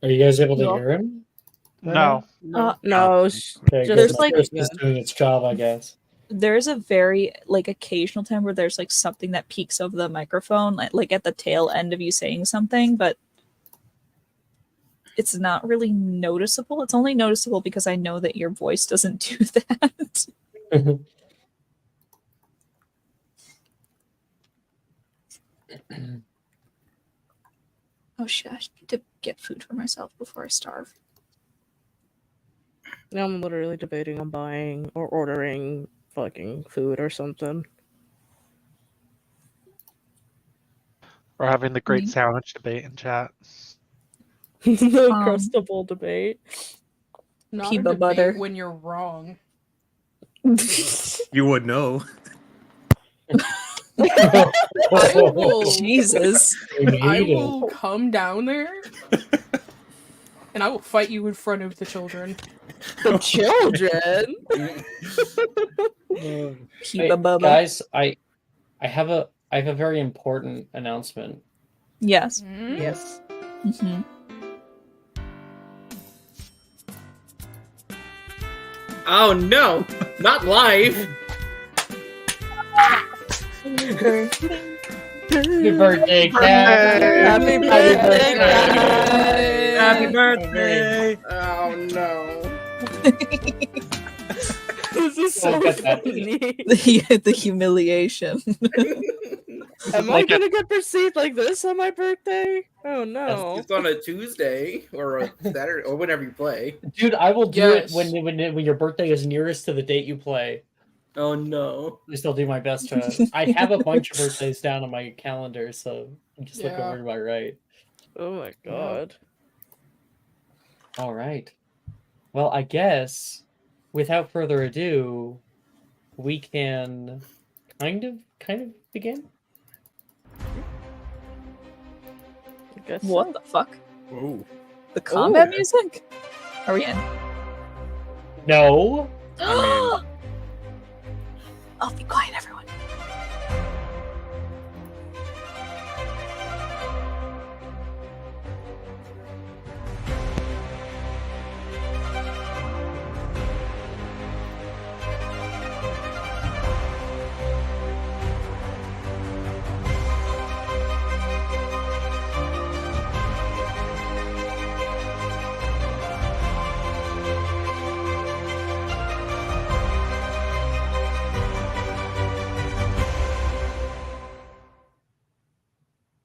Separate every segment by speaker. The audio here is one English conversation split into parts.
Speaker 1: Are you guys able to
Speaker 2: No.
Speaker 1: hear him?
Speaker 3: No.
Speaker 2: No.
Speaker 1: Okay,
Speaker 2: There's
Speaker 1: good.
Speaker 2: like
Speaker 1: It's just doing its job, I guess.
Speaker 2: there's a very occasional time where there's like something that peaks over the microphone, like at the tail end of you saying something, but it's not really noticeable. It's only noticeable because I know that your voice doesn't do that. Oh shit, I need to get food for myself before I starve.
Speaker 4: Now I'm literally debating on buying or ordering fucking food or something.
Speaker 3: We're having the great sandwich debate in chat.
Speaker 4: The crustable debate.
Speaker 5: Not
Speaker 2: Peanut
Speaker 5: a debate
Speaker 2: butter.
Speaker 5: when you're wrong.
Speaker 6: You would know.
Speaker 5: I will,
Speaker 2: Jesus.
Speaker 5: I will come down there and I will fight you in front of the children.
Speaker 4: The children?
Speaker 1: Hey, guys, I have a very important announcement.
Speaker 2: Yes.
Speaker 4: Yes.
Speaker 2: Mm-hmm.
Speaker 6: Oh no, not live.
Speaker 1: Happy birthday, Cat!
Speaker 4: Happy birthday,
Speaker 6: Cat! Happy birthday!
Speaker 4: Oh no. This is so funny.
Speaker 2: The humiliation.
Speaker 4: Am I gonna get perceived like this on my birthday? Oh no.
Speaker 6: It's on a Tuesday or a Saturday or whenever you play.
Speaker 1: Dude, I will do it when your birthday is nearest to the date you play.
Speaker 6: Oh no.
Speaker 1: I still do my best to. I have a bunch of birthdays down on my calendar, so just look over to my right.
Speaker 4: Oh my god.
Speaker 1: All right. Well, I guess without further ado, we can kind of begin.
Speaker 2: What the fuck?
Speaker 6: Whoa.
Speaker 2: The combat music? Are we in?
Speaker 1: No.
Speaker 2: Oh, be quiet, everyone.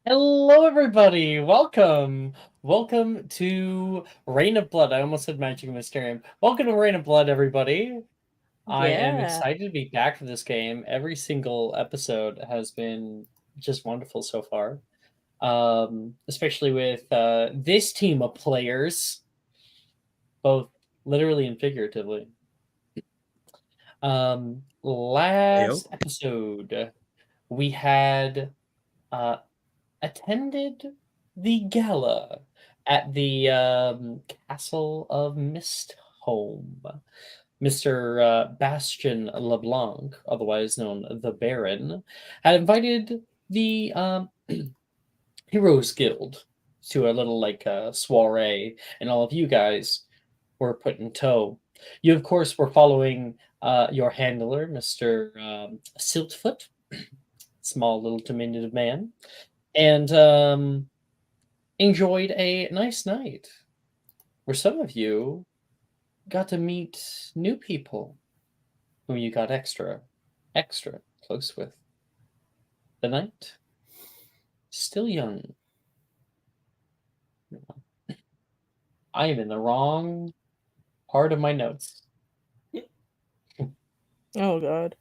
Speaker 1: Hello, everybody. Welcome to Reign of Blood. I almost said Magic and Mysterium. Welcome to Reign of Blood, everybody. I am excited to be back for this game. Every single episode has been just wonderful so far, especially with this team of players, both literally and figuratively. Last episode, we had attended the gala at the Castle of Mistholm. Mr. Bastian LeBlanc, otherwise known the Baron, had invited the Heroes Guild to a little soiree, and all of you guys were put in tow. You, of course, were following your handler, Mr. Siltfoot, small little diminutive man, and enjoyed a nice night where some of you got to meet new people whom you got extra close with. The night, still young. I am in the wrong part of my notes.
Speaker 4: Oh god.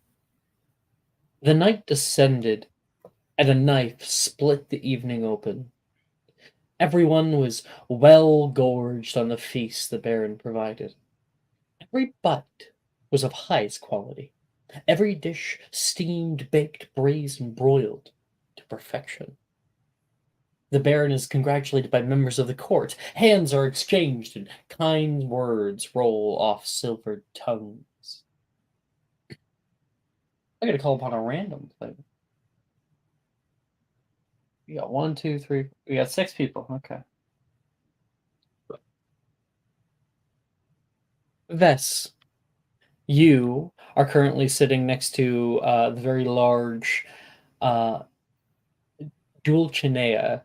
Speaker 1: The night descended, and a knife split the evening open. Everyone was well gorged on the feast the Baron provided. Every bite was of highest quality. Every dish steamed, baked, braised, and broiled to perfection. The Baron is congratulated by members of the court. Hands are exchanged, and kind words roll off silvered tongues. I gotta call upon a random player. We got 1, 2, 3. We got 6 people. Okay. Vess, you are currently sitting next to the very large Dulcinea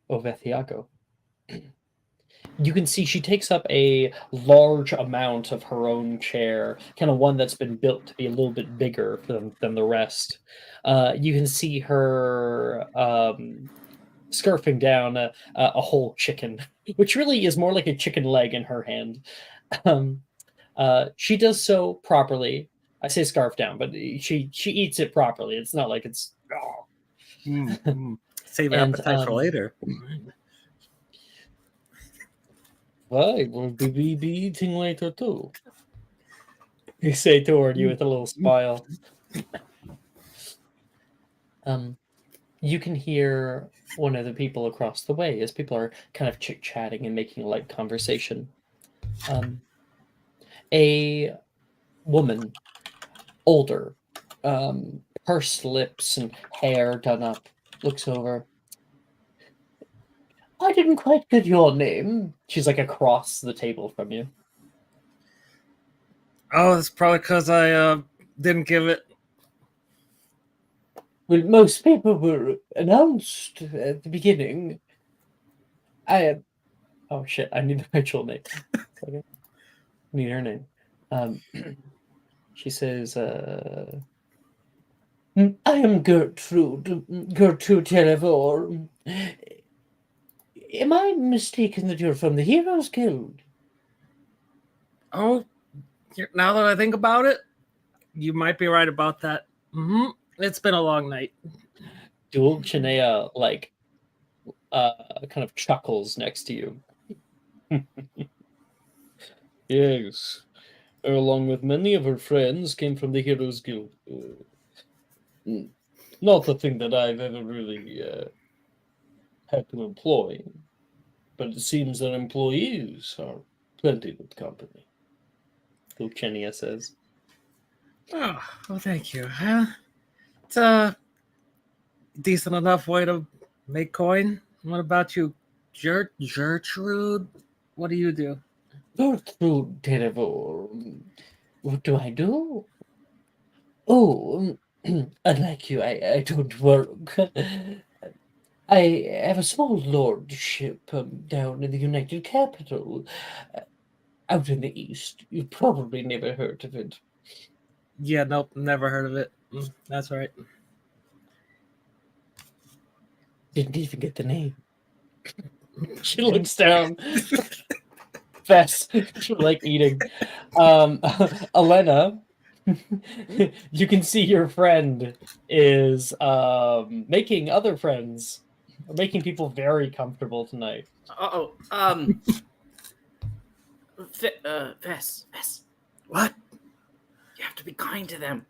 Speaker 1: of Ethiago. You can see she takes up a large amount of her own chair, kind of one that's been built to be a little bit bigger than the rest. You can see her scarfing down a whole chicken, which really is more like a chicken leg in her hand. Um, she does so properly. I say scarf down, but she eats it properly. It's not like it's.
Speaker 7: Save
Speaker 1: And,
Speaker 7: appetite for later.
Speaker 1: I will be eating later too. You say toward you with a little smile. You can hear one of the people across the way as people are kind of chit-chatting and making light conversation. A woman, older, pursed lips and hair done up, looks over. I didn't quite get your name. She's like across the table from you.
Speaker 7: Oh, that's probably because I didn't give it.
Speaker 1: Well, most people were announced at the beginning. I am. Oh shit! I need the actual name. Okay. I need her name. She says, "I am Gertrude Televor. Am I mistaken that you're from the Heroes Guild?"
Speaker 7: Oh, now that I think about it, you might be right about that. It's been a long night.
Speaker 1: Dulcinea kind of chuckles next to you. Yes, along with many of her friends, came from the Heroes Guild. Not a thing that I've ever really had to employ, but it seems that employees are plenty good company. Dulcinea says.
Speaker 7: Oh, well, thank you. It's a decent enough way to make coin. What about you, Gertrude? What do you do?
Speaker 1: Gertrude Televor. What do I do? Oh, unlike you, I don't work. I have a small lordship down in the United Capital, out in the east. You've probably never heard of it.
Speaker 7: Yeah, nope, never heard of it. That's right.
Speaker 1: Didn't even get the name. She looks down. Fess, like eating. Elena, you can see your friend is making other friends, making people very comfortable tonight.
Speaker 6: Vess.
Speaker 7: What?
Speaker 6: You have to be kind to them.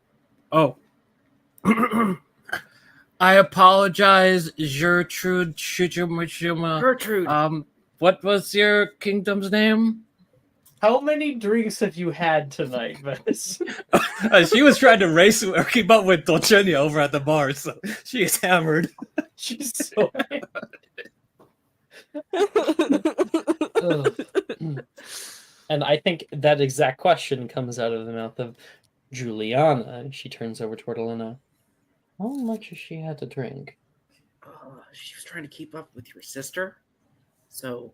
Speaker 7: Oh. I apologize, Gertrude Shuchumachuma.
Speaker 6: Gertrude.
Speaker 7: What was your kingdom's name?
Speaker 1: How many drinks have you had tonight, Vess?
Speaker 7: She was trying to race or keep up with Dulcinea over at the bar, so she is hammered.
Speaker 1: She's so And I think that exact question comes out of the mouth of Juliana. She turns over toward Elena. How much has she had to drink?
Speaker 6: She was trying to keep up with your sister. So,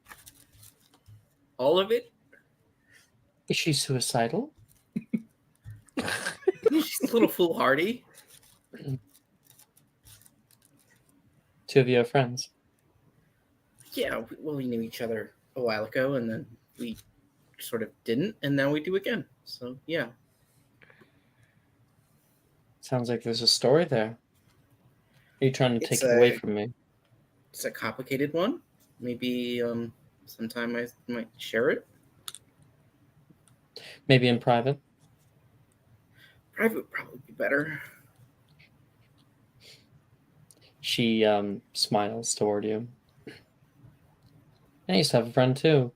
Speaker 6: all of it?
Speaker 1: Is she suicidal?
Speaker 6: She's a little foolhardy.
Speaker 1: Two of you are friends.
Speaker 6: Yeah, we knew each other a while ago, and then we sort of didn't, and now we do again. So, yeah.
Speaker 1: Sounds like there's a story there. Are you trying to take it away from me?
Speaker 6: It's a complicated one. Maybe sometime I might share it.
Speaker 1: Maybe in private?
Speaker 6: Private would probably be better.
Speaker 1: She smiles toward you. I used to have a friend too.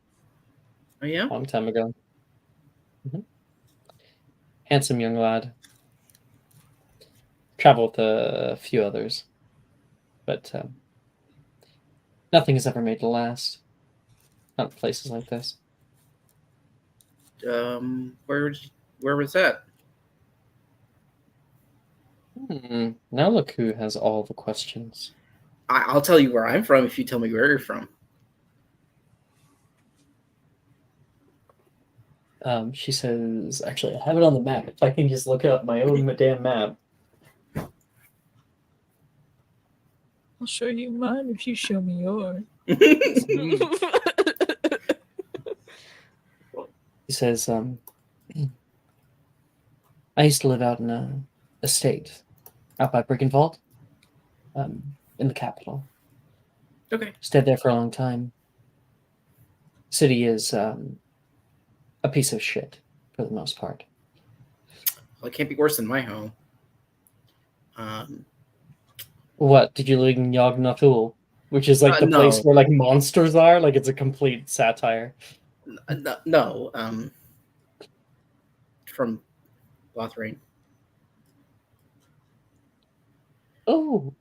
Speaker 6: Oh, yeah?
Speaker 1: A long time ago. Handsome young lad. Traveled with a few others. But nothing is ever made to last. Not in places like this.
Speaker 6: Where was that?
Speaker 1: Now look who has all the questions.
Speaker 6: I'll tell you where I'm from if you tell me where you're from.
Speaker 1: She says, actually, I have it on the map. If I can just look up my own damn map.
Speaker 2: I'll show you mine if you show me yours.
Speaker 1: He says, I used to live out in a estate out by Brickenvault, in the capital.
Speaker 6: Okay.
Speaker 1: Stayed there for a long time. City is a piece of shit for the most part.
Speaker 6: Well, it can't be worse than my home.
Speaker 1: What, did you live in Yognatul? Which is like the place
Speaker 6: No.
Speaker 1: where like monsters are? Like it's a complete satire.
Speaker 6: No. From Lothrain.
Speaker 1: Oh.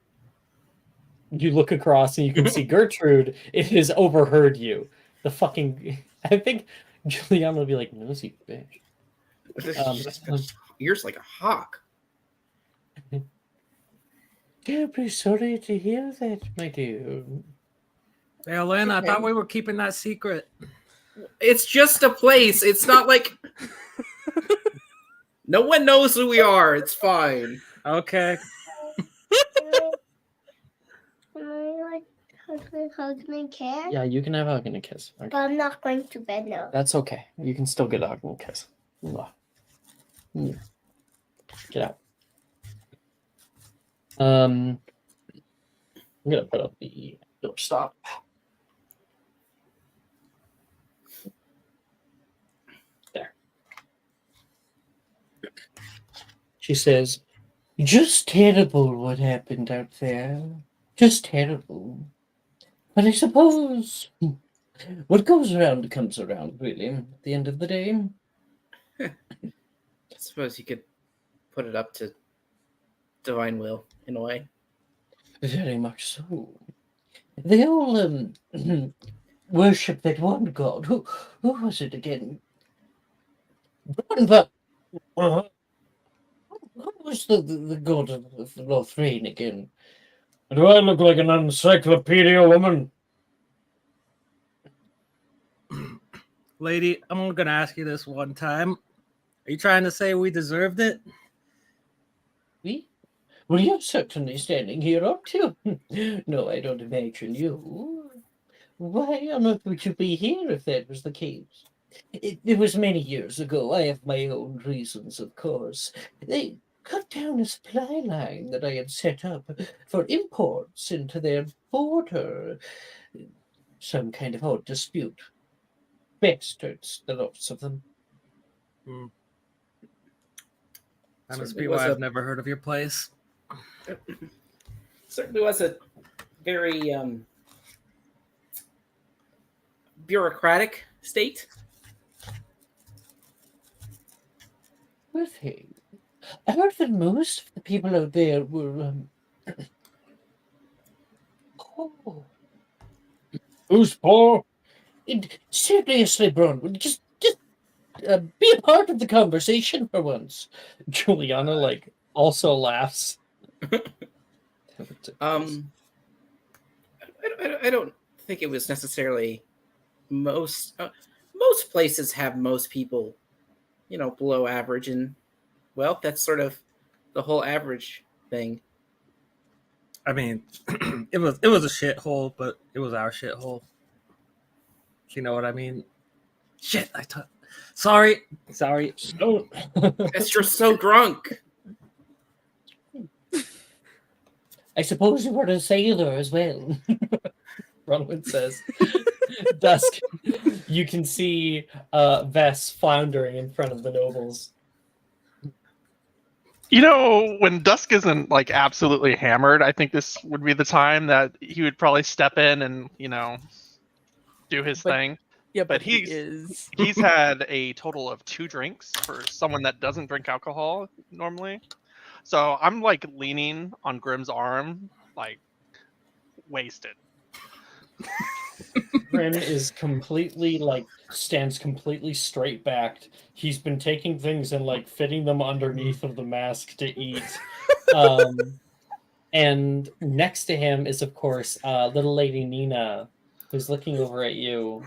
Speaker 1: You look across and you can see Gertrude. It has overheard you. The fucking... I think Juliana will be like, nosy bitch.
Speaker 6: Ears like a hawk.
Speaker 1: I'd be sorry to hear that, my dear.
Speaker 7: Hey, Lynn, I thought we were keeping that secret.
Speaker 6: It's just a place. It's not like no one knows who we are. It's fine.
Speaker 7: Okay.
Speaker 8: Can I hug and kiss?
Speaker 1: Yeah, you can have a hug and a kiss. Okay.
Speaker 8: But I'm not going to bed now.
Speaker 1: That's okay. You can still get a hug and a kiss. Mwah. Mm. Get out. I'm gonna put up the doorstop. There. She says, just terrible what happened out there. Just terrible. But I suppose what goes around comes around, really, at the end of the day.
Speaker 6: I suppose you could put it up to divine will, in a way.
Speaker 1: Very much so. They all worship that one god. Who was it again? Who was the god of Lothrain again? Do I look like an encyclopedia woman?
Speaker 7: Lady, I'm going to ask you this one time. Are you trying to say we deserved it?
Speaker 1: We? Well, you're certainly standing here, aren't you? No, I don't imagine you. Why on earth would you be here if that was the case? It was many years ago. I have my own reasons, of course. They cut down a supply line that I had set up for imports into their border. Some kind of odd dispute. Bastards, the lots of them.
Speaker 7: That must
Speaker 6: Certainly
Speaker 7: be
Speaker 6: was
Speaker 7: why
Speaker 6: a-
Speaker 7: I've never heard of your place.
Speaker 6: Certainly was a very bureaucratic state.
Speaker 1: With him. I heard that most of the people out there were poor. Who's poor? Seriously, Bronwyn, just be a part of the conversation for once. Juliana, like, also laughs.
Speaker 6: I don't think it was necessarily most places have most people, below average, and well, that's sort of the whole average thing.
Speaker 7: I mean, it was a shithole, but it was our shithole. You know what I mean? Shit, Sorry.
Speaker 1: Oh.
Speaker 6: Yes, you're so drunk.
Speaker 1: I suppose you were a sailor as well. Bronwyn says. Dusk, you can see Vess floundering in front of the nobles.
Speaker 3: When Dusk isn't like absolutely hammered, I think this would be the time that he would probably step in and do his thing.
Speaker 4: Yeah,
Speaker 3: But
Speaker 4: he
Speaker 3: he's
Speaker 4: is.
Speaker 3: he's had a total of 2 drinks for someone that doesn't drink alcohol normally. So I'm like leaning on Grimm's arm, like wasted.
Speaker 1: Grim is completely stands completely straight backed. He's been taking things and fitting them underneath of the mask to eat. And next to him is of course little lady Nina, who's looking over at you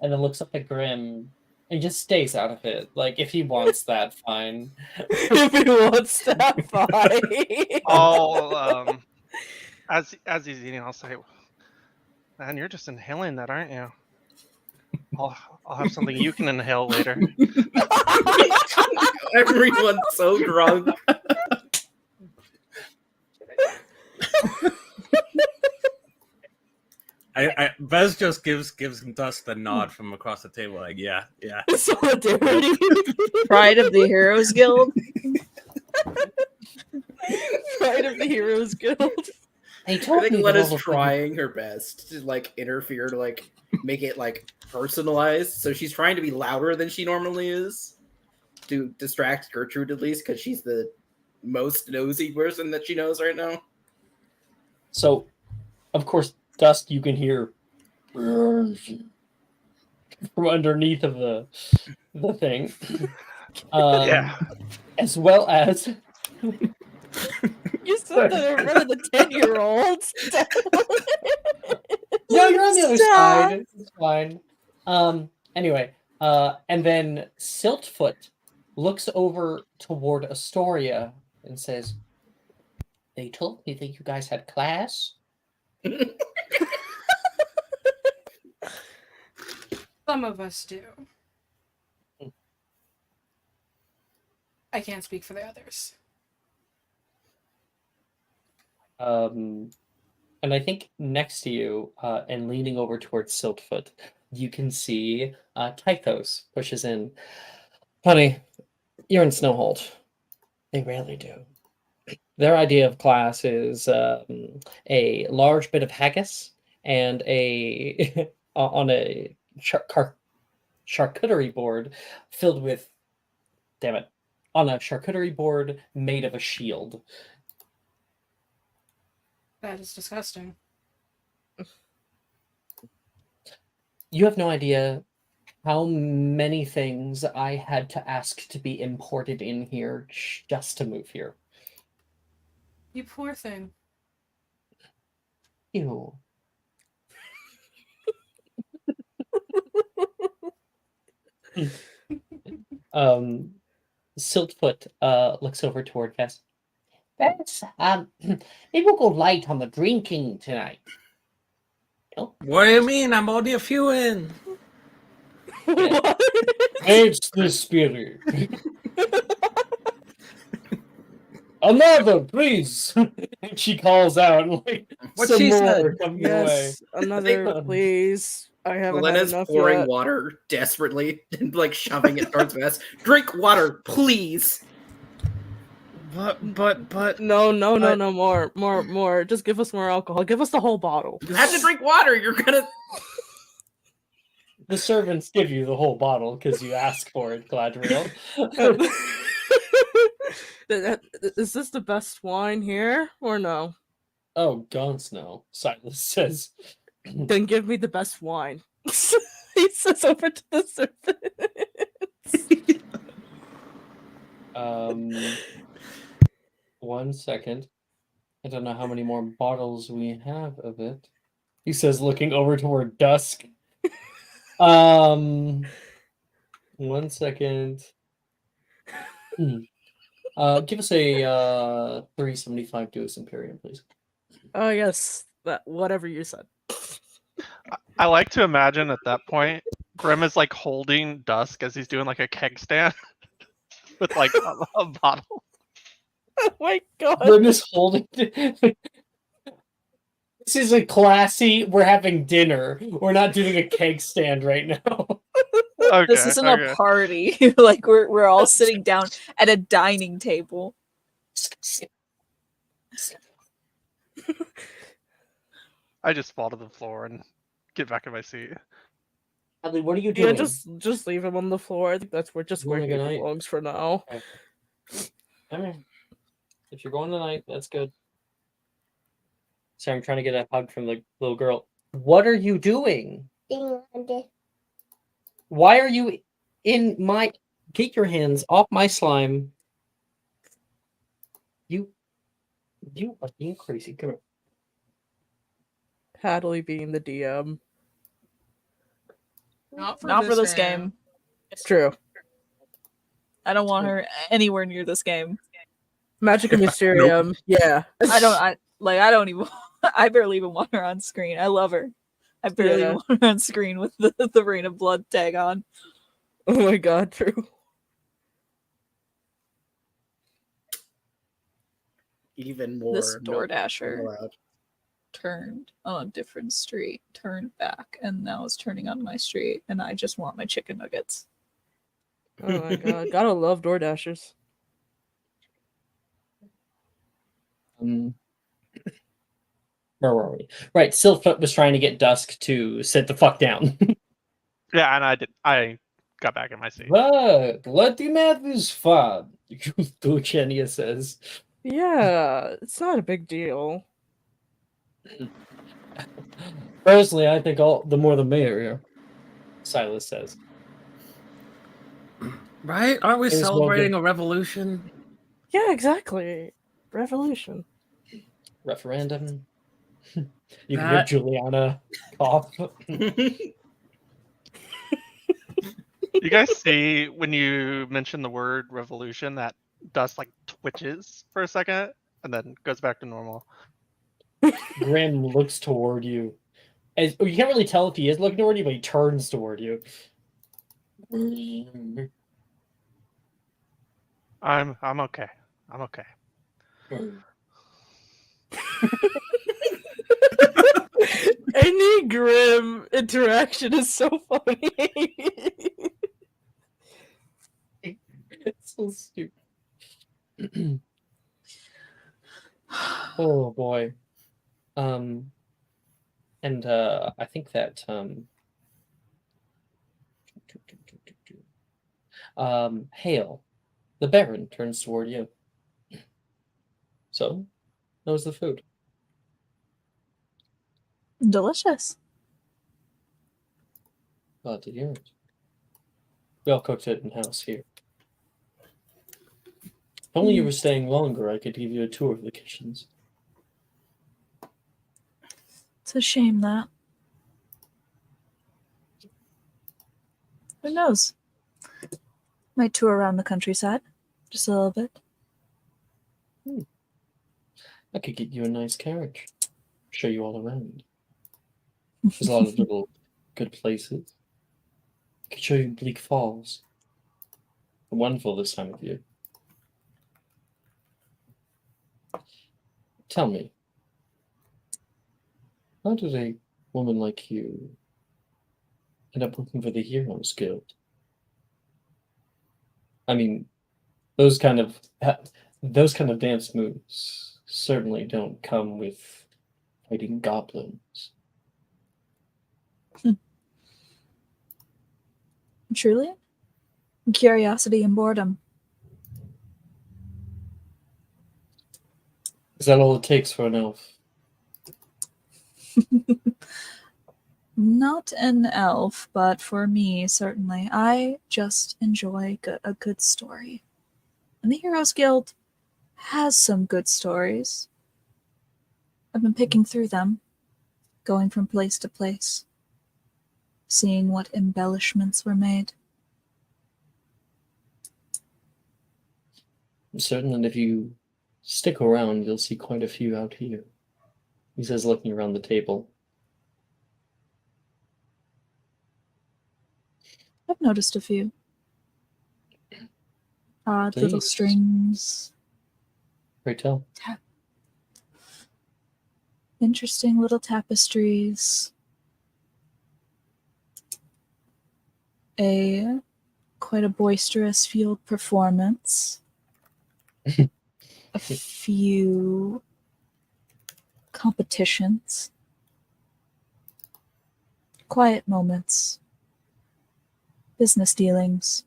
Speaker 1: and then looks up at Grim and just stays out of it. If he wants that, fine.
Speaker 4: If he wants that, fine.
Speaker 3: I'll as he's eating, I'll say, "Man, you're just inhaling that, aren't you? I'll have something you can inhale later."
Speaker 6: Everyone's so drunk.
Speaker 7: Bez just gives Dusk the nod from across the table, like, yeah.
Speaker 4: Solidarity.
Speaker 2: Pride of the Heroes Guild.
Speaker 4: Pride of the Heroes Guild.
Speaker 1: He
Speaker 6: I
Speaker 1: told
Speaker 6: think
Speaker 1: me that
Speaker 6: Lena's
Speaker 1: all the
Speaker 6: trying her best to interfere to make it personalized. So she's trying to be louder than she normally is to distract Gertrude at least, because she's the most nosy person that she knows right now.
Speaker 1: So, of course, Dusk, you can hear from underneath of the thing.
Speaker 3: Yeah.
Speaker 1: As well as
Speaker 4: You said that in front of the 10-year-olds.
Speaker 1: no, you're on the other
Speaker 2: Stop.
Speaker 1: side. It's fine. Anyway, and then Siltfoot looks over toward Astoria and says, "They told me that you guys had class."
Speaker 5: Some of us do. I can't speak for the others.
Speaker 1: And I think next to you, and leaning over towards Siltfoot, you can see Tythos pushes in. "Honey, you're in Snowhold." They rarely do. Their idea of class is a large bit of haggis and a on a charcuterie board filled with, damn it, on a charcuterie board made of a shield.
Speaker 5: That is disgusting.
Speaker 1: You have no idea how many things I had to ask to be imported in here just to move here.
Speaker 5: You poor thing.
Speaker 1: Ew. Siltfoot looks over toward Vess. "Vess, maybe we'll go light on the drinking tonight."
Speaker 7: What do you mean? I'm only a few in.
Speaker 4: What?
Speaker 1: "It's the spirit." "Another, please." And she calls out,
Speaker 7: What
Speaker 1: some
Speaker 7: she
Speaker 1: more
Speaker 7: said.
Speaker 1: coming your way.
Speaker 4: Yes, another, please. I haven't had
Speaker 6: Lena's
Speaker 4: enough
Speaker 6: pouring
Speaker 4: yet.
Speaker 6: water desperately and shoving it towards Vess. "Drink water, please."
Speaker 7: But
Speaker 4: No, more. Just give us more alcohol. Give us the whole bottle.
Speaker 6: You have to drink water. You're gonna.
Speaker 1: The servants give you the whole bottle because you ask for it, Gladriel.
Speaker 4: Is this the best wine here or no?
Speaker 1: "Oh, Gaunt's no," Silas says.
Speaker 4: Then give me the best wine. He says over to the servants.
Speaker 1: 1 second. I don't know how many more bottles we have of it. He says, looking over toward Dusk. 1 second. Give us a 375 Duos Imperium, please.
Speaker 4: Oh yes, that whatever you said.
Speaker 3: I like to imagine at that point, Grim is holding Dusk as he's doing a keg stand with a bottle.
Speaker 4: Oh my god.
Speaker 1: Grim is holding. This is a classy. We're having dinner. We're not doing a keg stand right now.
Speaker 3: Okay,
Speaker 2: This isn't a party. We're all sitting down at a dining table.
Speaker 3: I just fall to the floor and get back in my seat.
Speaker 1: Adley, what are you
Speaker 4: Yeah,
Speaker 1: doing?
Speaker 4: just leave him on the floor. I think that's where
Speaker 1: You wanna
Speaker 4: he
Speaker 1: go night?
Speaker 4: belongs for now.
Speaker 1: Alright. If you're going tonight, that's good. Sorry, I'm trying to get a hug from the little girl. What are you doing?
Speaker 8: England.
Speaker 1: Why are you in my... Get your hands off my slime. You are being crazy. Come here.
Speaker 4: Hadley being the DM.
Speaker 5: Not for
Speaker 2: Not
Speaker 5: this
Speaker 2: for this
Speaker 5: game.
Speaker 2: game.
Speaker 4: It's true.
Speaker 2: I don't want her anywhere near this game.
Speaker 4: Magica Mysterium. Yeah.
Speaker 2: I don't even I barely even want her on screen. I love her. I barely
Speaker 4: Yeah.
Speaker 2: even want her on screen with the Rain of Blood tag on.
Speaker 4: Oh my god, true.
Speaker 6: Even more.
Speaker 2: This
Speaker 6: no-
Speaker 2: DoorDasher
Speaker 6: allowed.
Speaker 2: turned on a different street, turned back, and now is turning on my street, and I just want my chicken nuggets.
Speaker 4: Oh my god. Gotta love DoorDashers.
Speaker 1: Where were we? Right, Silfoot was trying to get Dusk to sit the fuck down.
Speaker 3: Yeah, and I got back in my seat.
Speaker 1: But let him have his fun, Duchenia says.
Speaker 4: Yeah, it's not a big deal.
Speaker 1: Personally, I think the more the merrier, Silas says.
Speaker 7: Right? Aren't we
Speaker 1: It was well
Speaker 7: celebrating
Speaker 1: good.
Speaker 7: a revolution?
Speaker 4: Yeah, exactly. Revolution.
Speaker 1: Referendum. You can
Speaker 7: That-
Speaker 1: give Juliana cough.
Speaker 3: You guys see when you mention the word revolution that dust like twitches for a second and then goes back to normal.
Speaker 1: Grim looks toward you. You can't really tell if he is looking toward you, but he turns toward you.
Speaker 3: I'm okay. I'm okay.
Speaker 4: Any Grim interaction is so funny.
Speaker 1: It's so stupid. Oh boy. And I think that Hale, the Baron, turns toward you. So, how was the food?
Speaker 2: Delicious.
Speaker 1: Glad to hear it. We all cooked it in house here. If only you were staying longer, I could give you a tour of the kitchens.
Speaker 2: It's a shame that. Who knows? Might tour around the countryside. Just a little bit.
Speaker 1: I could get you a nice carriage. Show you all around. There's a lot of little good places. I could show you Bleak Falls. Wonderful this time of year. Tell me, how did a woman like you end up working for the Heroes Guild? I mean, those kind of dance moves certainly don't come with fighting goblins.
Speaker 2: Truly? Curiosity and boredom.
Speaker 1: Is that all it takes for an elf?
Speaker 2: Not an elf, but for me, certainly. I just enjoy a good story. And the Heroes Guild has some good stories. I've been picking through them, going from place to place, seeing what embellishments were made.
Speaker 1: I'm certain that if you stick around, you'll see quite a few out here. He says, looking around the table.
Speaker 2: I've noticed a few. Odd little
Speaker 1: Please.
Speaker 2: strings.
Speaker 1: Pray tell.
Speaker 2: Interesting little tapestries. Quite a boisterous field performance. A few competitions. Quiet moments. Business dealings.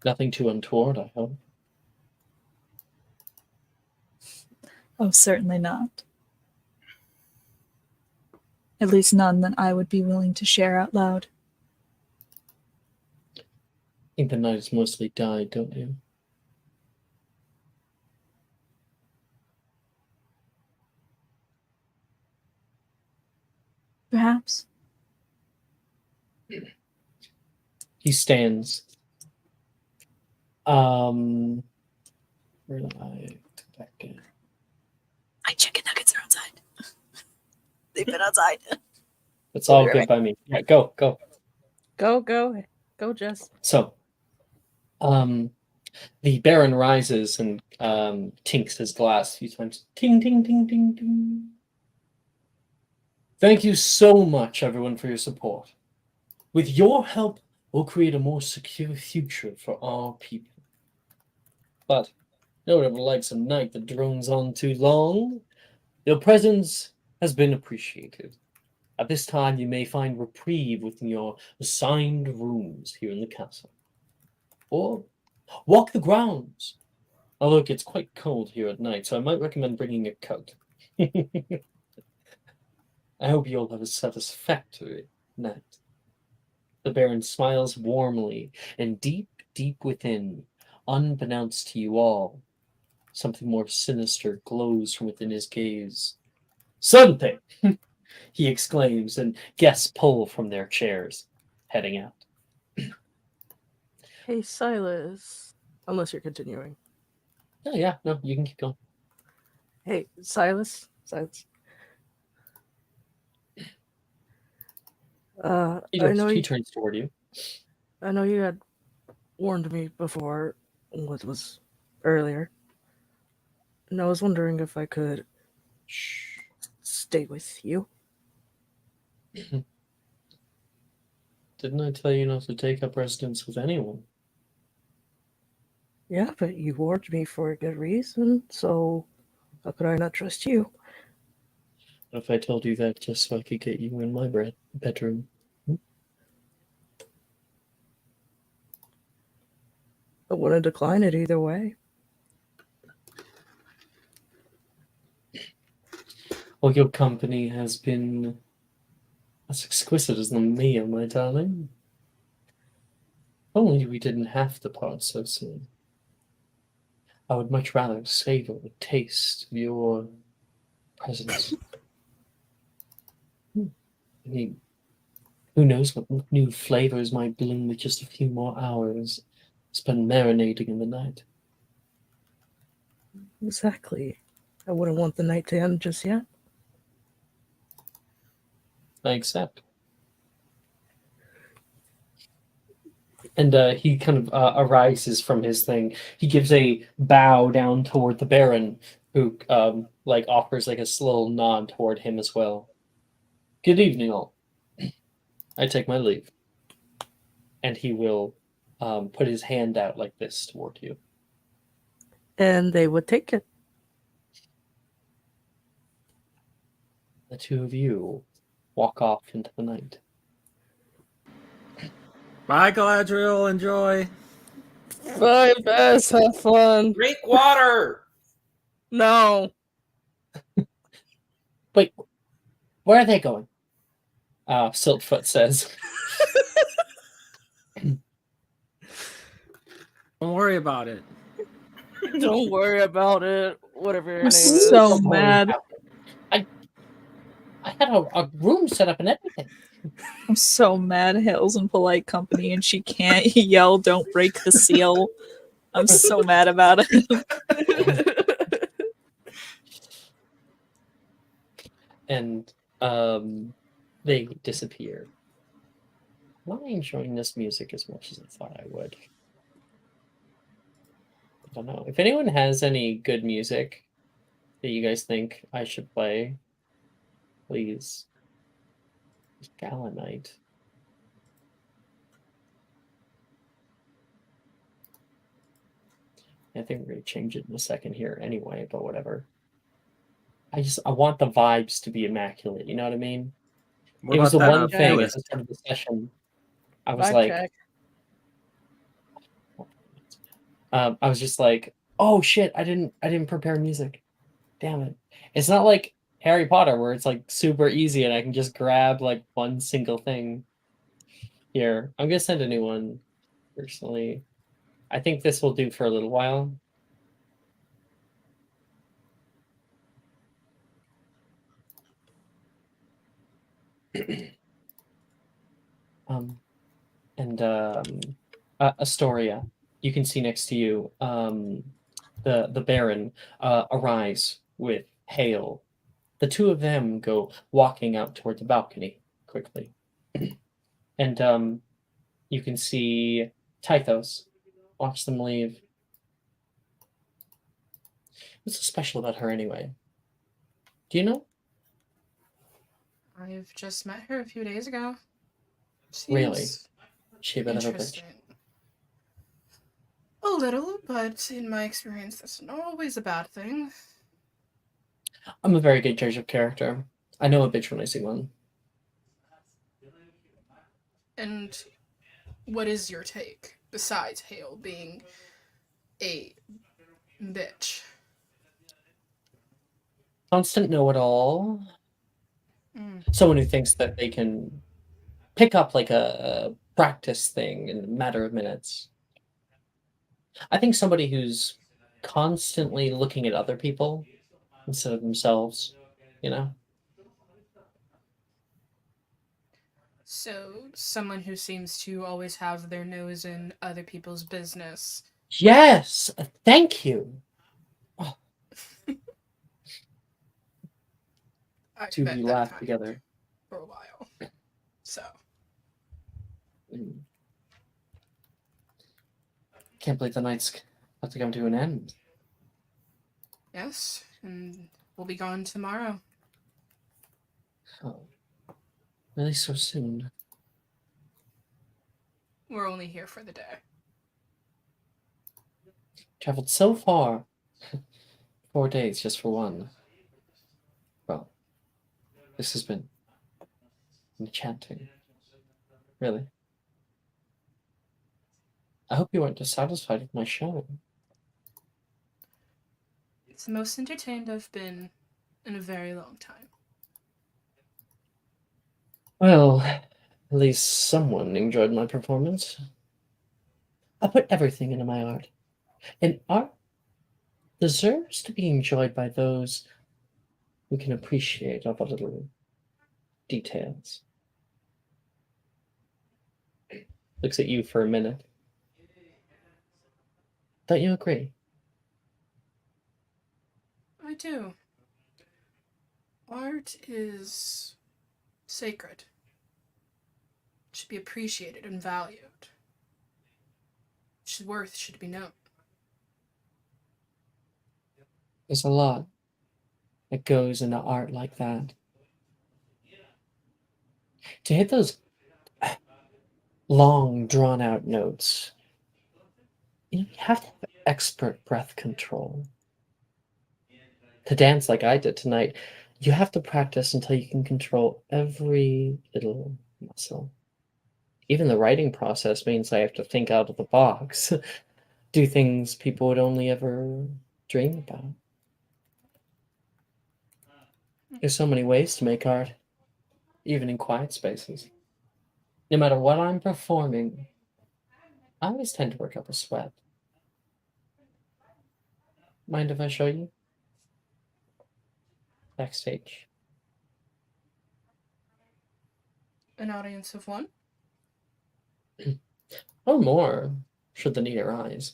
Speaker 1: Nothing too untoward, I hope.
Speaker 2: Oh, certainly not. At least none that I would be willing to share out loud.
Speaker 1: I think the night has mostly died, don't you?
Speaker 2: Perhaps.
Speaker 1: He stands. Where did I go back in?
Speaker 2: My chicken nuggets are outside. They've been outside.
Speaker 1: It's all good by me. Yeah, go.
Speaker 4: Go, Jess.
Speaker 1: So, the Baron rises and tinks his glass a few times. Ting, ting, ting, ting, ting. Thank you so much, everyone, for your support. With your help, we'll create a more secure future for our people. But no one ever likes a night that drones on too long. Your presence has been appreciated. At this time, you may find reprieve within your assigned rooms here in the castle. Or walk the grounds. Although it gets quite cold here at night, so I might recommend bringing a coat. I hope you all have a satisfactory night. The Baron smiles warmly, and deep, deep within, unbeknownst to you all, something more sinister glows from within his gaze. Something! He exclaims, and guests pull from their chairs, heading out.
Speaker 4: Hey, Silas. Unless you're continuing.
Speaker 1: Oh, yeah, no, you can keep going.
Speaker 4: Hey, Silas.
Speaker 1: He turns toward you.
Speaker 4: I know you had warned me before, what was earlier. And I was wondering if I could stay with you.
Speaker 1: Didn't I tell you not to take up residence with anyone?
Speaker 4: Yeah, but you warned me for a good reason, so how could I not trust you?
Speaker 1: What if I told you that just so I could get you in my bedroom?
Speaker 4: I wouldn't decline it either way.
Speaker 1: Well, your company has been as exquisite as the meal, my darling. Only we didn't have to part so soon. I would much rather savor the taste of your presence. I mean, who knows what new flavors might bloom with just a few more hours spent marinating in the night.
Speaker 4: Exactly. I wouldn't want the night to end just yet.
Speaker 1: I accept. And he kind of arises from his thing. He gives a bow down toward the Baron, who offers like a little nod toward him as well. Good evening, all. I take my leave. And he will put his hand out like this toward you.
Speaker 4: And they would take it.
Speaker 1: The two of you walk off into the night.
Speaker 7: Bye, Galadriel. Enjoy.
Speaker 4: Bye, Bess. Have fun.
Speaker 6: Drink water.
Speaker 4: No.
Speaker 1: Wait, where are they going? Siltfoot says.
Speaker 7: Don't worry about it.
Speaker 4: Don't worry about it. Whatever your name
Speaker 2: I'm
Speaker 4: is.
Speaker 2: so mad.
Speaker 1: I had a room set up and everything.
Speaker 2: I'm so mad Hale's in polite company and she can't yell, "Don't break the seal." I'm so mad about it.
Speaker 1: And they disappear. I'm not enjoying this music as much as I thought I would. I don't know. If anyone has any good music that you guys think I should play, please. Gala Night. I think we're going to change it in a second here anyway, but whatever. I want the vibes to be immaculate, you know what I mean?
Speaker 7: What
Speaker 1: It was the
Speaker 7: about
Speaker 1: one
Speaker 7: that
Speaker 1: thing at
Speaker 7: playlist?
Speaker 1: the start of the session. I was
Speaker 4: Vibe
Speaker 1: like,
Speaker 4: check.
Speaker 1: I was just like, oh shit, I didn't prepare music. Damn it. It's not like Harry Potter, where it's like super easy and I can just grab like one single thing. Here, I'm gonna send a new one. Personally, I think this will do for a little while. And Astoria, you can see next to you, the Baron arise with Hale. The two of them go walking out toward the balcony quickly, and you can see Tythos watch them leave. What's so special about her anyway? Do you know?
Speaker 5: I've just met her a few days ago.
Speaker 1: Really?
Speaker 5: Seems
Speaker 1: She a bit of a bitch.
Speaker 5: interesting. A little, but in my experience, that's not always a bad thing.
Speaker 1: I'm a very good judge of character. I know a bitch when I see one.
Speaker 5: And what is your take, besides Hale being a bitch?
Speaker 1: Constant know-it-all.
Speaker 5: Mm.
Speaker 1: Someone who thinks that they can pick up like a practice thing in a matter of minutes. I think somebody who's constantly looking at other people instead of themselves, you know?
Speaker 5: So, someone who seems to always have their nose in other people's business.
Speaker 1: Yes! Thank you!
Speaker 5: I
Speaker 1: Two of
Speaker 5: bet
Speaker 1: you
Speaker 5: that
Speaker 1: laugh
Speaker 5: kind
Speaker 1: together.
Speaker 5: for a while. So,
Speaker 1: Can't believe the night's about to come to an end.
Speaker 5: yes, and we'll be gone tomorrow.
Speaker 1: Oh. Really so soon?
Speaker 5: We're only here for the day.
Speaker 1: Traveled so far. 4 days just for one. Well, this has been enchanting. Really. I hope you weren't dissatisfied with my show.
Speaker 5: It's the most entertained I've been in a very long time.
Speaker 1: Well, at least someone enjoyed my performance. I put everything into my art. And art deserves to be enjoyed by those who can appreciate all the little details. Looks at you for a minute. Don't you agree?
Speaker 5: I do. Art is sacred. It should be appreciated and valued. Its worth should be known.
Speaker 1: There's a lot that goes into art like that. To hit those long, drawn out notes, you have to have expert breath control. To dance like I did tonight, you have to practice until you can control every little muscle. Even the writing process means I have to think out of the box, do things people would only ever dream about. There's so many ways to make art, even in quiet spaces. No matter what I'm performing, I always tend to work up a sweat. Mind if I show you? Backstage.
Speaker 5: An audience of one?
Speaker 1: Or more, should the need arise.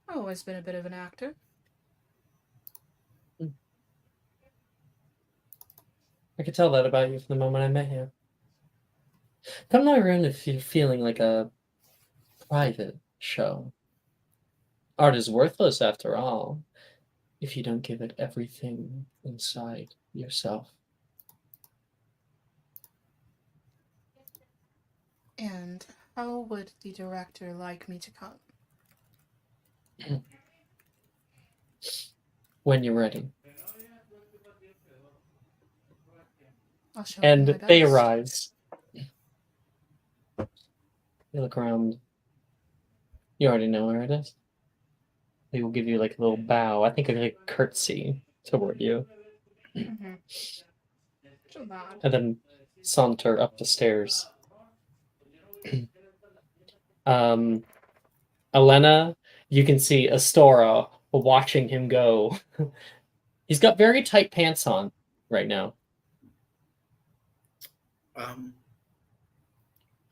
Speaker 5: I've always been a bit of an actor.
Speaker 1: I could tell that about you from the moment I met you. Come to my room if you're feeling like a private show. Art is worthless after all, if you don't give it everything inside yourself.
Speaker 5: And how would the director like me to come?
Speaker 1: When you're ready.
Speaker 5: I'll show
Speaker 1: And
Speaker 5: him my
Speaker 1: they
Speaker 5: best.
Speaker 1: arise. You look around. You already know where it is. They will give you like a little bow. I think like a curtsy toward you,
Speaker 5: Mm-hmm. So bad.
Speaker 1: and then saunter up the stairs. Elena, you can see Astora watching him go. He's got very tight pants on right now.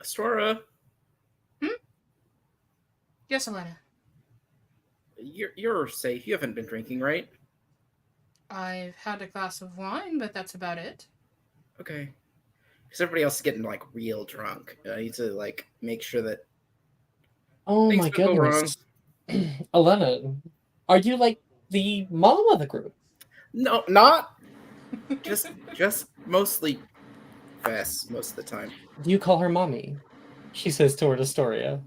Speaker 6: Astora,
Speaker 5: Yes, Elena.
Speaker 6: you're safe. You haven't been drinking, right?
Speaker 5: I've had a glass of wine, but that's about it.
Speaker 6: Okay. Because everybody else is getting like real drunk. I need to like make sure that
Speaker 1: Oh
Speaker 6: things
Speaker 1: my
Speaker 6: don't go wrong.
Speaker 1: goodness. Elena, are you like the mom of the group?
Speaker 6: No, not just mostly Fess most of the time.
Speaker 1: Do you call her mommy? She says toward Astoria.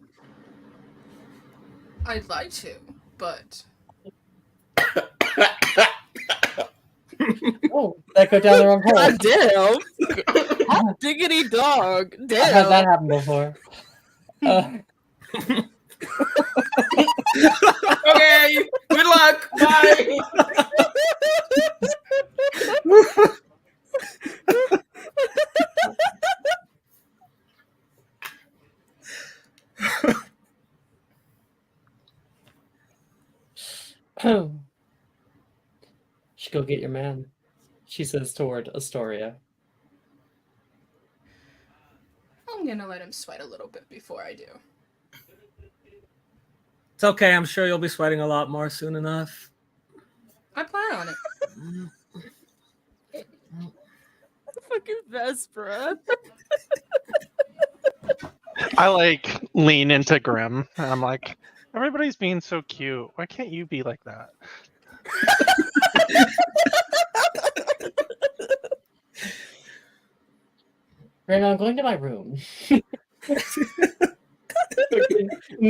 Speaker 5: I'd like to, but
Speaker 1: Oh, that go down the wrong hole.
Speaker 4: God damn! Hot diggity dog!
Speaker 1: I've had that
Speaker 4: Damn!
Speaker 1: happen before.
Speaker 6: Okay, good luck. Bye.
Speaker 1: Should go get your man, she says toward Astoria.
Speaker 5: I'm gonna let him sweat a little bit before I do.
Speaker 7: It's okay. I'm sure you'll be sweating a lot more soon enough.
Speaker 5: I plan on it.
Speaker 4: Fucking best, bruh.
Speaker 3: I like lean into Grim, and I'm like, everybody's being so cute. Why can't you be like that?
Speaker 1: Grandma, I'm going to my room.
Speaker 4: He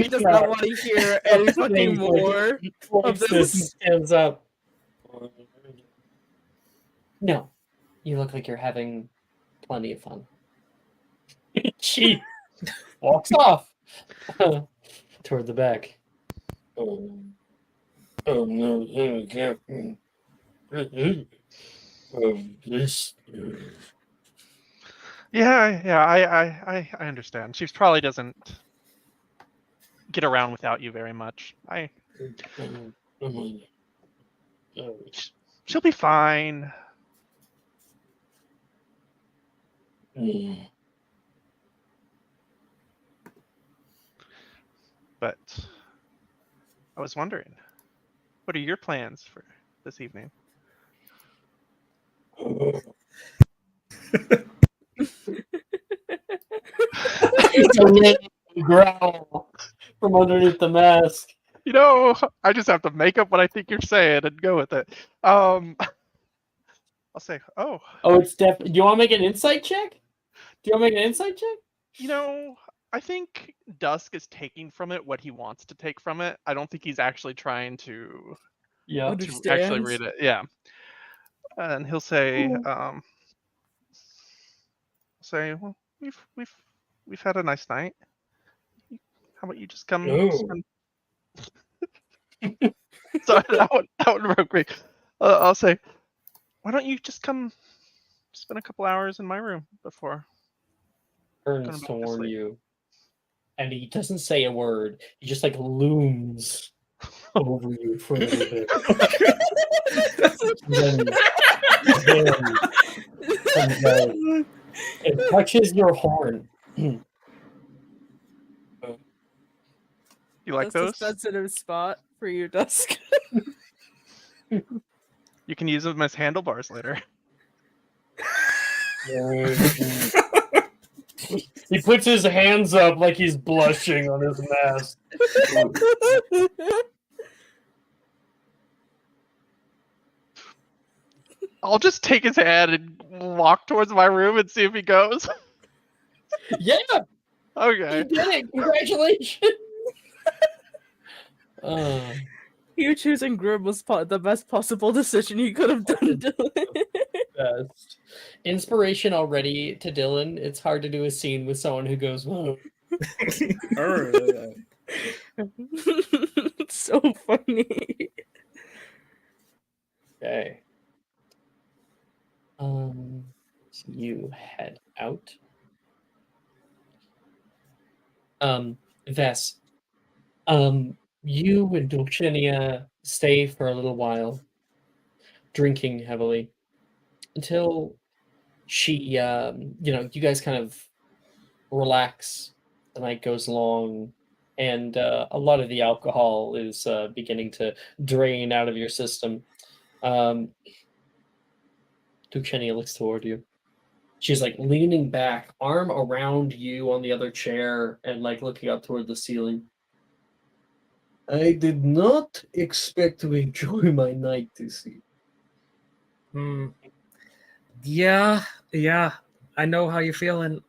Speaker 4: does not want to hear any fucking more of this.
Speaker 1: Stands up. No, you look like you're having plenty of fun. She walks off toward the back. Oh no, this.
Speaker 3: Yeah, I understand. She probably doesn't get around without you very much. She'll be fine. But I was wondering, what are your plans for this evening?
Speaker 1: Growl from underneath the mask.
Speaker 3: You know, I just have to make up what I think you're saying and go with it. I'll say, oh,
Speaker 1: it's definitely. Do you want to make an insight check? Do you want to make an insight check?
Speaker 3: you know, I think Dusk is taking from it what he wants to take from it. I don't think he's actually trying to
Speaker 1: Yeah.
Speaker 3: to actually read it. Yeah. And he'll say, well, we've had a nice night. How about you just come? Spend... Sorry, that one broke me. I'll say, why don't you just come spend a couple hours in my room before?
Speaker 1: Turns to warn you, and he doesn't say a word. He just like looms over you for a little bit. Then comes out and touches your horn.
Speaker 3: You like
Speaker 4: That's
Speaker 3: those?
Speaker 4: a sensitive spot for you, Dusk.
Speaker 3: You can use them as handlebars later.
Speaker 1: He puts his hands up like he's blushing on his mask.
Speaker 3: I'll just take his hand and walk towards my room and see if he goes.
Speaker 1: Yeah,
Speaker 3: Okay.
Speaker 1: you did it! Congratulations!
Speaker 4: You choosing Grim was the best possible decision you could have done, Dylan.
Speaker 1: Best. Inspiration already to Dylan. It's hard to do a scene with someone who goes, "Whoa."
Speaker 4: That's so funny.
Speaker 1: Okay. So you head out. Vess, you and Dulcinea stay for a little while, drinking heavily, until she, you guys kind of relax. The night goes along, and a lot of the alcohol is beginning to drain out of your system. Um, Dulcinea looks toward you. She's like leaning back, arm around you on the other chair, and like looking up toward the ceiling. I did not expect to enjoy my night this evening.
Speaker 7: Hmm. Yeah, yeah. I know how you're feeling.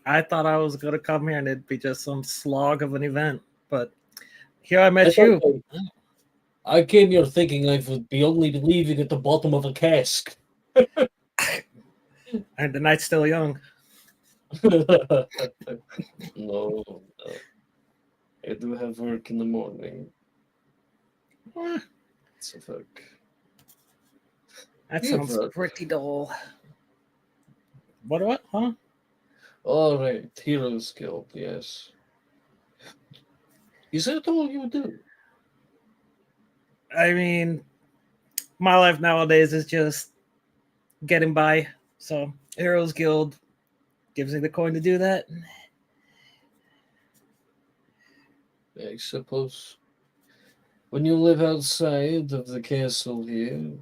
Speaker 7: I thought I was gonna come here and it'd be just some slog of an event, but here I met you.
Speaker 1: I came here thinking I would be only leaving at the bottom of a cask.
Speaker 7: And the night's still young.
Speaker 1: No, no. I do have work in the morning.
Speaker 7: Eh,
Speaker 1: So fuck.
Speaker 7: that
Speaker 1: You
Speaker 7: sounds
Speaker 1: work.
Speaker 7: pretty dull. What? Huh?
Speaker 1: All right, Heroes Guild, yes. Is that all you do?
Speaker 7: I mean, my life nowadays is just getting by. So Heroes Guild gives me the coin to do that.
Speaker 1: I suppose when you live outside of the castle here,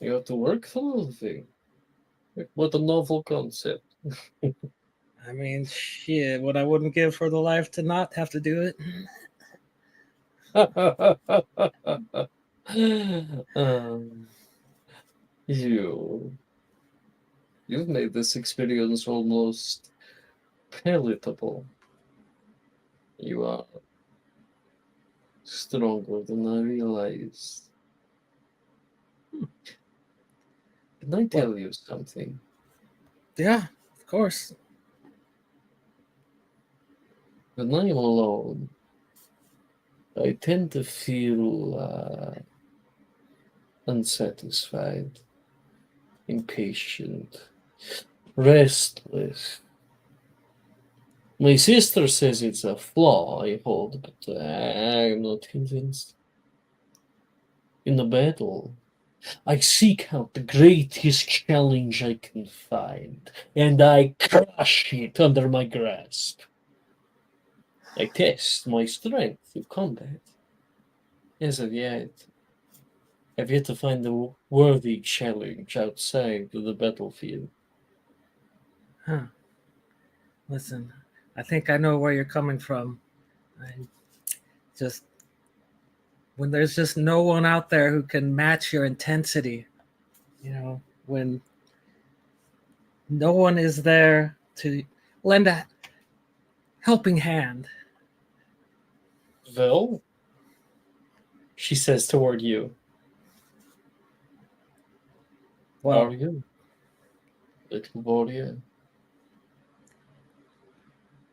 Speaker 1: you have to work for a living. What a novel concept.
Speaker 7: I mean, shit, what I wouldn't give for the life to not have to do it.
Speaker 1: um, you've made this experience almost palatable. You are stronger than I realized. Can I tell you something?
Speaker 7: Yeah, of course.
Speaker 1: When I'm alone, I tend to feel unsatisfied, impatient, restless. My sister says it's a flaw I hold, but I'm not convinced. In the battle, I seek out the greatest challenge I can find, and I crush it under my grasp. I test my strength through combat. As of yet, I've yet to find a worthy challenge outside of the battlefield.
Speaker 7: Huh. Listen, I think I know where you're coming from. I just when there's just no one out there who can match your intensity, when no one is there to lend a helping hand.
Speaker 1: Well, she says toward you, how
Speaker 7: Well,
Speaker 1: are you, little warrior?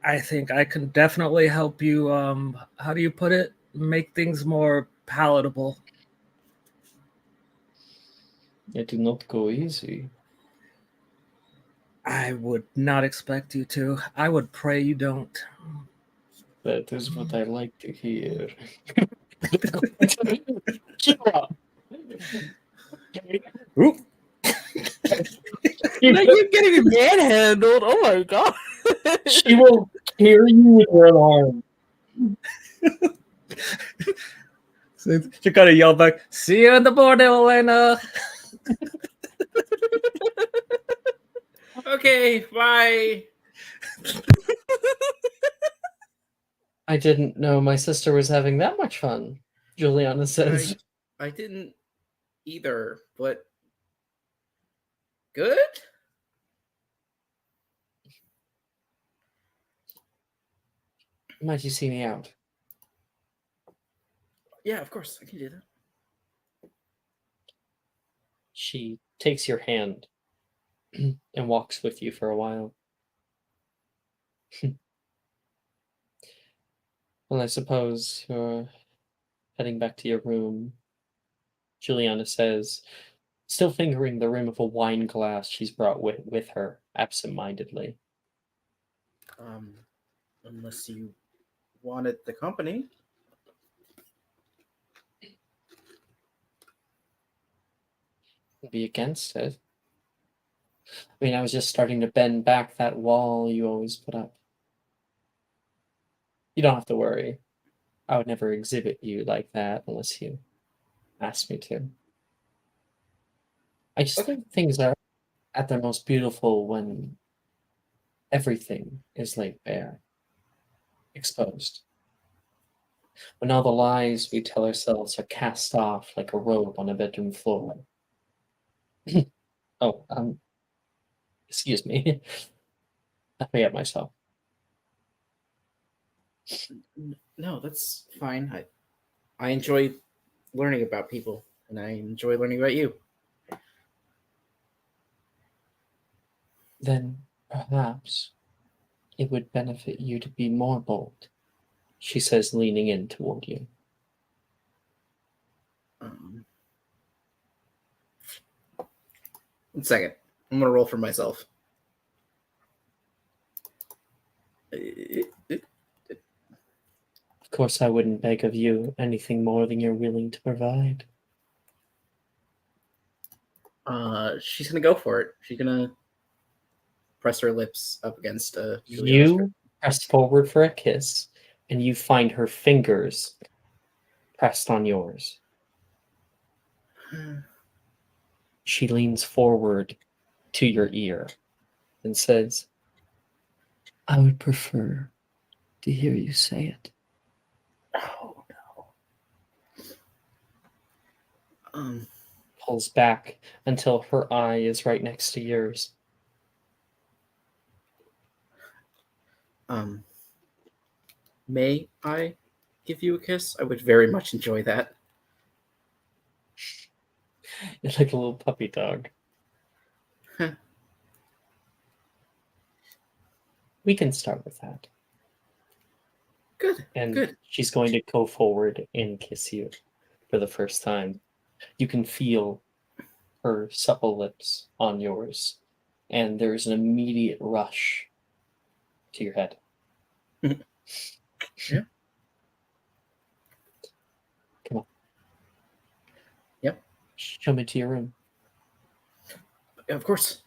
Speaker 7: I think I can definitely help you. How do you put it? Make things more palatable.
Speaker 1: I do not go easy.
Speaker 7: I would not expect you to. I would pray you don't.
Speaker 1: That is what I like to hear. Shut up.
Speaker 7: Oop.
Speaker 1: She
Speaker 4: Like, you're getting manhandled. Oh my god.
Speaker 1: she will carry you with her arm.
Speaker 7: She kind of yelled back, "See you in the morning, Elena."
Speaker 6: Okay, bye.
Speaker 1: I didn't know my sister was having that much fun, Juliana says.
Speaker 6: I didn't either, but good?
Speaker 1: Might you see me out?
Speaker 6: Yeah, of course, I can do that.
Speaker 1: She takes your hand and walks with you for a while. Well, I suppose you're heading back to your room, Juliana says, still fingering the rim of a wine glass she's brought with her, absent-mindedly.
Speaker 6: Unless you wanted the company.
Speaker 1: Be against it. I mean, I was just starting to bend back that wall you always put up. You don't have to worry. I would never exhibit you like that unless you asked me to. I just think things are at their most beautiful when everything is laid bare, exposed. When all the lies we tell ourselves are cast off like a robe on a bedroom floor. Oh, excuse me. I forget myself.
Speaker 6: No, that's fine. I enjoy learning about people, and I enjoy learning about you.
Speaker 1: Then perhaps it would benefit you to be more bold, she says, leaning in toward you.
Speaker 6: One second. I'm gonna roll for myself.
Speaker 1: Of course, I wouldn't beg of you anything more than you're willing to provide.
Speaker 6: She's gonna go for it. She's gonna press her lips up against Juliana's
Speaker 1: You press forward for a kiss, and you find her fingers pressed on yours. She leans forward to your ear and says, I would prefer to hear you say it.
Speaker 6: Oh no.
Speaker 1: Pulls back until her eye is right next to yours.
Speaker 6: May I give you a kiss? I would very much enjoy that.
Speaker 1: You're like a little puppy dog. We can start with that.
Speaker 6: Good.
Speaker 1: And
Speaker 6: Good.
Speaker 1: she's going to go forward and kiss you for the first time. You can feel her supple lips on yours, and there's an immediate rush to your head.
Speaker 6: Yeah.
Speaker 1: Come on.
Speaker 6: Yep.
Speaker 1: Show me to your room.
Speaker 6: Of course.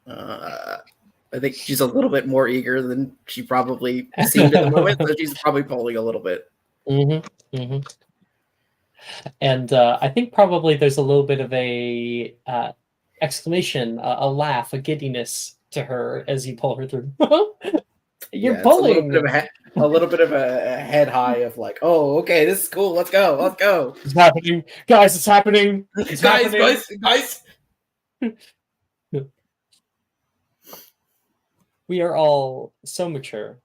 Speaker 6: I think she's a little bit more eager than she probably seemed at the moment, so she's probably pulling a little bit.
Speaker 1: And I think probably there's a little bit of a exclamation, a laugh, a giddiness to her as you pull her through. You're pulling.
Speaker 6: A little bit of a head high of like, oh, okay, this is cool. Let's go. Let's go.
Speaker 1: It's happening, guys. It's happening. It's happening.
Speaker 6: Guys.
Speaker 1: We are all so mature.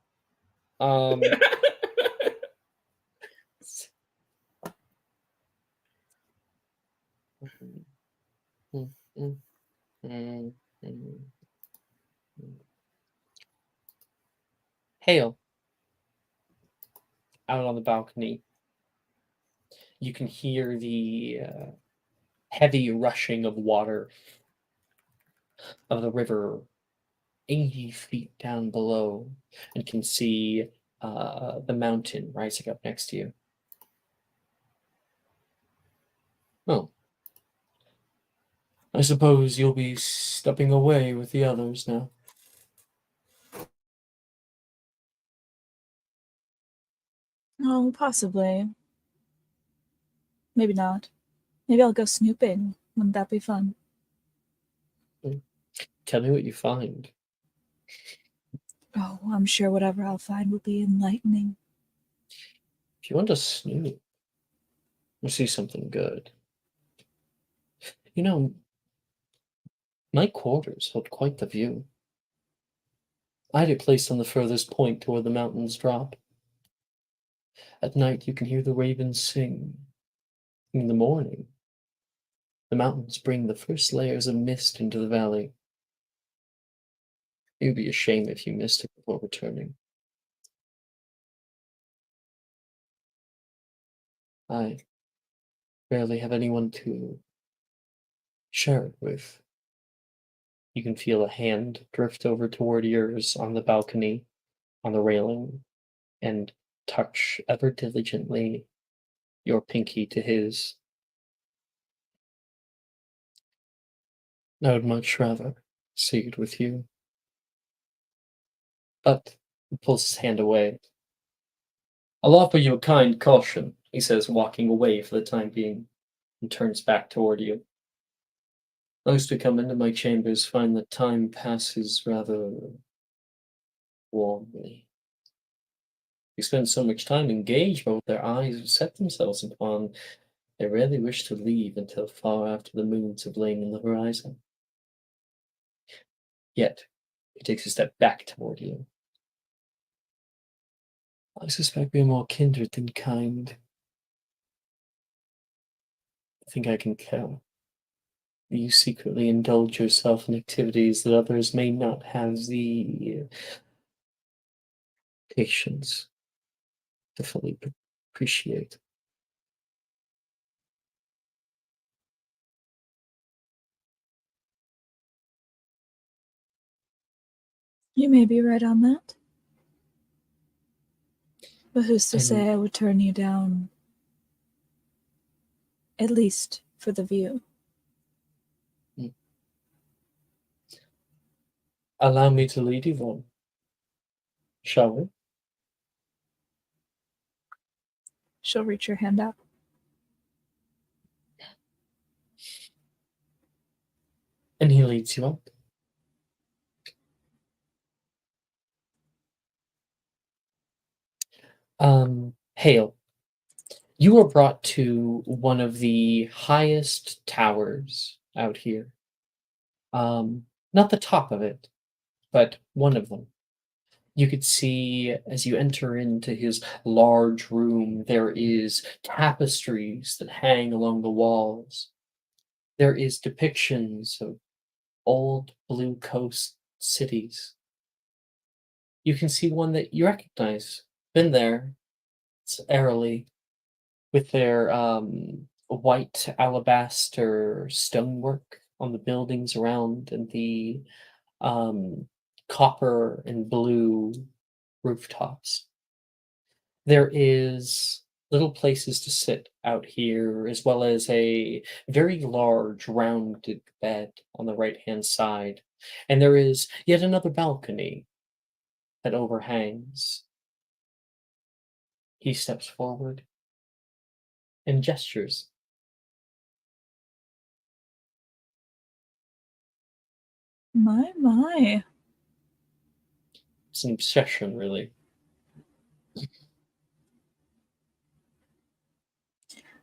Speaker 1: Hail. Out on the balcony, you can hear the heavy rushing of water of the river 80 feet down below, and can see the mountain rising up next to you. Oh. I suppose you'll be stepping away with the others now.
Speaker 2: Oh, possibly. Maybe not. Maybe I'll go snooping. Wouldn't that be fun?
Speaker 1: Tell me what you find.
Speaker 2: Oh, I'm sure whatever I'll find will be enlightening.
Speaker 1: If you want to snoop, you'll see something good. You know, my quarters hold quite the view. I had it placed on the furthest point to where the mountains drop. At night, you can hear the ravens sing. In the morning, the mountains bring the first layers of mist into the valley. It would be a shame if you missed it before returning. I barely have anyone to share it with. You can feel a hand drift over toward yours on the balcony, on the railing, and touch ever diligently your pinky to his. I would much rather see it with you. But he pulls his hand away. I'll offer you a kind caution, he says, walking away for the time being, and turns back toward you. Those who come into my chambers find that time passes rather warmly. They spend so much time engaged by what their eyes have set themselves upon, they rarely wish to leave until far after the moons have lain in the horizon. Yet, he takes a step back toward you. I suspect we are more kindred than kind. I think I can tell. You secretly indulge yourself in activities that others may not have the patience to fully appreciate.
Speaker 2: You may be right on that. But who's to
Speaker 1: And
Speaker 2: say I would turn you down, at least for the view?
Speaker 1: allow me to lead you then, shall we?
Speaker 2: She'll reach her hand out.
Speaker 1: And he leads you up. Hale, you are brought to one of the highest towers out here. Not the top of it, but one of them. You could see as you enter into his large room, there is tapestries that hang along the walls. There is depictions of old blue coast cities. You can see one that you recognize. Been there. It's Airily, with their white alabaster stonework on the buildings around and the um, copper and blue rooftops. There is little places to sit out here, as well as a very large rounded bed on the right hand side. And there is yet another balcony that overhangs. He steps forward and gestures.
Speaker 2: My.
Speaker 1: It's an obsession, really.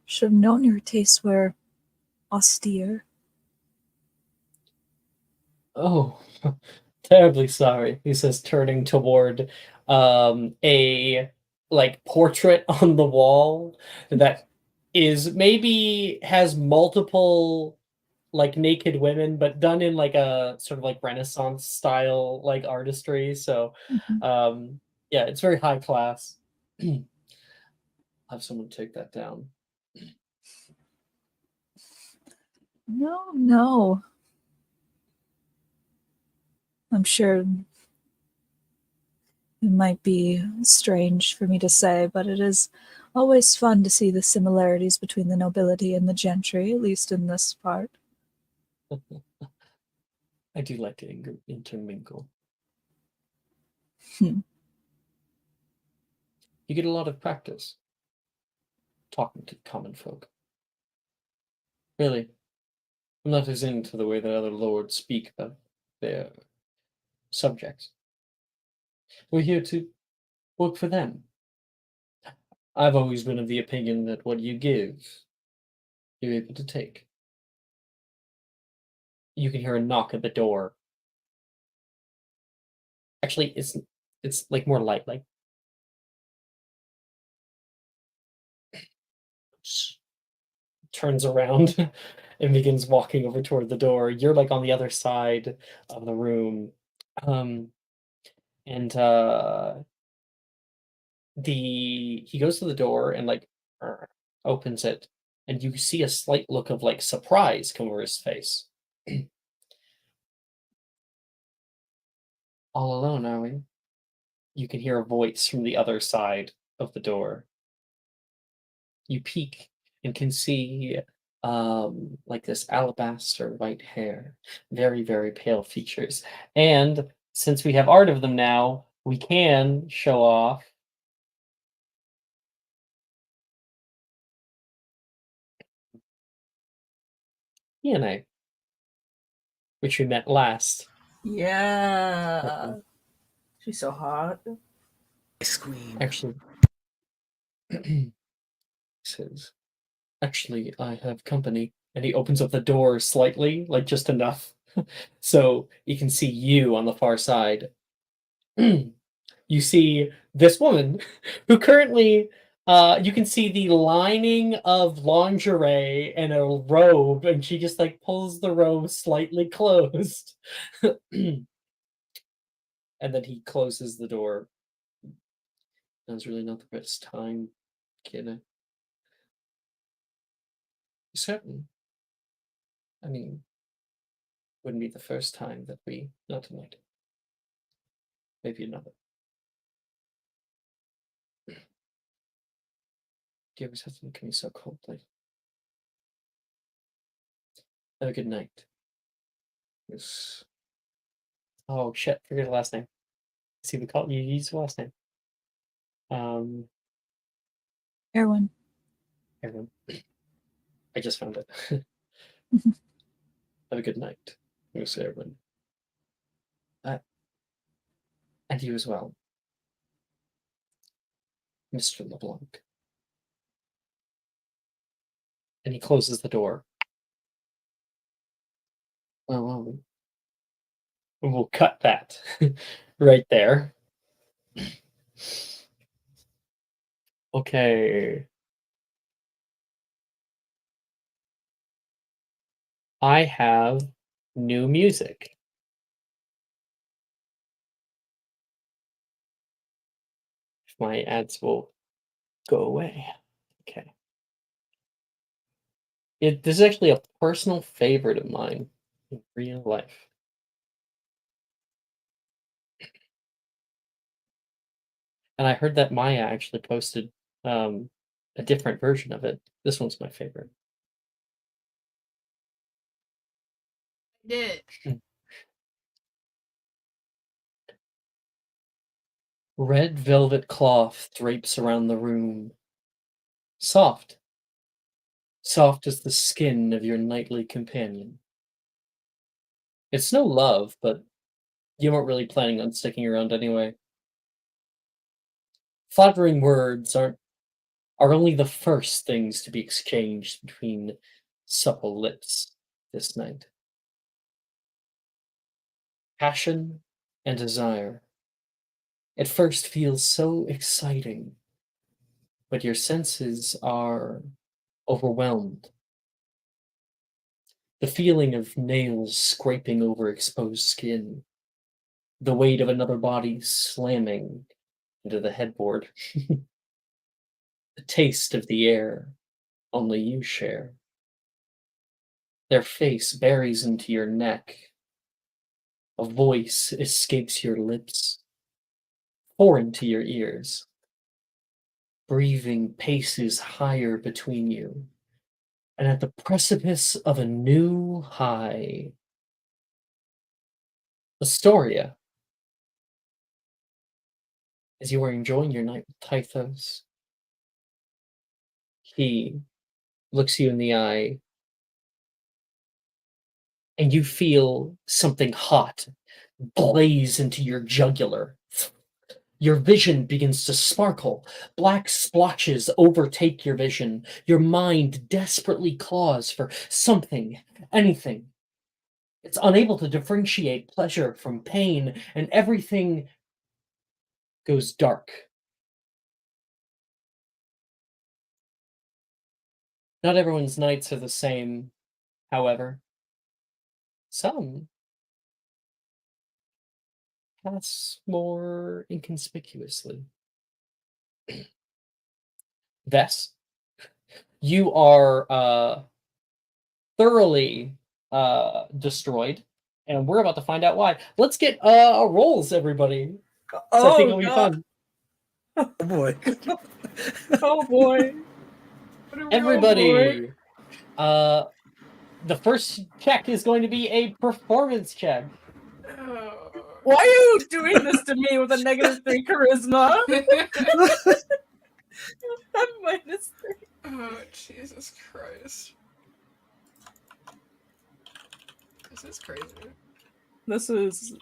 Speaker 2: Should have known your tastes were austere.
Speaker 1: Oh, terribly sorry, he says, turning toward a like portrait on the wall that is maybe has multiple like naked women, but done in like a sort of like Renaissance style like artistry. So
Speaker 2: Mhm.
Speaker 1: yeah, it's very high class. Have someone take that down.
Speaker 2: No. I'm sure it might be strange for me to say, but it is always fun to see the similarities between the nobility and the gentry, at least in this part.
Speaker 1: I do like to intermingle.
Speaker 2: Hmm.
Speaker 1: You get a lot of practice talking to common folk. Really, I'm not as into the way that other lords speak about their subjects. We're here to work for them. I've always been of the opinion that what you give, you're able to take. You can hear a knock at the door. Actually, it's like more light, like turns around and begins walking over toward the door. You're like on the other side of the room. Um, and he goes to the door and like opens it, and you see a slight look of like surprise come over his face. All alone, are we? You can hear a voice from the other side of the door. You peek and can see like this alabaster white hair, very, very pale features. And since we have art of them now, we can show off DNA, which we met last.
Speaker 4: Yeah. She's so hot.
Speaker 7: Ice queen.
Speaker 1: Actually, says, actually, I have company. And he opens up the door slightly, like just enough, so you can see you on the far side. You see this woman who currently you can see the lining of lingerie and a robe, and she just like pulls the robe slightly closed. And then he closes the door. Now's really not the best time, kid. You certain? I mean, wouldn't be the first time that we not tonight. Maybe another. Do you ever have to look at me so coldly? Have a good night. Yes. Oh shit, forget the last name. See the call you use the last name.
Speaker 2: Erwin.
Speaker 1: Aaron. I just found it. Have a good night, Miss Erwin. And you as well, Mr. LeBlanc. And he closes the door. Well, we'll cut that right there. Okay. I have new music. If my ads will go away. Okay. This is actually a personal favorite of mine in real life. And I heard that Maya actually posted a different version of it. This one's my favorite.
Speaker 5: I did.
Speaker 1: Red velvet cloth drapes around the room. Soft. Soft as the skin of your nightly companion. It's no love, but you weren't really planning on sticking around anyway. Flattering words are only the first things to be exchanged between supple lips this night. Passion and desire. At first feels so exciting, but your senses are overwhelmed. The feeling of nails scraping over exposed skin, the weight of another body slamming into the headboard, the taste of the air only you share. Their face buries into your neck. A voice escapes your lips, foreign to your ears. Breathing paces higher between you, and at the precipice of a new high. Astoria, as you are enjoying your night with Tythos, he looks you in the eye, and you feel something hot blaze into your jugular. Your vision begins to sparkle. Black splotches overtake your vision. Your mind desperately claws for something, anything. It's unable to differentiate pleasure from pain, and everything goes dark. Not everyone's nights are the same, however. Some pass more inconspicuously. Vess, you are thoroughly destroyed, and we're about to find out why. Let's get rolls, everybody. So I think it'll be fun.
Speaker 7: Oh boy.
Speaker 4: Oh boy. What are we all for?
Speaker 1: Everybody, the first check is going to be a performance check.
Speaker 4: Why are you doing this to me with a -3 charisma? I'm -3.
Speaker 5: Oh, Jesus Christ. This is crazy.
Speaker 4: This is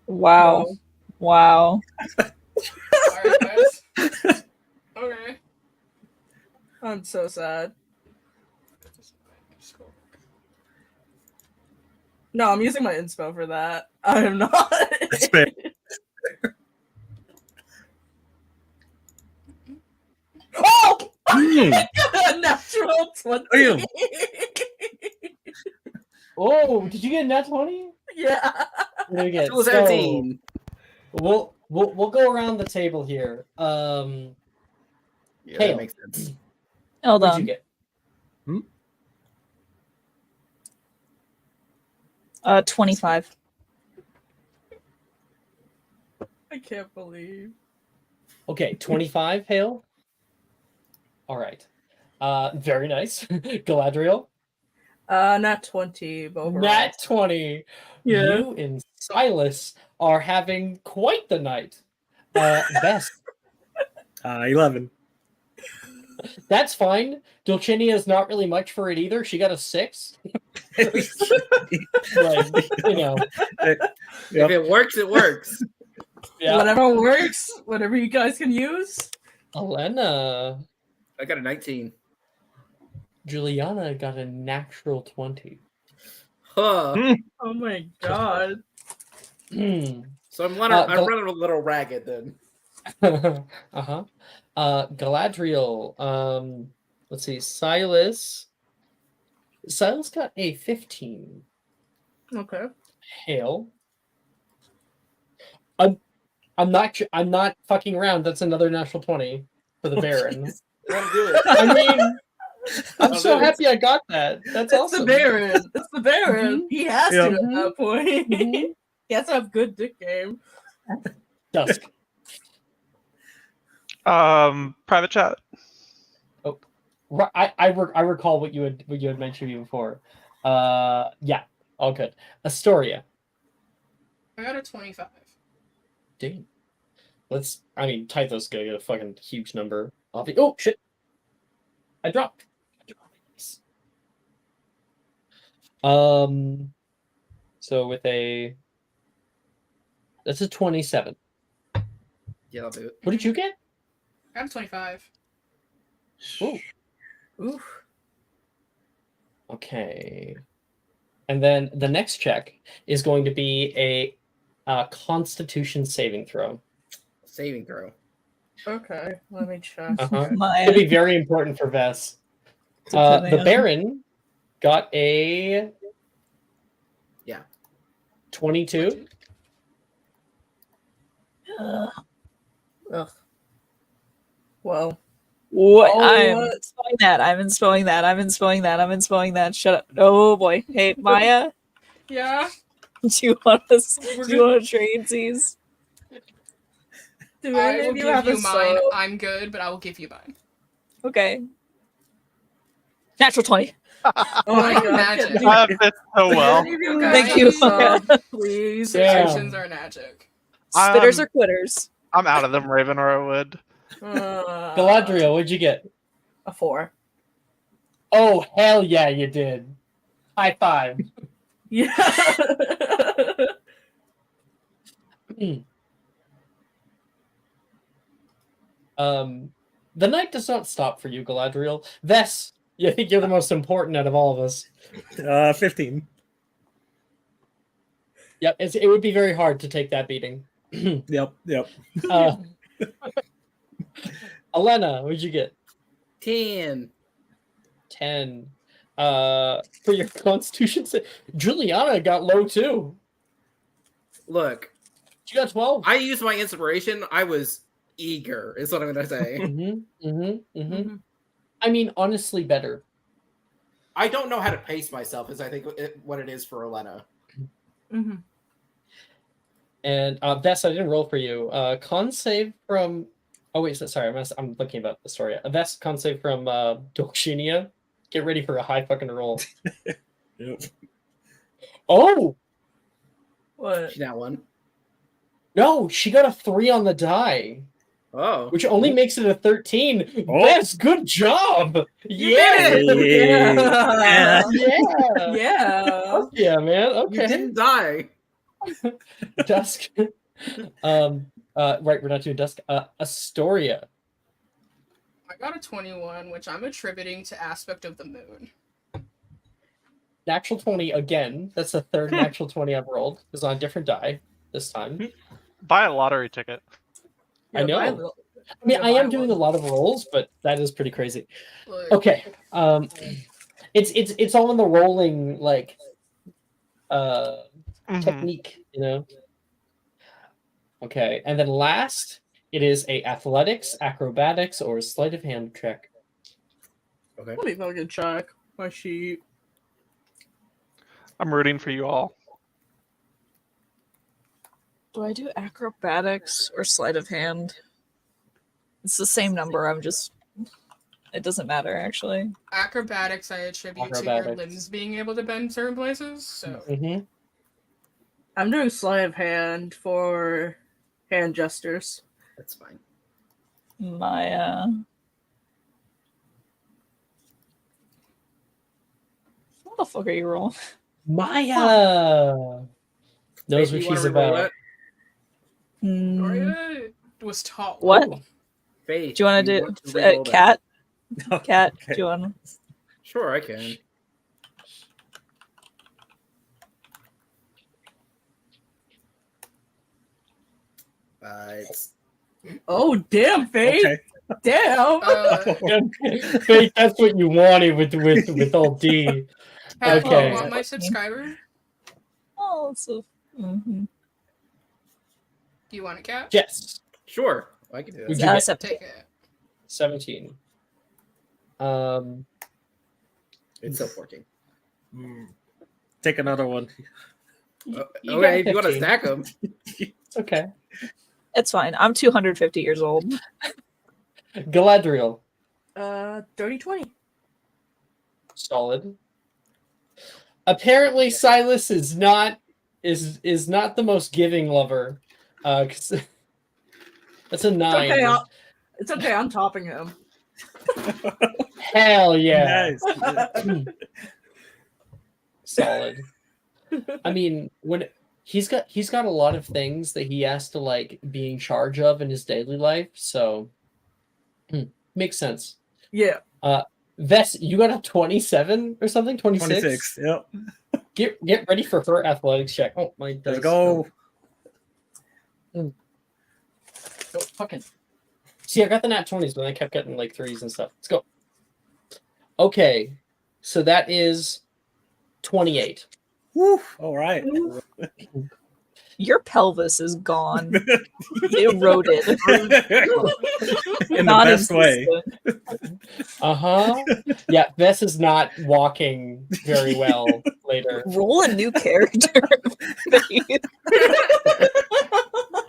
Speaker 2: Wow.
Speaker 4: no.
Speaker 2: Wow.
Speaker 5: Alright, guys. Okay.
Speaker 4: I'm so sad. No, I'm using my inspo for that. I am not.
Speaker 7: That's fair.
Speaker 4: Oh!
Speaker 7: Mm.
Speaker 4: Natural 20.
Speaker 7: Damn.
Speaker 1: Oh, did you get a nat 20?
Speaker 4: Yeah.
Speaker 1: What did we get?
Speaker 6: Tool 17.
Speaker 1: We'll go around the table here.
Speaker 6: Yeah,
Speaker 1: Hale.
Speaker 6: that makes sense.
Speaker 2: Hold
Speaker 1: What'd you
Speaker 2: on.
Speaker 1: get?
Speaker 2: 25.
Speaker 4: I can't believe.
Speaker 1: Okay, 25, Hale. All right. Very nice. Galadriel.
Speaker 4: Not 20, but overall.
Speaker 1: Nat 20.
Speaker 4: Yeah.
Speaker 1: You and Silas are having quite the night. Best.
Speaker 7: 11.
Speaker 1: That's fine. Dulcinea is not really much for it either. She got a 6. Like, you know.
Speaker 6: If it works, it works.
Speaker 1: Yeah.
Speaker 4: Whatever works, whatever you guys can use.
Speaker 1: Elena.
Speaker 6: I got a 19.
Speaker 1: Juliana got a natural 20.
Speaker 6: Huh.
Speaker 4: Oh my god.
Speaker 6: So I'm running a little ragged then.
Speaker 1: Uh-huh. Galadriel. Let's see. Silas got a 15.
Speaker 4: Okay.
Speaker 1: Hale. I'm not fucking around. That's another natural 20 for the Baron.
Speaker 6: I'll do it.
Speaker 1: I mean, I'm
Speaker 6: I'll
Speaker 1: so
Speaker 6: do it.
Speaker 1: happy I got that. That's
Speaker 4: It's
Speaker 1: awesome.
Speaker 4: the Baron. It's the Baron. He has
Speaker 7: Yeah.
Speaker 4: to at that point.
Speaker 1: Mhm.
Speaker 4: He has to have good dick game.
Speaker 1: Dusk.
Speaker 3: Private chat.
Speaker 1: I recall what you had mentioned to me before. Yeah, all good. Astoria.
Speaker 5: I got a 25.
Speaker 1: Dang. Tytho's gonna get a fucking huge number. Oh shit! I dropped. So with that's a 27.
Speaker 6: Yeah, I'll do it.
Speaker 1: What did you get?
Speaker 5: I got a 25.
Speaker 1: Ooh.
Speaker 4: Oof.
Speaker 1: Okay. And then the next check is going to be a Constitution saving throw.
Speaker 6: Saving throw.
Speaker 4: Okay, let me check.
Speaker 1: Uh-huh.
Speaker 2: My
Speaker 1: It'll be very important for Vess.
Speaker 2: Depending
Speaker 1: The
Speaker 2: on-
Speaker 1: Baron got a 22.
Speaker 2: Ugh.
Speaker 4: Ugh. Well,
Speaker 2: What?
Speaker 4: Oh,
Speaker 2: I'm
Speaker 4: what?
Speaker 2: installing that. I'm installing that. I'm installing that. I'm installing that. Shut up. Oh boy. Hey, Maya,
Speaker 5: Yeah.
Speaker 2: do you want us?
Speaker 4: We're
Speaker 2: Do you want to trade these?
Speaker 4: do
Speaker 5: I
Speaker 4: any
Speaker 5: will
Speaker 4: of you
Speaker 5: give
Speaker 4: have
Speaker 5: you
Speaker 4: a
Speaker 5: mine.
Speaker 4: sub?
Speaker 5: I'm good, but I will give you mine.
Speaker 2: Okay. Natural 20.
Speaker 4: Oh my
Speaker 5: I'm
Speaker 4: god.
Speaker 5: magic.
Speaker 4: Do
Speaker 3: That fits so well.
Speaker 4: any of you
Speaker 5: Thank
Speaker 4: guys
Speaker 2: you.
Speaker 4: have a sub, please?
Speaker 1: Damn.
Speaker 5: Actions are magic.
Speaker 2: Spitters or quitters?
Speaker 3: I'm out of them, Raven, or I would.
Speaker 1: Galadriel, what'd you get?
Speaker 4: A 4.
Speaker 1: Oh, hell yeah, you did. High five.
Speaker 4: Yeah.
Speaker 1: The night does not stop for you, Galadriel. Vess, I think you're the most important out of all of us.
Speaker 7: 15.
Speaker 1: Yep, it would be very hard to take that beating.
Speaker 7: Yep.
Speaker 1: uh, Elena, what'd you get?
Speaker 6: 10.
Speaker 1: 10. For your Constitution, Juliana got low too.
Speaker 6: Look,
Speaker 1: She got 12.
Speaker 6: I used my inspiration. I was eager, is what I'm gonna say.
Speaker 1: I mean, honestly, better.
Speaker 6: I don't know how to pace myself, is I think what it is for Elena.
Speaker 4: Mm-hmm.
Speaker 1: And Vess, I didn't roll for you. Con save from. Oh wait, sorry, I'm looking about the story. Vess, con save from Dokshinia. Get ready for a high fucking roll.
Speaker 7: Yep.
Speaker 1: Oh
Speaker 4: What?
Speaker 6: She now won.
Speaker 1: no, she got a 3 on the die,
Speaker 6: Oh.
Speaker 1: which only makes it a 13.
Speaker 7: Oh.
Speaker 1: Vess, good job.
Speaker 4: You
Speaker 1: Yeah,
Speaker 4: did it!
Speaker 7: Yeah.
Speaker 1: yeah,
Speaker 4: Yeah.
Speaker 1: yeah, man.
Speaker 6: You
Speaker 1: Okay,
Speaker 6: didn't die.
Speaker 1: Dusk. Right, we're not doing Dusk. Astoria.
Speaker 5: I got a 21, which I'm attributing to aspect of the moon.
Speaker 1: Natural 20 again. That's the third natural 20 I've rolled. It's on a different die this time.
Speaker 3: Buy a lottery ticket.
Speaker 1: I know. I mean, I am doing a lot of rolls, but that is pretty crazy.
Speaker 5: Look,
Speaker 1: Okay. It's all in the rolling like technique, you know. Okay, and then last, it is a athletics, acrobatics, or sleight of hand check.
Speaker 6: Okay.
Speaker 4: Let me fucking check my sheet.
Speaker 3: I'm rooting for you all.
Speaker 2: Do I do acrobatics or sleight of hand? It's the same number. It doesn't matter, actually.
Speaker 5: acrobatics I attribute to your limbs being able to bend certain places. So
Speaker 4: I'm doing sleight of hand for hand gestures.
Speaker 6: That's fine.
Speaker 2: My what the fuck are you rolling?
Speaker 1: Maya knows what
Speaker 6: Faith, you wanna
Speaker 1: she's
Speaker 6: re-roll
Speaker 1: about.
Speaker 2: Mm,
Speaker 5: Gloria was taught.
Speaker 2: what?
Speaker 5: well.
Speaker 6: Faith,
Speaker 2: Do you want to do
Speaker 6: re-roll that?
Speaker 2: cat?
Speaker 7: No,
Speaker 2: Cat,
Speaker 7: okay.
Speaker 2: do you want?
Speaker 6: Sure, I can. It's
Speaker 4: Oh damn, Faith!
Speaker 7: Okay.
Speaker 4: Damn!
Speaker 1: Faith, that's what you wanted with all D.
Speaker 5: Pat,
Speaker 1: Okay.
Speaker 5: you want my subscriber?
Speaker 2: Oh, so.
Speaker 5: Do you want a cat?
Speaker 1: Yes.
Speaker 6: sure. I can do
Speaker 1: Would
Speaker 6: that.
Speaker 1: you get
Speaker 5: Take it.
Speaker 1: 17?
Speaker 6: It's still working.
Speaker 7: Take another one.
Speaker 1: You got
Speaker 6: Okay, if you want to
Speaker 1: 15.
Speaker 6: stack them.
Speaker 1: It's okay.
Speaker 2: It's fine. I'm 250 years old.
Speaker 1: Galadriel.
Speaker 4: 30-20.
Speaker 1: Solid. Apparently, Silas is not the most giving lover. 'Cause that's a 9.
Speaker 4: Okay, it's okay. I'm topping him.
Speaker 1: Hell yeah.
Speaker 7: Nice.
Speaker 1: Solid. I mean, when he's got a lot of things that he has to like be in charge of in his daily life, so makes sense.
Speaker 4: Yeah.
Speaker 1: Vess, you got a 27 or something? 26?
Speaker 7: 26. Yep.
Speaker 1: Get ready for her athletics check. Oh my dice.
Speaker 7: Let's go.
Speaker 1: Oh, fucking. See, I got the nat 20s, but I kept getting like 3s and stuff. Let's go. Okay. So that is 28.
Speaker 7: Woo. All right.
Speaker 2: Your pelvis is gone. Eroded.
Speaker 7: In the best way.
Speaker 1: Yeah, Vess is not walking very well later.
Speaker 2: Roll a new character.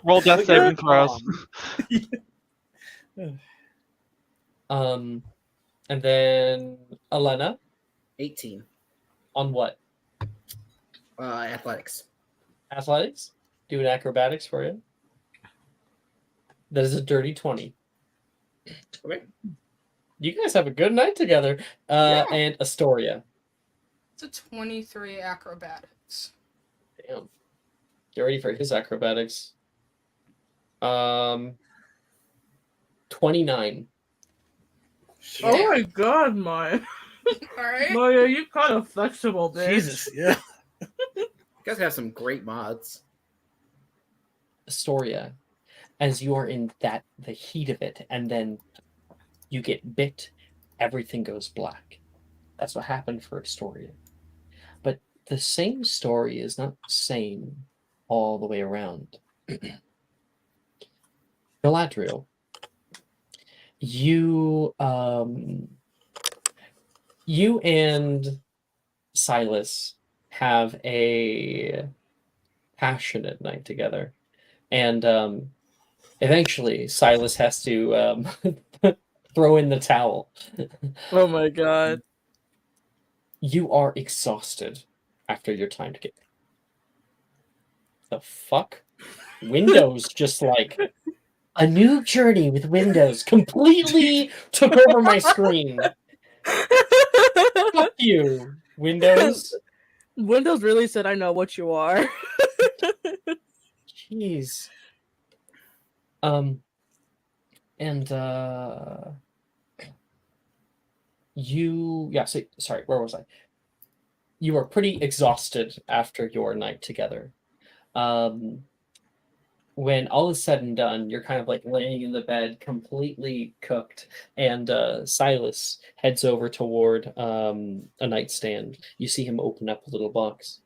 Speaker 3: Roll death saving throws.
Speaker 1: And then Elena
Speaker 6: 18.
Speaker 1: on what?
Speaker 6: Athletics.
Speaker 1: Athletics? Doing acrobatics for you. That is a dirty 20.
Speaker 6: Okay.
Speaker 1: You guys have a good night together. And Astoria.
Speaker 5: It's a 23 acrobatics.
Speaker 1: Damn. Get ready for his acrobatics. 29.
Speaker 4: Oh my god, Maya.
Speaker 5: Alright.
Speaker 4: Maya, you're kind of flexible, bitch.
Speaker 7: Jesus. Yeah.
Speaker 6: You guys have some great mods.
Speaker 1: Astoria, as you are in the heat of it, and then you get bit, everything goes black. That's what happened for Astoria. But the same story is not the same all the way around. Galadriel, you you and Silas have a passionate night together, and eventually Silas has to throw in the towel.
Speaker 4: Oh my god.
Speaker 1: You are exhausted after your time together. The fuck? Windows just like a new journey with Windows completely took over my screen. Fuck you, Windows.
Speaker 4: Windows really said, I know what you are.
Speaker 1: Jeez. And sorry, where was I? You are pretty exhausted after your night together. When all is said and done, you're kind of like laying in the bed, completely cooked, and Silas heads over toward a nightstand. You see him open up a little box.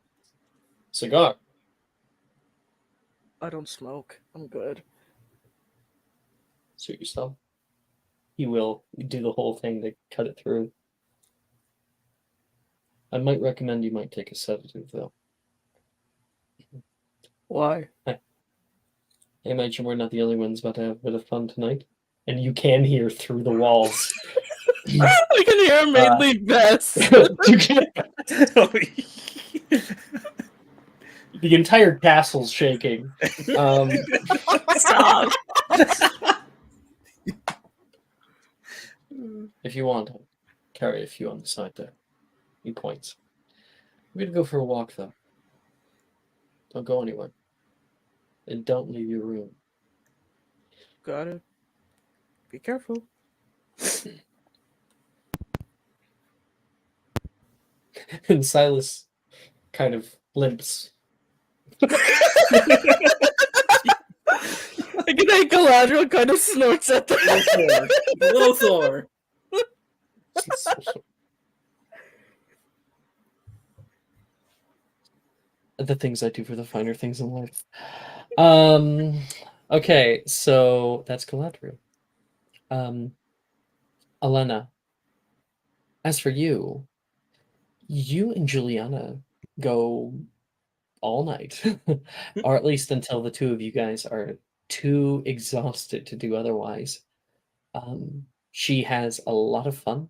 Speaker 1: Cigar.
Speaker 4: I don't smoke. I'm good.
Speaker 1: Suit yourself. He will do the whole thing to cut it through. I might recommend you might take a sedative, though.
Speaker 4: Why?
Speaker 1: I imagine we're not the only ones about to have a bit of fun tonight. And you can hear through the walls.
Speaker 4: I can hear him mainly best.
Speaker 1: The entire castle's shaking.
Speaker 2: Stop.
Speaker 1: If you want, I'll carry a few on the side there. He points. We're gonna go for a walk, though. Don't go anywhere. And don't leave your room.
Speaker 4: Got it. Be careful.
Speaker 1: And Silas kind of limps.
Speaker 4: Like an Galadriel kind of snorts at
Speaker 6: A little sore.
Speaker 1: The things I do for the finer things in life. Okay, so that's Galadriel. Elena, as for you, you and Juliana go all night, or at least until the two of you guys are too exhausted to do otherwise. She has a lot of fun.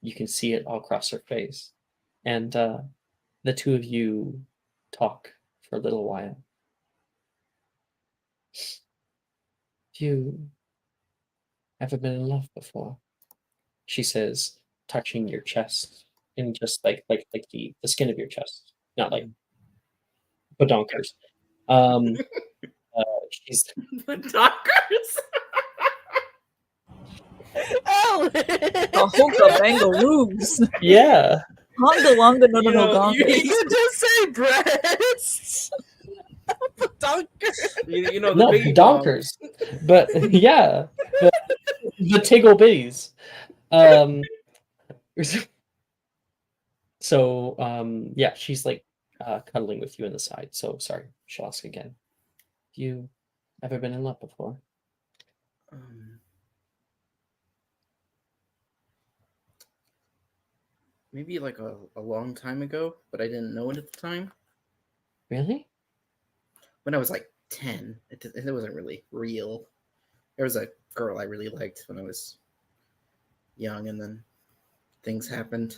Speaker 1: You can see it all across her face. And the two of you talk for a little while. You ever been in love before? She says, touching your chest and just like the skin of your chest, not like badonkers. She's
Speaker 6: The dockers.
Speaker 2: The Honka Bangaroos.
Speaker 1: yeah.
Speaker 2: Honga Longa no no
Speaker 6: You
Speaker 2: no
Speaker 6: know,
Speaker 2: gonga.
Speaker 4: You could just say breasts.
Speaker 6: you know the
Speaker 1: No,
Speaker 6: biggie bong.
Speaker 1: badonkers. But yeah, the tiggle bitties. So yeah, she's like cuddling with you in the side. So sorry, she'll ask again. You ever been in love before?
Speaker 6: Maybe like a long time ago, but I didn't know it at the time.
Speaker 1: Really?
Speaker 6: When I was like 10, it wasn't really real. There was a girl I really liked when I was young, and then things happened.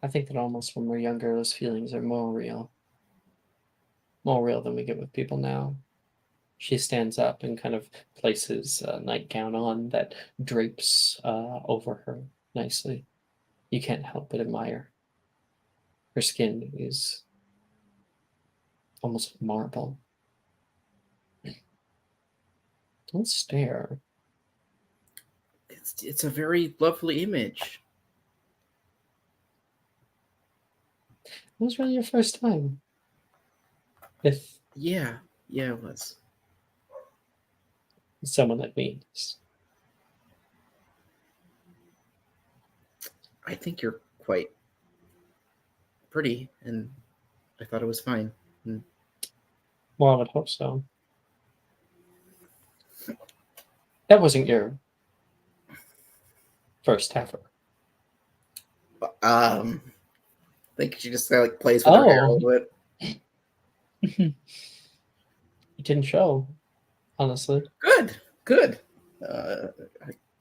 Speaker 1: I think that almost when we're younger, those feelings are more real. More real than we get with people now. She stands up and kind of places a nightgown on that drapes over her nicely. You can't help but admire. Her skin is almost marble. Don't stare.
Speaker 6: It's a very lovely image.
Speaker 1: It was really your first time. If
Speaker 6: Yeah, it was.
Speaker 1: someone like me is.
Speaker 6: I think you're quite pretty, and I thought it was fine.
Speaker 1: Well, I would hope so. That wasn't your first heifer.
Speaker 6: I think she just like plays with her hair a
Speaker 1: Oh.
Speaker 6: little bit.
Speaker 1: It didn't show, honestly.
Speaker 6: Good, good.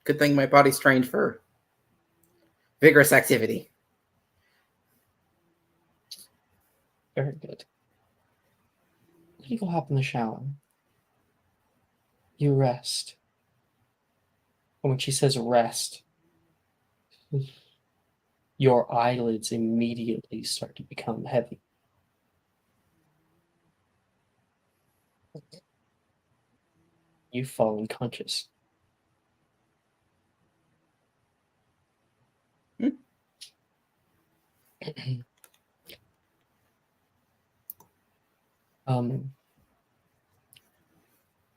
Speaker 6: Good thing my body's trained for vigorous activity.
Speaker 1: Very good. You go hop in the shower. You rest. And when she says rest, your eyelids immediately start to become heavy. You fall unconscious.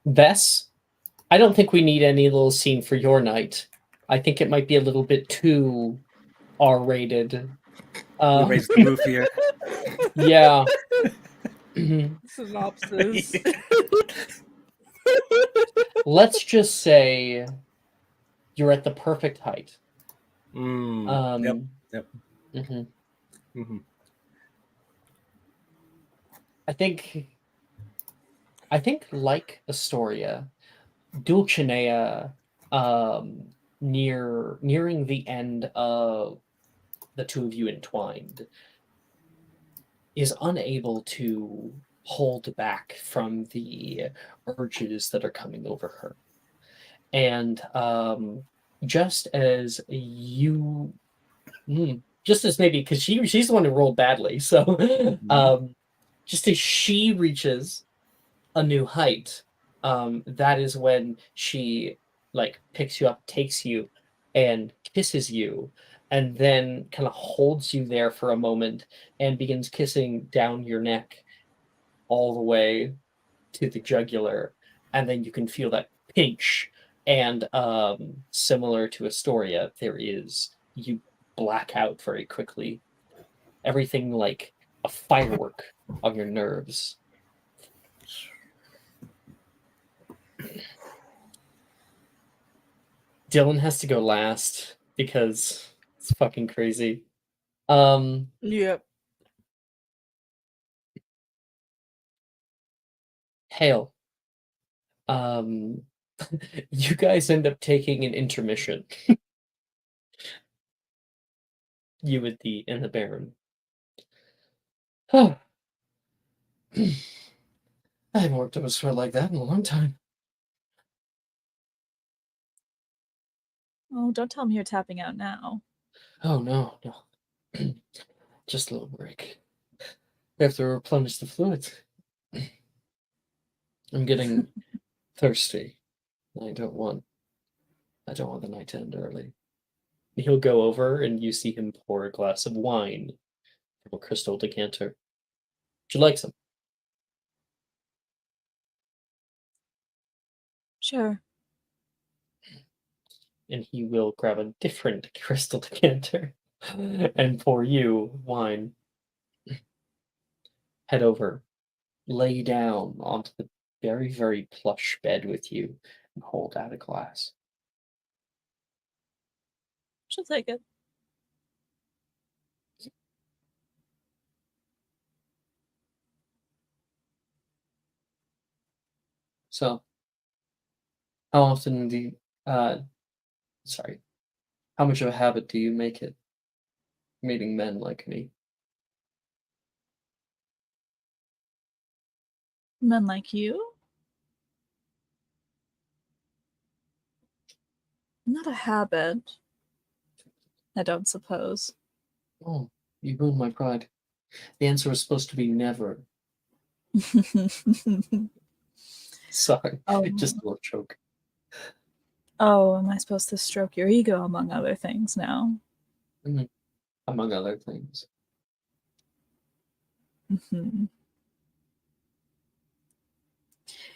Speaker 1: Vess, I don't think we need any little scene for your night. I think it might be a little bit too R-rated.
Speaker 7: We raised the roof here.
Speaker 1: Yeah.
Speaker 4: Synopsis.
Speaker 1: Let's just say you're at the perfect height.
Speaker 7: Yep.
Speaker 1: Mhm.
Speaker 7: Mm-hmm.
Speaker 1: I think like Astoria, Dulcinea, nearing the end of the two of you entwined, is unable to hold back from the urges that are coming over her. And just as you, just as maybe because she's the one who rolled badly, so just as she reaches a new height, that is when she like picks you up, takes you, and kisses you, and then kind of holds you there for a moment and begins kissing down your neck all the way to the jugular, and then you can feel that pinch. And similar to Astoria, you black out very quickly. Everything like a firework on your nerves. Dylan has to go last because it's fucking crazy.
Speaker 4: Yep.
Speaker 1: Hale. You guys end up taking an intermission. You and the Baron. Oh. I haven't worked up a sweat like that in a long time.
Speaker 2: Oh, don't tell me you're tapping out now.
Speaker 1: Oh no. Just a little break. We have to replenish the fluids. I'm getting thirsty. I don't want the night to end early. He'll go over and you see him pour a glass of wine from a crystal decanter. Would you like some?
Speaker 2: Sure.
Speaker 1: And he will grab a different crystal decanter and pour you wine. Head over, lay down onto the very, very plush bed with you, and hold out a glass.
Speaker 2: She'll take it.
Speaker 1: So, how often do you, sorry, how much of a habit do you make it meeting men like me?
Speaker 2: Men like you? Not a habit. I don't suppose.
Speaker 1: Oh, you ruined my pride. The answer was supposed to be never. Sorry,
Speaker 2: Oh.
Speaker 1: just a little choke.
Speaker 2: Oh, am I supposed to stroke your ego among other things now?
Speaker 1: Among other things.
Speaker 2: Mm-hmm.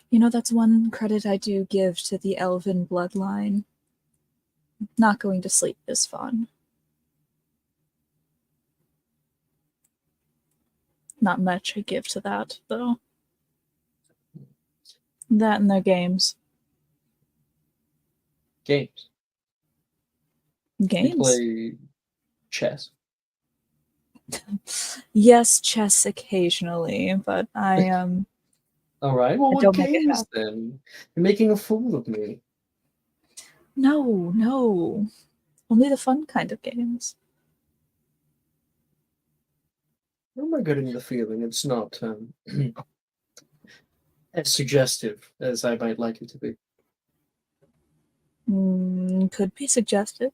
Speaker 2: You know, that's one credit I do give to the elven bloodline. Not going to sleep is fun. Not much I give to that, though. That and their games.
Speaker 1: Games. You
Speaker 2: Games.
Speaker 1: play chess.
Speaker 2: Yes, chess occasionally, but I
Speaker 1: All right. Well,
Speaker 2: I
Speaker 1: what
Speaker 2: don't make it
Speaker 1: games
Speaker 2: happen.
Speaker 1: then? You're making a fool of me.
Speaker 2: No. Only the fun kind of games.
Speaker 1: Am I getting the feeling it's not as suggestive as I might like it to be?
Speaker 2: Could be suggestive.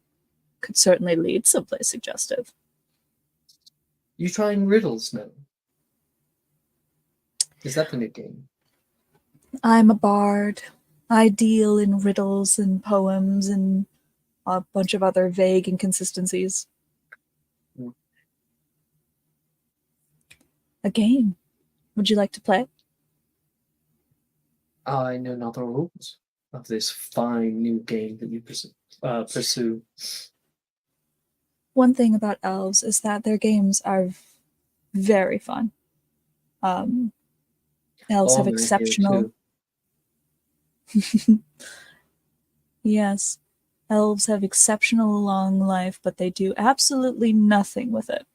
Speaker 2: Could certainly lead someplace suggestive.
Speaker 1: You trying riddles now? Is that the new game?
Speaker 2: I'm a bard. I deal in riddles and poems and a bunch of other vague inconsistencies.
Speaker 1: Hmm.
Speaker 2: A game. Would you like to play?
Speaker 1: I know not the rules of this fine new game that you pursue.
Speaker 2: One thing about elves is that their games are very fun. Elves have
Speaker 1: Honor here
Speaker 2: exceptional.
Speaker 1: too.
Speaker 2: Yes. Elves have exceptional long life, but they do absolutely nothing with it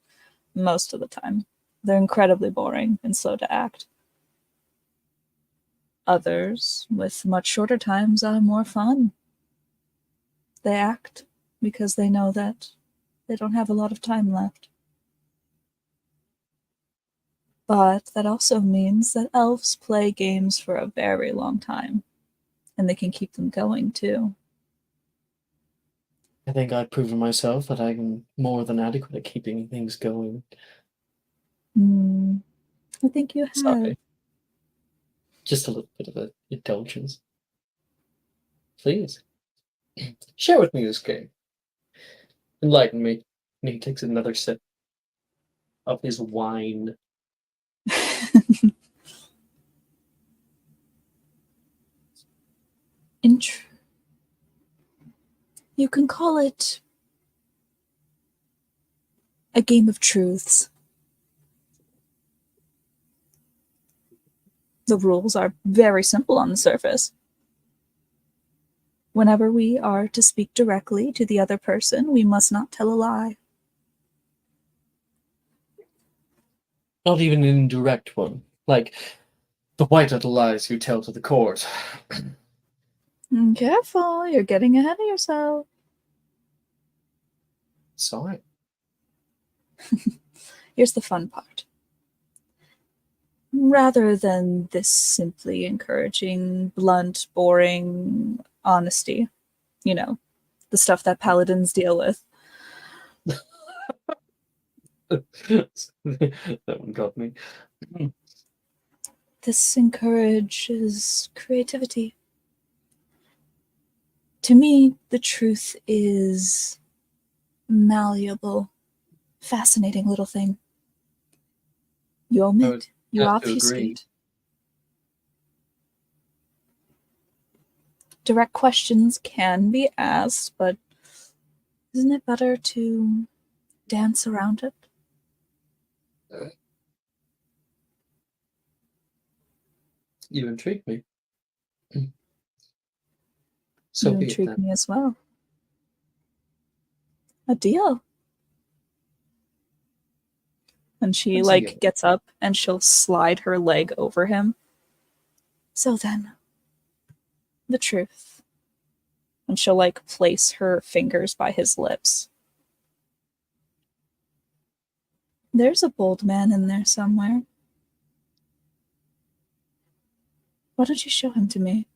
Speaker 2: most of the time. They're incredibly boring and slow to act. Others, with much shorter times, are more fun. They act because they know that they don't have a lot of time left. But that also means that elves play games for a very long time, and they can keep them going too.
Speaker 1: I think I've proven myself that I'm more than adequate at keeping things going.
Speaker 2: I think you have.
Speaker 1: Sorry. Just a little bit of an indulgence. Please. Share with me this game. Enlighten me. And he takes another sip of his wine.
Speaker 2: You can call it a game of truths. The rules are very simple on the surface. Whenever we are to speak directly to the other person, we must not tell a lie.
Speaker 1: Not even an indirect one. Like the white little lies you tell to the court.
Speaker 2: Careful, you're getting ahead of yourself.
Speaker 1: Sorry.
Speaker 2: Here's the fun part. Rather than this simply encouraging, blunt, boring honesty, you know, the stuff that paladins deal with,
Speaker 1: That one got me.
Speaker 2: this encourages creativity. To me, the truth is malleable, fascinating little thing. You omit, you
Speaker 1: have to agree.
Speaker 2: obfuscate. Direct questions can be asked, but isn't it better to dance around it?
Speaker 1: You intrigue me. So
Speaker 2: You
Speaker 1: be it
Speaker 2: intrigue
Speaker 1: then.
Speaker 2: me as well. A deal. And she
Speaker 1: What's a deal?
Speaker 2: gets up and she'll slide her leg over him. So then, the truth. And she'll place her fingers by his lips. There's a bold man in there somewhere. Why don't you show him to me?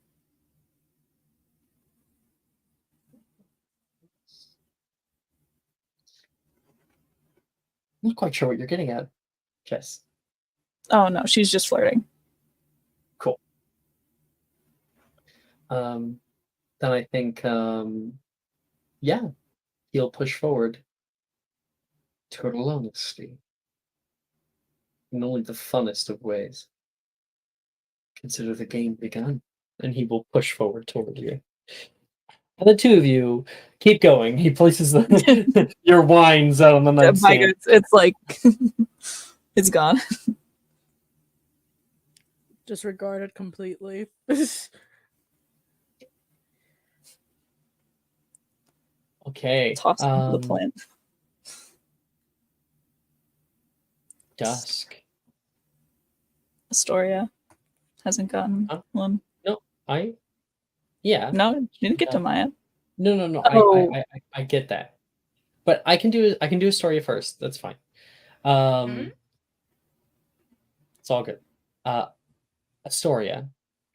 Speaker 1: I'm not quite sure what you're getting at, Jess.
Speaker 2: Oh no, she's just flirting.
Speaker 1: Cool. Then I think, yeah, he'll push forward total honesty in only the funnest of ways. Consider the game begun, and he will push forward toward you. And the two of you keep going. He places your wines out on the nightstand.
Speaker 2: It's it's gone.
Speaker 4: Disregarded completely.
Speaker 1: Okay.
Speaker 2: Toss him to the plant.
Speaker 1: Dusk.
Speaker 2: Astoria hasn't gotten
Speaker 1: Huh?
Speaker 2: one.
Speaker 1: No, yeah.
Speaker 2: No, you didn't get to Maya.
Speaker 1: No.
Speaker 2: Oh.
Speaker 1: I get that, but I can do Astoria first. That's fine. It's all good. Astoria,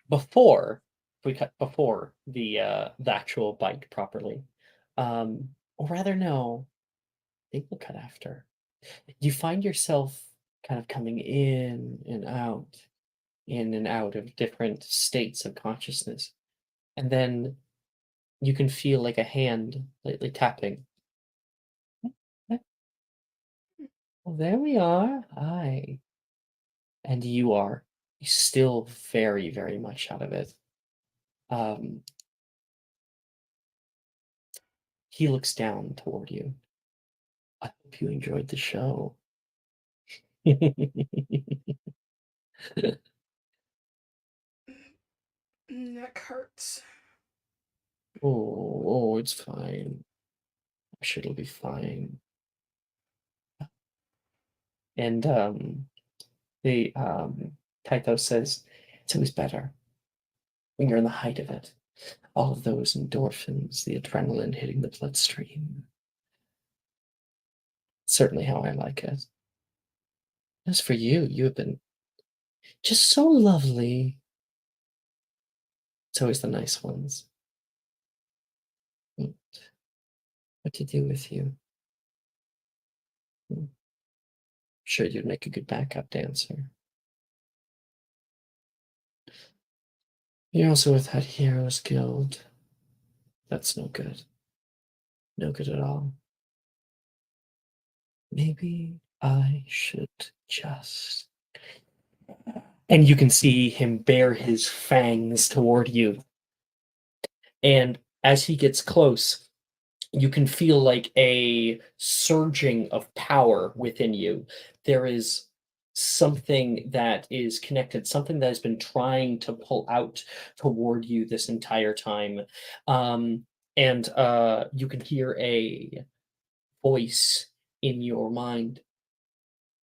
Speaker 1: before we cut before the actual bite properly, or rather, no, they will cut after. You find yourself kind of coming in and out of different states of consciousness, and then you can feel like a hand lightly tapping. Well, there we are. Hi. And you are still very, very much out of it. Um, he looks down toward you. I hope you enjoyed the show.
Speaker 5: Neck hurts.
Speaker 1: It's fine. I'm sure it'll be fine. And the Tycho says, it's always better when you're in the height of it. All of those endorphins, the adrenaline hitting the bloodstream. Certainly how I like it. As for you, you have been just so lovely. It's always the nice ones. What to do with you? Sure, you'd make a good backup dancer. You're also with that Heroes Guild. That's no good. No good at all. Maybe I should just. And you can see him bare his fangs toward you. And as he gets close, you can feel like a surging of power within you. There is something that is connected, something that has been trying to pull out toward you this entire time. And you can hear a voice in your mind.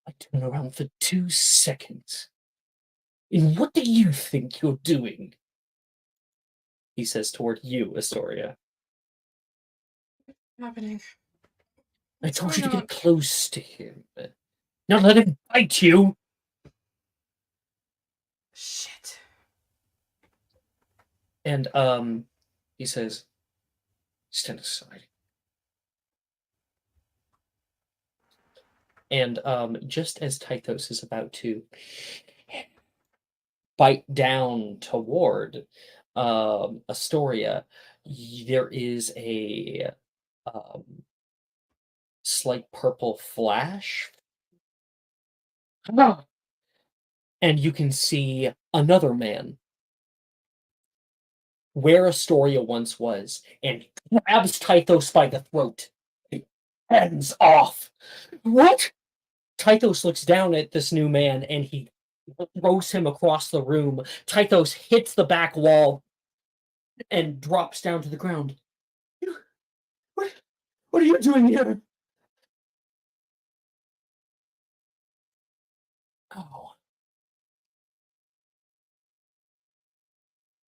Speaker 1: I turn around for 2 seconds. And what do you think you're doing? He says toward you, Astoria.
Speaker 5: Happening.
Speaker 1: I
Speaker 5: What's
Speaker 1: told you to
Speaker 5: going
Speaker 1: get
Speaker 5: on?
Speaker 1: close to him. Not let him bite you.
Speaker 5: Shit.
Speaker 1: And he says, stand aside. And just as Tythos is about to bite down toward Astoria, there is a um, slight purple flash. And you can see another man where Astoria once was and grabs Tythos by the throat. Hands off. What? Tythos looks down at this new man and he throws him across the room. Tythos hits the back wall and drops down to the ground. What, what are you doing here? Oh.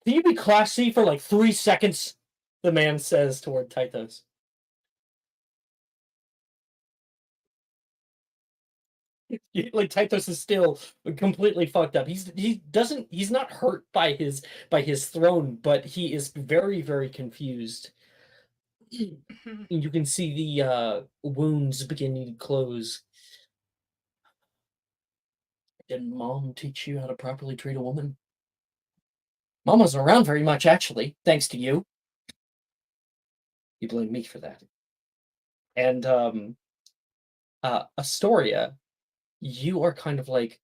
Speaker 1: Can you be classy for like 3 seconds? The man says toward Tythos. Like Tythos is still completely fucked up. He's not hurt by his throne, but he is very, very confused. You can see the wounds beginning to close. Didn't Mom teach you how to properly treat a woman? Mom wasn't around very much, actually, thanks to you. You blame me for that. And Astoria, you are kind of like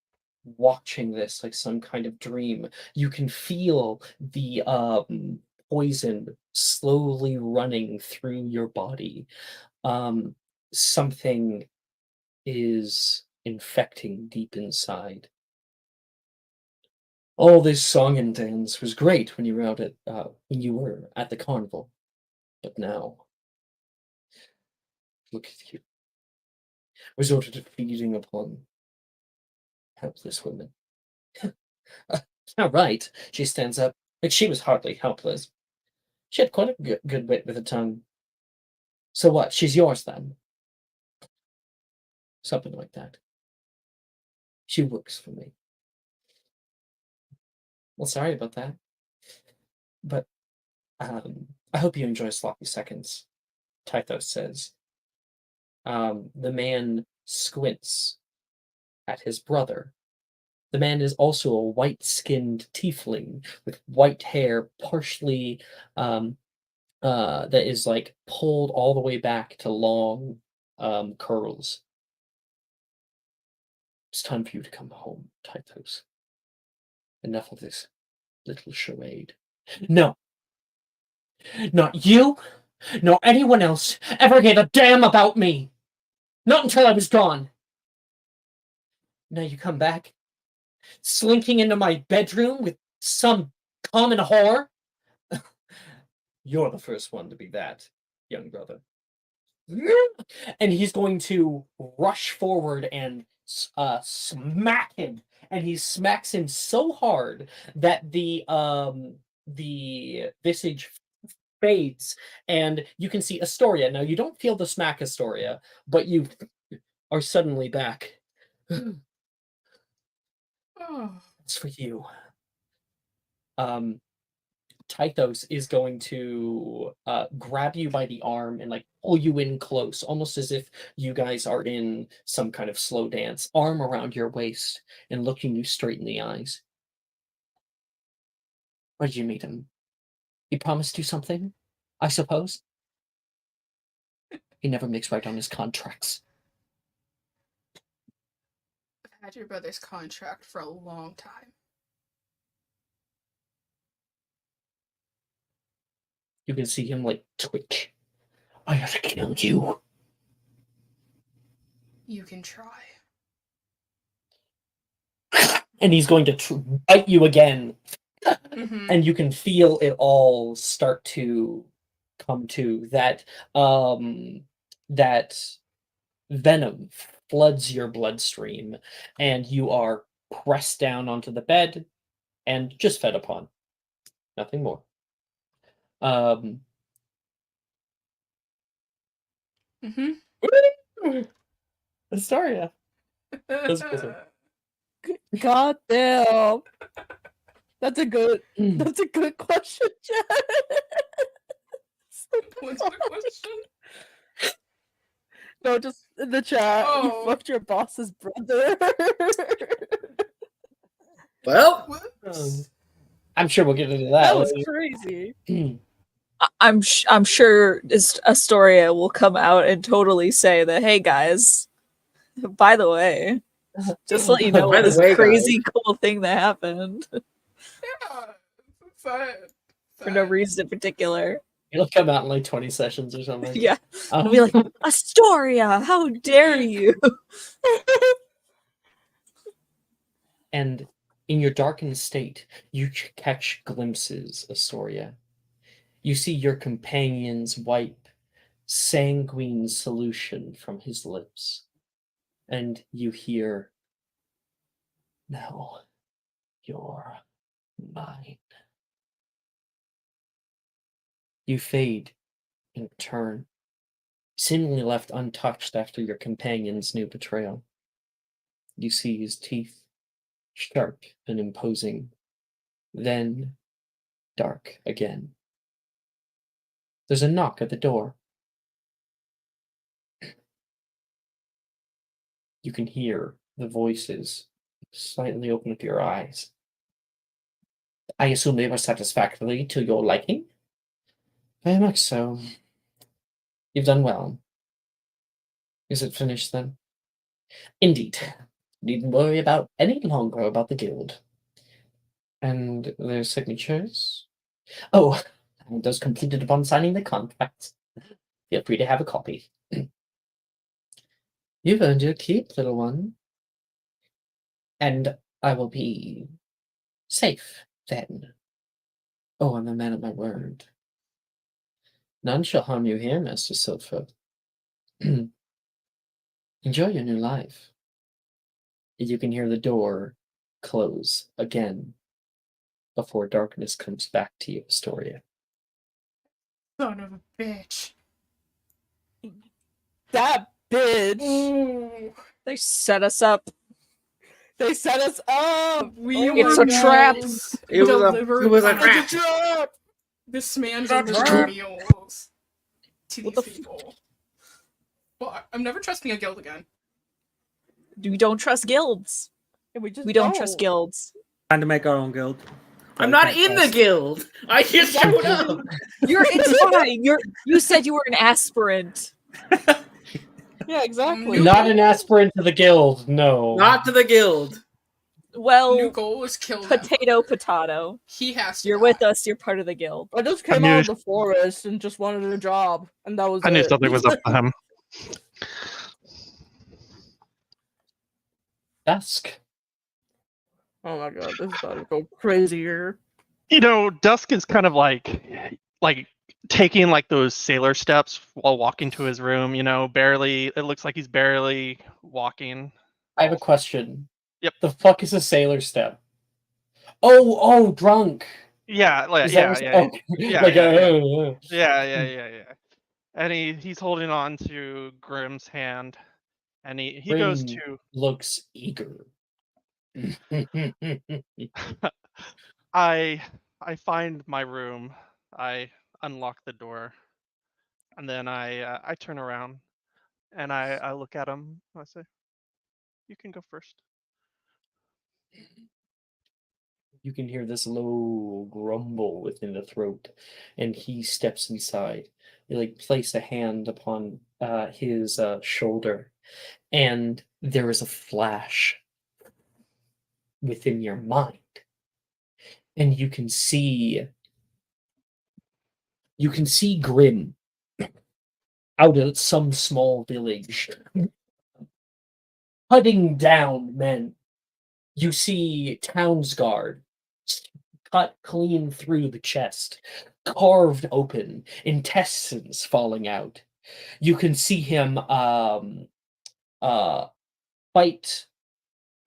Speaker 1: watching this like some kind of dream. You can feel the poison slowly running through your body. Something is infecting deep inside. All this song and dance was great when you were out at when you were at the carnival, but now Look at you. Resorted to feeding upon helpless women. All right. She stands up. Like she was hardly helpless. She had quite a good wit with a tongue. So what? She's yours then? Something like that. She works for me. Well, sorry about that. But I hope you enjoy sloppy seconds, Tythos says. The man squints at his brother. The man is also a white-skinned tiefling with white hair, partially that is like pulled all the way back to long curls. It's time for you to come home, Tythos. Enough of this little charade. No, not you, nor anyone else ever gave a damn about me. Not until I was gone. Now you come back, slinking into my bedroom with some common whore. You're the first one to be that, young brother. And he's going to rush forward and smack him. And he smacks him so hard that the visage fades, and you can see Astoria. Now you don't feel the smack, Astoria, but you are suddenly back.
Speaker 5: Oh.
Speaker 1: It's for you. Tythos is going to grab you by the arm and like pull you in close, almost as if you guys are in some kind of slow dance, arm around your waist and looking you straight in the eyes. Where did you meet him? He promised you something, I suppose? He never makes right on his contracts.
Speaker 5: I've had your brother's contract for a long time.
Speaker 1: You can see him like twitch. I have to kill you.
Speaker 5: You can try.
Speaker 1: And he's going to bite you again.
Speaker 5: Mm-hmm.
Speaker 1: And you can feel it all start to come to that that venom floods your bloodstream, and you are pressed down onto the bed and just fed upon. Nothing more. Astoria. That's good.
Speaker 4: God damn. That's a good question, Chad.
Speaker 5: What's the question?
Speaker 4: No, just in the chat.
Speaker 5: Oh.
Speaker 4: You fucked your boss's brother.
Speaker 6: Well,
Speaker 5: Whoops.
Speaker 1: I'm sure we'll get into that.
Speaker 4: That was crazy.
Speaker 2: I'm sure Astoria will come out and totally say that, hey guys, by the way, just to let you know
Speaker 6: By the
Speaker 2: this
Speaker 6: way,
Speaker 2: crazy cool thing that happened
Speaker 5: Yeah. So,
Speaker 2: for no reason in particular.
Speaker 1: It'll come out in like 20 sessions or something.
Speaker 2: Yeah. I'll be like, Astoria, how dare you?
Speaker 1: And in your darkened state, you catch glimpses, Astoria. You see your companion's wipe sanguine solution from his lips, and you hear, "Now you're mine." You fade and return, seemingly left untouched after your companion's new betrayal. You see his teeth, sharp and imposing, then dark again. There's a knock at the door. You can hear the voices. Slightly open up your eyes. I assume they were satisfactory to your liking? Very much so. You've done well. Is it finished then? Indeed. Needn't worry about any longer about the guild. And their signatures? Oh, and those completed upon signing the contract. Feel free to have a copy. You've earned your keep, little one. And I will be safe then. Oh, I'm a man of my word. None shall harm you here, Master Silver. Enjoy your new life. You can hear the door close again before darkness comes back to you, Astoria.
Speaker 5: Son of a bitch.
Speaker 4: That bitch.
Speaker 5: Ooh,
Speaker 2: They set us up.
Speaker 4: They set us up.
Speaker 5: we
Speaker 2: It's
Speaker 5: were
Speaker 2: a trap.
Speaker 5: meals
Speaker 6: It was
Speaker 5: delivered
Speaker 6: a
Speaker 5: by
Speaker 6: trap.
Speaker 5: this man
Speaker 7: Trap,
Speaker 5: delivered
Speaker 7: trap.
Speaker 5: meals to
Speaker 2: What
Speaker 5: these
Speaker 2: the
Speaker 5: people. Well, I'm never trusting a guild again.
Speaker 2: We don't trust guilds.
Speaker 4: And we just
Speaker 2: We don't trust guilds.
Speaker 7: Trying to make our own guild.
Speaker 6: I'm
Speaker 7: We
Speaker 6: not
Speaker 7: can't
Speaker 6: in the
Speaker 7: trust.
Speaker 6: guild. I just showed up.
Speaker 2: It's fine. You said you were an aspirant.
Speaker 4: Yeah, exactly.
Speaker 1: Not an aspirant to the guild, no.
Speaker 6: Not to the guild.
Speaker 2: Well,
Speaker 5: New goal was kill them.
Speaker 2: potato.
Speaker 5: He has to
Speaker 2: You're
Speaker 5: die.
Speaker 2: with us. You're part of the guild.
Speaker 4: I just came
Speaker 3: knew-
Speaker 4: out of the forest and just wanted a job, and that was
Speaker 3: I knew
Speaker 4: it.
Speaker 3: something was up with him.
Speaker 1: Dusk.
Speaker 4: Oh my god, this is about to go crazier.
Speaker 3: You know, Dusk is kind of like taking like those sailor steps while walking to his room. You know, barely. It looks like he's barely walking.
Speaker 1: I have a question.
Speaker 3: Yep.
Speaker 1: The fuck is a sailor step? Oh, drunk.
Speaker 3: Yeah, like,
Speaker 1: Is that
Speaker 3: yeah,
Speaker 1: what-
Speaker 3: yeah,
Speaker 1: okay.
Speaker 3: yeah,
Speaker 1: Like,
Speaker 3: yeah, yeah. And he's holding on to Grimm's hand, and he goes
Speaker 1: Grim
Speaker 3: to.
Speaker 1: looks eager.
Speaker 3: I find my room. I unlock the door, and then I turn around and I look at him. I say, "You can go first."
Speaker 1: You can hear this low grumble within the throat, and he steps inside. You like place a hand upon his shoulder, and there is a flash within your mind, and you can see Grim out at some small village, cutting down men. You see Townsguard cut clean through the chest, carved open, intestines falling out. You can see him fight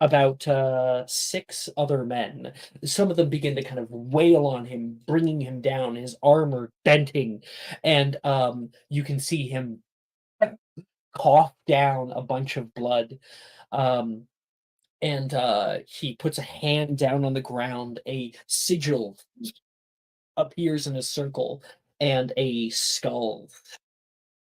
Speaker 1: about 6 other men. Some of them begin to kind of wail on him, bringing him down, his armor benting, and you can see him cough down a bunch of blood. And he puts a hand down on the ground. A sigil appears in a circle, and a skull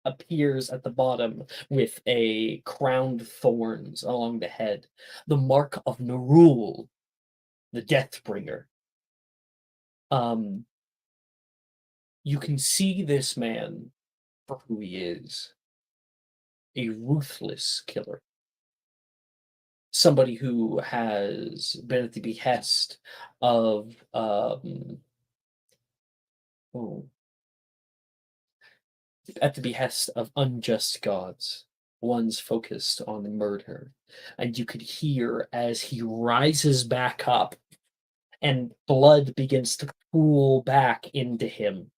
Speaker 1: appears at the bottom with a crowned thorns along the head. The mark of Nerul, the Deathbringer. You can see this man for who he is. A ruthless killer. Somebody who has been at the behest of at the behest of unjust gods, ones focused on murder. And you could hear as he rises back up and blood begins to pool back into him.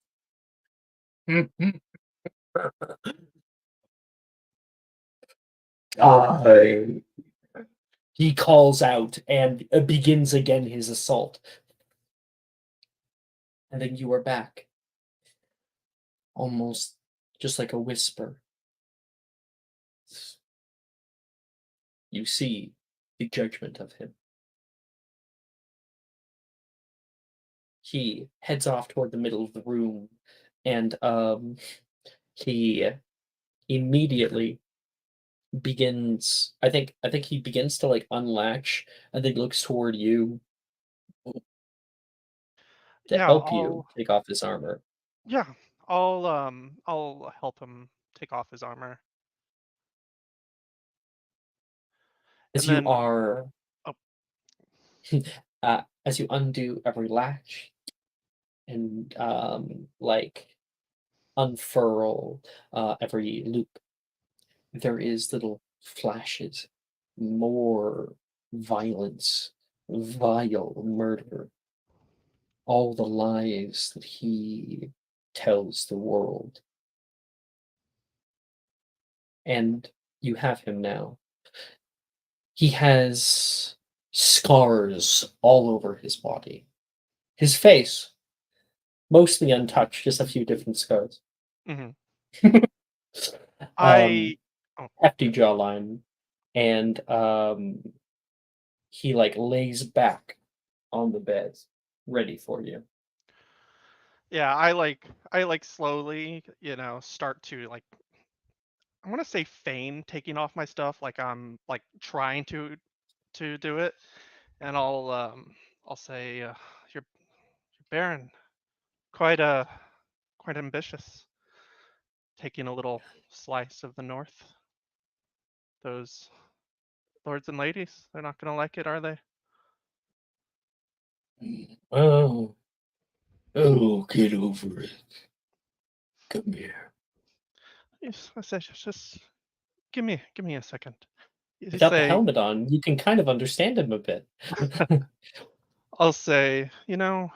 Speaker 1: Die. He calls out and begins again his assault. And then you are back. Almost just like a whisper. You see the judgment of him. He heads off toward the middle of the room, and he immediately begins. I think he begins to like unlatch, and then looks toward you to
Speaker 3: Yeah,
Speaker 1: help you take off his armor.
Speaker 3: yeah, I'll help him take off his armor,
Speaker 1: As
Speaker 3: and
Speaker 1: you
Speaker 3: then
Speaker 1: are,
Speaker 3: oh.
Speaker 1: as you undo every latch and like unfurl every loop, there is little flashes, more violence, vile murder, all the lies that he tells the world. and you have him now. He has scars all over his body. His face, mostly untouched, just a few different scars.
Speaker 3: Hmm.
Speaker 1: um,
Speaker 3: I oh,
Speaker 1: hefty jawline, and he like lays back on the bed, ready for you.
Speaker 3: yeah, I slowly, start to like I want to say feign taking off my stuff, like I'm like trying to do it, and I'll say you're Baron, quite quite ambitious, taking a little slice of the North. Those lords and ladies, they're not gonna like it, are they?
Speaker 1: Oh, oh, get over it. Come here.
Speaker 3: Yes, I said just give me a second. You
Speaker 1: Without the
Speaker 3: say
Speaker 1: helmet on, you can kind of understand him a bit.
Speaker 3: I'll say, I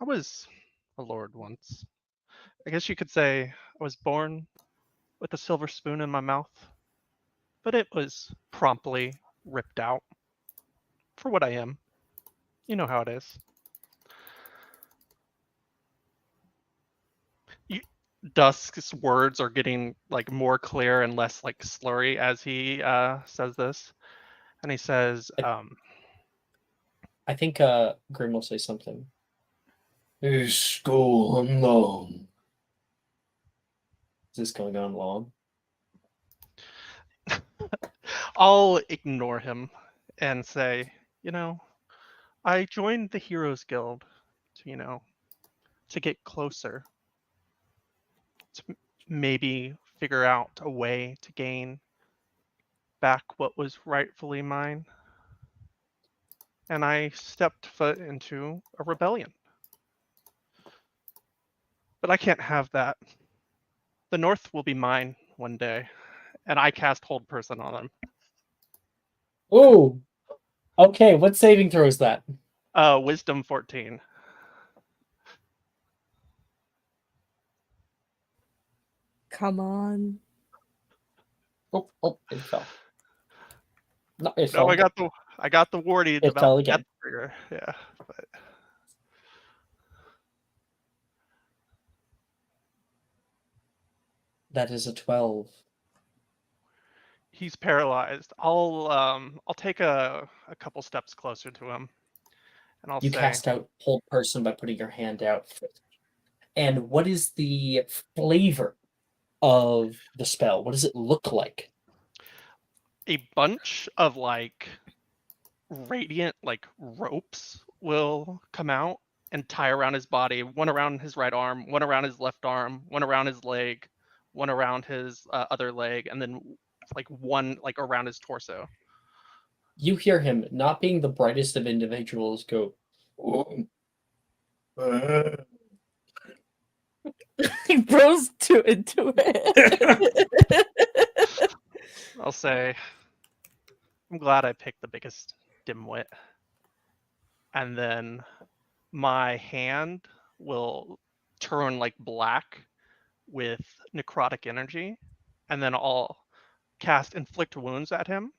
Speaker 3: was a lord once. I guess you could say I was born with a silver spoon in my mouth, but it was promptly ripped out for what I am. You know how it is. You, Dusk's words are getting like more clear and less like slurry as he says this, and he says,
Speaker 1: I think Grim will say something. Is go on long. Is this going on long?
Speaker 3: I'll ignore him and say, I joined the Heroes Guild to, to get closer, to maybe figure out a way to gain back what was rightfully mine. And I stepped foot into a rebellion. But I can't have that. The North will be mine one day, and I cast Hold Person on them.
Speaker 1: Oh, okay. What saving throw is that?
Speaker 3: Wisdom 14.
Speaker 4: Come on.
Speaker 1: Oh, it fell. No, it
Speaker 3: No,
Speaker 1: fell.
Speaker 3: I got the warning
Speaker 1: It fell
Speaker 3: about
Speaker 1: again.
Speaker 3: Death Trigger. Yeah, but
Speaker 1: That is a 12.
Speaker 3: he's paralyzed. I'll take a couple steps closer to him, and I'll
Speaker 1: You
Speaker 3: say,
Speaker 1: cast out Hold Person by putting your hand out. And what is the flavor of the spell? What does it look like?
Speaker 3: a bunch of like radiant like ropes will come out and tie around his body, one around his right arm, one around his left arm, one around his leg, one around his other leg, and then like one like around his torso.
Speaker 1: You hear him, not being the brightest of individuals, go, "Oh,
Speaker 4: He bros too into it.
Speaker 3: I'll say, I'm glad I picked the biggest dimwit. And then my hand will turn like black with necrotic energy, and then I'll cast inflict wounds at him,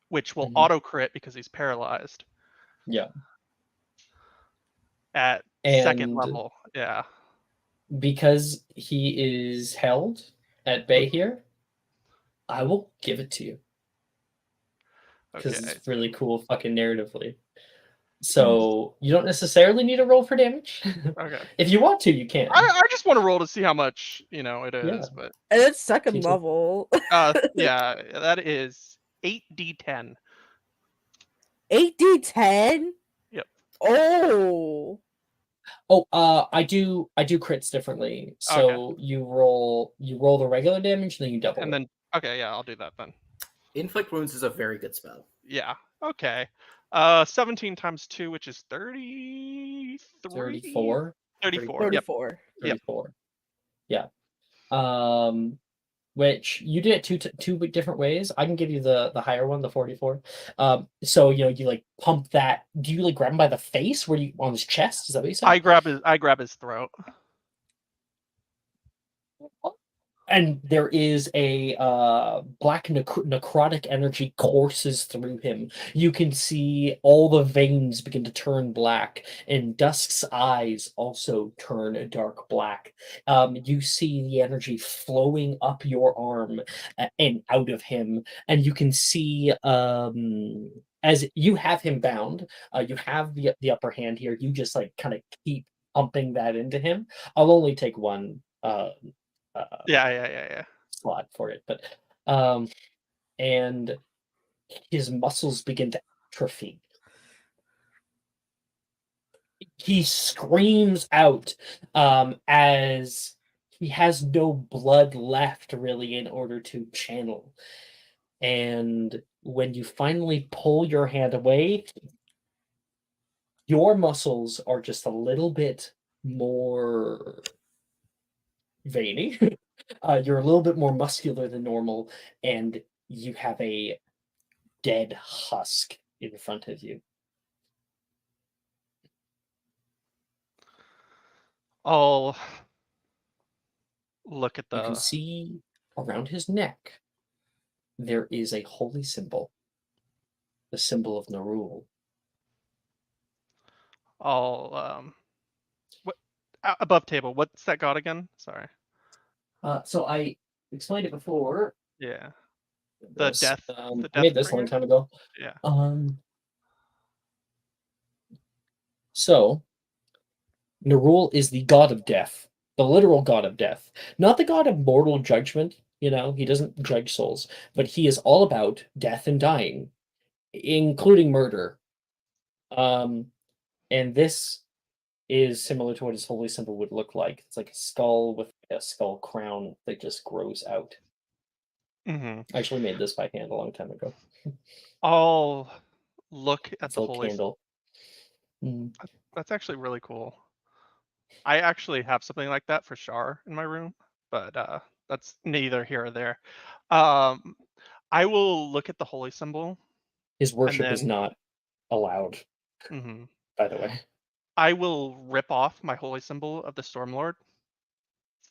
Speaker 3: which will auto crit because he's paralyzed
Speaker 1: Yeah.
Speaker 3: at second
Speaker 1: And
Speaker 3: level. Yeah.
Speaker 1: because he is held at bay here, I will give it to you. Because
Speaker 3: Okay.
Speaker 1: it's really cool fucking narratively. So you don't necessarily need a roll for damage.
Speaker 3: Okay.
Speaker 1: If you want to, you can.
Speaker 3: I just want to roll to see how much it is,
Speaker 1: Yeah.
Speaker 3: but
Speaker 4: And it's second
Speaker 1: Me too.
Speaker 4: level.
Speaker 3: yeah, that is 8d10.
Speaker 4: 8d10?
Speaker 3: Yep.
Speaker 4: Oh.
Speaker 1: Oh, I do crits differently. So
Speaker 3: Okay.
Speaker 1: you roll the regular damage, and then you double
Speaker 3: And
Speaker 1: it.
Speaker 3: then okay, yeah, I'll do that then.
Speaker 6: Inflict wounds is a very good spell.
Speaker 3: Yeah. Okay. 17 times 2, which is 33?
Speaker 1: 34.
Speaker 3: 34.
Speaker 4: 34.
Speaker 3: Yep.
Speaker 1: 34. Yeah. Which you did it two different ways. I can give you the higher one, the 44. So you like pump that. Do you like grab him by the face? Where you on his chest? Is that what you said?
Speaker 3: I grab his throat.
Speaker 1: and there is a black necrotic energy courses through him. You can see all the veins begin to turn black, and Dusk's eyes also turn dark black. You see the energy flowing up your arm and out of him, and you can see as you have him bound, you have the upper hand here. You just like kind of keep pumping that into him. I'll only take one.
Speaker 3: Yeah.
Speaker 1: Slot for it, but um, and his muscles begin to atrophy. He screams out as he has no blood left really in order to channel. And when you finally pull your hand away, your muscles are just a little bit more veiny. You're a little bit more muscular than normal, and you have a dead husk in front of you.
Speaker 3: I'll look at
Speaker 1: You can
Speaker 3: the.
Speaker 1: see around his neck there is a holy symbol, the symbol of Nerul.
Speaker 3: I'll what above table? What's that god again? Sorry.
Speaker 1: So I explained it before.
Speaker 3: Yeah. The
Speaker 1: This,
Speaker 3: death.
Speaker 1: I
Speaker 3: The death
Speaker 1: made this a long
Speaker 3: bringer?
Speaker 1: time ago.
Speaker 3: Yeah.
Speaker 1: So Nerul is the god of death, the literal god of death, not the god of mortal judgment. You know, he doesn't judge souls, but he is all about death and dying, including murder. And this is similar to what his holy symbol would look like. It's like a skull with a skull crown that just grows out.
Speaker 3: Mm-hmm.
Speaker 1: I actually made this by hand a long time ago.
Speaker 3: I'll look at
Speaker 1: It's
Speaker 3: the
Speaker 1: a little
Speaker 3: holy.
Speaker 1: candle. Mm.
Speaker 3: That's actually really cool. I actually have something like that for Shar in my room, but that's neither here or there. I will look at the holy symbol.
Speaker 1: His worship is
Speaker 3: then-
Speaker 1: not allowed,
Speaker 3: Mm-hmm.
Speaker 1: by the way.
Speaker 3: I will rip off my holy symbol of the Stormlord,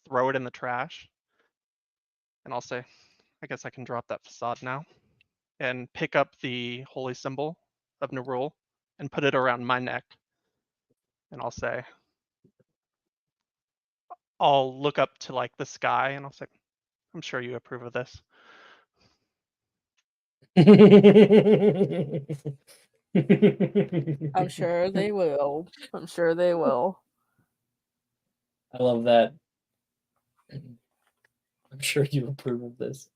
Speaker 3: throw it in the trash, and I'll say, I guess I can drop that facade now, and pick up the holy symbol of Nerul and put it around my neck. And I'll say, I'll look up to like the sky and I'll say, I'm sure you approve of this.
Speaker 4: I'm sure they will. I'm sure they will.
Speaker 1: I love that. I'm sure you approve of this.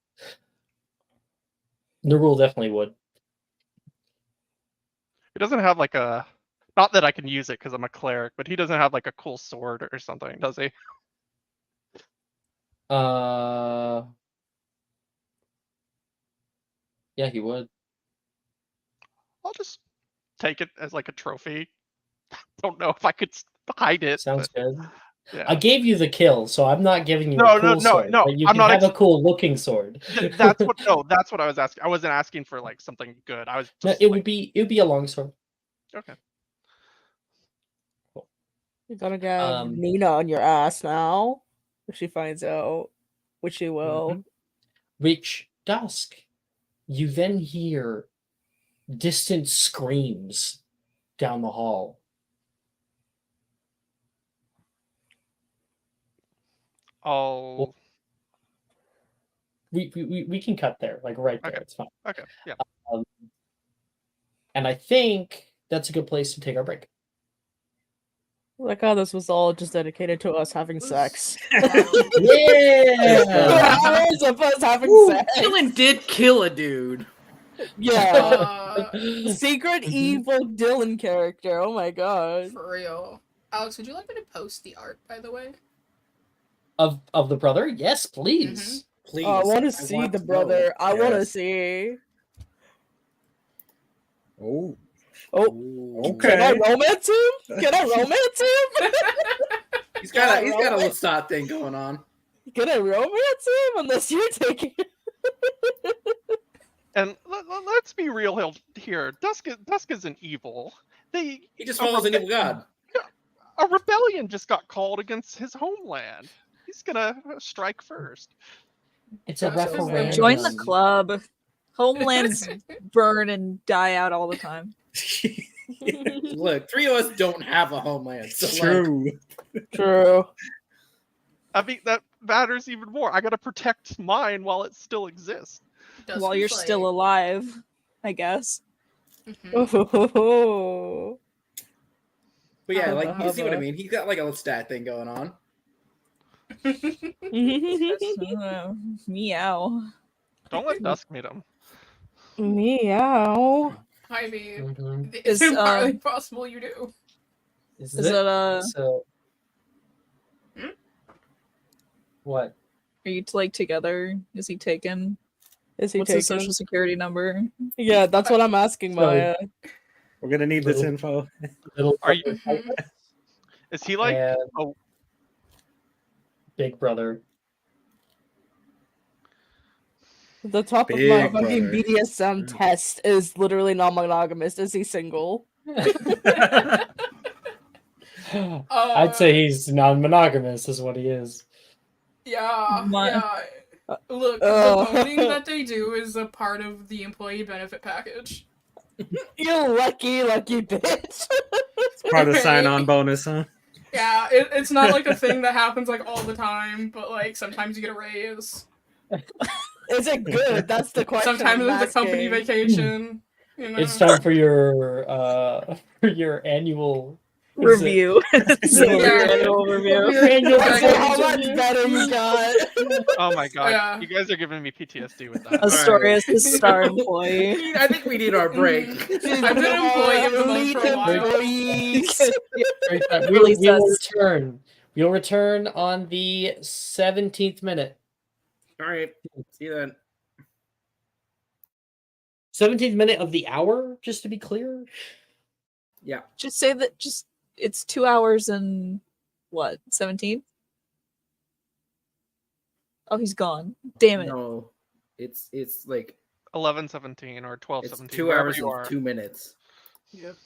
Speaker 1: Nerul definitely would.
Speaker 3: He doesn't have like a, not that I can use it because I'm a cleric, but he doesn't have like a cool sword or something, does he?
Speaker 1: Yeah, he would.
Speaker 3: I'll just take it as like a trophy. Don't know if I could hide it.
Speaker 1: Sounds
Speaker 3: but,
Speaker 1: good.
Speaker 3: yeah.
Speaker 1: I gave you the kill, so I'm not giving you
Speaker 3: No,
Speaker 1: a cool sword.
Speaker 3: no,
Speaker 1: But you
Speaker 3: I'm
Speaker 1: can
Speaker 3: not
Speaker 1: have a cool looking sword.
Speaker 3: That's what. No, that's what I was asking. I wasn't asking for like something good. I was.
Speaker 1: No,
Speaker 3: Just,
Speaker 1: it
Speaker 3: like,
Speaker 1: would be a long sword.
Speaker 3: okay.
Speaker 4: You're gonna get
Speaker 1: Um,
Speaker 4: Nina on your ass now if she finds out, which she will.
Speaker 1: Mhm. Reach dusk. You then hear distant screams down the hall.
Speaker 3: I'll.
Speaker 1: We can cut there, like right there.
Speaker 3: Okay.
Speaker 1: It's fine.
Speaker 3: Okay. Yeah.
Speaker 1: And I think that's a good place to take our break.
Speaker 4: Like how this was all just dedicated to us having sex.
Speaker 1: Yeah.
Speaker 4: Hours of us having
Speaker 6: Woo,
Speaker 4: sex.
Speaker 6: Dylan did kill a dude.
Speaker 4: Yeah.
Speaker 5: Uh,
Speaker 4: Secret
Speaker 1: Mhm.
Speaker 4: evil Dylan character. Oh my god.
Speaker 5: for real. Alex, would you like me to post the art, by the way?
Speaker 1: Of the brother? Yes, please.
Speaker 6: Please.
Speaker 4: Oh, I want to see the
Speaker 6: know.
Speaker 4: brother. I want to
Speaker 7: Yes.
Speaker 4: see.
Speaker 7: Oh,
Speaker 4: Oh,
Speaker 7: okay.
Speaker 4: can I romance him? Can I romance him?
Speaker 6: He's got a
Speaker 4: Yeah,
Speaker 6: Lestat thing going on.
Speaker 4: Can I romance him? Unless you're taking.
Speaker 3: And let's be real here. Dusk isn't evil.
Speaker 6: He just follows an evil god.
Speaker 3: A rebellion just got called against his homeland. He's gonna strike first.
Speaker 1: It's a
Speaker 5: Josh is the
Speaker 1: referendum.
Speaker 2: Join the club. Homelands burn and die out all the time.
Speaker 6: Look, 3 of us don't have a homeland, so like,
Speaker 7: True.
Speaker 4: True.
Speaker 3: I mean, that matters even more. I gotta protect mine while it still exists.
Speaker 5: Does
Speaker 2: While
Speaker 5: be
Speaker 2: you're
Speaker 5: like-
Speaker 2: still alive, I guess.
Speaker 5: Mhm.
Speaker 4: Oh.
Speaker 6: but yeah,
Speaker 4: Hubba
Speaker 6: like you see what I
Speaker 4: hubba.
Speaker 6: mean. He's got like a little stat thing going on.
Speaker 2: Meow.
Speaker 3: Don't let Dusk meet him.
Speaker 4: Meow.
Speaker 5: I mean,
Speaker 1: Mhm.
Speaker 5: it's
Speaker 2: Is,
Speaker 5: entirely possible you do.
Speaker 1: Is
Speaker 2: Is
Speaker 1: it?
Speaker 2: it
Speaker 1: So
Speaker 5: Hmm?
Speaker 1: what?
Speaker 2: are you like together? Is he taken?
Speaker 4: Is he
Speaker 2: What's his
Speaker 4: taken?
Speaker 2: social security number?
Speaker 4: Yeah, that's what I'm asking,
Speaker 1: So-
Speaker 4: Maya.
Speaker 7: We're gonna need this
Speaker 1: Little-
Speaker 7: info.
Speaker 1: Little
Speaker 3: Are you-
Speaker 1: brother
Speaker 5: Mhm.
Speaker 3: Is he like?
Speaker 1: and
Speaker 3: Oh,
Speaker 1: big brother.
Speaker 4: The top of
Speaker 7: Big
Speaker 4: my fucking
Speaker 7: brother.
Speaker 4: BDSM test is literally non-monogamous. Is he single?
Speaker 1: I'd say he's non-monogamous, is what he is.
Speaker 5: Yeah,
Speaker 2: My-
Speaker 5: yeah. Look,
Speaker 4: Uh.
Speaker 5: the boning that they do is a part of the employee benefit package.
Speaker 4: You lucky bitch.
Speaker 7: It's part of sign-on bonus, huh?
Speaker 5: Yeah, it's not like a thing that happens like all the time, but like sometimes you get a raise.
Speaker 4: Is it good? That's the question.
Speaker 5: Sometimes
Speaker 4: I'm
Speaker 5: there's a company
Speaker 4: asking.
Speaker 5: vacation. You know?
Speaker 1: It's time for your annual is it-
Speaker 2: Review. So
Speaker 1: Yeah.
Speaker 2: your annual review.
Speaker 1: your annual
Speaker 4: That's
Speaker 5: Okay.
Speaker 4: how
Speaker 1: performance
Speaker 4: much
Speaker 1: review.
Speaker 4: better you got.
Speaker 3: oh my god!
Speaker 5: Yeah.
Speaker 3: You guys are giving me PTSD with that.
Speaker 2: Astorius is star employee.
Speaker 6: I think we need our break.
Speaker 5: I've been employee of the month for a while.
Speaker 4: Employees.
Speaker 1: Great time.
Speaker 2: Really
Speaker 1: We will
Speaker 2: says-
Speaker 1: return. We'll return on the 17th minute.
Speaker 6: All right, see you then.
Speaker 1: 17th minute of the hour, just to be clear.
Speaker 6: Yeah,
Speaker 2: Just say that it's 2 hours and what, 17? Oh, he's gone. Damn it.
Speaker 6: no, it's like
Speaker 3: 11:17 or 12:17.
Speaker 6: it's 2
Speaker 3: wherever
Speaker 6: hours
Speaker 3: you
Speaker 6: and
Speaker 3: are.
Speaker 6: 2 minutes.
Speaker 5: Yep.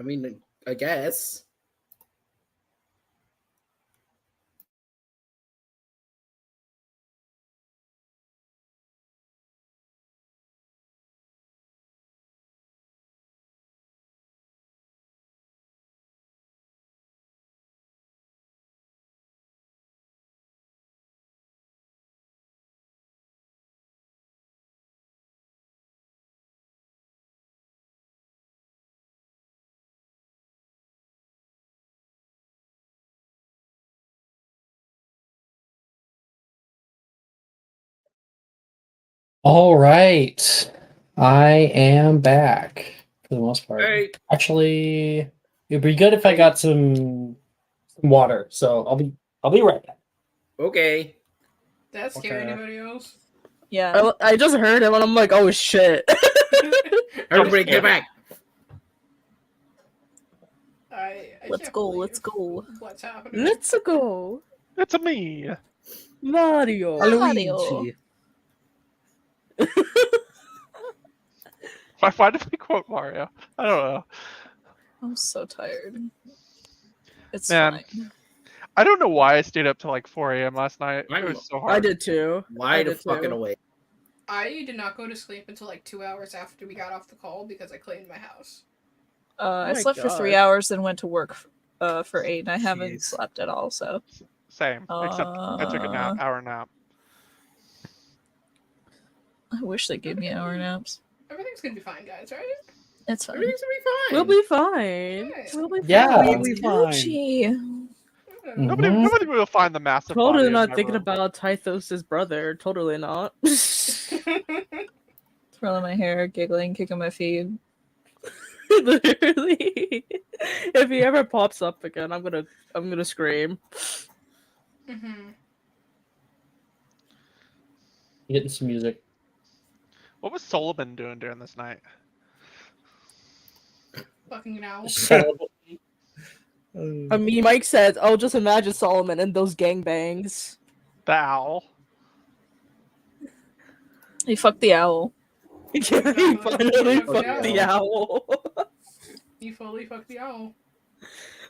Speaker 6: I mean, I guess.
Speaker 1: All right. I am back for the most part.
Speaker 6: Hey.
Speaker 1: Actually, it'd be good if I got some water. So I'll be right back.
Speaker 6: Okay.
Speaker 5: That scare
Speaker 7: Okay.
Speaker 5: anybody else?
Speaker 2: Yeah.
Speaker 4: I just heard him and I'm like, oh shit.
Speaker 6: Everybody get back.
Speaker 5: I
Speaker 2: Let's
Speaker 5: can't
Speaker 2: go,
Speaker 5: believe
Speaker 2: let's go.
Speaker 5: What's happening?
Speaker 4: Let's go.
Speaker 3: It's a me.
Speaker 4: Mario.
Speaker 2: Mario.
Speaker 3: Why did we quote Mario? I don't know.
Speaker 2: I'm so tired. It's
Speaker 3: Man.
Speaker 2: fine.
Speaker 3: I don't know why I stayed up till like 4 a.m. last night. It
Speaker 6: I'm
Speaker 3: was so hard.
Speaker 4: I did too.
Speaker 6: Wide fucking awake.
Speaker 5: I did not go to sleep until like 2 hours after we got off the call because I cleaned my house.
Speaker 2: I
Speaker 4: my
Speaker 2: slept for 3
Speaker 4: God.
Speaker 2: hours, then went to work for 8, and I haven't
Speaker 7: Jeez.
Speaker 2: slept at all. So
Speaker 3: Same, except I took a hour nap.
Speaker 2: I wish they gave me hour naps.
Speaker 5: Everything's gonna be fine, guys, right?
Speaker 2: It's fine.
Speaker 6: Everything's gonna be fine.
Speaker 4: We'll be fine.
Speaker 5: Right.
Speaker 4: We'll be
Speaker 1: Yeah.
Speaker 4: fine.
Speaker 7: Completely fine.
Speaker 2: Gucci.
Speaker 3: Nobody
Speaker 1: Mhm.
Speaker 3: will find the massive
Speaker 4: Totally
Speaker 3: body in
Speaker 4: not
Speaker 3: my
Speaker 4: thinking
Speaker 3: room.
Speaker 4: about Tythos' brother. Totally not.
Speaker 2: Twirling my hair, giggling, kicking my feet.
Speaker 4: Literally. If he ever pops up again, I'm gonna scream.
Speaker 5: Mm-hmm.
Speaker 1: Getting some music.
Speaker 3: What was Solomon doing during this night?
Speaker 5: Fucking an owl.
Speaker 4: I mean, Mike said, "Oh, just imagine Solomon and those gangbangs."
Speaker 3: The owl.
Speaker 2: He fucked the owl.
Speaker 4: Yeah, he
Speaker 5: Exactly.
Speaker 4: finally
Speaker 5: He fucked the
Speaker 4: fucked the owl.
Speaker 5: He fully fucked the owl.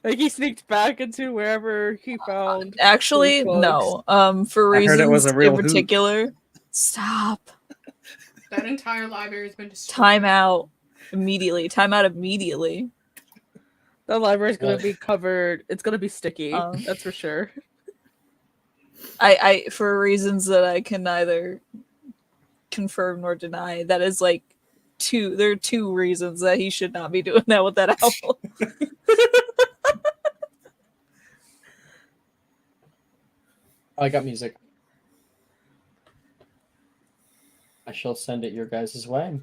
Speaker 4: Like he sneaked back into wherever he found.
Speaker 2: Actually,
Speaker 4: those bugs.
Speaker 2: no. For
Speaker 7: I heard it was
Speaker 2: reasons
Speaker 7: a real
Speaker 2: in
Speaker 7: hoot.
Speaker 2: particular. Stop.
Speaker 5: That entire library has been destroyed.
Speaker 2: Time out. Immediately. Time out immediately.
Speaker 4: The library's gonna
Speaker 1: What?
Speaker 4: be covered. It's gonna be sticky.
Speaker 2: Um,
Speaker 4: That's for sure.
Speaker 2: I for reasons that I can neither confirm nor deny, that is like there are two reasons that he should not be doing that with that owl.
Speaker 1: I got music. I shall send it your guys' way.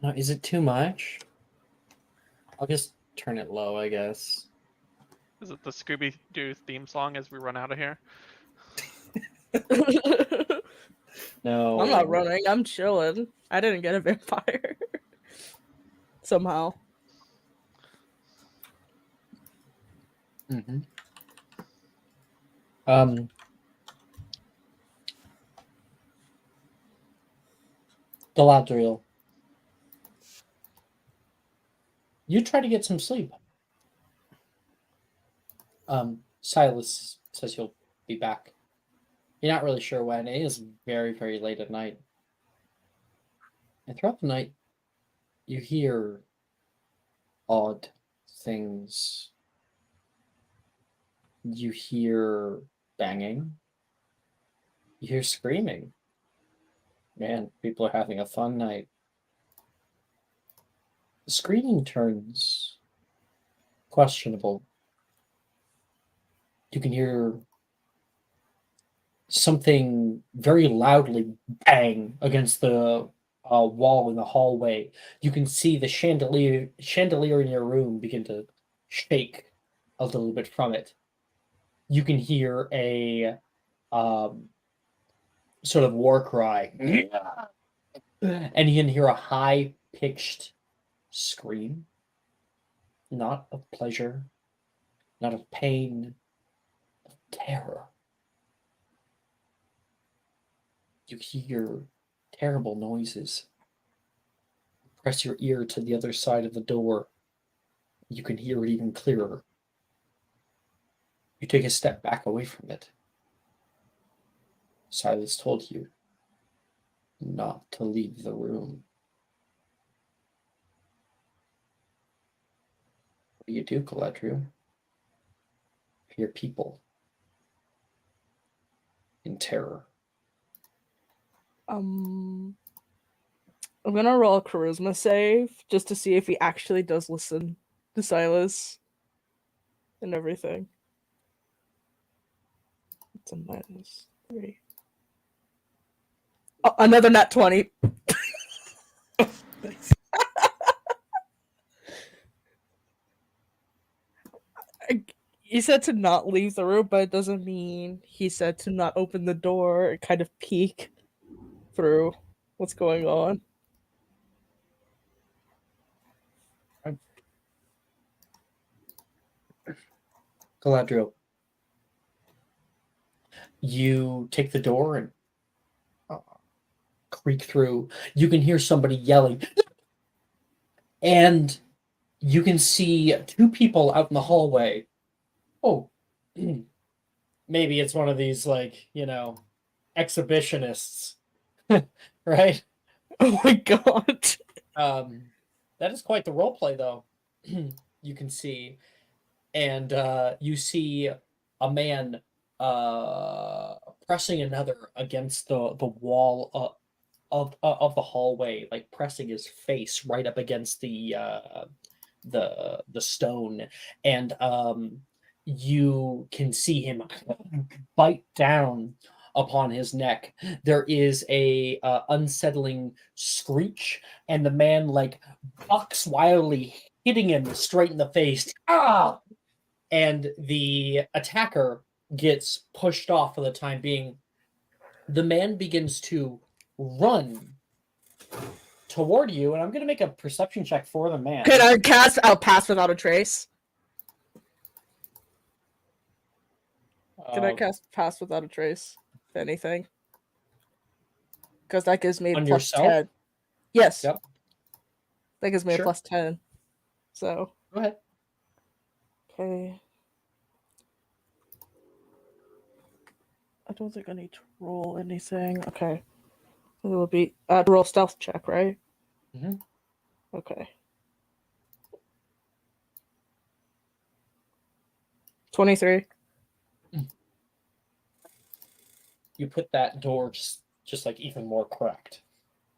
Speaker 1: No, is it too much? I'll just turn it low, I guess.
Speaker 3: Is it the Scooby Doo theme song as we run out of here?
Speaker 1: No.
Speaker 4: I'm not running. I'm chilling. I didn't get a vampire. Somehow.
Speaker 1: Mm-hmm. Galadriel. You try to get some sleep. Silas says he'll be back. You're not really sure when. It is very, very late at night. And throughout the night, you hear odd things. You hear banging. You hear screaming. Man, people are having a fun night. The screaming turns questionable. You can hear something very loudly bang against the wall in the hallway. You can see the chandelier in your room begin to shake a little bit from it. You can hear a sort of war cry, and you can hear a high-pitched scream, not of pleasure, not of pain, of terror. You hear terrible noises. press your ear to the other side of the door, you can hear it even clearer. You take a step back away from it. Silas told you not to leave the room. What do you do, Galadriel? Your people in terror.
Speaker 4: I'm gonna roll a charisma save just to see if he actually does listen to Silas and everything. It's a -3. Oh, another nat 20. He said to not leave the room, but it doesn't mean he said to not open the door and kind of peek through what's going on.
Speaker 1: Galadriel, you take the door and creak through. You can hear somebody yelling, and you can see two people out in the hallway. Oh, maybe it's one of these, like, exhibitionists, right?
Speaker 4: Oh my god.
Speaker 1: That is quite the role play, though. You can see, and you see a man pressing another against the wall of the hallway, like pressing his face right up against the stone, and you can see him bite down upon his neck. There is a unsettling screech, and the man like bucks wildly, hitting him straight in the face. Ah! And the attacker gets pushed off for the time being. The man begins to run toward you, and I'm going to make a perception check for the man.
Speaker 4: Can I cast I'll pass without a trace? Can I cast pass without a trace? If anything? Because that gives me
Speaker 1: on
Speaker 4: plus
Speaker 1: yourself?
Speaker 4: 10. Yes.
Speaker 1: Yep.
Speaker 4: That gives me
Speaker 1: Sure.
Speaker 4: a plus 10. So.
Speaker 1: Go ahead.
Speaker 4: Okay. I don't think I need to roll anything. Okay. It will be roll stealth check, right?
Speaker 1: Mm-hmm.
Speaker 4: Okay. 23.
Speaker 1: You put that door just like even more cracked,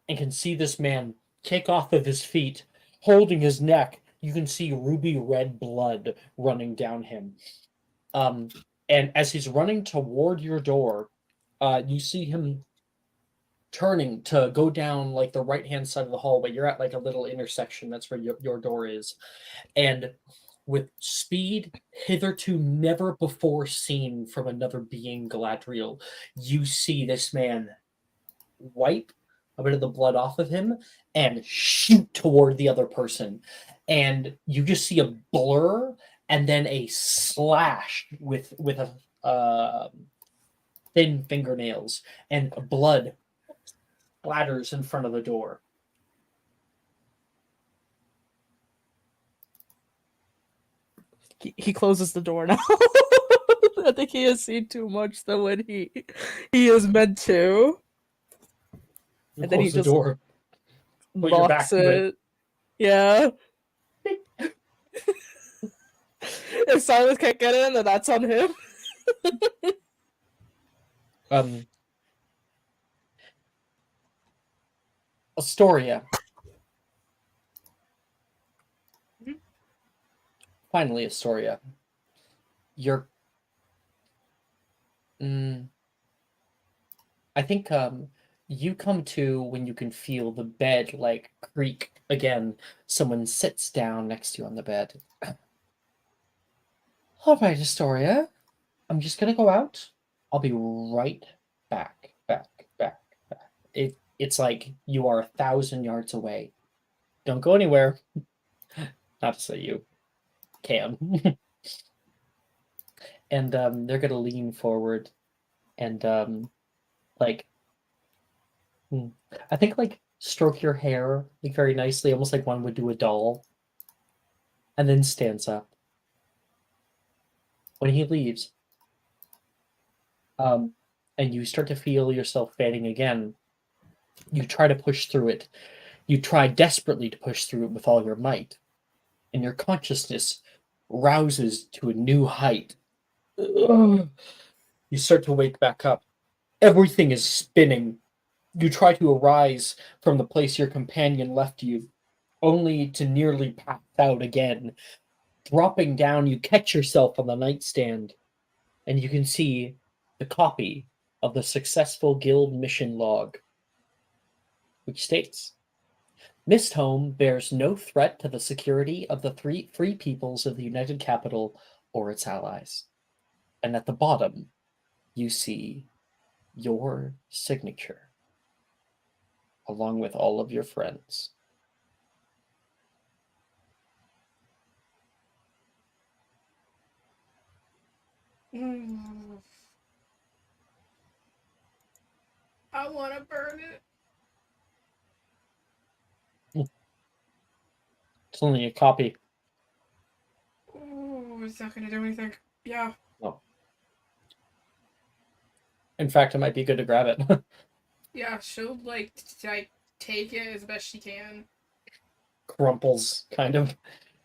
Speaker 1: and can see this man kick off of his feet, holding his neck. You can see ruby red blood running down him. And as he's running toward your door, you see him turning to go down like the right-hand side of the hallway. You're at like a little intersection. That's where your door is. And with speed hitherto never before seen from another being, Galadriel, you see this man wipe a bit of the blood off of him and shoot toward the other person. And you just see a blur and then a slash with a thin fingernails, and blood splatters in front of the door.
Speaker 4: He closes the door now. I think he has seen too much than when he is meant to.
Speaker 1: You
Speaker 4: And then he
Speaker 1: close the
Speaker 4: just
Speaker 1: door. Put your back
Speaker 4: locks
Speaker 1: to it.
Speaker 4: it. Yeah. If Silas can't get in, then that's on him.
Speaker 1: Astoria. Finally, Astoria. You're. I think you come to when you can feel the bed like creak again. Someone sits down next to you on the bed. All right, Astoria. I'm just gonna go out. I'll be right back. It's like you are 1,000 yards away. Don't go anywhere. Not to say you can. And they're gonna lean forward and like I think like stroke your hair like very nicely, almost like one would do a doll, and then stands up. When he leaves, and you start to feel yourself fading again, you try to push through it. You try desperately to push through it with all your might, and your consciousness rouses to a new height. You start to wake back up. Everything is spinning. You try to arise from the place your companion left you, only to nearly pass out again. Dropping down, you catch yourself on the nightstand, and you can see the copy of the successful guild mission log, which states Mistholm bears no threat to the security of the three free peoples of the United Capital or its allies. And at the bottom, you see your signature, along with all of your friends.
Speaker 5: I want to burn it.
Speaker 1: It's only a copy.
Speaker 5: Ooh, is that gonna do anything? Yeah.
Speaker 1: No. In fact, it might be good to grab it.
Speaker 5: Yeah, she'll like take it as best she can.
Speaker 1: Crumples kind of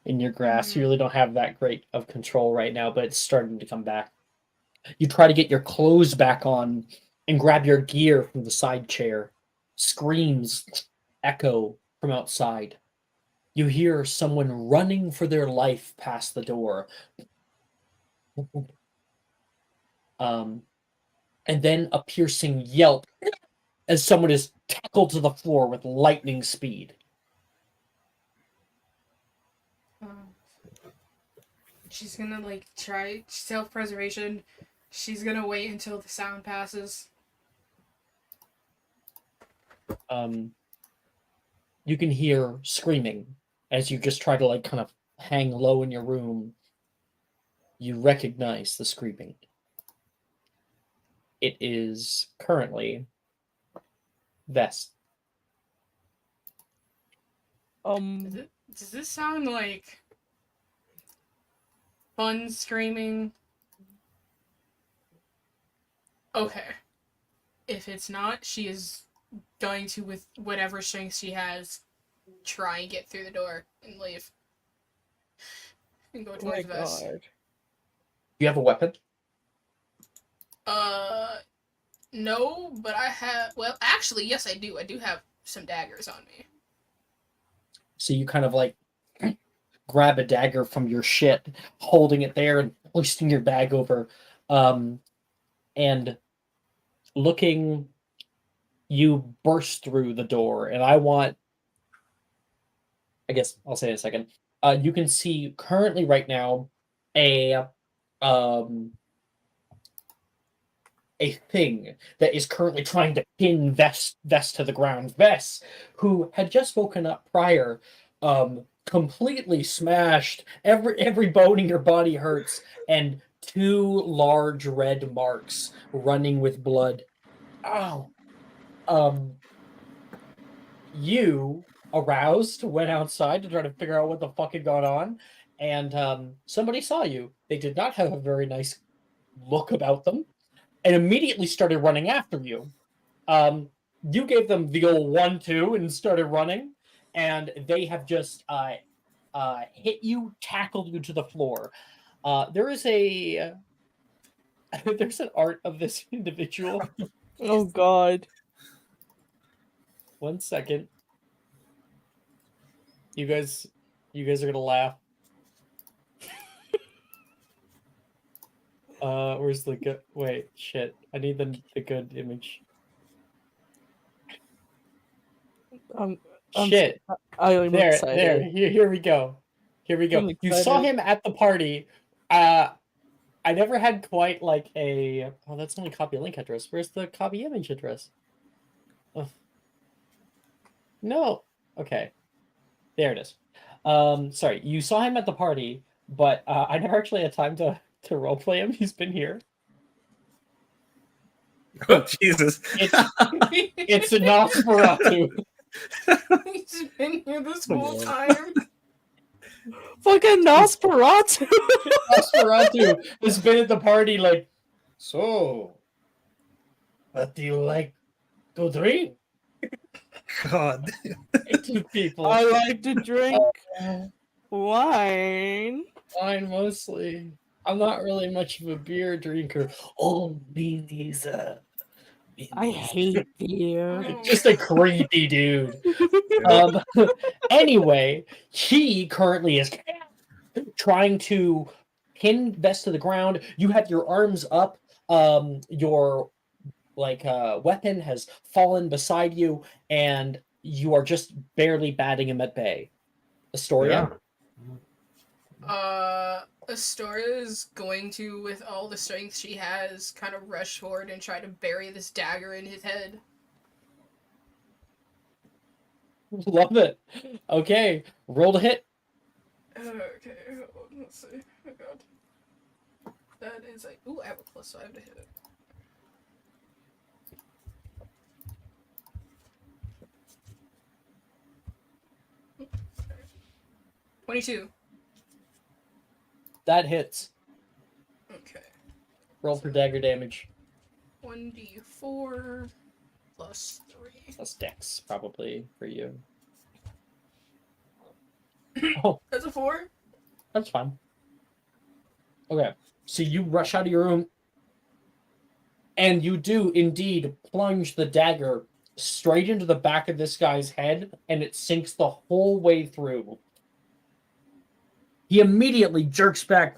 Speaker 1: in your grasp. You really don't have that great of control right now, but it's starting to come back. You try to get your clothes back on and grab your gear from the side chair. Screams echo from outside. You hear someone running for their life past the door. And then a piercing yelp as someone is tackled to the floor with lightning speed.
Speaker 5: She's gonna like try self-preservation. She's gonna wait until the sound passes.
Speaker 1: You can hear screaming as you just try to like kind of hang low in your room. You recognize the screaming. It is currently Vest.
Speaker 5: Does this sound like fun screaming? Okay. If it's not, she is going to, with whatever strength she has, try and get through the door and leave. And go towards Vest.
Speaker 4: God.
Speaker 1: Do you have a weapon?
Speaker 5: No, but I have. Well, actually, yes, I do. I do have some daggers on me.
Speaker 1: So you kind of like grab a dagger from your shit, holding it there and hoisting your bag over, and looking. You burst through the door, and I guess I'll say in a second. You can see currently right now a thing that is currently trying to pin Vest to the ground. Vest, who had just woken up prior, completely smashed. Every bone in your body hurts, and two large red marks running with blood. Ow. You, aroused, went outside to try to figure out what the fuck had gone on, and somebody saw you. They did not have a very nice look about them, and immediately started running after you. You gave them the old 1-2 and started running, and they have just hit you, tackled you to the floor. There's an art of this individual.
Speaker 4: Oh God.
Speaker 1: 1 second. You guys are gonna laugh. Where's the good? Wait, shit. I need the good image. Shit.
Speaker 4: I'm
Speaker 1: There,
Speaker 4: excited.
Speaker 1: here we go. Here we go.
Speaker 4: I'm
Speaker 1: You saw
Speaker 4: excited.
Speaker 1: him at the party. I never had quite like a. Oh, that's only copy link address. Where's the copy image address? Oh. No. Okay. There it is. Sorry, you saw him at the party, but I never actually had time to roleplay him. He's been here.
Speaker 7: Oh Jesus!
Speaker 1: It's a Nosferatu.
Speaker 5: He's been here this whole time.
Speaker 4: Fucking Nosferatu.
Speaker 1: Nosferatu has been at the party like, so, what do you like to drink?
Speaker 7: God.
Speaker 1: To people.
Speaker 4: I like to drink
Speaker 1: Uh,
Speaker 4: wine.
Speaker 1: Wine mostly. I'm not really much of a beer drinker. Oh, beanies.
Speaker 4: I hate beer.
Speaker 5: Oh.
Speaker 1: Just a creepy dude. Anyway, he currently is trying to pin Vest to the ground. You have your arms up. Your weapon has fallen beside you, and you are just barely batting him at bay. Astoria?
Speaker 5: Astoria is going to, with all the strength she has, kind of rush forward and try to bury this dagger in his head.
Speaker 1: Love it. Okay, roll to hit.
Speaker 5: Okay, hold on, let's see. Oh god. That is like, ooh, I have a +5 to hit it. Okay. 22.
Speaker 1: That hits.
Speaker 5: Okay.
Speaker 1: Roll for dagger damage.
Speaker 5: 1d4 plus 3.
Speaker 1: That's dex, probably, for you. Oh,
Speaker 5: That's a 4?
Speaker 1: that's fine. Okay, so you rush out of your room, and you do indeed plunge the dagger straight into the back of this guy's head, and it sinks the whole way through. He immediately jerks back.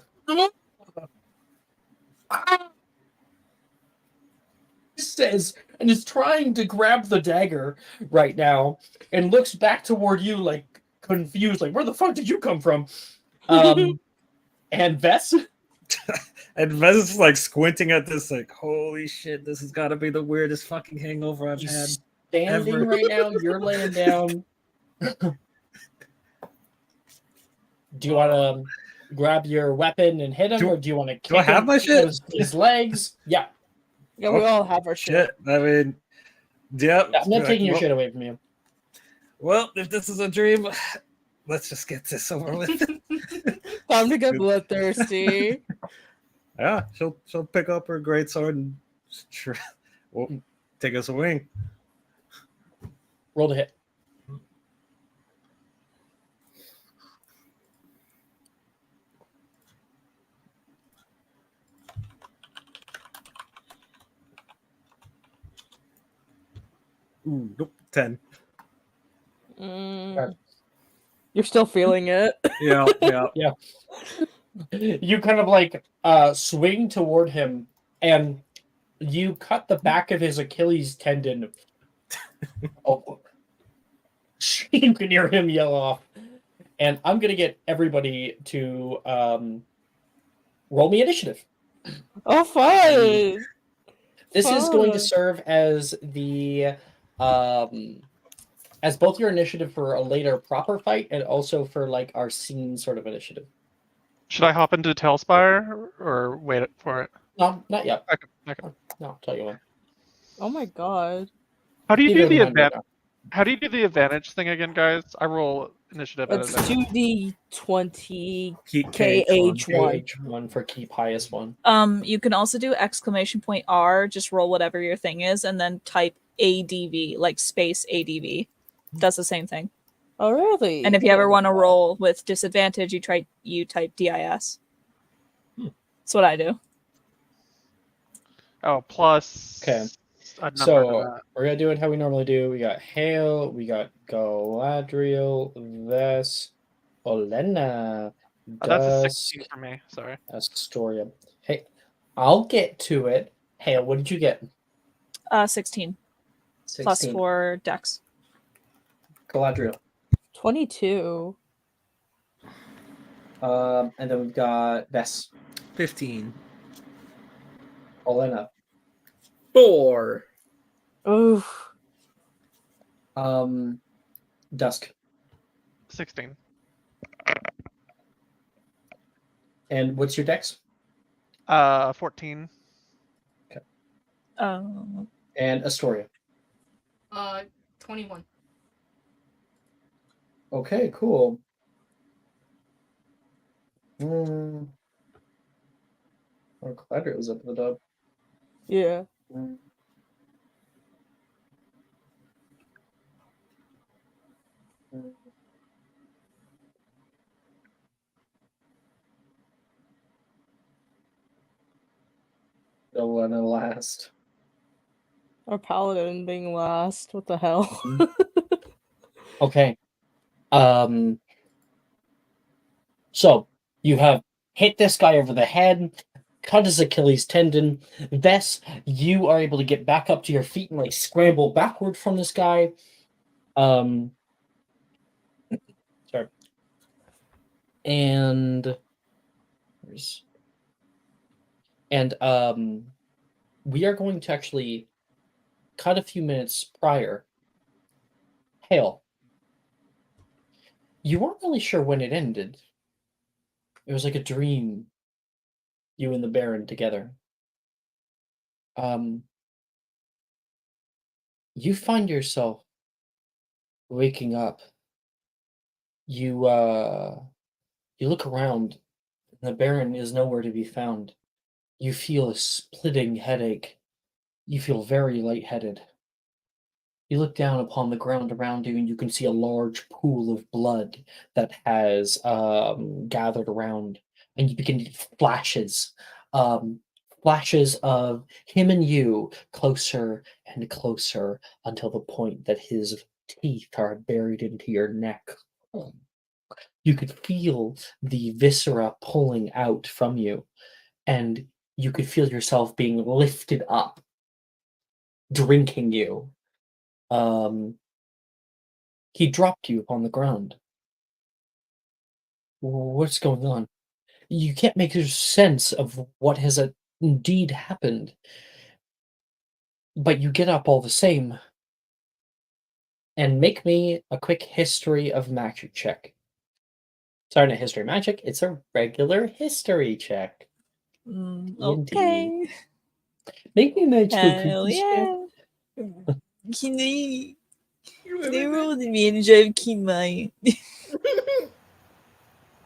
Speaker 1: Says, and is trying to grab the dagger right now, and looks back toward you like confused, like, where the fuck did you come from? And Vess?
Speaker 7: And Vez is like squinting at this, like, holy shit, this has got to be the weirdest fucking hangover I've had.
Speaker 1: He's standing
Speaker 7: ever.
Speaker 1: right now. You're laying down. Do you want to grab your weapon and hit him, or do you want to kick
Speaker 7: I have
Speaker 1: him
Speaker 7: my shit?
Speaker 1: his legs? Yeah.
Speaker 4: Yeah, we all have our shit.
Speaker 7: I mean, yeah.
Speaker 1: I'm not taking your
Speaker 7: well,
Speaker 1: shit away from you.
Speaker 7: Well, if this is a dream, let's just get this over with.
Speaker 4: Time to get bloodthirsty.
Speaker 7: Yeah, she'll pick up her greatsword and well, take us a wing.
Speaker 1: Roll to hit.
Speaker 7: Ooh, nope, 10.
Speaker 4: You're still feeling it.
Speaker 7: Yeah.
Speaker 1: Yeah. You kind of like swing toward him, and you cut the back of his Achilles tendon. Oh, you can hear him yell off. And I'm gonna get everybody to roll me initiative.
Speaker 4: Oh, fun!
Speaker 1: This is going to
Speaker 4: Fun.
Speaker 1: serve as the as both your initiative for a later proper fight and also for like our scene sort of initiative.
Speaker 3: Should I hop into Tailspire or wait for it?
Speaker 1: No, not yet.
Speaker 3: Okay.
Speaker 1: No, I'll tell you when.
Speaker 4: Oh my god.
Speaker 3: How do you do
Speaker 1: Neither
Speaker 3: the
Speaker 1: mind right
Speaker 3: advantage? How do you do the advantage thing again, guys? I roll initiative at
Speaker 4: It's
Speaker 3: advantage.
Speaker 4: 2d20
Speaker 7: Keep
Speaker 4: KH1.
Speaker 1: H1 for keep highest one.
Speaker 2: You can also do !R, just roll whatever your thing is, and then type ADV, like space ADV. Does the same thing.
Speaker 4: Oh, really?
Speaker 2: And if you ever want to roll with disadvantage, you type DIS. That's what I do.
Speaker 3: Oh, plus.
Speaker 1: Okay.
Speaker 3: A number to
Speaker 1: So
Speaker 3: that.
Speaker 1: we're gonna do it how we normally do. We got Hale, we got Galadriel, Ves, Olena,
Speaker 3: Oh, that's a
Speaker 1: Dusk,
Speaker 3: 16 for me. Sorry.
Speaker 1: Astoria. Hey, I'll get to it. Hale, what did you get?
Speaker 2: 16
Speaker 1: 16.
Speaker 2: plus 4 dex.
Speaker 1: Galadriel.
Speaker 4: 22.
Speaker 1: And then we've got Ves,
Speaker 7: 15.
Speaker 1: Olena,
Speaker 6: 4.
Speaker 4: Oof.
Speaker 1: Dusk,
Speaker 3: 16.
Speaker 1: and what's your dex?
Speaker 3: 14.
Speaker 2: Um,
Speaker 1: And Astoria.
Speaker 5: 21.
Speaker 1: Okay, cool. Mm. I'm glad it was up the dub.
Speaker 4: Yeah.
Speaker 1: Don't let it last.
Speaker 4: Our paladin being last. What the hell?
Speaker 1: Mhm. Okay. So you have hit this guy over the head, cut his Achilles tendon. Thus, you are able to get back up to your feet and like scramble backward from this guy. Sorry. And we are going to actually cut a few minutes prior. Hail. You weren't really sure when it ended. It was like a dream. You and the Baron together. You find yourself waking up. You you look around, and the Baron is nowhere to be found. You feel a splitting headache. You feel very lightheaded. You look down upon the ground around you, and you can see a large pool of blood that has gathered around, and you begin to get um, flashes of him and you closer and closer until the point that his teeth are buried into your neck. You could feel the viscera pulling out from you, and you could feel yourself being lifted up, drinking you. Um, he dropped you upon the ground. What's going on? You can't make sense of what has indeed happened, but you get up all the same. And make me a quick history of magic check. Sorry, not history magic. It's a regular history check. D&D.
Speaker 2: Okay.
Speaker 1: Make me a magical
Speaker 2: Hell
Speaker 1: cookies check.
Speaker 2: yeah. Can I roll the advantage? I have keen mind.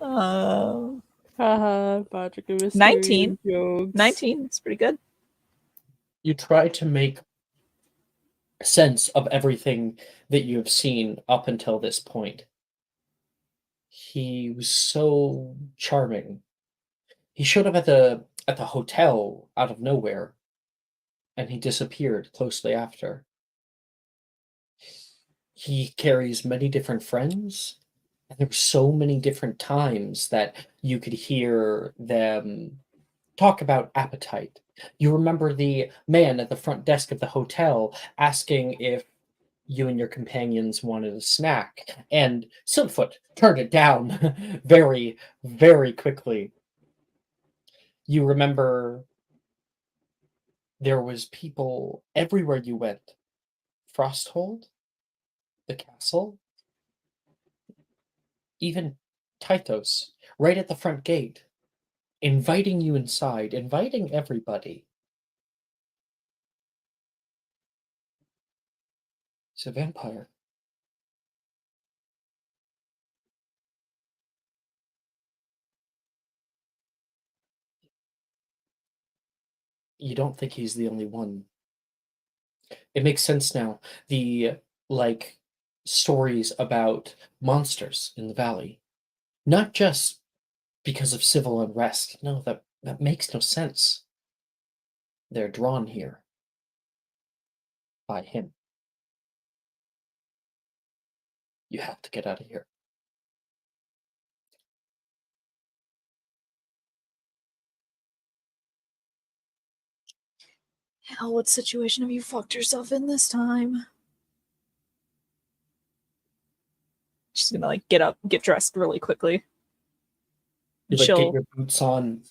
Speaker 4: Haha, Patrick and Mystery
Speaker 2: 19.
Speaker 4: jokes.
Speaker 2: 19. It's pretty good.
Speaker 1: You try to make sense of everything that you have seen up until this point. He was so charming. He showed up at the hotel out of nowhere, and he disappeared closely after. He carries many different friends, and there were so many different times that you could hear them talk about appetite. You remember the man at the front desk of the hotel asking if you and your companions wanted a snack, and Siltfoot turned it down very, very quickly. You remember there was people everywhere you went. Frosthold, the castle, even Tythos, right at the front gate, inviting you inside, inviting everybody. He's a vampire. You don't think he's the only one. It makes sense now. The like stories about monsters in the valley. Not just because of civil unrest. No, that makes no sense. They're drawn here by him. You have to get out of here.
Speaker 2: Hell, what situation have you fucked yourself in this time? She's gonna like get up, get dressed really quickly.
Speaker 1: You
Speaker 2: And
Speaker 1: like get
Speaker 2: she'll
Speaker 1: your boots on,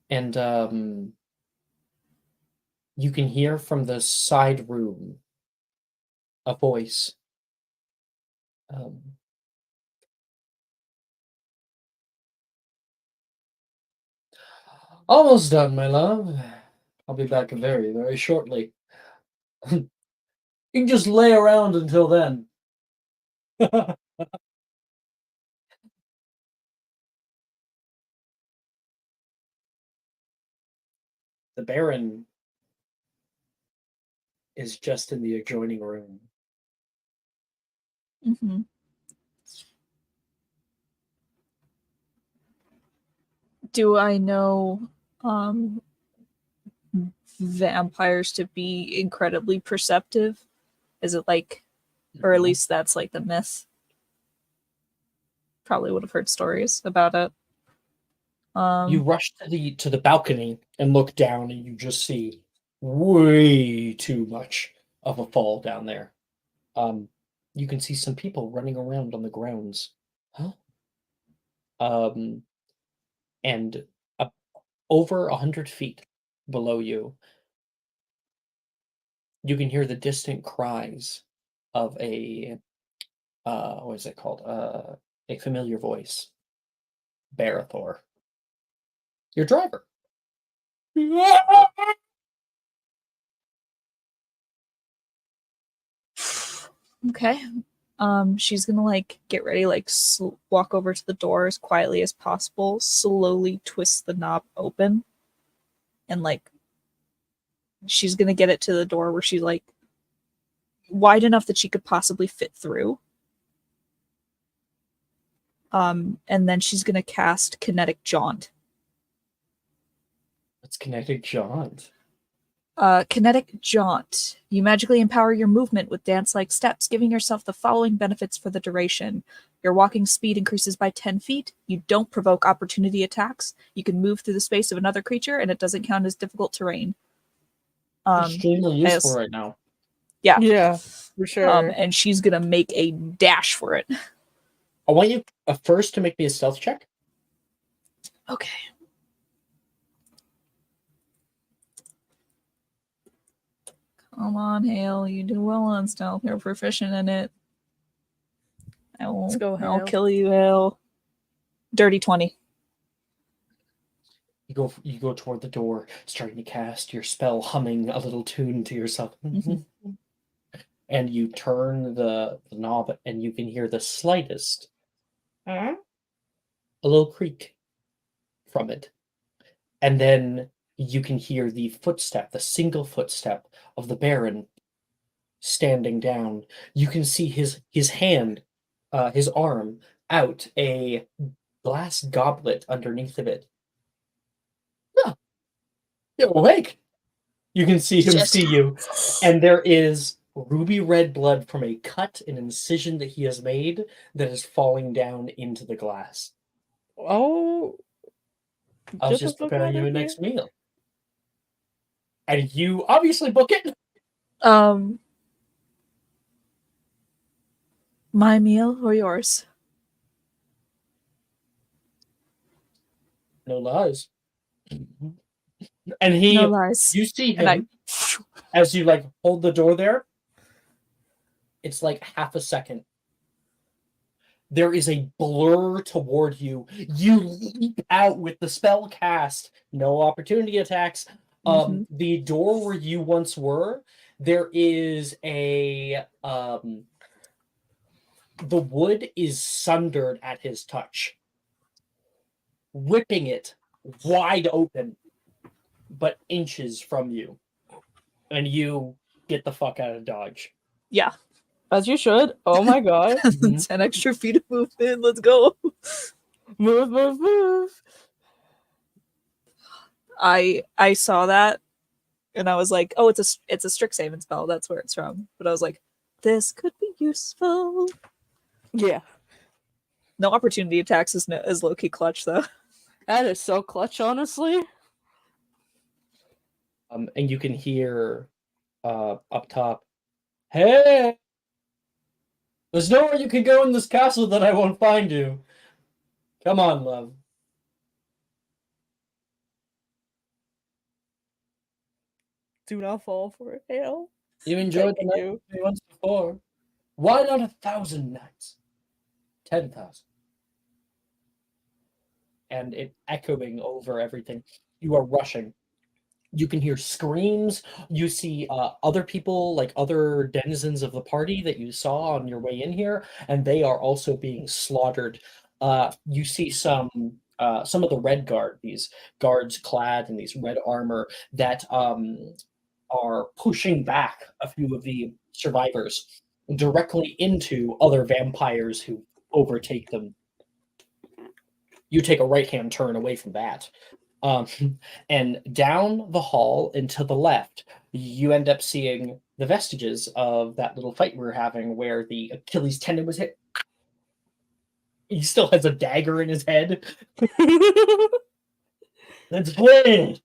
Speaker 1: and you can hear from the side room a voice. Almost done, my love. I'll be back very, very shortly. You can just lay around until then. The Baron is just in the adjoining room.
Speaker 2: Mm-hmm. Do I know vampires to be incredibly perceptive? Is it like, or at least that's like the myth? Probably would have heard stories about it.
Speaker 1: You rush to the balcony and look down, and you just see way too much of a fall down there. You can see some people running around on the grounds. Huh? And over 100 feet below you, you can hear the distant cries of a what is it called? A familiar voice. Barathor. Your driver.
Speaker 2: Okay. She's gonna like get ready, like walk over to the door as quietly as possible, slowly twist the knob open, and like she's gonna get it to the door where she's like wide enough that she could possibly fit through. And then she's gonna cast Kinetic Jaunt.
Speaker 1: What's Kinetic Jaunt?
Speaker 2: Kinetic Jaunt. You magically empower your movement with dance-like steps, giving yourself the following benefits for the duration. Your walking speed increases by 10 feet. You don't provoke opportunity attacks. You can move through the space of another creature, and it doesn't count as difficult terrain.
Speaker 1: Extremely useful right now.
Speaker 2: Yeah.
Speaker 4: Yeah, for sure.
Speaker 2: And she's gonna make a dash for it.
Speaker 1: I want you first to make me a stealth check.
Speaker 2: Okay. Come on, Hale. You do well on stealth. You're proficient in it.
Speaker 4: Let's go,
Speaker 2: I'll
Speaker 4: Hale.
Speaker 2: kill you, Hale. Dirty 20.
Speaker 1: You go toward the door, starting to cast your spell, humming a little tune to yourself. And you turn the knob, and you can hear the slightest, a little creak from it. And then you can hear the single footstep of the Baron standing down. You can see his hand, his arm out, a glass goblet underneath of it. Oh, you're awake. You can see him see you, and there is ruby red blood from a cut and incision that he has made that is falling down into the glass.
Speaker 4: Oh,
Speaker 1: I was just preparing you a next meal. And you obviously book it.
Speaker 2: My meal or yours?
Speaker 1: No lies. And
Speaker 2: No lies.
Speaker 1: you see
Speaker 2: And
Speaker 1: him as you like hold the door there. It's like half a second. There is a blur toward you. You leap out with the spell cast. No opportunity attacks. The door where you once were, there is a the wood is sundered at his touch, ripping it wide open, but inches from you. And you get the fuck out of Dodge.
Speaker 2: Yeah.
Speaker 4: As you should. Oh my god.
Speaker 2: 10 extra feet of movement. Let's go.
Speaker 4: Move, move, move.
Speaker 2: I saw that and I was like, oh, it's a Strixhaven spell. That's where it's from. But I was like, this could be useful.
Speaker 4: Yeah.
Speaker 2: No opportunity attacks is low-key clutch, though.
Speaker 4: That is so clutch, honestly.
Speaker 1: And you can hear up top, hey! There's nowhere you can go in this castle that I won't find you. Come on, love.
Speaker 4: Do not fall for it, Hale.
Speaker 1: You enjoyed the night with me once before. Why not 1,000 nights? 10,000. And it echoing over everything. You are rushing. You can hear screams. You see other people, like other denizens of the party that you saw on your way in here, and they are also being slaughtered. You see some of the Red Guard, these guards clad in these red armor that are pushing back a few of the survivors directly into other vampires who overtake them. You take a right-hand turn away from that. Um, and down the hall and to the left, you end up seeing the vestiges of that little fight we were having where the Achilles tendon was hit. He still has a dagger in his head. That's it.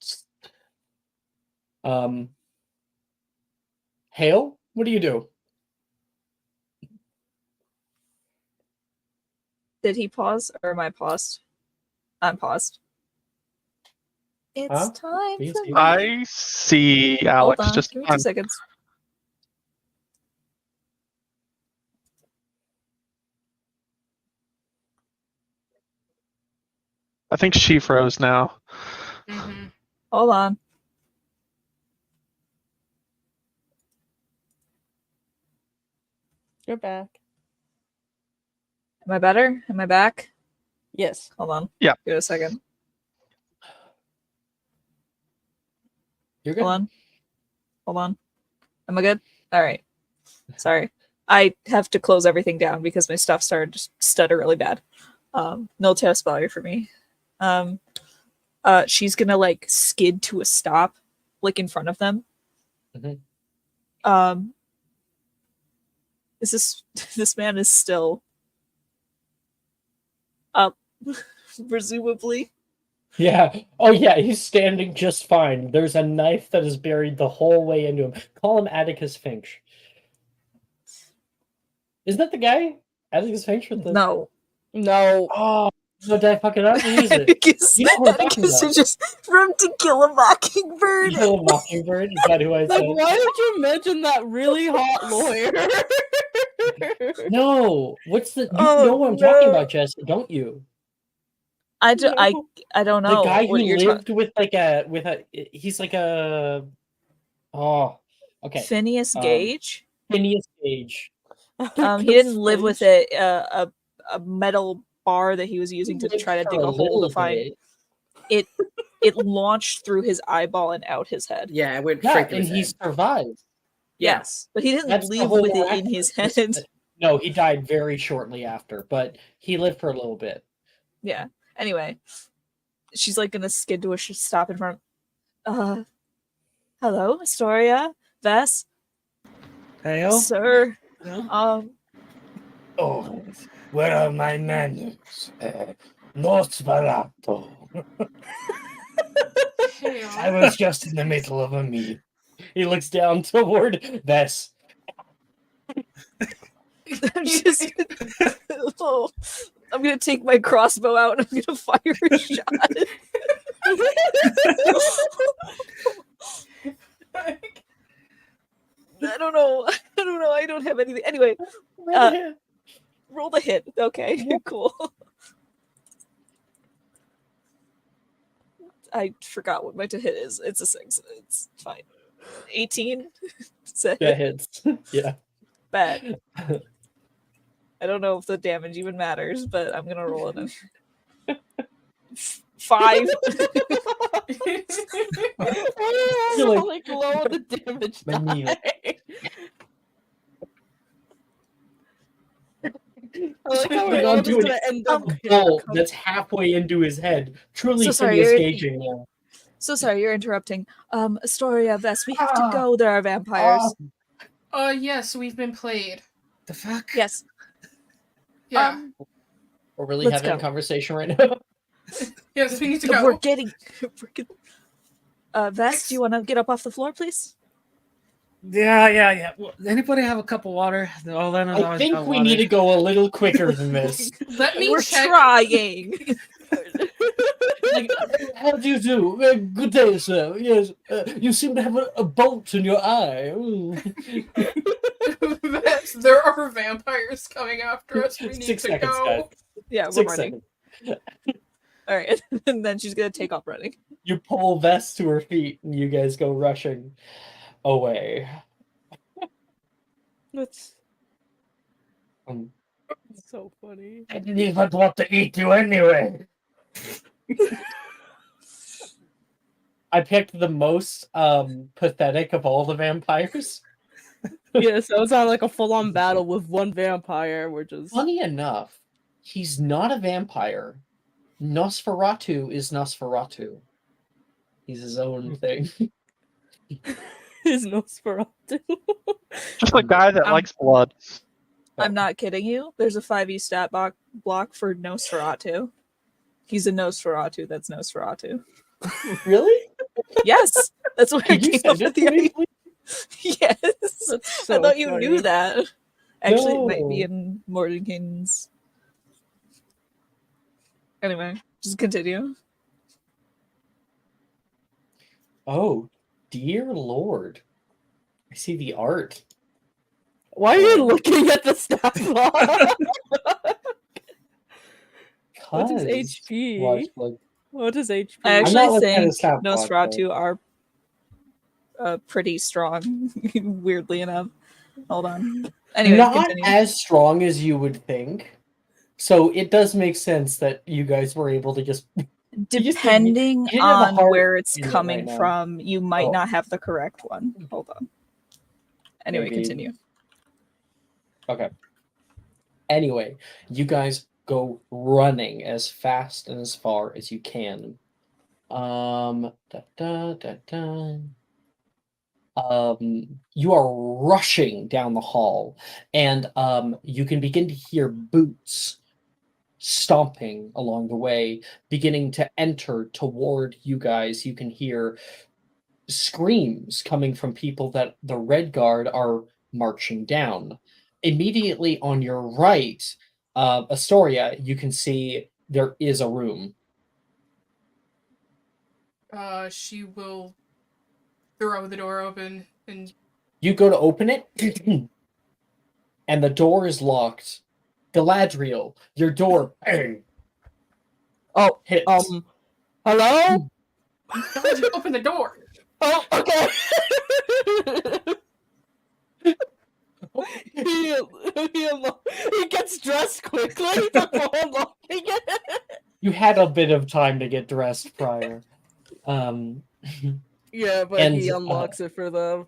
Speaker 1: Hale, what do you do?
Speaker 2: Did he pause or am I paused? I'm paused. It's
Speaker 1: Huh?
Speaker 2: time
Speaker 1: Please
Speaker 2: for
Speaker 1: do.
Speaker 2: me.
Speaker 3: I see Alex
Speaker 2: Hold on,
Speaker 3: just
Speaker 2: give me
Speaker 3: on.
Speaker 2: 2 seconds.
Speaker 3: I think she froze now.
Speaker 5: Mm-hmm.
Speaker 2: Hold on.
Speaker 4: You're back.
Speaker 2: Am I better? Am I back?
Speaker 4: Yes.
Speaker 2: Hold on.
Speaker 3: Yeah.
Speaker 2: Give it a second.
Speaker 1: You're good.
Speaker 2: Hold on. Hold on. Am I good? All right. Sorry. I have to close everything down because my stuff started to stutter really bad. No test value for me. She's gonna like skid to a stop, like in front of them.
Speaker 1: Mhm.
Speaker 2: Is this man is still up, presumably.
Speaker 1: Yeah. Oh, yeah. He's standing just fine. There's a knife that is buried the whole way into him. Call him Atticus Finch. Isn't that the guy? Atticus Finch with the.
Speaker 2: No.
Speaker 4: No.
Speaker 1: Oh, no, did I fuck it up? Who is it?
Speaker 2: Atticus,
Speaker 1: You know who I'm talking
Speaker 2: Atticus
Speaker 1: about.
Speaker 2: is just from To Kill a Mockingbird.
Speaker 1: You know, Mockingbird. Is that who I
Speaker 4: Like,
Speaker 1: said?
Speaker 4: why did you mention that really hot lawyer?
Speaker 1: No. What's the? You
Speaker 2: Oh,
Speaker 1: know what I'm talking about, Jesse, don't you?
Speaker 2: I don't
Speaker 1: The
Speaker 2: know
Speaker 1: guy who
Speaker 2: what you're
Speaker 1: lived with a. He's like a. Oh, okay.
Speaker 2: Phineas Gage.
Speaker 1: Phineas Gage.
Speaker 2: He didn't live with a metal bar that he was using to
Speaker 1: Lived
Speaker 2: try to
Speaker 1: for
Speaker 2: dig a hole
Speaker 1: little
Speaker 2: to find
Speaker 1: bit.
Speaker 2: it launched through his eyeball and out his head.
Speaker 6: Yeah, it went
Speaker 1: Yeah,
Speaker 6: straight to
Speaker 1: and
Speaker 6: his
Speaker 1: he
Speaker 6: head.
Speaker 1: survived.
Speaker 6: Yeah.
Speaker 2: Yes, but he didn't
Speaker 1: That's the
Speaker 2: live
Speaker 1: whole
Speaker 2: with it in his
Speaker 1: miraculous.
Speaker 2: head.
Speaker 1: No, he died very shortly after, but he lived for a little bit.
Speaker 2: Yeah. Anyway, she's like gonna skid to a stop in front. Hello, Astoria, Vess,
Speaker 7: Hale?
Speaker 2: sir.
Speaker 7: Yeah?
Speaker 9: Oh, where are my manners? Nosferatu. I was just in the middle of a meal.
Speaker 1: He looks down toward Vess.
Speaker 2: Oh, I'm gonna take my crossbow out and I'm gonna fire a shot. I don't know. I don't have anything. Anyway, roll the hit. Okay, cool. I forgot what my to hit is. It's a 6. It's fine. 18?
Speaker 1: That hits. Yeah.
Speaker 2: Bad. I don't know if the damage even matters, but I'm gonna roll it in. 5.
Speaker 4: You're like low the damage
Speaker 1: My knee.
Speaker 4: die. I like how we're
Speaker 1: Holding
Speaker 4: all
Speaker 1: on
Speaker 4: just
Speaker 1: to
Speaker 4: gonna end up
Speaker 1: a bolt that's halfway into his head. Truly
Speaker 2: So sorry,
Speaker 1: Phineas
Speaker 2: you're-
Speaker 1: Gaging now.
Speaker 2: So sorry, you're interrupting. Astoria, Vess, we have to go. There are vampires.
Speaker 5: Yes, we've been played.
Speaker 7: The fuck?
Speaker 2: Yes.
Speaker 5: Yeah.
Speaker 1: We're really
Speaker 2: Let's
Speaker 1: having
Speaker 2: go.
Speaker 1: a conversation right now.
Speaker 5: Yes, we need to go.
Speaker 2: We're getting. Vess, do you want to get up off the floor, please?
Speaker 7: Yeah. Well, anybody have a cup of water? All then
Speaker 1: I think we need to go a little quicker than this.
Speaker 5: Let me
Speaker 2: We're
Speaker 5: check.
Speaker 2: trying.
Speaker 1: Like, how do you do? Good day, sir. Yes, you seem to have a bolt in your eye. Ooh.
Speaker 5: There are vampires coming after us. We need
Speaker 1: 6
Speaker 5: to
Speaker 1: seconds,
Speaker 5: go.
Speaker 1: guys.
Speaker 2: Yeah, we're
Speaker 1: 6
Speaker 2: running.
Speaker 1: seconds.
Speaker 2: All right, and then she's gonna take off running.
Speaker 1: You pull Vess to her feet, and you guys go rushing away.
Speaker 4: That's
Speaker 1: Um,
Speaker 4: so funny.
Speaker 9: I didn't even want to eat you anyway.
Speaker 1: I picked the most pathetic of all the vampires.
Speaker 4: Yeah, so it's not like a full-on battle with one vampire. We're just
Speaker 1: Funny enough, he's not a vampire. Nosferatu is Nosferatu. He's his own thing.
Speaker 4: his Nosferatu.
Speaker 3: Just a guy that
Speaker 2: I'm-
Speaker 3: likes blood.
Speaker 2: I'm not kidding you. There's a 5e stat block for Nosferatu. He's a Nosferatu. That's Nosferatu.
Speaker 1: Really?
Speaker 2: Yes, that's what I
Speaker 1: Can you
Speaker 2: came up
Speaker 1: send
Speaker 2: with
Speaker 1: it
Speaker 2: the
Speaker 1: to me,
Speaker 2: idea.
Speaker 1: please?
Speaker 2: Yes,
Speaker 4: That's
Speaker 2: I
Speaker 4: so
Speaker 2: thought you
Speaker 4: funny.
Speaker 2: knew that. Actually, it might be
Speaker 1: No.
Speaker 2: in Mordenkainen's. Anyway, just continue.
Speaker 1: Oh, dear Lord. I see the art.
Speaker 4: Why are you
Speaker 1: Oh.
Speaker 4: looking at the stat block? What is
Speaker 1: 'Cause-
Speaker 4: HP?
Speaker 1: Watch, look.
Speaker 4: What is HP?
Speaker 2: I
Speaker 1: I'm
Speaker 2: actually
Speaker 1: not looking at
Speaker 2: think
Speaker 1: his stat block,
Speaker 2: Nosferatu are pretty strong, weirdly enough. Hold on. Anyway,
Speaker 1: Not
Speaker 2: continue.
Speaker 1: as strong as you would think. So it does make sense that you guys were able to just
Speaker 2: Depending
Speaker 1: you didn't have a
Speaker 2: on
Speaker 1: heart
Speaker 2: where it's
Speaker 1: in it right
Speaker 2: coming
Speaker 1: now.
Speaker 2: from, you might
Speaker 1: Oh.
Speaker 2: not have the correct one. Hold on. Anyway,
Speaker 1: Maybe.
Speaker 2: continue.
Speaker 1: Okay. Anyway, you guys go running as fast and as far as you can. Da, da, da, da. You are rushing down the hall, and you can begin to hear boots stomping along the way, beginning to enter toward you guys. You can hear screams coming from people that the Red Guard are marching down. Immediately on your right, Astoria, you can see there is a room.
Speaker 5: She will throw the door open and
Speaker 1: You go to open it, and the door is locked. Galadriel, your door bang,
Speaker 4: Oh,
Speaker 1: hits.
Speaker 4: hello?
Speaker 5: God, you open the door.
Speaker 4: Oh, okay. he gets dressed quickly before unlocking it.
Speaker 1: You had a bit of time to get dressed prior.
Speaker 4: Yeah, but
Speaker 1: And,
Speaker 4: he unlocks it for them.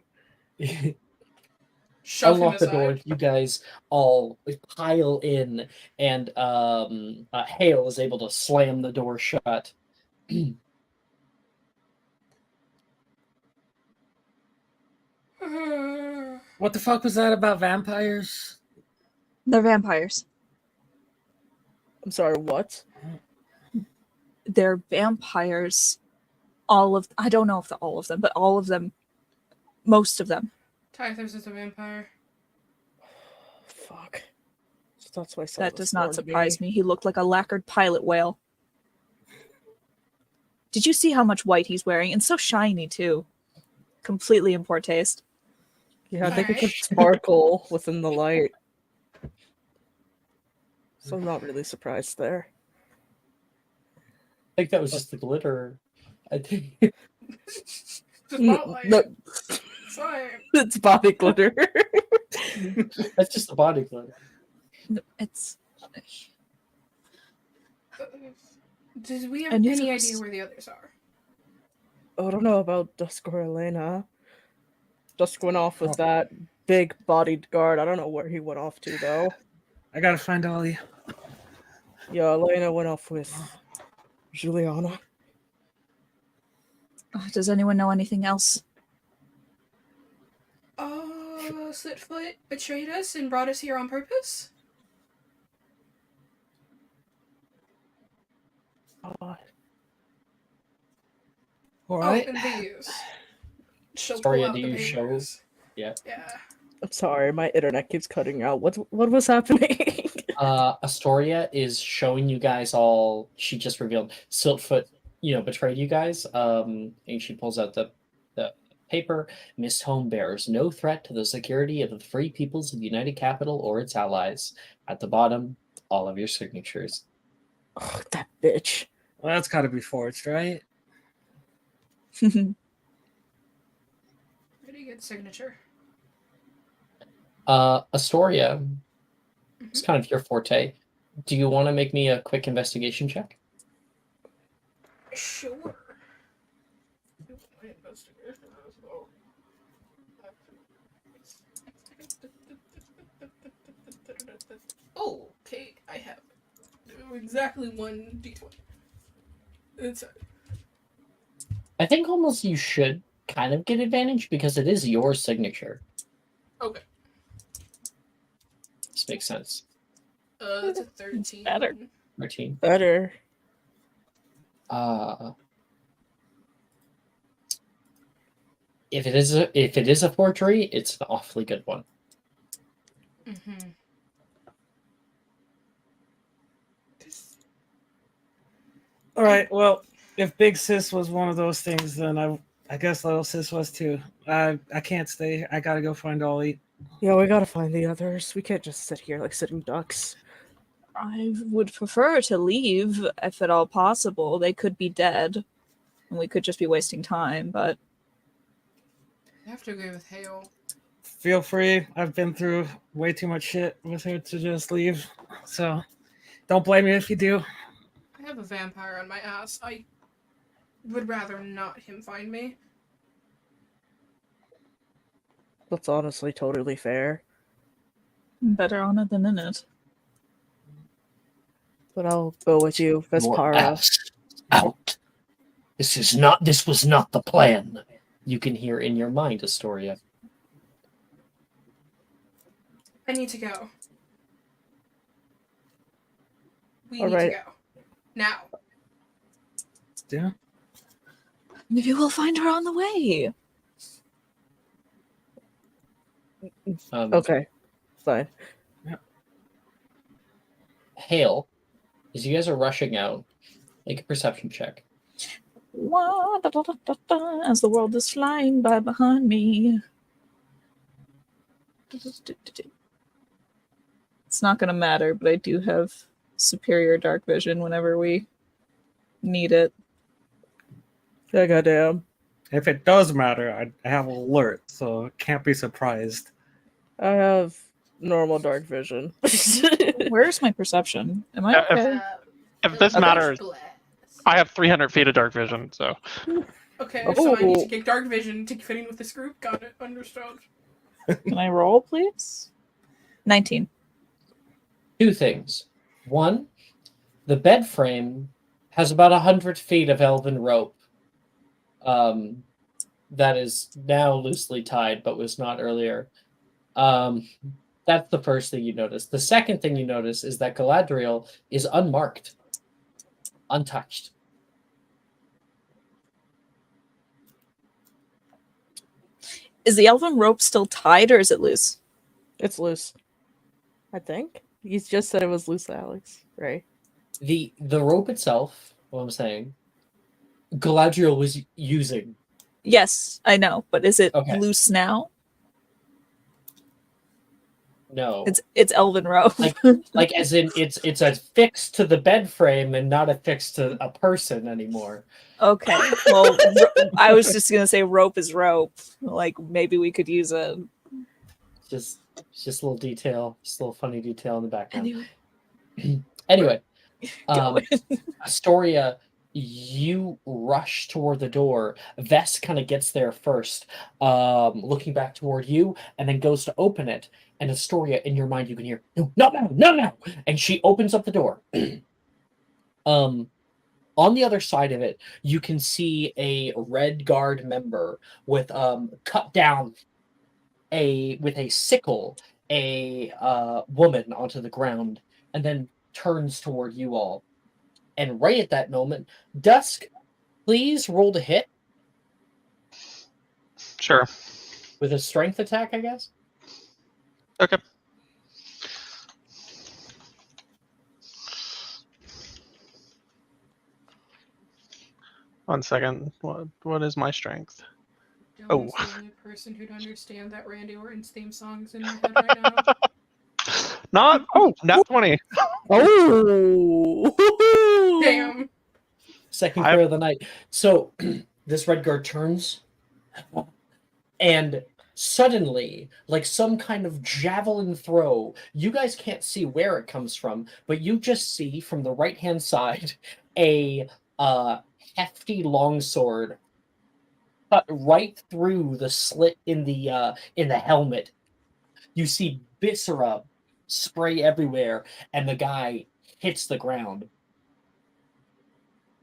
Speaker 5: Shove him
Speaker 1: unlock the door.
Speaker 5: aside.
Speaker 1: You guys all pile in, and Hale is able to slam the door shut.
Speaker 7: What the fuck was that about vampires?
Speaker 2: They're vampires.
Speaker 4: I'm sorry, what?
Speaker 2: They're vampires. I don't know if all of them, but all of them, most of them.
Speaker 5: Tythus is a vampire.
Speaker 4: Fuck. That's why
Speaker 2: That does not surprise me. He looked like a lacquered pilot whale. Did you see how much white he's wearing? And so shiny, too. Completely in poor taste.
Speaker 4: Yeah, I think it could
Speaker 5: Alright.
Speaker 4: sparkle within the light. So I'm not really surprised there.
Speaker 1: I think that was just the glitter. I think
Speaker 5: The spotlight.
Speaker 4: No,
Speaker 5: Sorry.
Speaker 4: it's body glitter.
Speaker 1: that's just the body glitter.
Speaker 2: No, it's...
Speaker 5: Did we have
Speaker 2: I knew
Speaker 5: any
Speaker 2: there
Speaker 5: idea
Speaker 2: was-
Speaker 5: where the others are?
Speaker 4: I don't know about Dusk or Elena. Dusk went off with that big bodied guard. I don't know where he went off to, though.
Speaker 7: I gotta find Ollie.
Speaker 4: Yeah, Elena went off with Juliana.
Speaker 2: Does anyone know anything else?
Speaker 5: Slitfoot betrayed us and brought us here on purpose?
Speaker 4: Oh,
Speaker 7: All right.
Speaker 5: Oh, and these. She'll
Speaker 1: Sorry,
Speaker 5: pull out
Speaker 1: do
Speaker 5: the
Speaker 1: you show?
Speaker 5: papers.
Speaker 1: Yeah.
Speaker 5: Yeah.
Speaker 4: I'm sorry, my internet keeps cutting out. What was happening?
Speaker 1: Astoria is showing you guys all. She just revealed Siltfoot, betrayed you guys. And she pulls out the paper. Miss Home bears no threat to the security of the free peoples of the United Capital or its allies. At the bottom, all of your signatures.
Speaker 4: Oh, that bitch.
Speaker 7: Well, that's got to be forged, right?
Speaker 5: Pretty good signature.
Speaker 1: Astoria, it's
Speaker 5: Mhm.
Speaker 1: kind of your forte. Do you want to make me a quick investigation check?
Speaker 5: Sure. My investigation as well. Oh, okay. I have exactly 1d20. It's
Speaker 1: I think almost you should kind of get advantage because it is your signature.
Speaker 5: okay.
Speaker 1: This makes sense.
Speaker 5: It's a 13.
Speaker 2: Better.
Speaker 1: 13.
Speaker 4: Better.
Speaker 1: If it is a forgery, it's an awfully good one.
Speaker 5: Mm-hmm.
Speaker 7: All right. Well, if Big Sis was one of those things, then I guess Little Sis was too. I can't stay. I gotta go find Ollie.
Speaker 4: Yeah, we gotta find the others. We can't just sit here like sitting ducks.
Speaker 2: I would prefer to leave if at all possible. They could be dead, and we could just be wasting time. But
Speaker 5: I have to agree with Hale.
Speaker 7: Feel free. I've been through way too much shit with her to just leave. So don't blame me if you do.
Speaker 5: I have a vampire on my ass. I would rather not him find me.
Speaker 4: That's honestly totally fair.
Speaker 2: better on it than in it.
Speaker 4: But I'll go with you,
Speaker 9: Your
Speaker 4: Vespara.
Speaker 9: ass out. This was not the plan.
Speaker 1: You can hear in your mind, Astoria.
Speaker 5: I need to go. We
Speaker 4: All
Speaker 5: need
Speaker 4: right.
Speaker 5: to go. Now.
Speaker 7: Yeah.
Speaker 2: Maybe we'll find her on the way.
Speaker 4: Okay, fine.
Speaker 1: Hale, as you guys are rushing out, make a perception check.
Speaker 2: Wah, da, da, da, da, da, as the world is flying by behind me. It's not going to matter, but I do have superior dark vision whenever we need it.
Speaker 4: Yeah, goddamn.
Speaker 7: If it does matter, I have alert, so can't be surprised.
Speaker 4: I have normal dark vision.
Speaker 2: Where's my perception? Am I okay?
Speaker 3: If this
Speaker 5: Eldritch
Speaker 3: matters,
Speaker 5: Blast.
Speaker 3: I have 300 feet of dark vision, so
Speaker 5: Okay, so I need
Speaker 4: Oh.
Speaker 5: to get dark vision to fit in with this group. Got it. Understood.
Speaker 2: Can I roll, please? 19.
Speaker 1: Two things. One, the bed frame has about 100 feet of elven rope that is now loosely tied, but was not earlier. That's the first thing you notice. The second thing you notice is that Galadriel is unmarked, untouched.
Speaker 2: Is the elven rope still tied or is it loose?
Speaker 4: It's loose. I think. You just said it was loose, Alex, right?
Speaker 1: The rope itself, what I'm saying, Galadriel was using.
Speaker 2: Yes, I know, but is it
Speaker 1: Okay.
Speaker 2: loose now?
Speaker 1: No.
Speaker 2: It's elven rope.
Speaker 1: Like as in it's affixed to the bed frame and not affixed to a person anymore.
Speaker 2: Okay. Well, I was just gonna say rope is rope. Like maybe we could use it.
Speaker 1: Just a little detail, just a little funny detail in the background.
Speaker 2: Anyway,
Speaker 1: Anyway,
Speaker 2: go.
Speaker 1: Astoria, you rush toward the door. Vess kind of gets there first, looking back toward you, and then goes to open it. And Astoria, in your mind, you can hear, no, and she opens up the door. On the other side of it, you can see a Red Guard member with cut down with a sickle a woman onto the ground, and then turns toward you all. And right at that moment, Dusk, please roll to hit
Speaker 3: sure.
Speaker 1: with a strength attack, I guess.
Speaker 3: Okay. One second. What is my strength?
Speaker 5: Dylan's
Speaker 3: Oh.
Speaker 5: the only person who'd understand that Randy Orton's theme song's in my head right now.
Speaker 3: Not 20.
Speaker 4: Oh!
Speaker 5: Damn.
Speaker 1: Second
Speaker 3: I-
Speaker 1: prayer of the night. So this red guard turns, and suddenly, like some kind of javelin throw, you guys can't see where it comes from, but you just see from the right hand side a hefty longsword cut right through the slit in the helmet. You see viscera spray everywhere, and the guy hits the ground.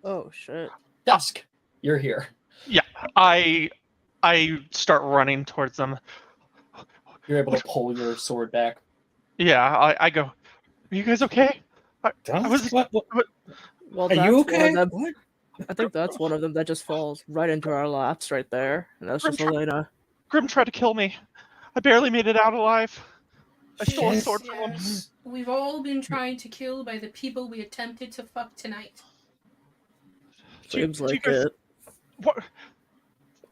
Speaker 4: Oh shit.
Speaker 1: Dusk, you're here.
Speaker 3: Yeah, I start running towards them.
Speaker 1: You're able to pull your sword back.
Speaker 3: Yeah, I go. Are you guys okay? I was.
Speaker 7: What?
Speaker 4: Well,
Speaker 7: Are
Speaker 4: that's
Speaker 7: you
Speaker 4: one
Speaker 7: okay?
Speaker 4: of them.
Speaker 7: What?
Speaker 4: I think that's one of them that just falls right into our laps right there, and that's just Elena.
Speaker 3: Grim tried to kill me. I barely made it out alive. I stole a
Speaker 7: Yes.
Speaker 3: sword from him.
Speaker 5: Yes, we've all been trying to kill by the people we attempted to fuck tonight.
Speaker 4: Seems
Speaker 3: Do you
Speaker 4: like
Speaker 3: guys-
Speaker 4: it.
Speaker 3: What?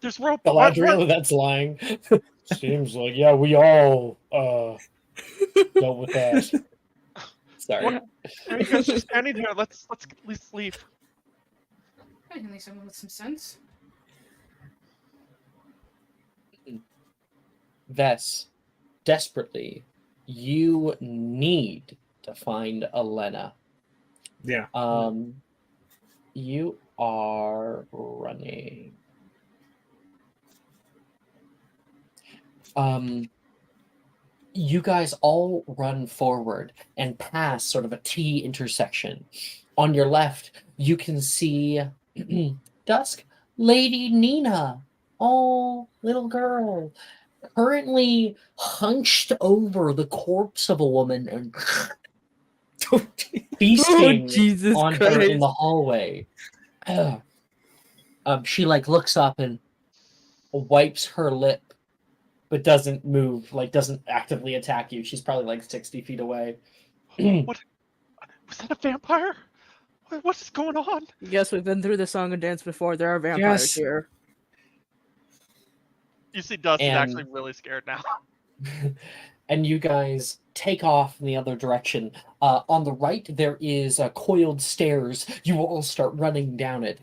Speaker 3: There's rope. What?
Speaker 1: Galadriel, that's lying. Seems like, yeah, we all dealt with that. Sorry.
Speaker 3: What? Are you guys just standing here? Let's at least leave.
Speaker 5: I can leave someone with some sense.
Speaker 1: Vess, desperately, you need to find Elena.
Speaker 7: Yeah.
Speaker 1: You are running. You guys all run forward and pass sort of a T intersection. On your left, you can see Dusk, Lady Nina. Oh, little girl. Currently hunched over the corpse of a woman and feasting
Speaker 4: Jesus
Speaker 1: on her in
Speaker 4: Christ.
Speaker 1: the hallway. She like looks up and wipes her lip, but doesn't move, like doesn't actively attack you. She's probably like 60 feet away.
Speaker 3: What? Was that a vampire? What is going on?
Speaker 4: Yes, we've been through the song and dance before. There are vampires
Speaker 7: Yes.
Speaker 4: here.
Speaker 3: You see, Dust is
Speaker 1: And-
Speaker 3: actually really scared now.
Speaker 1: And you guys take off in the other direction. On the right, there is coiled stairs. You will all start running down it.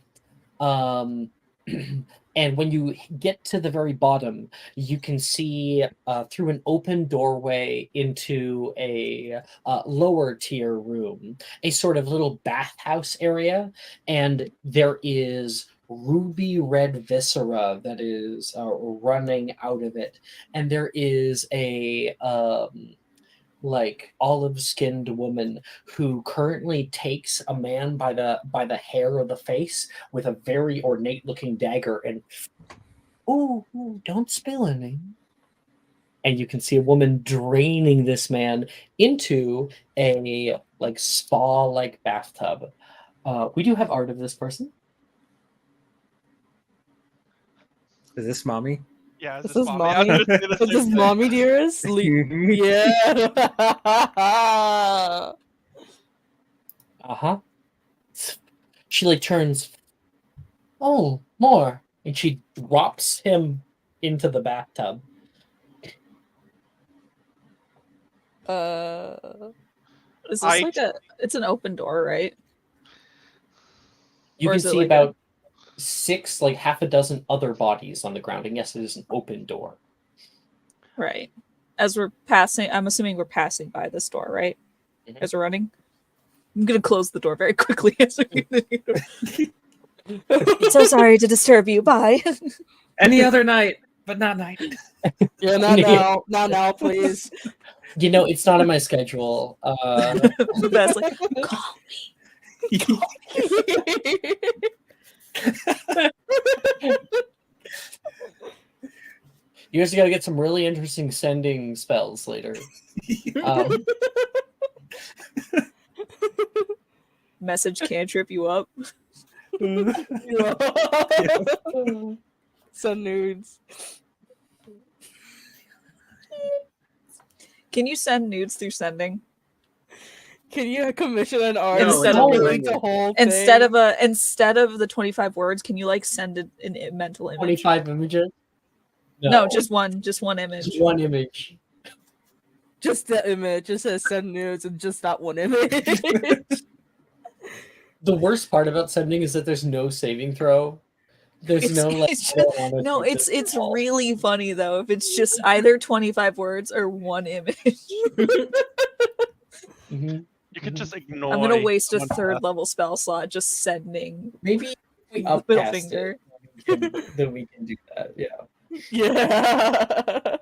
Speaker 1: And when you get to the very bottom, you can see through an open doorway into a lower tier room, a sort of little bathhouse area, and there is ruby red viscera that is running out of it, and there is a like olive-skinned woman who currently takes a man by the hair of the face with a very ornate looking dagger and ooh, don't spill any. And you can see a woman draining this man into a like spa like bathtub. We do have art of this person.
Speaker 7: Is this mommy?
Speaker 3: Yeah,
Speaker 4: This
Speaker 3: this
Speaker 4: is
Speaker 3: I
Speaker 4: mommy.
Speaker 3: was gonna say the
Speaker 4: Is
Speaker 3: same
Speaker 4: this
Speaker 3: thing.
Speaker 4: mommy dearest? Yeah.
Speaker 1: Uh-huh. She like turns, oh, more. And she drops him into the bathtub.
Speaker 2: Is this
Speaker 3: I-
Speaker 2: like it's an open door, right?
Speaker 1: You
Speaker 2: Or
Speaker 1: can
Speaker 2: is it
Speaker 1: see
Speaker 2: like
Speaker 1: about six, like half a dozen other bodies on the ground. And yes, it is an open door.
Speaker 2: Right. As we're passing, I'm assuming we're passing by this door, right?
Speaker 1: Mhm.
Speaker 2: As we're running. I'm gonna close the door very quickly. So sorry to disturb you. Bye.
Speaker 7: Any other night, but not night.
Speaker 4: Yeah, not now. Not now, please.
Speaker 1: You know, it's not on my schedule.
Speaker 2: The best, like, call
Speaker 1: You guys gotta get some really interesting sending spells later.
Speaker 2: message can't trip you up.
Speaker 4: Send nudes.
Speaker 2: Can you send nudes through sending?
Speaker 4: Can you commission an artist
Speaker 2: Instead
Speaker 4: to
Speaker 2: of-
Speaker 4: delete the whole thing?
Speaker 2: Instead of the 25 words, can you like send a mental image?
Speaker 1: 25 images?
Speaker 2: No, just one image.
Speaker 1: Just one image.
Speaker 4: Just the image. It says send nudes and just that one image.
Speaker 1: The worst part about sending is that there's no saving throw. There's no like.
Speaker 2: it's
Speaker 1: I don't wanna
Speaker 2: no,
Speaker 1: take this
Speaker 2: it's
Speaker 1: at all.
Speaker 2: really funny though if it's just either 25 words or one image.
Speaker 1: Mhm.
Speaker 3: You could just ignore.
Speaker 2: I'm gonna waste a
Speaker 3: someone-
Speaker 2: third level spell slot just sending
Speaker 1: Maybe we
Speaker 2: the middle
Speaker 1: upcast
Speaker 2: finger.
Speaker 1: it. Then we can do that. Yeah.
Speaker 4: Yeah.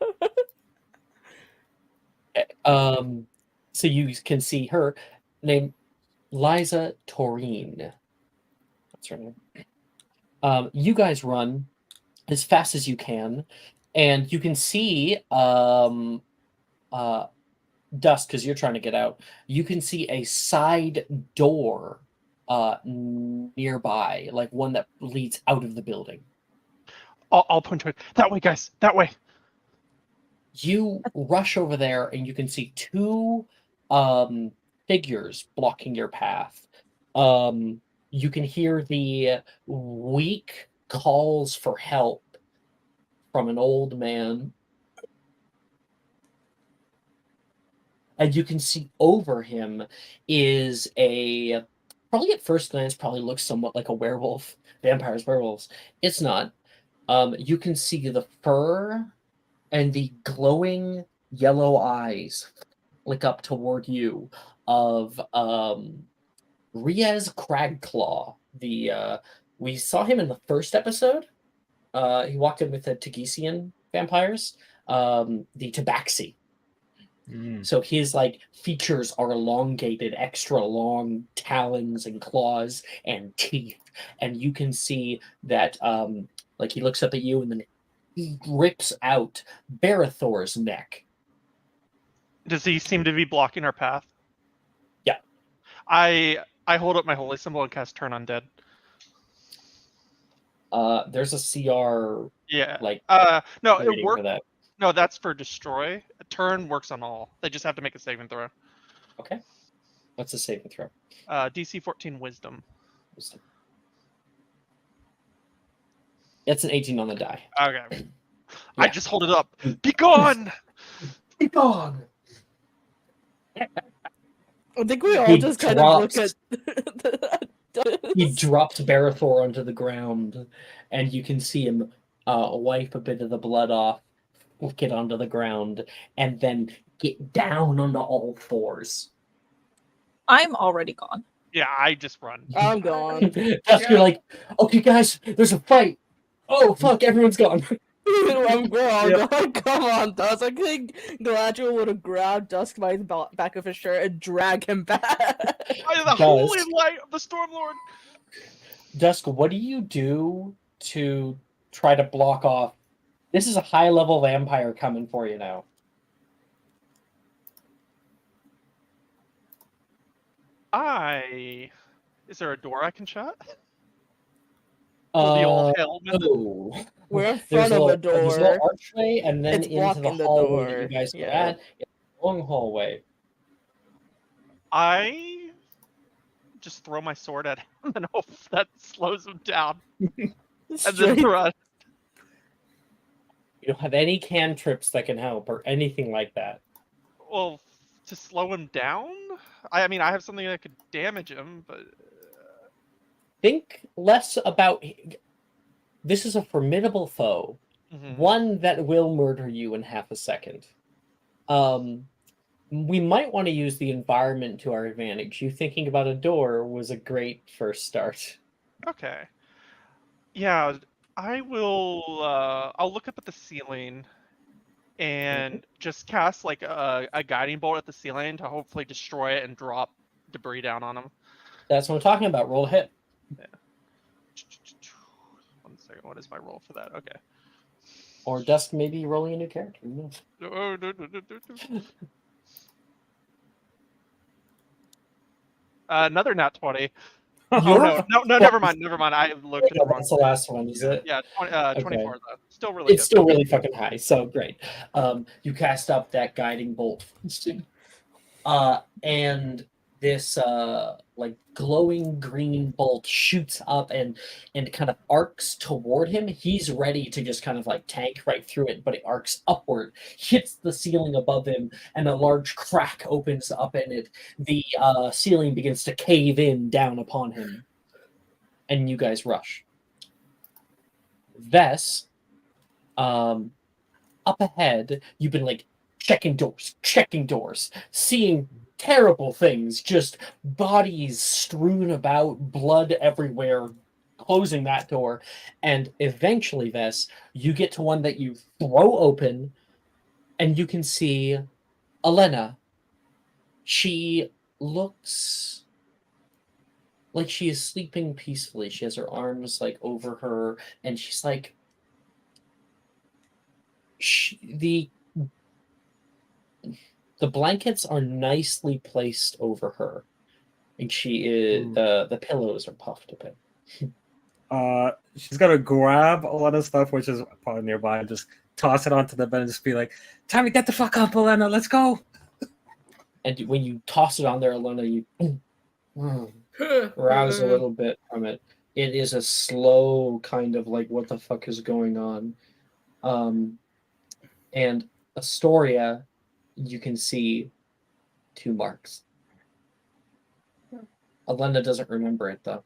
Speaker 1: So you can see her named Liza Taurine. That's her name. You guys run as fast as you can, and you can see Dust, because you're trying to get out. You can see a side door nearby, like one that leads out of the building.
Speaker 3: I'll point to it. That way, guys. That way.
Speaker 1: You rush over there, and you can see two figures blocking your path. You can hear the weak calls for help from an old man. And you can see over him is a, probably at first glance, probably looks somewhat like a werewolf, vampires, werewolves. It's not. You can see the fur and the glowing yellow eyes flick up toward you of Riaz Cragclaw. We saw him in the first episode. He walked in with the Tagasian vampires, the Tabaxi. So his like features are elongated, extra long talons and claws and teeth, and you can see that like he looks up at you and then he rips out Barathor's neck.
Speaker 3: Does he seem to be blocking our path?
Speaker 1: Yeah.
Speaker 3: I hold up my holy symbol and cast Turn Undead.
Speaker 1: There's a CR
Speaker 3: Yeah.
Speaker 1: like
Speaker 3: No, it
Speaker 1: rating
Speaker 3: works.
Speaker 1: for that.
Speaker 3: No, that's for destroy. A turn works on all. They just have to make a saving throw.
Speaker 1: Okay. What's the saving throw?
Speaker 3: DC 14 Wisdom.
Speaker 1: It's an 18 on the die.
Speaker 3: Okay. I just hold it up. Be gone!
Speaker 1: Be gone!
Speaker 4: I think we all
Speaker 1: He
Speaker 4: just kind of look
Speaker 1: drops-
Speaker 4: at.
Speaker 1: He drops Barathor onto the ground, and you can see him wipe a bit of the blood off, flick it onto the ground, and then get down onto all fours.
Speaker 2: I'm already gone.
Speaker 3: Yeah, I just run.
Speaker 4: I'm gone.
Speaker 1: That's you're like, okay, guys, there's a fight. Oh fuck, everyone's gone.
Speaker 4: I'm gone. Come on, Dusk. I think Galadriel would have grabbed Dusk by the back of his shirt and drag him back.
Speaker 3: By the holy light of the Stormlord!
Speaker 1: Dusk, what do you do to try to block off? This is a high-level vampire coming for you now.
Speaker 3: Is there a door I can shut? Will the all hell with it?
Speaker 1: No.
Speaker 4: We're in
Speaker 1: There's
Speaker 4: front of a
Speaker 1: There's a little
Speaker 4: door.
Speaker 1: archway, and then
Speaker 4: It's
Speaker 1: into the
Speaker 4: blocking the
Speaker 1: hallway that
Speaker 4: door,
Speaker 1: you guys are
Speaker 4: yeah.
Speaker 1: at. It's a long hallway.
Speaker 3: I just throw my sword at him and hope that slows him down. And then
Speaker 4: Straight-
Speaker 3: run.
Speaker 1: You don't have any cantrips that can help or anything like that.
Speaker 3: Well, to slow him down? I mean, I have something that could damage him, but
Speaker 1: Think less about. This is a formidable foe, one that will murder you in half a second. We might want to use the environment to our advantage. You thinking about a door was a great first start.
Speaker 3: okay. Yeah, I will. I'll look up at the ceiling and just cast like a guiding bolt at the ceiling to hopefully destroy it and drop debris down on him.
Speaker 1: That's what I'm talking about. Roll a hit.
Speaker 3: Yeah. 1 second. What is my roll for that? Okay.
Speaker 1: Or Dusk maybe rolling a new character. Who knows?
Speaker 3: Another nat 20.
Speaker 1: You're-
Speaker 3: No, never mind. I looked at the wrong.
Speaker 1: That's the last one, is it?
Speaker 3: Yeah, 20,
Speaker 1: Okay.
Speaker 3: 24 though. Still really
Speaker 1: It's
Speaker 3: good.
Speaker 1: still really fucking high, so great. You cast up that guiding bolt. And this like glowing green bolt shoots up and kind of arcs toward him. He's ready to just kind of like tank right through it, but it arcs upward, hits the ceiling above him, and a large crack opens up in it. The ceiling begins to cave in down upon him, and you guys rush. Vess, up ahead, you've been like checking doors, seeing terrible things, just bodies strewn about, blood everywhere, closing that door. And eventually, Vess, you get to one that you throw open, and you can see Elena. She looks like she is sleeping peacefully. She has her arms like over her, and she's like, the blankets are nicely placed over her, and she is the pillows are puffed a bit.
Speaker 7: She's gonna grab a lot of stuff, which is probably nearby, and just toss it onto the bed and just be like, "Time to get the fuck up, Elena. Let's go."
Speaker 1: And when you toss it on there, Elena, you rouse a little bit from it. It is a slow kind of like, what the fuck is going on? And Astoria, you can see 2 marks. Elena doesn't remember it though.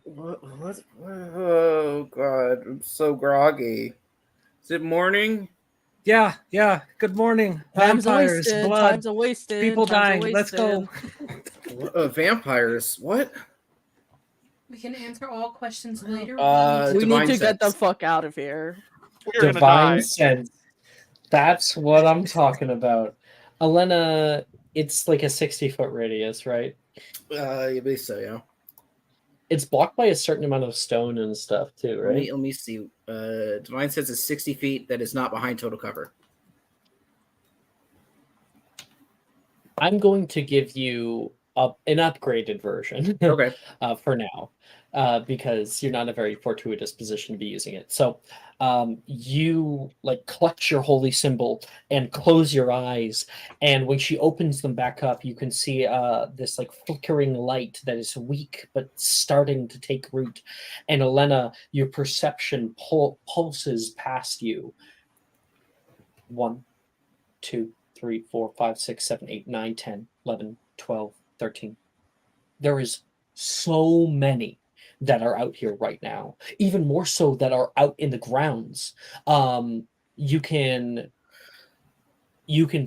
Speaker 6: What? Oh God, I'm so groggy. Is it morning?
Speaker 7: Yeah. Good morning.
Speaker 4: Time's a
Speaker 7: Vampires,
Speaker 4: wasted.
Speaker 7: blood,
Speaker 4: Time's a wasted.
Speaker 7: people
Speaker 4: time's a
Speaker 7: dying. Let's go.
Speaker 6: Vampires? What?
Speaker 5: We can answer all questions later.
Speaker 4: We need
Speaker 6: Divine
Speaker 4: to get the
Speaker 6: sense.
Speaker 4: fuck out of here.
Speaker 3: We're gonna
Speaker 1: Divine
Speaker 3: die.
Speaker 1: sense. That's what I'm talking about. Elena, it's like a 60-foot radius, right?
Speaker 6: I believe so, yeah.
Speaker 1: It's blocked by a certain amount of stone and stuff too, right?
Speaker 6: Let me see. Divine sense is 60 feet. That is not behind total cover.
Speaker 1: I'm going to give you an upgraded version.
Speaker 6: Okay.
Speaker 1: For now, because you're not in a very fortuitous position to be using it. So you like clutch your holy symbol and close your eyes, and when she opens them back up, you can see this like flickering light that is weak but starting to take root. And Elena, your perception pulses past you. 1, 2, 3, 4, 5, 6, 7, 8, 9, 10, 11, 12, 13. There is so many that are out here right now, even more so that are out in the grounds. You can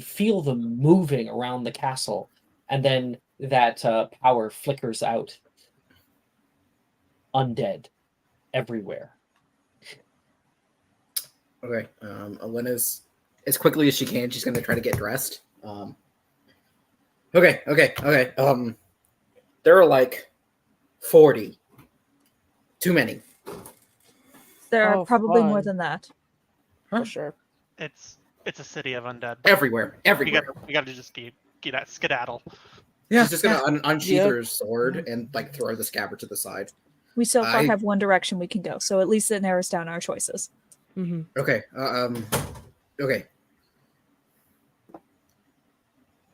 Speaker 1: feel them moving around the castle, and then that power flickers out. Undead everywhere.
Speaker 6: Okay. Elena's, as quickly as she can, she's gonna try to get dressed. Okay. There are like 40. Too many.
Speaker 2: There are
Speaker 4: Oh,
Speaker 2: probably more
Speaker 4: fun.
Speaker 2: than that.
Speaker 4: For sure.
Speaker 3: It's a city of undead.
Speaker 6: Everywhere.
Speaker 3: We gotta just get that skedaddle.
Speaker 7: Yeah.
Speaker 6: She's just gonna unsheath
Speaker 4: Yeah.
Speaker 6: her sword and like throw the scabbard to the side.
Speaker 2: We so far
Speaker 6: I-
Speaker 2: have one direction we can go, so at least it narrows down our choices.
Speaker 4: Mm-hmm.
Speaker 6: Okay. Okay.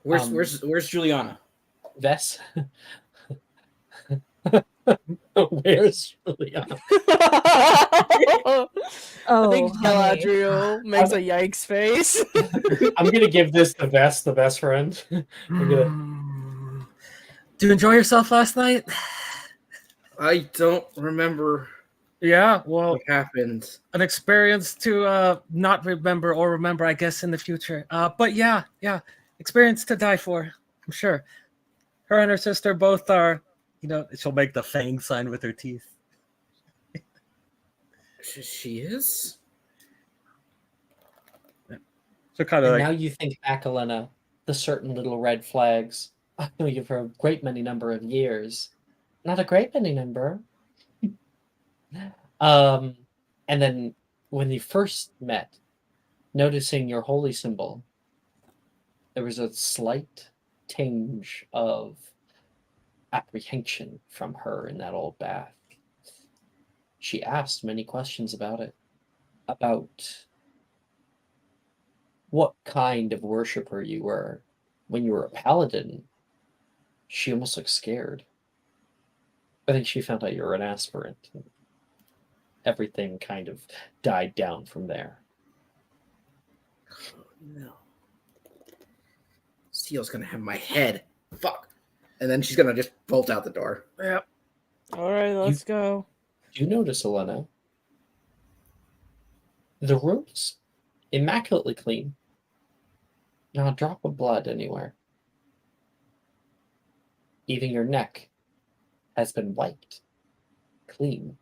Speaker 6: Where's Juliana?
Speaker 1: Vess. Where's Juliana?
Speaker 4: I
Speaker 2: Oh,
Speaker 4: think
Speaker 2: honey.
Speaker 4: Galadriel makes a yikes face.
Speaker 1: I'm gonna give this to Vess, the best friend. I'm gonna...
Speaker 7: Did you enjoy yourself last night?
Speaker 6: I don't remember
Speaker 7: Yeah, well,
Speaker 6: what happened.
Speaker 7: an experience to not remember or remember, I guess, in the future. But yeah, experience to die for, I'm sure. Her and her sister both are, she'll make the fang sign with her teeth.
Speaker 6: She is?
Speaker 7: So kind of
Speaker 1: And
Speaker 7: like,
Speaker 1: now you think back, Elena, the certain little red flags. I know you for a great many number of years. Not a great many number. And then when you first met, noticing your holy symbol, there was a slight tinge of apprehension from her in that old bath. She asked many questions about it, about what kind of worshiper you were. When you were a paladin, She almost looked scared. I think she found out you were an aspirant. Everything kind of died down from there.
Speaker 6: Oh, no. Seal's gonna have my head. Fuck. And then she's gonna just bolt out the door.
Speaker 7: Yep.
Speaker 4: All right, let's go.
Speaker 1: You notice, Elena, the room's immaculately clean. Not a drop of blood anywhere. Even your neck has been wiped clean.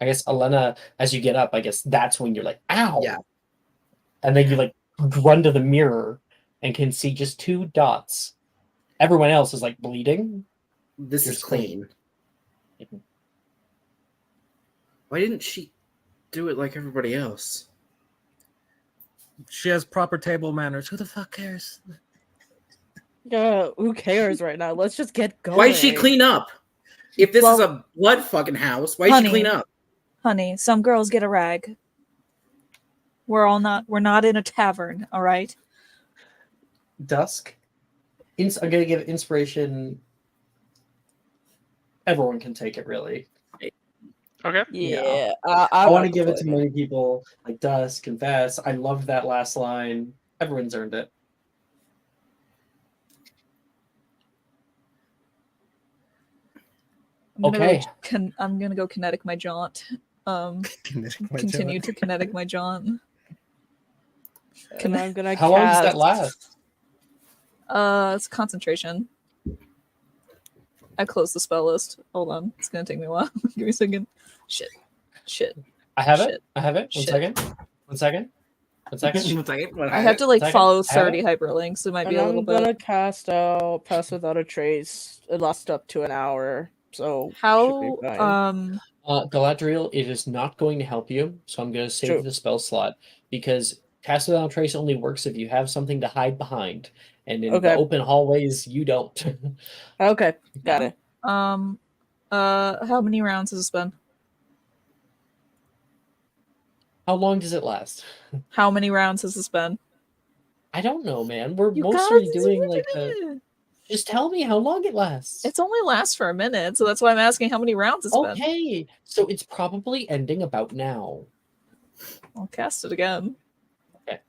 Speaker 1: I guess, Elena, as you get up, I guess that's when you're like, ow!
Speaker 6: Yeah.
Speaker 1: And then you like run to the mirror and can see just 2 dots. Everyone else is like bleeding.
Speaker 6: This
Speaker 1: You're
Speaker 6: is clean.
Speaker 1: Mhm.
Speaker 6: Why didn't she do it like everybody else?
Speaker 7: She has proper table manners. Who the fuck cares?
Speaker 4: Yeah, who cares right now? Let's just get going.
Speaker 6: Why did she clean up? If this is
Speaker 2: Well,
Speaker 6: a blood fucking house, why did she clean
Speaker 2: honey.
Speaker 6: up?
Speaker 2: Honey, some girls get a rag. We're not in a tavern, all right?
Speaker 1: Dusk. I'm going to give inspiration. Everyone can take it, really.
Speaker 3: Okay.
Speaker 4: Yeah,
Speaker 1: I want to give it to many people, like Dusk and Vess. I loved that last line. Everyone's earned it. Okay.
Speaker 2: I'm gonna go kinetic my jaunt. Continue to kinetic my jaunt.
Speaker 4: And I'm gonna
Speaker 1: How long does that last?
Speaker 2: It's concentration. I closed the spell list. Hold on, it's gonna take me a while. Give me a second. Shit.
Speaker 1: I have
Speaker 2: Shit.
Speaker 1: it. I have it. One
Speaker 2: Shit.
Speaker 1: second. One second.
Speaker 2: I have to like
Speaker 1: Second.
Speaker 2: follow
Speaker 1: I have
Speaker 2: 30
Speaker 1: it.
Speaker 2: hyperlinks. It might
Speaker 4: And
Speaker 2: be a little
Speaker 4: I'm gonna
Speaker 2: bit.
Speaker 4: cast out Pass Without a Trace. It lasts up to an hour, so
Speaker 2: How
Speaker 4: should be fine.
Speaker 1: Galadriel, it is not going to help you, so I'm going to save
Speaker 4: True.
Speaker 1: the spell slot because Pass Without Trace only works if you have something to hide behind, and in the
Speaker 4: Okay.
Speaker 1: open hallways, you don't.
Speaker 4: Okay, got it.
Speaker 2: How many rounds has this been?
Speaker 1: How long does it last?
Speaker 2: How many rounds has this been?
Speaker 1: I don't know, man. We're
Speaker 2: You
Speaker 1: mostly
Speaker 2: guys,
Speaker 1: doing
Speaker 2: what
Speaker 1: like
Speaker 2: do you
Speaker 1: a...
Speaker 2: mean?
Speaker 1: Just tell me how long it lasts.
Speaker 2: It's only lasts for a minute, so that's why I'm asking how many rounds it's been.
Speaker 1: Okay, so it's probably ending about now.
Speaker 2: I'll cast it again.
Speaker 1: Okay.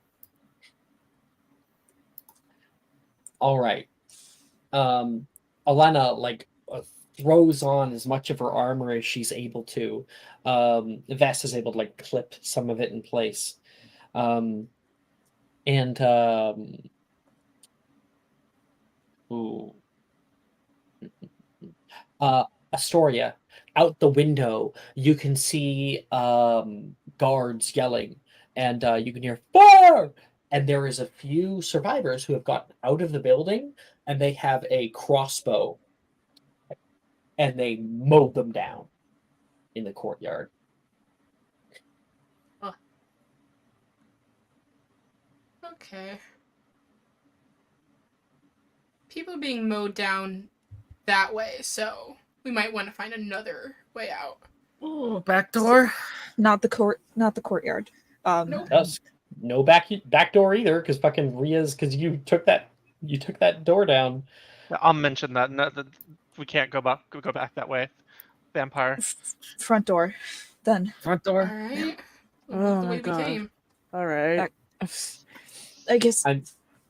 Speaker 1: All right. Alana like throws on as much of her armor as she's able to. Vess is able to like clip some of it in place. Ooh. Astoria, out the window, you can see guards yelling, and you can hear fire. And there is a few survivors who have gotten out of the building, and they have a crossbow, and they mowed them down in the courtyard.
Speaker 5: Okay. People being mowed down that way, so we might want to find another way out.
Speaker 7: Oh, back door.
Speaker 2: Not the courtyard.
Speaker 5: Nope.
Speaker 1: Dusk. No back door either, because fucking Ria's, because you took that door down.
Speaker 3: I'll mention that. No, that we can't go back that way. Vampire.
Speaker 2: Front door. Then.
Speaker 7: Front
Speaker 5: All
Speaker 7: door.
Speaker 5: right.
Speaker 4: Oh
Speaker 5: the
Speaker 4: my
Speaker 5: way
Speaker 4: God.
Speaker 5: we came.
Speaker 4: All right.
Speaker 2: I guess.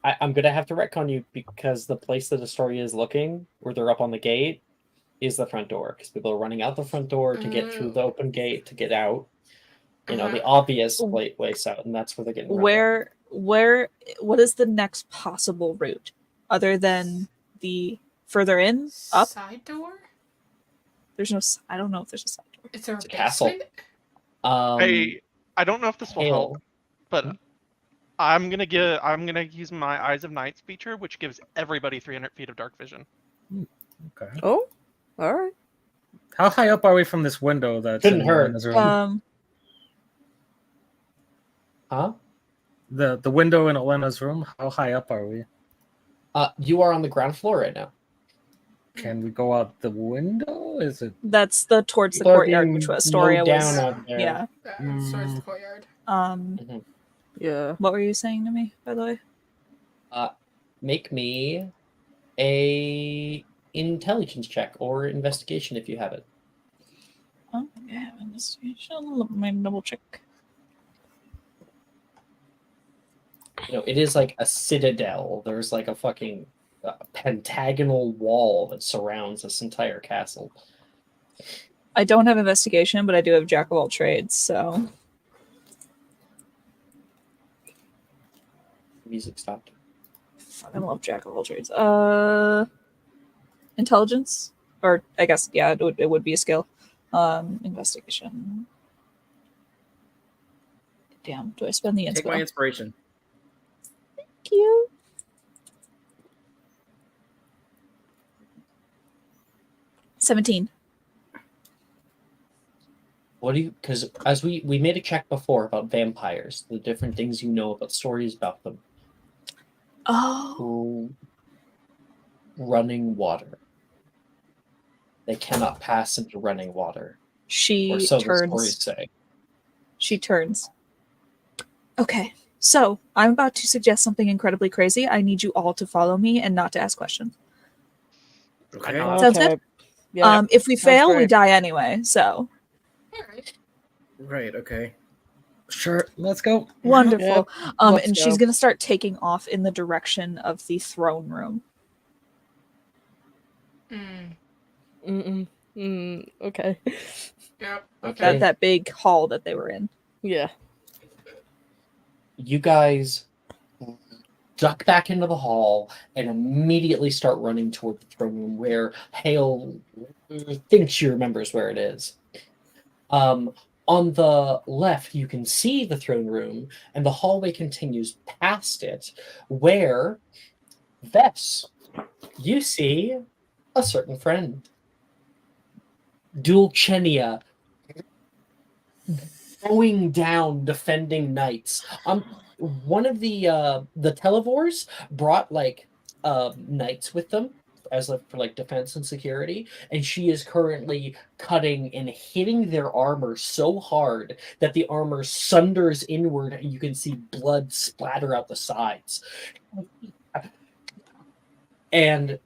Speaker 1: I'm gonna have to retcon you because the place that Astoria is looking, where they're up on the gate, is the front door. Because people are running out the front door to get through the open gate to get out. You know, the obvious way out, and that's where they're getting.
Speaker 2: What is the next possible route other than the further in up?
Speaker 5: Side door?
Speaker 2: There's no. I don't know if there's a side door.
Speaker 5: Is there a
Speaker 1: castle.
Speaker 5: basement?
Speaker 3: I don't know if this will help, but I'm gonna use my Eyes of Nights feature, which gives everybody 300 feet of dark vision.
Speaker 7: Okay.
Speaker 4: Oh, all right.
Speaker 7: How high up are we from this window? That's
Speaker 1: Couldn't
Speaker 7: in
Speaker 1: hurt.
Speaker 7: Elena's room?
Speaker 1: Huh?
Speaker 7: The window in Elena's room. How high up are we?
Speaker 1: You are on the ground floor right now.
Speaker 7: Can we go out the window? Is it?
Speaker 2: That's towards the
Speaker 1: People are
Speaker 2: courtyard,
Speaker 1: being
Speaker 2: which Astoria
Speaker 1: mowed
Speaker 2: was.
Speaker 1: down out there.
Speaker 2: Yeah.
Speaker 5: Towards the courtyard.
Speaker 4: Yeah.
Speaker 2: What were you saying to me, by the way?
Speaker 1: Make me a intelligence check or investigation if you have it.
Speaker 2: Oh, yeah, investigation. Let me double check.
Speaker 1: You know, it is like a citadel. There's like a fucking pentagonal wall that surrounds this entire castle.
Speaker 2: I don't have investigation, but I do have jack of all trades, so
Speaker 1: Music stopped.
Speaker 2: fucking love jack of all trades. Intelligence, or I guess yeah, it would be a skill. Investigation. Damn, do I spend the
Speaker 6: Take my
Speaker 2: inspo?
Speaker 6: inspiration.
Speaker 2: Thank you. $17.
Speaker 1: What do you? Because as we made a check before about vampires, the different things you know about stories about them.
Speaker 2: Oh,
Speaker 1: Running water. They cannot pass into running water, or
Speaker 2: she
Speaker 1: so the stories
Speaker 2: turns.
Speaker 1: say.
Speaker 2: She turns. Okay, so I'm about to suggest something incredibly crazy. I need you all to follow me and not to ask questions.
Speaker 6: Okay.
Speaker 2: Sounds good?
Speaker 4: Yeah.
Speaker 2: If we
Speaker 4: Sounds
Speaker 2: fail, we
Speaker 4: great.
Speaker 2: die anyway. So
Speaker 5: Alright.
Speaker 6: Right. Okay.
Speaker 7: Sure, let's go.
Speaker 2: wonderful.
Speaker 4: let's
Speaker 2: And she's
Speaker 4: go.
Speaker 2: gonna start taking off in the direction of the throne room.
Speaker 4: Okay.
Speaker 5: Yep.
Speaker 1: Okay.
Speaker 2: That big hall that they were in.
Speaker 4: Yeah.
Speaker 1: You guys duck back into the hall and immediately start running toward the throne room where Hale thinks she remembers where it is. On the left, you can see the throne room, and the hallway continues past it, where, Vess, you see a certain friend. Dulcenia going down defending knights. One of the televors brought like knights with them as for like defense and security, and she is currently cutting and hitting their armor so hard that the armor sunders inward and you can see blood splatter out the sides. And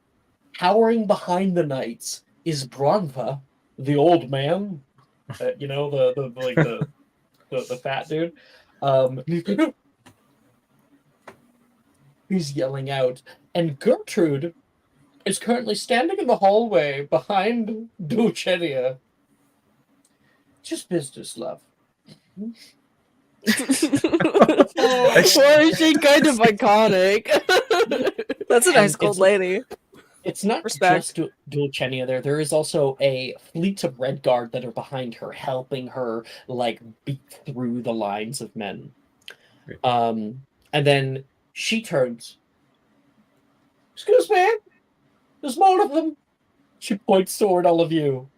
Speaker 1: towering behind the knights is Bronva, the old man. You know, the fat dude. He's yelling out, and Gertrude is currently standing in the hallway behind Dulcenia. Just business, love.
Speaker 4: Why is she kind of iconic?
Speaker 2: That's a nice
Speaker 1: And
Speaker 2: gold lady.
Speaker 1: It's not
Speaker 2: Respect.
Speaker 1: just Dulcenia there. There is also a fleet of red guard that are behind her, helping her like beat through the lines of men. And then she turns. Excuse me, there's more of them. She points toward all of you.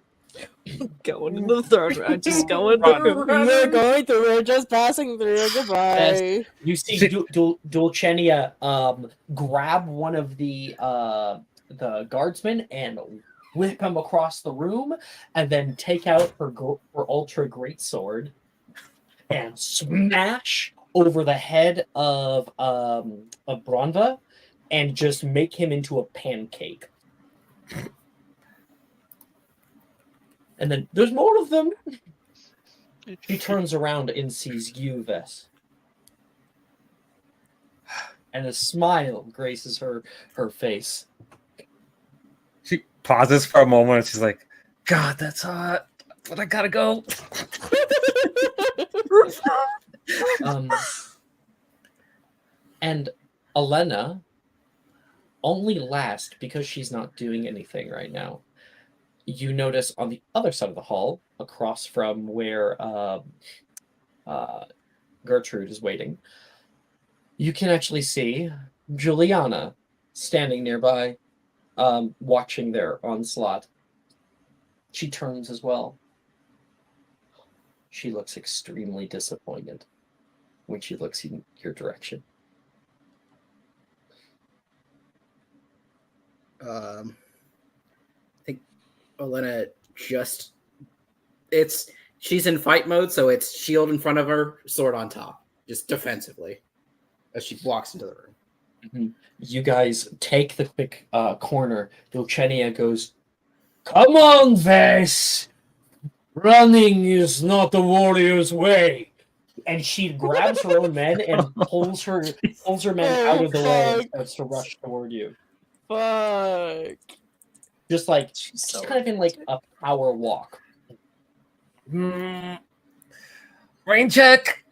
Speaker 2: Going to the throne room. Just going
Speaker 1: Run.
Speaker 2: through.
Speaker 4: We're going through. We're just passing through. Goodbye.
Speaker 1: You see Dulcenia grab one of the guardsmen and whip him across the room, and then take out her ultra great sword and smash over the head of Bronva, and just make him into a pancake. And then there's more of them. She turns around and sees you, Vess. And a smile graces her face.
Speaker 7: She pauses for a moment and she's like, God, that's hot, but I gotta go.
Speaker 1: And Elena only last because she's not doing anything right now. You notice on the other side of the hall, across from where Gertrude is waiting, you can actually see Juliana standing nearby, watching their onslaught. She turns as well. She looks extremely disappointed when she looks in your direction.
Speaker 6: I think Olena she's in fight mode, so it's shield in front of her, sword on top, just defensively, as she walks into the room.
Speaker 1: You guys take the quick corner. Dulcenia goes, "Come on, Vess! Running is not the warrior's way." And she grabs her own men and pulls her men out of the way and starts to rush toward you.
Speaker 4: Fuck.
Speaker 1: Just like
Speaker 2: She's
Speaker 1: just
Speaker 2: so
Speaker 1: kind of in like a power walk.
Speaker 7: Rain check.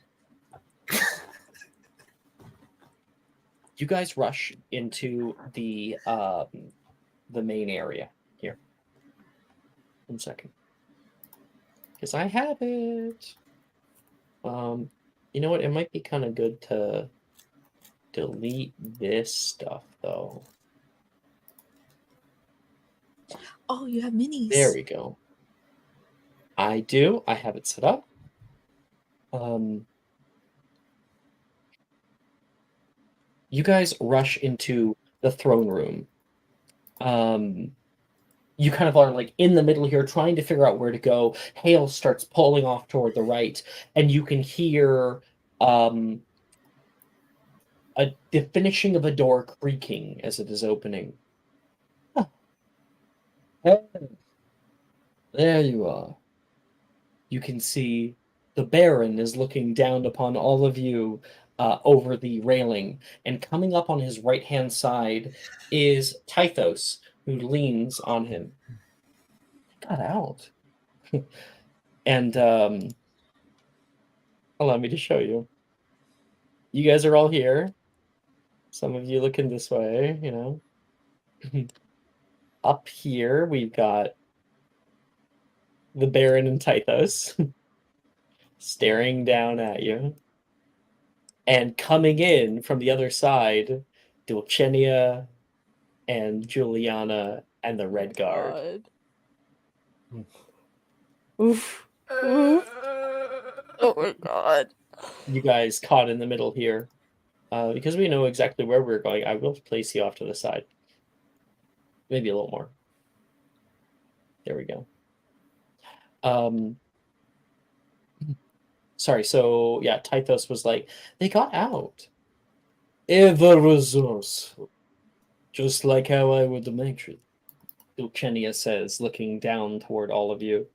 Speaker 1: You guys rush into the main area here. 1 second. Because I have it. You know what? It might be kind of good to delete this stuff though.
Speaker 2: Oh, you have minis.
Speaker 1: There we go. I do. I have it set up. You guys rush into the throne room. You kind of are like in the middle here trying to figure out where to go. Hale starts pulling off toward the right, and you can hear the finishing of a door creaking as it is opening. Huh. Hey, there you are. You can see the Baron is looking down upon all of you over the railing, and coming up on his right-hand side is Tythos, who leans on him. Got out. And allow me to show you. You guys are all here. Some of you looking this way, you know. Up here, we've got the Baron and Tythos staring down at you. And coming in from the other side, Dulcenia and Juliana and the Red Guard.
Speaker 4: Oof. Oof. Oh my god.
Speaker 1: You guys caught in the middle here. Because we know exactly where we're going, I will place you off to the side. Maybe a little more. There we go. Sorry, so yeah, Tythos was like, they got out. Ever resourceful. Just like how I would imagine. Dulcenia says, looking down toward all of you.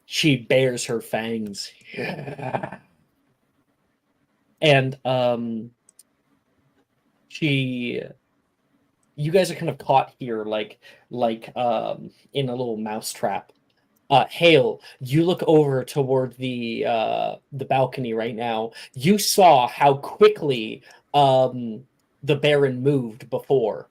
Speaker 1: She bares her fangs. Yeah. And you guys are kind of caught here like in a little mousetrap. Hale, you look over toward the balcony right now. You saw how quickly the Baron moved before.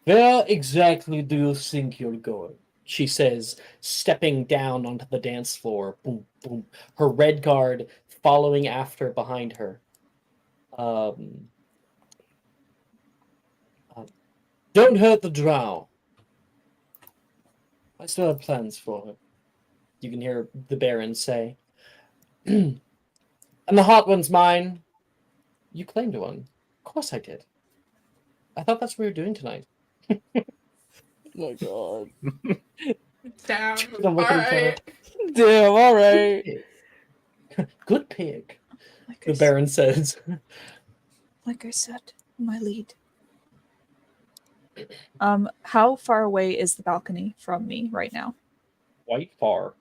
Speaker 1: Where exactly do you think you're going? She says, stepping down onto the dance floor. Boom, boom. Her Red Guard following after behind her. Don't hurt the drow. I still have plans for her. You can hear the Baron say. And the hot one's mine. You claimed one. Of course I did. I thought that's what we were doing tonight.
Speaker 4: Oh my god.
Speaker 5: Damn.
Speaker 1: I'm looking for her.
Speaker 5: Alright.
Speaker 4: Damn, alright.
Speaker 1: Good pig.
Speaker 2: Like
Speaker 1: The Baron says.
Speaker 2: Like I said, my lead. How far away is the balcony from me right now?
Speaker 1: Quite far.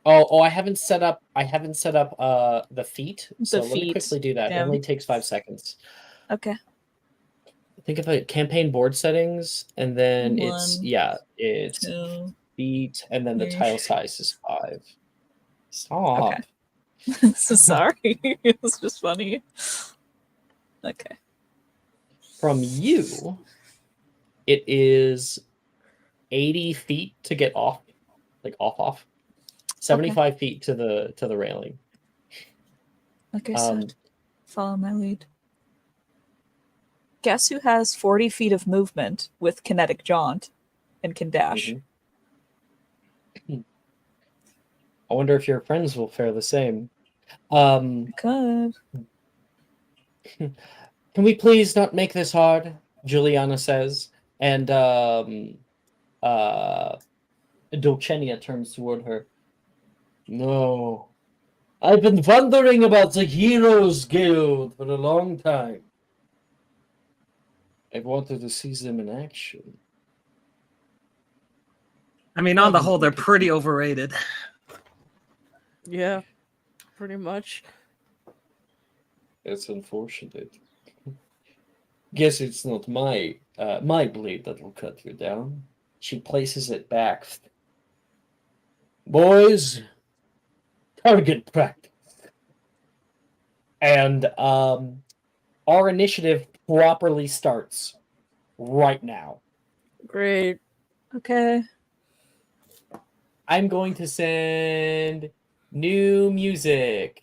Speaker 1: Oh, I haven't set up the feet. So let me
Speaker 2: feet.
Speaker 1: quickly do that. It
Speaker 2: Damn.
Speaker 1: only takes 5 seconds.
Speaker 2: Okay.
Speaker 1: Think of it campaign board settings, and then it's
Speaker 2: 2.
Speaker 1: feet, and then the
Speaker 2: Ish.
Speaker 1: tile size is 5. Stop.
Speaker 2: Okay. So sorry. It was just funny. Okay.
Speaker 1: From you, it is 80 feet to get off, like off. 75 feet to the railing.
Speaker 2: Like I said, follow my lead. Guess who has 40 feet of movement with kinetic jaunt and can dash?
Speaker 1: I wonder if your friends will fare the same.
Speaker 2: Could.
Speaker 1: Can we please not make this hard? Juliana says, and Dulcenia turns toward her. No. I've been wondering about the Heroes Guild for a long time. I wanted to see them in action.
Speaker 7: I mean, on the whole, they're pretty overrated.
Speaker 4: Yeah, pretty much.
Speaker 1: It's unfortunate. Guess it's not my blade that will cut you down. She places it back. Boys, target practice. And our initiative properly starts right now.
Speaker 4: Great.
Speaker 2: Okay.
Speaker 1: I'm going to send new music.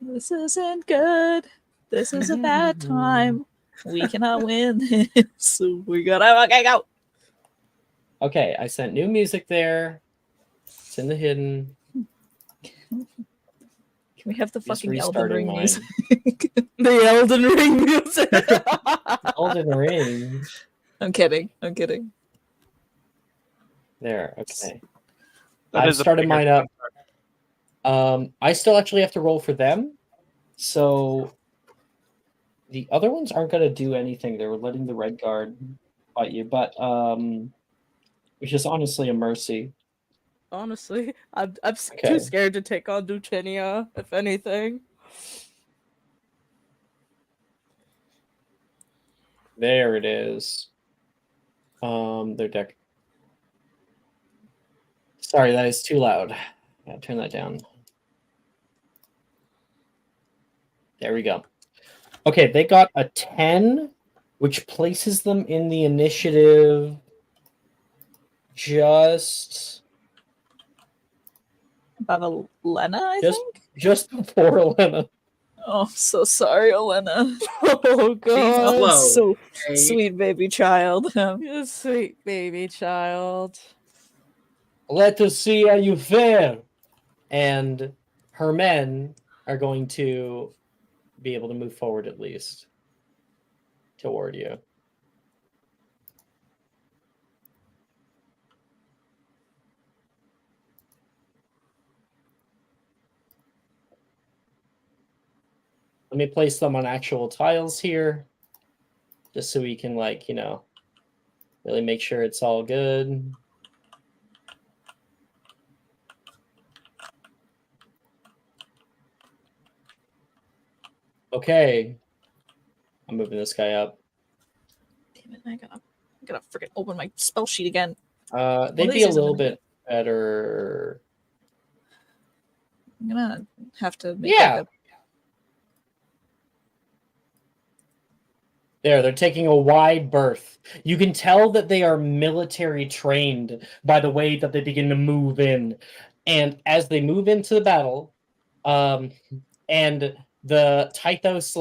Speaker 2: This isn't good. This is a bad time. We cannot win this. We gotta okay, go.
Speaker 1: Okay, I sent new music there. It's in the hidden.
Speaker 2: Can we have the
Speaker 1: Just
Speaker 2: fucking Elden
Speaker 1: restarting
Speaker 2: Ring
Speaker 1: mine.
Speaker 2: music?
Speaker 4: The Elden Ring music.
Speaker 1: Elden Ring.
Speaker 2: I'm kidding. I'm kidding.
Speaker 1: There, okay.
Speaker 3: That
Speaker 1: I've
Speaker 3: is a
Speaker 1: started
Speaker 3: bigger
Speaker 1: mine up. I still actually have to roll for them. So the other ones aren't going to do anything. They were letting the red guard fight you, but which is honestly a mercy.
Speaker 4: Honestly, I'm
Speaker 1: Okay.
Speaker 4: too scared to take on Dulcenia, if anything.
Speaker 1: There it is. Their deck. Sorry, that is too loud. Gotta turn that down. There we go. Okay, they got a 10, which places them in the initiative just
Speaker 2: Above Elena, I
Speaker 1: Just-
Speaker 2: think?
Speaker 1: just before Elena.
Speaker 2: Oh, I'm so sorry, Elena.
Speaker 4: Oh god.
Speaker 6: Hello.
Speaker 2: So
Speaker 6: Hey.
Speaker 2: sweet baby child.
Speaker 4: You sweet baby child.
Speaker 1: Let us see how you fare. And her men are going to be able to move forward at least toward you. Let me place them on actual tiles here, just so we can, like, you know, really make sure it's all good. Okay. I'm moving this guy up.
Speaker 2: Damn it, I gotta freaking open my spell sheet again.
Speaker 1: They'd be a little bit better.
Speaker 2: I'm gonna have to make
Speaker 1: Yeah.
Speaker 2: like a
Speaker 1: There, they're taking a wide berth. You can tell that they are military trained by the way that they begin to move in. And as they move into the battle, and the Tythos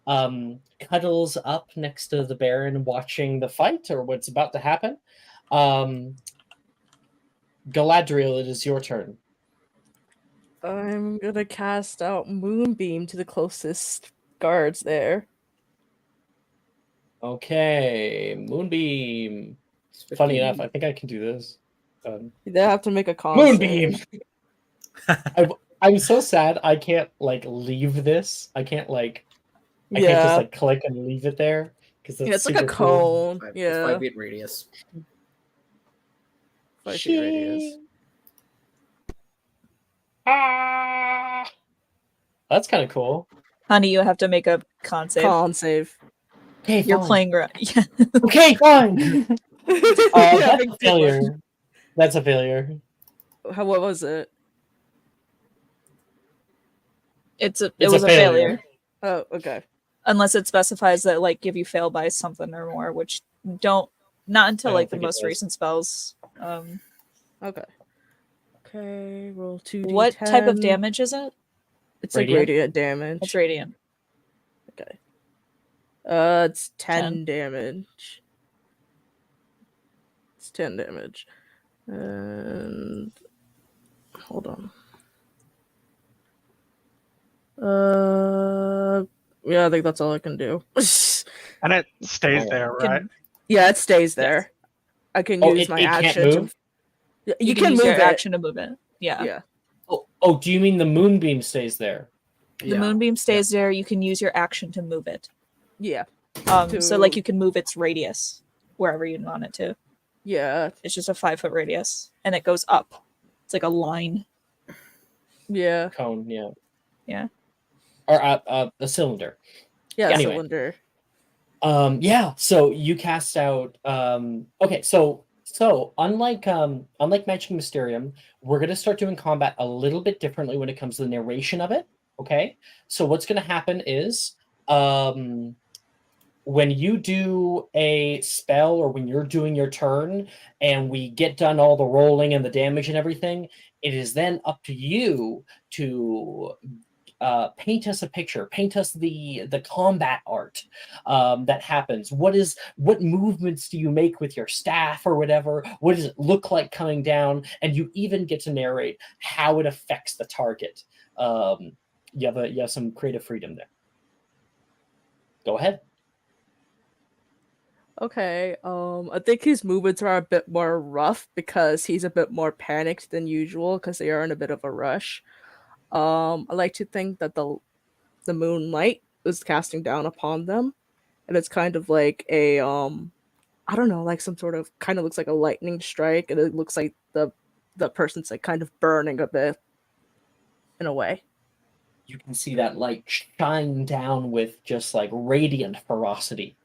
Speaker 1: cuddles up next to the Baron watching the fight or what's about to happen. Galadriel, it is your turn.
Speaker 4: I'm gonna cast out Moonbeam to the closest guards there.
Speaker 1: Okay, Moonbeam. Funny enough, I think I can do this.
Speaker 4: They have to make a con
Speaker 1: Moonbeam!
Speaker 4: save.
Speaker 1: I'm so sad I can't, like, leave this. I can't just,
Speaker 4: Yeah.
Speaker 1: like, click and leave it there. Because
Speaker 4: Yeah, it's like a cone. Yeah.
Speaker 6: 5 feet radius.
Speaker 4: 5 feet radius.
Speaker 1: That's kind of cool.
Speaker 2: honey, you have to make a con save.
Speaker 4: Con save.
Speaker 1: Okay,
Speaker 2: You're
Speaker 1: fine.
Speaker 2: playing right. Yeah.
Speaker 1: Okay, fine.
Speaker 4: Yeah,
Speaker 1: That's
Speaker 4: big
Speaker 1: a failure. That's a failure.
Speaker 4: What was it?
Speaker 2: It
Speaker 1: It's
Speaker 2: was
Speaker 1: a
Speaker 2: a
Speaker 1: failure.
Speaker 2: failure.
Speaker 4: Oh, okay.
Speaker 2: Unless it specifies that like if you fail by something or more, which not until
Speaker 1: I don't
Speaker 2: like the
Speaker 1: think it
Speaker 2: most
Speaker 1: does.
Speaker 2: recent spells.
Speaker 4: Okay. Okay, roll 2d10.
Speaker 2: What type of damage is it?
Speaker 4: It's
Speaker 1: Radiant?
Speaker 4: like radiant damage.
Speaker 2: It's radiant.
Speaker 4: Okay. It's 10 damage. It's 10 damage. And hold on. Yeah, I think that's all I can do.
Speaker 3: And it stays there, right?
Speaker 4: Yeah, it stays there. I can
Speaker 1: Oh,
Speaker 4: use my
Speaker 1: it can't
Speaker 4: action
Speaker 1: move?
Speaker 4: to.
Speaker 2: You can
Speaker 4: can
Speaker 2: use
Speaker 4: move
Speaker 2: your
Speaker 4: it.
Speaker 2: action to move it. Yeah.
Speaker 4: Yeah.
Speaker 1: Oh, do you mean the moonbeam stays there?
Speaker 2: The moonbeam stays there. You can use your action to move it.
Speaker 4: Yeah.
Speaker 2: So like you can move its radius wherever you want it to.
Speaker 4: Yeah.
Speaker 2: It's just a 5-foot radius, and it goes up. It's like a line.
Speaker 4: Yeah.
Speaker 1: Cone, yeah.
Speaker 2: Yeah.
Speaker 1: Or a cylinder.
Speaker 4: Yeah.
Speaker 1: Anyway.
Speaker 4: Cylinder.
Speaker 1: Yeah, so you cast out okay, so unlike Magic Mysterium, we're gonna start doing combat a little bit differently when it comes to the narration of it. Okay. So what's gonna happen is when you do a spell or when you're doing your turn and we get done all the rolling and the damage and everything, it is then up to you to paint us a picture, paint us the combat art that happens. What movements do you make with your staff or whatever? What does it look like coming down? And you even get to narrate how it affects the target. You have some creative freedom there. Go ahead.
Speaker 4: Okay. I think his movements are a bit more rough because he's a bit more panicked than usual because they are in a bit of a rush. I like to think that the moonlight is casting down upon them, and it's kind of like a I don't know, like some sort of kind of looks like a lightning strike, and it looks like the person's like kind of burning a bit in a way.
Speaker 1: You can see that light shine down with just like radiant ferocity.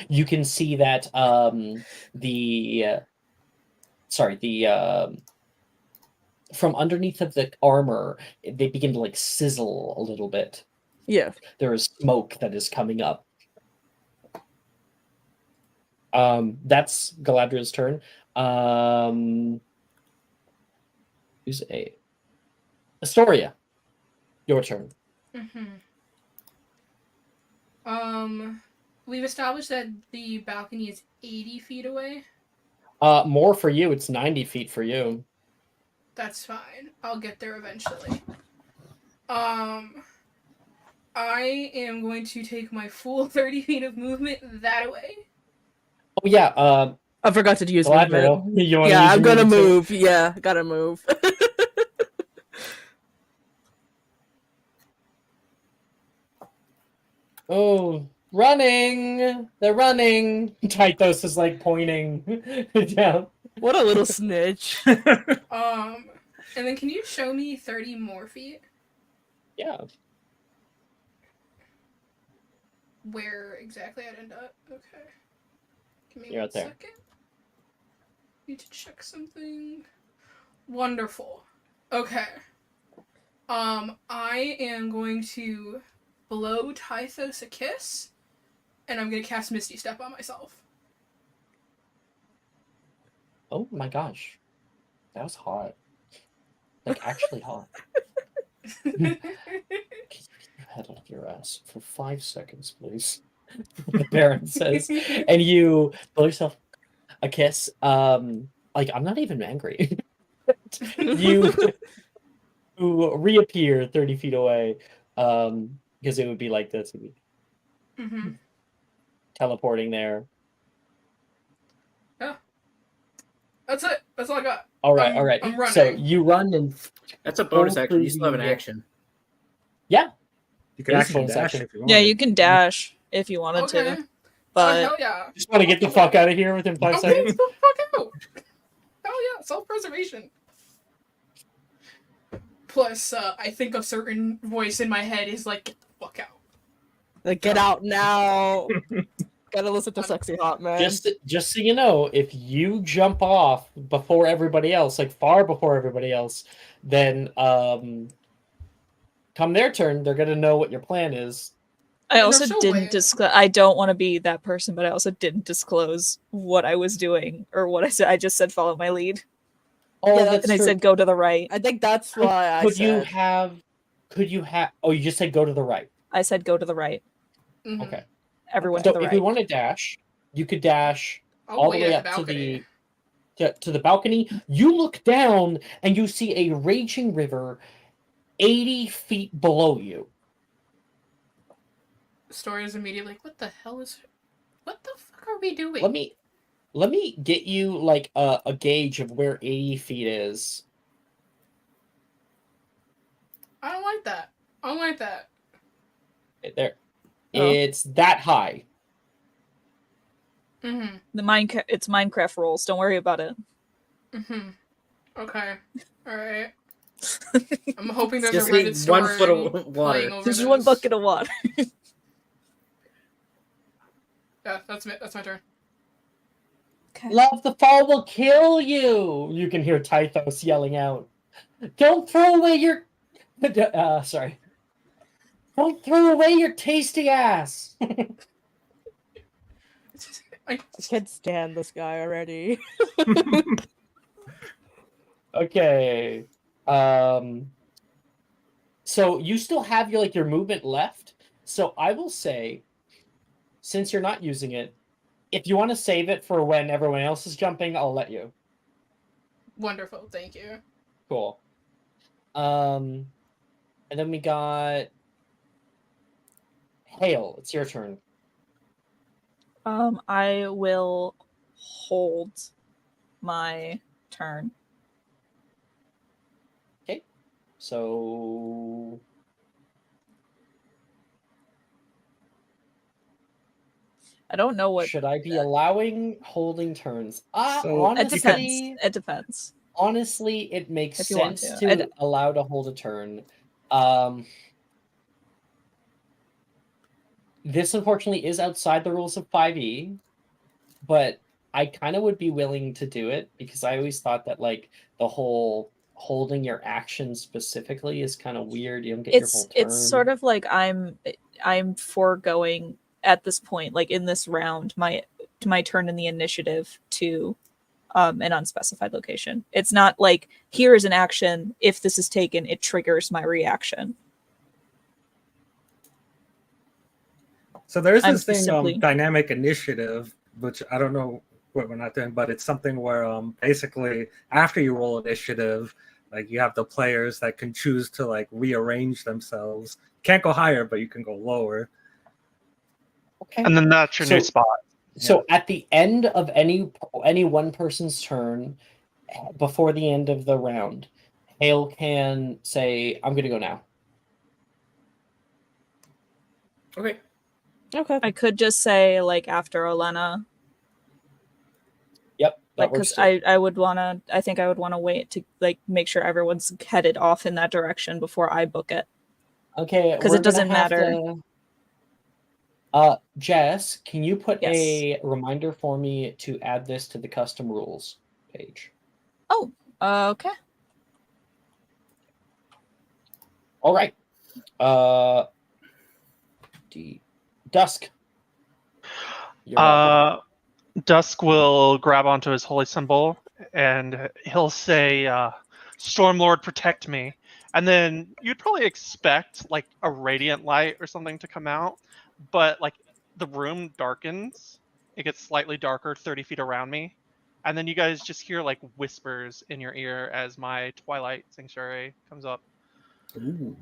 Speaker 1: You can see that from underneath of the armor, they begin to like sizzle a little bit.
Speaker 4: Yeah.
Speaker 1: There is smoke that is coming up. That's Galadriel's turn. Who's Astoria? Your turn.
Speaker 5: We've established that the balcony is 80 feet away.
Speaker 1: More for you. It's 90 feet for you.
Speaker 5: That's fine. I'll get there eventually. I am going to take my full 30 feet of movement that way.
Speaker 1: Oh yeah.
Speaker 4: I forgot to use
Speaker 1: Galadriel,
Speaker 4: movement.
Speaker 1: you wanna
Speaker 4: Yeah,
Speaker 1: use
Speaker 4: I'm
Speaker 1: your
Speaker 4: gonna
Speaker 1: movement too?
Speaker 4: move. Yeah, gotta move.
Speaker 1: Oh, running! They're running. Tythos is like pointing down.
Speaker 4: What a little snitch.
Speaker 5: And then can you show me 30 more feet?
Speaker 1: Yeah.
Speaker 5: Where exactly I'd end up? Okay. Give me
Speaker 1: You're
Speaker 5: one
Speaker 1: out there.
Speaker 5: second. Need to check something. Wonderful. Okay. I am going to blow Tythos a kiss, and I'm gonna cast Misty Step on myself.
Speaker 1: Oh my gosh. That was hot. Like actually hot. Can you get your head off your ass for 5 seconds, please? The Baron says. And you blow yourself a kiss. Like I'm not even angry. you reappear 30 feet away. Because it would be like this. Teleporting there.
Speaker 5: Yeah. That's it. That's all I got.
Speaker 1: All right.
Speaker 5: I'm running.
Speaker 1: So you run and
Speaker 6: That's a bonus
Speaker 1: go
Speaker 6: action. You
Speaker 1: through
Speaker 6: still have an
Speaker 1: the-
Speaker 6: action.
Speaker 1: Yeah.
Speaker 7: You could
Speaker 1: It is
Speaker 7: actually
Speaker 1: bonus
Speaker 7: dash
Speaker 1: action.
Speaker 7: if you want.
Speaker 2: Yeah, you can dash if you wanted
Speaker 5: Okay.
Speaker 2: to. But
Speaker 5: Hell yeah.
Speaker 1: Just want to get the fuck out of here within 5
Speaker 5: I'm getting
Speaker 1: seconds.
Speaker 5: the fuck out. Hell yeah. Self-preservation. Plus, I think a certain voice in my head is like, get the fuck out.
Speaker 4: Like, get out now. Gotta listen to Sexy Hot Man.
Speaker 1: Just so you know, if you jump off before everybody else, like far before everybody else, then come their turn, they're gonna know what your plan is.
Speaker 2: I
Speaker 5: No,
Speaker 2: also
Speaker 5: she'll
Speaker 2: didn't
Speaker 5: wait.
Speaker 2: disclose. I don't want to be that person, but I also didn't disclose what I was doing or what I said. I just said follow my lead,
Speaker 1: Oh,
Speaker 4: Yeah,
Speaker 1: that's
Speaker 2: and I
Speaker 1: true.
Speaker 2: said go to the right.
Speaker 4: I think that's why I
Speaker 1: Could
Speaker 4: said.
Speaker 1: you have? Oh, you just said go to the right.
Speaker 2: I said go to the right.
Speaker 5: Mhm.
Speaker 1: Okay.
Speaker 2: Everyone
Speaker 1: So
Speaker 2: to the
Speaker 1: if we
Speaker 2: right.
Speaker 1: want to dash, you could dash
Speaker 5: I'll
Speaker 1: all the
Speaker 5: wait
Speaker 1: way
Speaker 5: at
Speaker 1: up
Speaker 5: the
Speaker 1: to the
Speaker 5: balcony.
Speaker 1: to the balcony. You look down and you see a raging river 80 feet below you.
Speaker 5: Story is immediately like, what the hell is... What the fuck are we doing?
Speaker 1: Let let me get you like a gauge of where 80 feet is.
Speaker 5: I don't like that. I don't like that.
Speaker 1: Right there.
Speaker 2: Oh.
Speaker 1: It's that high.
Speaker 5: Mm-hmm.
Speaker 2: It's Minecraft rules. Don't worry about it.
Speaker 5: Mm-hmm. Okay. All right. I'm hoping there's
Speaker 6: Just
Speaker 5: a Reddit
Speaker 6: need
Speaker 5: story
Speaker 6: 1 foot of water.
Speaker 5: playing over
Speaker 2: There's
Speaker 5: this.
Speaker 2: one bucket of water.
Speaker 5: Yeah, that's my turn.
Speaker 2: Okay.
Speaker 1: Love the fall will kill you. You can hear Tythos yelling out. Don't throw away your. Sorry. Don't throw away your tasty ass.
Speaker 4: I can't stand this guy already.
Speaker 1: Okay. So you still have your movement left. So I will say, since you're not using it, if you want to save it for when everyone else is jumping, I'll let you.
Speaker 5: Wonderful, thank you.
Speaker 1: Cool. And then we got Hale. It's your turn.
Speaker 2: I will hold my turn.
Speaker 1: Okay. So
Speaker 2: I don't know what.
Speaker 1: should I be allowing holding turns?
Speaker 7: So
Speaker 2: It depends.
Speaker 1: Honestly,
Speaker 2: It depends.
Speaker 1: honestly, it makes
Speaker 2: If you want
Speaker 1: sense
Speaker 2: to.
Speaker 1: to allow to hold a turn. This unfortunately is outside the rules of 5e, but I kind of would be willing to do it because I always thought that the whole holding your action specifically is kind of weird. You don't get your whole turn.
Speaker 2: It's sort of like I'm foregoing at this point, like in this round, my turn in the initiative to an unspecified location. It's not like here is an action. If this is taken, it triggers my reaction.
Speaker 7: So there's
Speaker 2: I'm
Speaker 7: this thing,
Speaker 2: simply-
Speaker 7: dynamic initiative, which I don't know what we're not doing, but it's something where basically after you roll initiative, you have the players that can choose to rearrange themselves. Can't go higher, but you can go lower.
Speaker 1: Okay.
Speaker 3: And then that's your new spot.
Speaker 1: So at the end of any one person's turn, before the end of the round, Hale can say, "I'm going to go now."
Speaker 6: Okay.
Speaker 4: Okay.
Speaker 2: I could just say after Olena.
Speaker 1: Yep, that works
Speaker 2: Because
Speaker 1: too.
Speaker 2: I think I would want to wait to make sure everyone's headed off in that direction before I book it.
Speaker 1: Okay,
Speaker 2: because it doesn't matter.
Speaker 1: Jess, can you put
Speaker 2: Yes.
Speaker 1: a reminder for me to add this to the custom rules page?
Speaker 2: Oh, okay.
Speaker 1: All right. Dusk. You're up.
Speaker 3: Dusk will grab onto his holy symbol and he'll say, Stormlord, protect me. And then you'd probably expect a radiant light or something to come out, but the room darkens. It gets slightly darker 30 feet around me. And then you guys just hear whispers in your ear as my Twilight Sanctuary comes up.
Speaker 6: Ooh.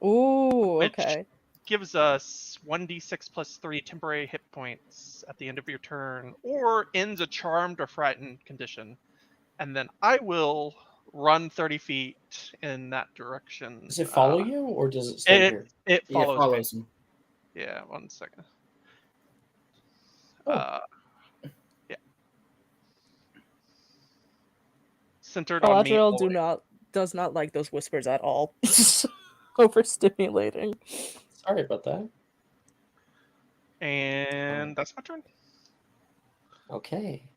Speaker 4: Ooh,
Speaker 3: Which
Speaker 4: okay.
Speaker 3: gives us 1d6 plus 3 temporary hit points at the end of your turn, or ends a charmed or frightened condition. And then I will run 30 feet in that direction.
Speaker 1: Does it follow you, or does it stay here?
Speaker 3: It
Speaker 6: Yeah,
Speaker 3: follows,
Speaker 6: follows
Speaker 3: me.
Speaker 6: him.
Speaker 3: Yeah, 1 second.
Speaker 1: Oh.
Speaker 3: Yeah. Centered on me.
Speaker 4: Galadriel does not like those whispers at all. Overstimulating.
Speaker 1: Sorry about that.
Speaker 3: And that's my turn.
Speaker 1: Okay.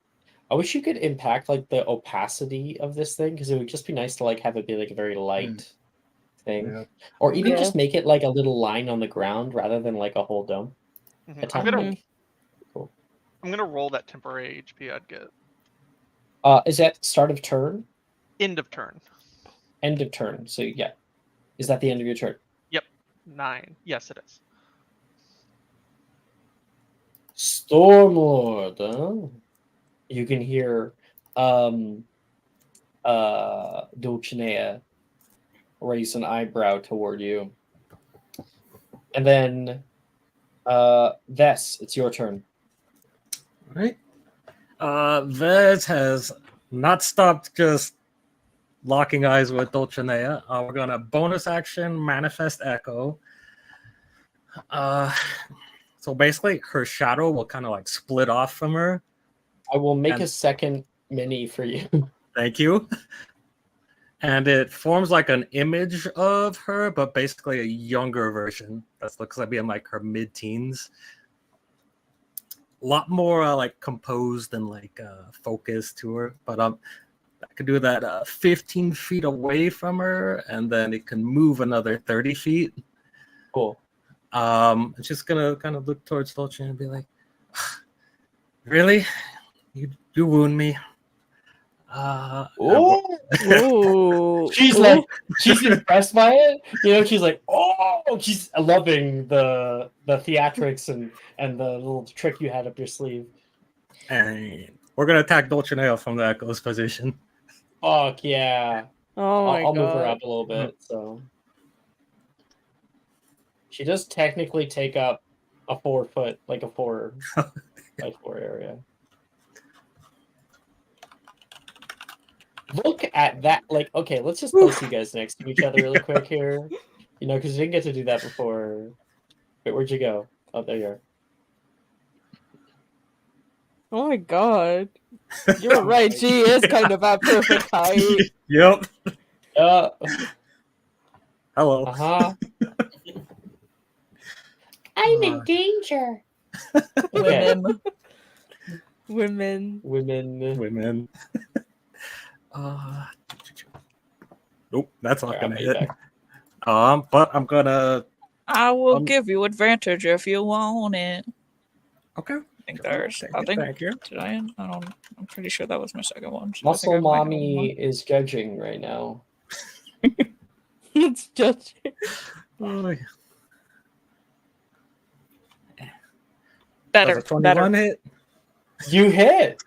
Speaker 1: I wish you could impact the opacity of this thing, because it would just be nice to have it be a very light thing,
Speaker 7: Yeah.
Speaker 1: or even
Speaker 4: Yeah.
Speaker 1: just make it a little line on the ground rather than a whole dome.
Speaker 3: Mhm.
Speaker 1: Attack Cool.
Speaker 3: I'm gonna roll that temporary HP I'd get.
Speaker 1: Is that start of turn?
Speaker 3: End of turn.
Speaker 1: End of turn. So yeah, is that the end of your turn?
Speaker 3: Yep, 9. Yes, it is.
Speaker 1: Stormlord. Huh? You can hear Dulcinea raise an eyebrow toward you. And then Vess, it's your turn.
Speaker 7: All right. Vez has not stopped just locking eyes with Dulcinea. We're gonna bonus action manifest echo. So basically, her shadow will kind of like split off from her.
Speaker 1: I will make
Speaker 7: And-
Speaker 1: a second mini for you.
Speaker 7: Thank you. And it forms like an image of her, but basically a younger version that looks like being like her mid-teens. A lot more like composed and like focused to her. But I could do that 15 feet away from her, and then it can move another 30 feet.
Speaker 1: Cool.
Speaker 7: I'm just gonna kind of look towards Dolce and be like, "Really, you wound me."
Speaker 4: Ooh.
Speaker 1: She's
Speaker 4: Ooh.
Speaker 1: like, she's impressed by it. You know, she's like, oh, she's loving the theatrics and the little trick you had up your sleeve.
Speaker 7: And we're gonna attack Dulcinea from the Echo's position.
Speaker 1: Fuck yeah!
Speaker 4: Oh my
Speaker 1: I'll
Speaker 4: god.
Speaker 1: move her up a little bit. So she does technically take up a 4 foot, like a 4 by 4 area. Look at that! Like, okay, let's just place you guys next to each other really quick here. You know, because you didn't get to do that before. Wait, where'd you go? Oh, there you are.
Speaker 4: Oh my god. You're right, she is kind of at perfect height.
Speaker 7: Yep.
Speaker 1: Hello.
Speaker 7: Uh-huh.
Speaker 1: I'm in danger.
Speaker 2: Women.
Speaker 4: Women.
Speaker 7: Nope, that's not
Speaker 1: Alright,
Speaker 7: gonna
Speaker 1: I'll be
Speaker 7: hit.
Speaker 1: back.
Speaker 7: But I'm gonna.
Speaker 2: I will give you advantage if you want it.
Speaker 7: Okay.
Speaker 2: I think there's. I think.
Speaker 7: Thank you.
Speaker 2: Did I? I don't. I'm pretty sure that was my second one. So I think
Speaker 1: Muscle
Speaker 2: I might have
Speaker 1: Mommy is judging right now.
Speaker 4: It's just
Speaker 7: Oh,
Speaker 2: better.
Speaker 7: does a 21 hit?
Speaker 1: You hit.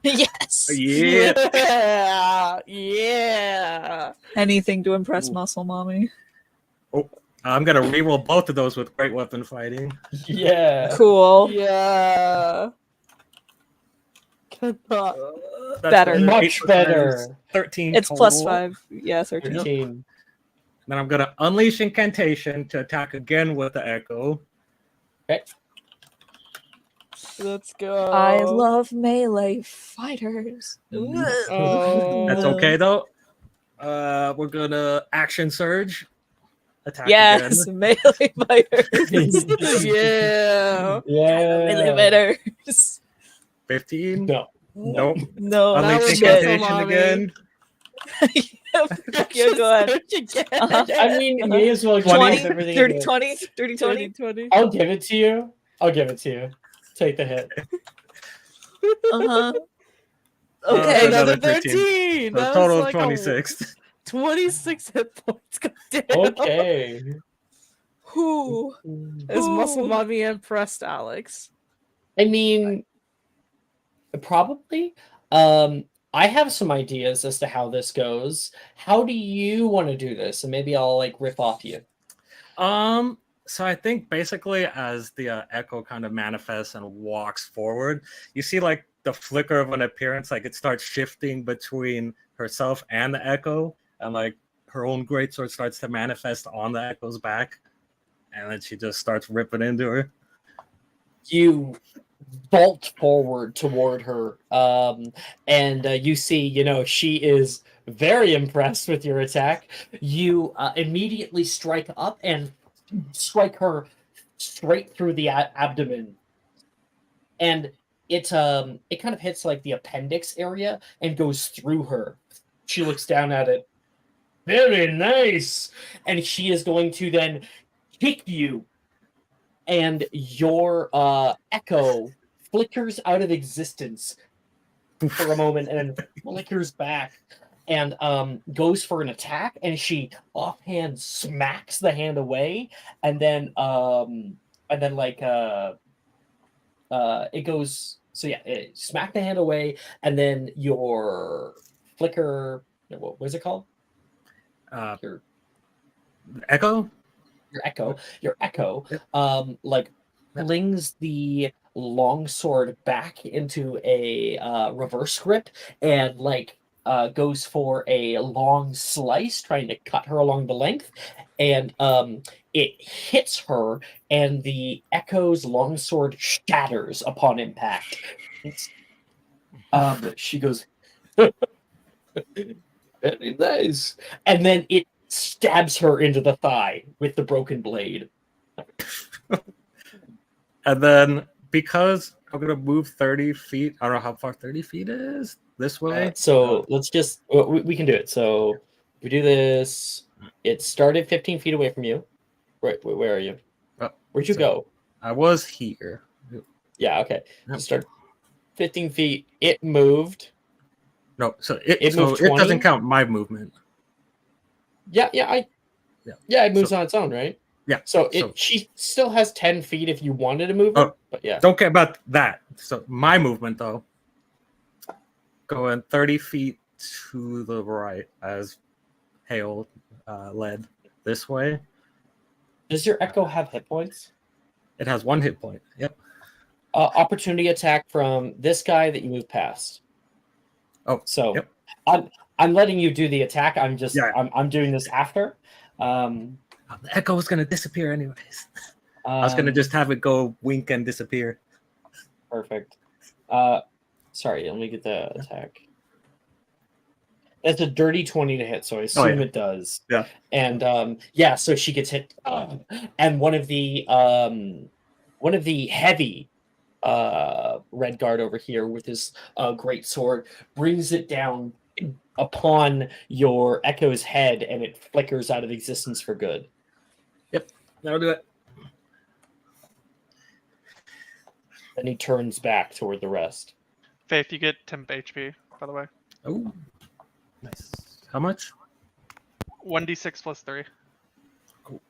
Speaker 2: Yes.
Speaker 7: Yeah.
Speaker 4: yeah.
Speaker 2: Anything to impress
Speaker 7: Ooh.
Speaker 2: Muscle Mommy.
Speaker 7: I'm gonna reroll both of those with great weapon fighting.
Speaker 1: Yeah.
Speaker 2: Cool.
Speaker 4: Yeah.
Speaker 7: That's
Speaker 2: Better.
Speaker 7: another
Speaker 1: Much
Speaker 7: 8 plus
Speaker 1: better.
Speaker 7: 13
Speaker 2: It's
Speaker 7: total.
Speaker 2: +5. Yeah, 13.
Speaker 1: 13.
Speaker 7: Then I'm gonna unleash incantation to attack again with the echo.
Speaker 1: Okay.
Speaker 4: Let's go.
Speaker 2: I love melee fighters.
Speaker 4: Oh.
Speaker 7: That's okay though. We're gonna action surge. Attack
Speaker 2: Yes,
Speaker 7: again.
Speaker 2: melee fighters.
Speaker 4: Yeah.
Speaker 2: Melee
Speaker 1: Yeah.
Speaker 2: fighters.
Speaker 7: 15.
Speaker 1: No.
Speaker 7: Nope.
Speaker 2: No,
Speaker 4: That
Speaker 7: Unleash
Speaker 4: was
Speaker 7: incantation
Speaker 4: Muscle Mommy.
Speaker 7: again.
Speaker 2: yeah, go ahead. Uh-huh.
Speaker 1: I mean, you may as well give
Speaker 2: 20,
Speaker 1: everything
Speaker 2: 30,
Speaker 1: into it.
Speaker 2: 20, 30, 20.
Speaker 4: 20.
Speaker 1: I'll give it to you. I'll give it to you. Take the hit.
Speaker 2: Uh-huh.
Speaker 7: Okay,
Speaker 2: Okay.
Speaker 7: another
Speaker 4: Another
Speaker 7: 13.
Speaker 4: 13.
Speaker 7: So
Speaker 4: That
Speaker 7: total
Speaker 4: was
Speaker 7: of
Speaker 4: like
Speaker 7: 26.
Speaker 4: 26 hit points. God damn.
Speaker 1: Okay.
Speaker 2: Who?
Speaker 4: Is Muscle
Speaker 2: Ooh.
Speaker 4: Mommy impressed, Alex?
Speaker 1: I mean, probably. I have some ideas as to how this goes. How do you want to do this? And maybe I'll like riff off you.
Speaker 7: So I think basically as the echo kind of manifests and walks forward, you see like the flicker of an appearance, like it starts shifting between herself and the echo, and like her own greatsword starts to manifest on the echo's back, and then she just starts ripping into her.
Speaker 1: You bolt forward toward her, and you see, you know, she is very impressed with your attack. You immediately strike up and strike her straight through the abdomen, and it kind of hits like the appendix area and goes through her. She looks down at it. Very nice, and she is going to then kick you, and your echo flickers out of existence for a moment and then flickers back and goes for an attack, and she offhand smacks the hand away, and then like it goes, so yeah, it smack the hand away, and then your flicker, what was it called? Your
Speaker 7: Echo?
Speaker 1: your echo
Speaker 7: Yep.
Speaker 1: like flings the longsword back into a reverse grip and goes for a long slice, trying to cut her along the length, and it hits her, and the Echo's longsword shatters upon impact. She goes, very nice, and then it stabs her into the thigh with the broken blade.
Speaker 7: And then because I'm gonna move 30 feet, I don't know how far 30 feet is this way.
Speaker 1: So let's just we can do it. So we do this. It started 15 feet away from you. Right, where are you? Where'd you go?
Speaker 7: I was here.
Speaker 1: Yeah, okay.
Speaker 7: Yep.
Speaker 1: You start 15 feet. It moved.
Speaker 7: No, so
Speaker 1: It moved
Speaker 7: it doesn't
Speaker 1: 20?
Speaker 7: count my movement.
Speaker 1: Yeah, it moves on its own, right?
Speaker 7: Yeah.
Speaker 1: So she still has 10 feet if you wanted to move it, but yeah.
Speaker 7: Don't care about that. So my movement though, going 30 feet to the right as Hale led this way.
Speaker 1: Does your Echo have hit points?
Speaker 7: It has 1 hit point. Yep.
Speaker 1: Opportunity attack from this guy that you moved past.
Speaker 7: Oh,
Speaker 1: so
Speaker 7: yep.
Speaker 1: I'm letting you do the attack. I'm just
Speaker 7: Yeah.
Speaker 1: I'm doing this after.
Speaker 7: The Echo was gonna disappear anyways. I was gonna just have it go wink and disappear.
Speaker 1: Perfect. Sorry, let me get the attack. That's a dirty 20 to hit, so I assume it does.
Speaker 7: Yeah.
Speaker 1: And so she gets hit, and one of the heavy red guard over here with his great sword brings it down upon your Echo's head, and it flickers out of existence for good.
Speaker 7: Yep, that'll do it.
Speaker 1: Then he turns back toward the rest.
Speaker 3: Faith, you get 10 HP, by the way.
Speaker 7: Oh, nice. How much?
Speaker 3: 1d6 plus 3.
Speaker 7: Cool.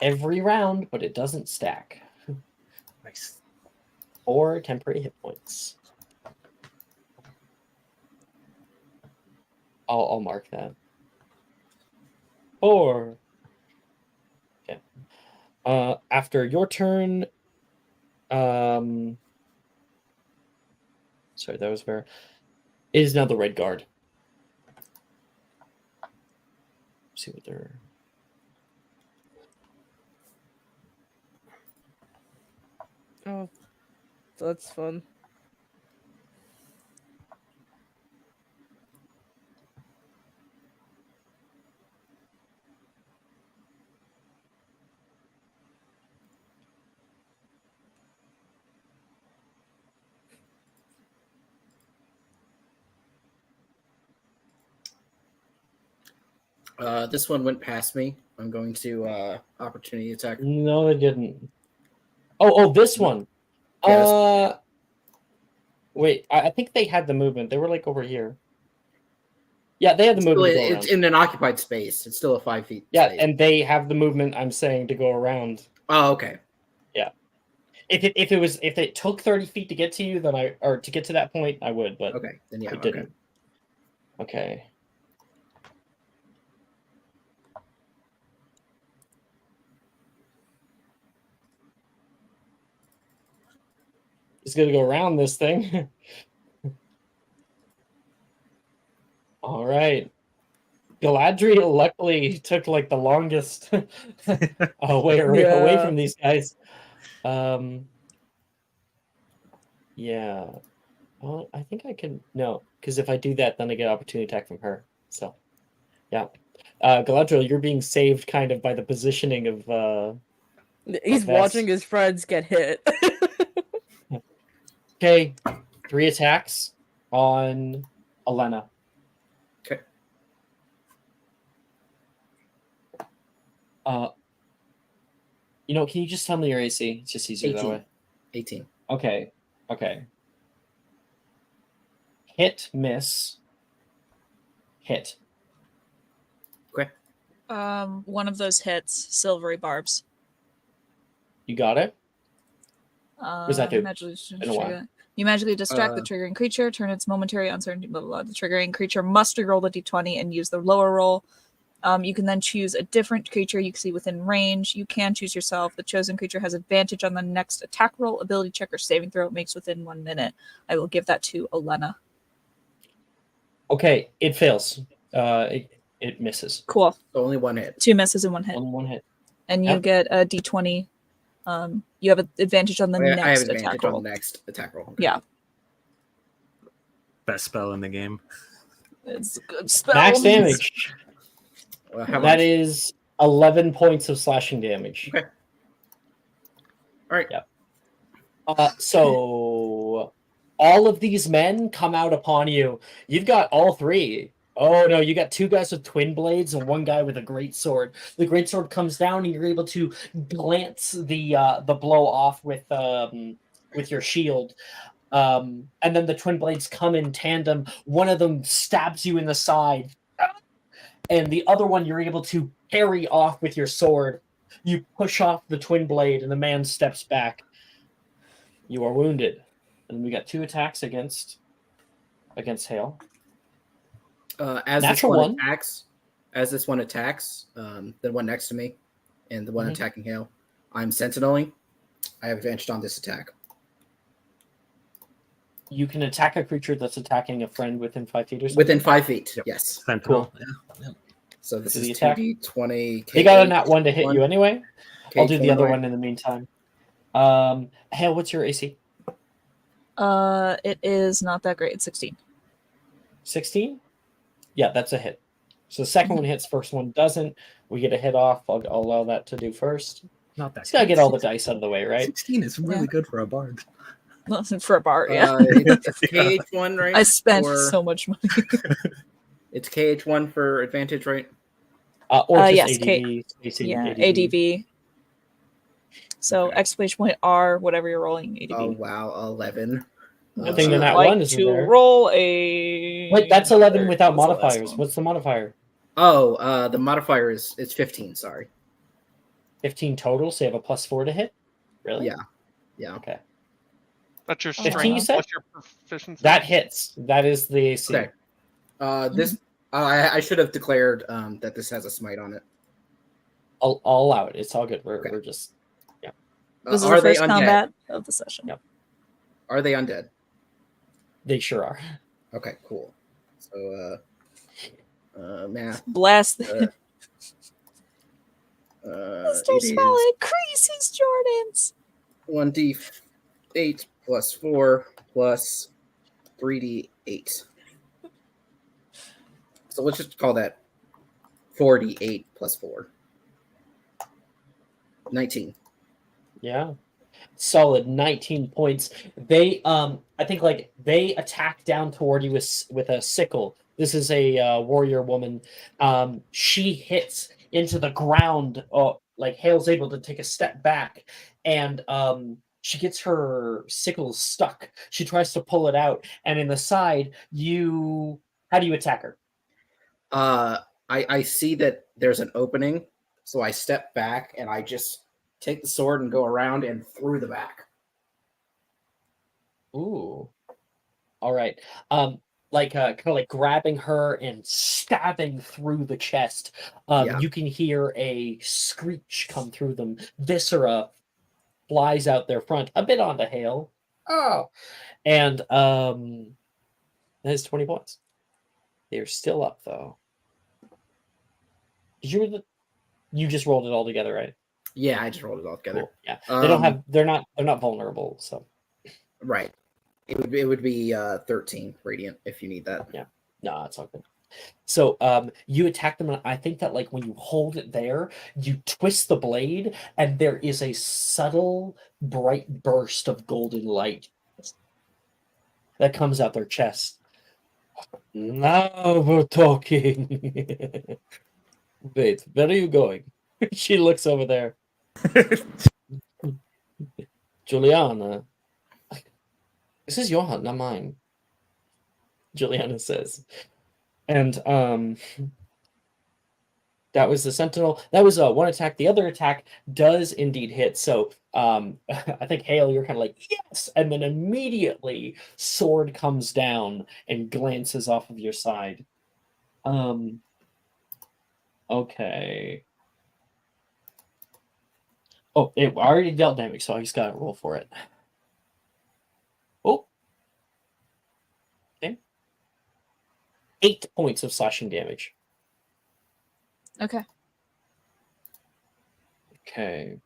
Speaker 1: Every round, but it doesn't stack.
Speaker 7: Nice.
Speaker 1: 4 temporary hit points. I'll mark that. 4. Okay. After your turn, sorry, that was where is now the red guard. Let's see what they're.
Speaker 4: Oh, that's fun.
Speaker 6: This one went past me. I'm going to opportunity attack.
Speaker 1: No, it didn't. Oh, this one.
Speaker 6: Yes.
Speaker 1: Wait, I think they had the movement. They were like over here. Yeah, they had the movement.
Speaker 6: It's in an occupied space. It's still a 5 feet.
Speaker 1: Yeah,
Speaker 6: space.
Speaker 1: and they have the movement. I'm saying to go around.
Speaker 6: Oh, okay.
Speaker 1: Yeah. If it took 30 feet to get to you, then to get to that point, I would. But
Speaker 6: okay, then yeah,
Speaker 1: it didn't. Okay. He's gonna go around this thing. All right. Galadriel luckily took like the longest away from these guys. Yeah. Well, I think I can because if I do that, then I get opportunity attack from her. So, yeah. Galadriel, you're being saved kind of by the positioning of.
Speaker 4: He's watching his friends get hit.
Speaker 1: Okay, 3 attacks on Elena.
Speaker 6: Okay.
Speaker 1: Can you just tell me your AC? It's just easier
Speaker 6: 18.
Speaker 1: that way.
Speaker 6: 18.
Speaker 1: Okay. Hit, miss, hit.
Speaker 6: Okay.
Speaker 2: One of those hits, silvery barbs.
Speaker 1: You got it? What does that do?
Speaker 2: You magically distract the triggering creature, turn its momentary uncertainty, blah, blah, blah. The triggering creature must reroll the d20 and use the lower roll. You can then choose a different creature you can see within range. You can choose yourself. The chosen creature has advantage on the next attack roll, ability check, or saving throw it makes within 1 minute. I will give that to Elena.
Speaker 1: Okay, it fails. It misses.
Speaker 2: Cool.
Speaker 6: So only one hit.
Speaker 2: 2 misses and 1 hit.
Speaker 1: Only one hit.
Speaker 2: And you
Speaker 1: Yep.
Speaker 2: get a d20. You have an advantage on the
Speaker 6: I have
Speaker 2: next
Speaker 6: advantage
Speaker 2: attack
Speaker 6: on
Speaker 2: roll.
Speaker 6: the next attack roll. Okay.
Speaker 2: Yeah,
Speaker 10: Best spell in the game.
Speaker 2: it's a good spell.
Speaker 1: Max damage.
Speaker 6: Well, how
Speaker 1: That
Speaker 6: much?
Speaker 1: is 11 points of slashing damage.
Speaker 6: Okay. All right.
Speaker 1: Yep. So all of these men come out upon you. You've got all three. Oh no, you got 2 guys with twin blades and 1 guy with a great sword. The great sword comes down, and you're able to glance the blow off with your shield. And then the twin blades come in tandem. One of them stabs you in the side, and the other one you're able to parry off with your sword. You push off the twin blade, and the man steps back. You are wounded, and we got 2 attacks against Hale.
Speaker 6: As
Speaker 1: Natural
Speaker 6: this
Speaker 1: one.
Speaker 6: attacks, the one next to me, and the one
Speaker 1: Mhm.
Speaker 6: attacking Hale, I'm sentineling. I have advantage on this attack.
Speaker 1: You can attack a creature that's attacking a friend within 5 feet or something.
Speaker 6: Within 5 feet.
Speaker 10: Yep.
Speaker 6: Yes.
Speaker 10: Sentinel.
Speaker 6: So this
Speaker 1: Do
Speaker 6: is
Speaker 1: the attack.
Speaker 6: 2d20.
Speaker 1: He got a nat 1 to hit you anyway. I'll do the other
Speaker 6: K20.
Speaker 1: one in the meantime. Hale, what's your AC?
Speaker 2: It is not that great. It's 16.
Speaker 1: 16? Yeah, that's a hit. So the second one hits, first one doesn't. We get a hit off. I'll allow that to do first.
Speaker 10: Not that
Speaker 1: Just gotta
Speaker 10: good.
Speaker 1: get all the dice out of the way, right?
Speaker 10: 16 is really
Speaker 2: Yeah.
Speaker 10: good for a bard.
Speaker 2: For a bar, yeah.
Speaker 6: It's
Speaker 10: Yeah.
Speaker 6: KH1, right?
Speaker 2: I spent
Speaker 6: Or
Speaker 2: so much money.
Speaker 6: it's KH1 for advantage, right?
Speaker 1: Or just
Speaker 2: yes,
Speaker 1: ADV. AC,
Speaker 2: Yeah,
Speaker 1: ADV.
Speaker 2: ADV. So
Speaker 6: Okay.
Speaker 2: exclamation point R, whatever you're rolling, ADV.
Speaker 6: Oh wow, 11.
Speaker 1: I
Speaker 2: Would
Speaker 1: think
Speaker 2: you
Speaker 1: the nat
Speaker 2: like
Speaker 1: 1 isn't
Speaker 2: to
Speaker 1: there.
Speaker 2: roll a?
Speaker 1: Wait, that's 11
Speaker 2: another-
Speaker 1: without
Speaker 2: what's the last
Speaker 1: modifiers.
Speaker 2: one?
Speaker 1: What's the modifier?
Speaker 6: Oh, the modifier is 15. Sorry.
Speaker 1: 15 total, so you have a +4 to hit? Really?
Speaker 6: Yeah. Yeah.
Speaker 1: Okay.
Speaker 3: That's your
Speaker 1: 15,
Speaker 3: strength
Speaker 1: you said?
Speaker 3: plus your proficiency.
Speaker 1: That hits. That is the AC.
Speaker 6: Okay. This I should have declared that this has a smite on it.
Speaker 1: I'll allow it. It's all good. We're just...
Speaker 2: This is
Speaker 6: Are
Speaker 2: the
Speaker 6: they
Speaker 2: first
Speaker 6: undead?
Speaker 2: combat of the session.
Speaker 1: Yep.
Speaker 6: Are they undead?
Speaker 1: They sure are.
Speaker 6: Okay, cool. So math.
Speaker 2: Blast.
Speaker 6: Mr.
Speaker 2: Smell increase his Jordans.
Speaker 6: 1d8 plus 4 plus 3d8. So let's just call that 4d8 plus 4. 19.
Speaker 1: Yeah. Solid 19 points. They I think like they attack down toward you with a sickle. This is a warrior woman. She hits into the ground. Like Hale's able to take a step back, and she gets her sickle stuck. She tries to pull it out, and in the side, how do you attack her?
Speaker 6: I see that there's an opening, so I step back and I just take the sword and go around and through the back.
Speaker 1: Ooh. All right. Like kind of like grabbing her and stabbing through the chest.
Speaker 6: Yeah.
Speaker 1: You can hear a screech come through them. Viscera flies out their front, a bit onto Hale. Oh. And that is 20 points. They're still up though. You just rolled it all together, right?
Speaker 6: Yeah, I just rolled it all together.
Speaker 1: Cool. Yeah. They're not vulnerable, so
Speaker 6: Right. It would be 13 radiant if you need that.
Speaker 1: yeah. No, it's all good. So you attack them, and I think that like when you hold it there, you twist the blade, and there is a subtle, bright burst of golden light that comes out their chest. Now we're talking. Wait, where are you going? She looks over there. Juliana. This is your hunt, not mine. Juliana says. And that was the sentinel. That was one attack. The other attack does indeed hit. So I think Hale, you're kind of like, yes! And then immediately sword comes down and glances off of your side. Okay. Oh, it already dealt damage, so I just gotta roll for it. Oh. Okay. 8 points of slashing damage.
Speaker 2: Okay.
Speaker 1: Okay.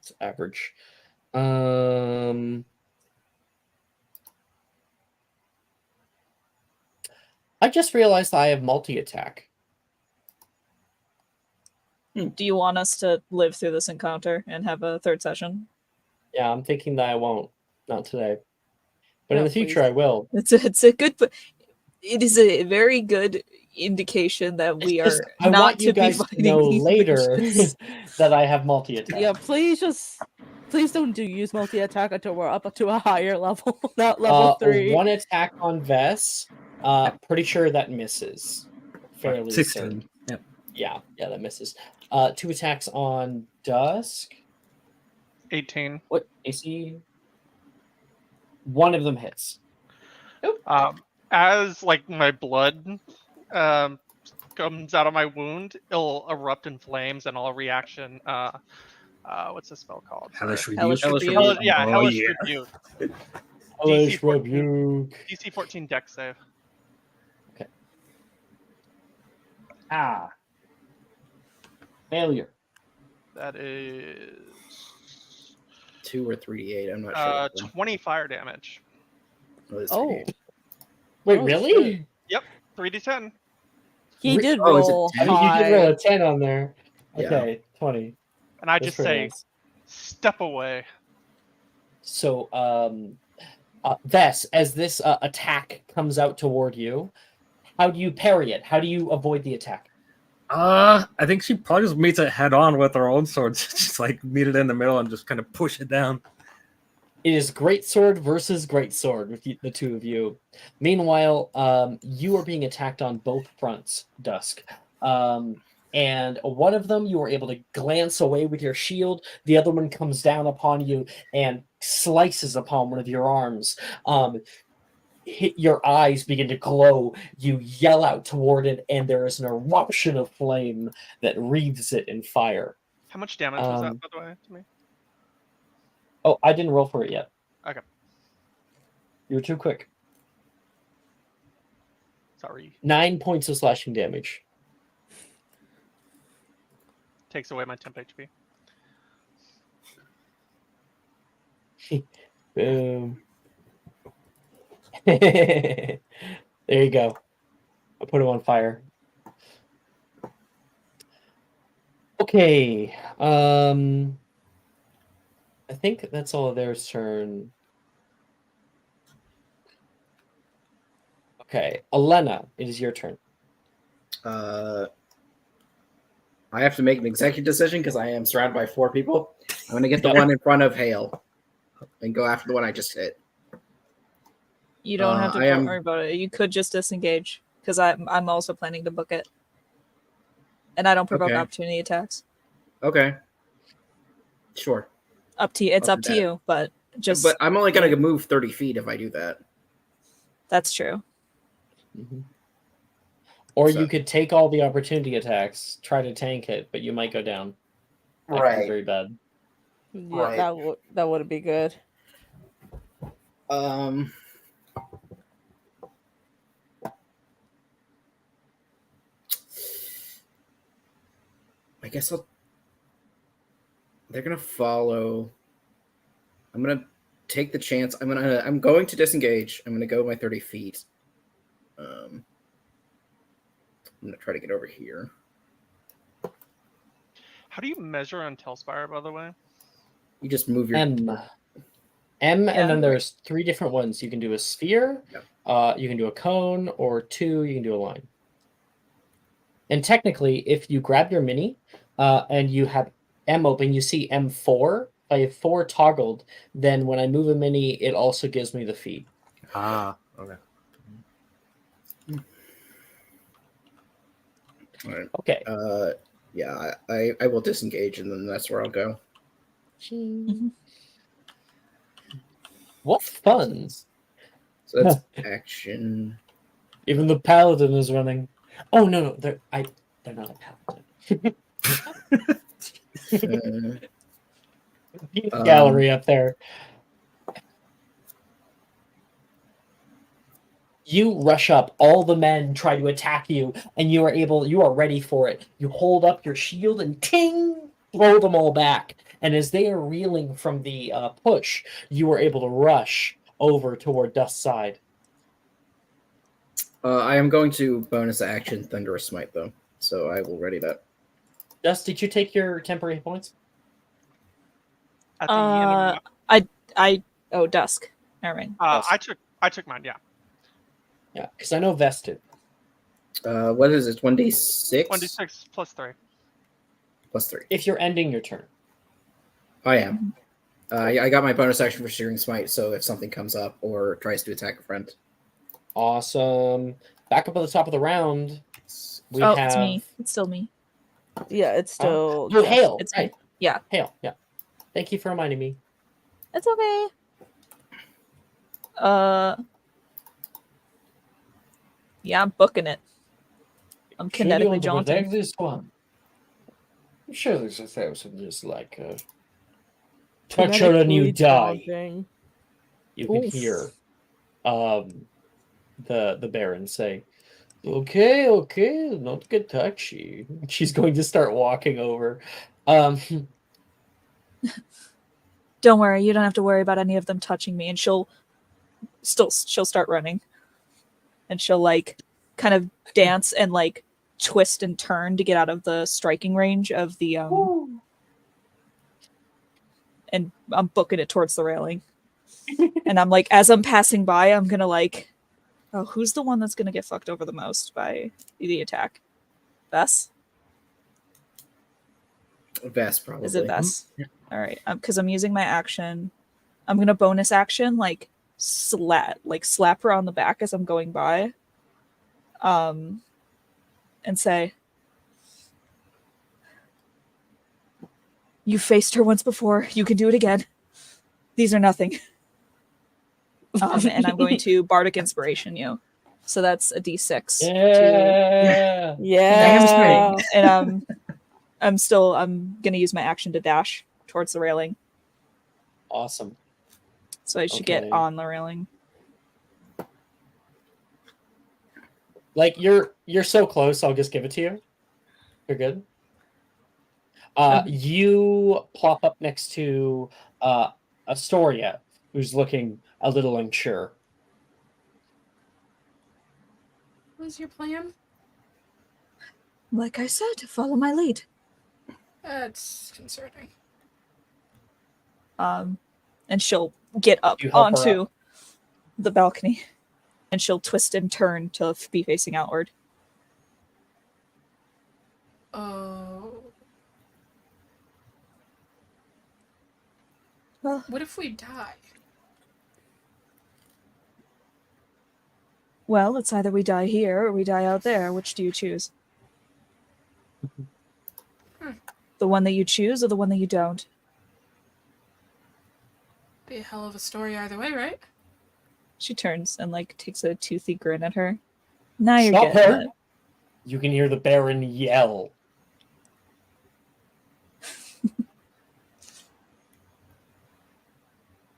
Speaker 1: It's average. I just realized I have multi-attack.
Speaker 2: Do you want us to live through this encounter and have a third session?
Speaker 1: Yeah, I'm thinking that I won't. Not today. But
Speaker 4: Yeah,
Speaker 1: in the future,
Speaker 4: please.
Speaker 1: I will.
Speaker 2: It's a good, it is a very good indication that we
Speaker 1: It's just,
Speaker 2: are
Speaker 1: I
Speaker 2: not
Speaker 1: want you
Speaker 2: to be
Speaker 1: guys to
Speaker 2: fighting
Speaker 1: know
Speaker 2: these
Speaker 1: later
Speaker 2: mages.
Speaker 1: that I have multi-attack.
Speaker 4: Yeah, please don't use multi-attack until we're up to a higher level, not level 3.
Speaker 1: 1 attack on Vess. Pretty sure that misses. Fairly
Speaker 7: 16.
Speaker 1: certain.
Speaker 7: Yep.
Speaker 1: Yeah, that misses. 2 attacks on Dusk.
Speaker 3: 18.
Speaker 1: What AC? 1 of them hits.
Speaker 3: As like my blood comes out of my wound, it'll erupt in flames, and I'll reaction. What's the spell called? Sorry.
Speaker 7: Hellish Rebuke.
Speaker 2: Hellish
Speaker 6: Hellish
Speaker 2: Rebuke.
Speaker 6: Rebuke.
Speaker 3: Yeah,
Speaker 7: Oh,
Speaker 3: Hellish
Speaker 7: yeah.
Speaker 3: Rebuke.
Speaker 1: Hellish
Speaker 3: 14.
Speaker 1: Rebuke.
Speaker 3: DC 14 deck save.
Speaker 1: Ah. Failure.
Speaker 3: That is
Speaker 6: 2 or 3d8. I'm not sure.
Speaker 3: 20 fire damage.
Speaker 6: It's
Speaker 4: Oh.
Speaker 6: 3d8.
Speaker 1: Wait,
Speaker 4: Oh,
Speaker 1: really?
Speaker 3: Yep, 3d10.
Speaker 4: He did
Speaker 6: Oh, is it
Speaker 4: roll
Speaker 6: 10?
Speaker 1: You did roll
Speaker 4: high.
Speaker 1: a 10 on there.
Speaker 6: Yeah.
Speaker 1: Okay, 20.
Speaker 3: And I
Speaker 1: That's
Speaker 3: just
Speaker 1: pretty
Speaker 3: say,
Speaker 1: nice.
Speaker 3: step away.
Speaker 1: So, Vess, as this attack comes out toward you, how do you parry it? How do you avoid the attack?
Speaker 7: I think she probably just meets it head on with her own sword. Just like meet it in the middle and just kind of push it down.
Speaker 1: It is greatsword versus greatsword with the two of you. Meanwhile, you are being attacked on both fronts, Dusk. And one of them you are able to glance away with your shield. The other one comes down upon you and slices upon one of your arms. Your eyes begin to glow. You yell out toward it, and there is an eruption of flame that wreathes it in fire.
Speaker 3: How much damage was that, by the way, to me?
Speaker 1: Oh, I didn't roll for it yet.
Speaker 3: Okay.
Speaker 1: You were too quick.
Speaker 3: Sorry.
Speaker 1: 9 points of slashing damage.
Speaker 3: Takes away my temp HP.
Speaker 1: Boom. There you go. I put him on fire. Okay. I think that's all of their turn. Okay, Elena, it is your turn.
Speaker 6: I have to make an executive decision because I am surrounded by 4 people. I'm going to get the one in front of Hale and go after the one I just hit.
Speaker 2: You don't have to
Speaker 6: I am-
Speaker 2: worry about it. You could just disengage because I'm also planning to book it, and I don't provoke
Speaker 6: Okay.
Speaker 2: opportunity attacks.
Speaker 6: Okay. Sure.
Speaker 2: Up to you. It's
Speaker 6: I'll
Speaker 2: up
Speaker 6: do
Speaker 2: to
Speaker 6: that.
Speaker 2: you, but just
Speaker 6: But I'm only going to move 30 feet if I do that.
Speaker 2: that's true.
Speaker 1: Mm-hmm. Or
Speaker 6: So-
Speaker 1: you could take all the opportunity attacks, try to tank it, but you might go down. That could be very bad.
Speaker 4: Yeah,
Speaker 6: Right.
Speaker 4: that would be good.
Speaker 6: I guess they're gonna follow. I'm gonna take the chance. I'm going to disengage. I'm gonna go my 30 feet. I'm gonna try to get over here.
Speaker 3: How do you measure on Telspire, by the way?
Speaker 6: You just move your
Speaker 1: M,
Speaker 2: Yeah,
Speaker 1: and then
Speaker 2: right.
Speaker 1: there's 3 different ones. You can do a sphere, you can do a cone, or 2, you can do a line. And technically, if you grab your mini and you have M open, you see M4. If I have 4 toggled, then when I move a mini, it also gives me the feed.
Speaker 7: Ah, okay.
Speaker 6: All right.
Speaker 1: Okay.
Speaker 6: Yeah, I will disengage, and then that's where I'll go.
Speaker 1: What fun!
Speaker 6: So that's action.
Speaker 1: Even the paladin is running. Oh no, They're not a paladin. Gallery up there. You rush up, all the men try to attack you, and you are ready for it. You hold up your shield and ting, throw them all back. And as they are reeling from the push, you are able to rush over toward Dust's side.
Speaker 6: I am going to bonus action Thunderous Smite, though, so I will ready that.
Speaker 1: Dust, did you take your temporary hit points?
Speaker 3: At the end of
Speaker 2: Oh, Dusk. All right.
Speaker 3: I took mine. Yeah.
Speaker 1: Yeah, because I know vested.
Speaker 6: What is it? 1d6?
Speaker 3: 1d6 plus 3.
Speaker 6: Plus 3.
Speaker 1: If you're ending your turn.
Speaker 6: I am. I got my bonus action for Searing Smite, so if something comes up or tries to attack a friend.
Speaker 1: Awesome. Back up at the top of the round, we
Speaker 2: Oh,
Speaker 1: have...
Speaker 2: it's me. It's still me.
Speaker 4: Yeah, it's still.
Speaker 1: Oh, Hail.
Speaker 2: It's
Speaker 1: right.
Speaker 2: me. Yeah.
Speaker 1: Hail, yeah. Thank you for reminding me.
Speaker 2: It's okay. Yeah, I'm booking it. I'm
Speaker 9: Should you
Speaker 2: kinetically
Speaker 9: want to
Speaker 2: jaunting.
Speaker 9: protect this one? I'm sure there's a thousand just like touch her and you
Speaker 4: Kinetically
Speaker 9: die.
Speaker 4: daunting.
Speaker 1: You can
Speaker 2: Oof.
Speaker 1: hear the Baron say, okay, not get touchy. She's going to start walking over.
Speaker 2: Don't worry, you don't have to worry about any of them touching me. And she'll start running, and she'll like kind of dance and like twist and turn to get out of the striking range of the and I'm booking it towards the railing. And I'm like, as I'm passing by, I'm gonna like, oh, who's the one that's gonna get fucked over the most by the attack? Vess?
Speaker 6: Vest, probably.
Speaker 2: Is it Vess?
Speaker 6: Yeah.
Speaker 2: All right, because I'm using my action. I'm gonna bonus action like slap her on the back as I'm going by, and say, "You faced her once before. You can do it again. These are nothing." And I'm going to bardic inspiration you, so that's a d6.
Speaker 1: Yeah.
Speaker 4: Yeah.
Speaker 2: And I'm gonna use my action to dash towards the railing.
Speaker 1: Awesome.
Speaker 2: So I should
Speaker 1: Okay.
Speaker 2: get on the railing.
Speaker 1: Like you're so close, I'll just give it to you. You're good. You plop up next to Astoria, who's looking a little unsure.
Speaker 5: What's your plan?
Speaker 2: Like I said, follow my lead.
Speaker 5: That's concerning.
Speaker 2: And she'll get up
Speaker 1: You help her
Speaker 2: onto the balcony, and she'll twist and turn to be facing outward.
Speaker 5: Oh.
Speaker 2: Well,
Speaker 5: What if we die?
Speaker 2: well, it's either we die here or we die out there. Which do you choose? The one that you choose or the one that you don't?
Speaker 5: Be a hell of a story either way, right?
Speaker 2: She turns and like takes a toothy grin at her. Now you're
Speaker 1: Stop
Speaker 2: getting
Speaker 1: her.
Speaker 2: it.
Speaker 1: You can hear the Baron yell.
Speaker 5: I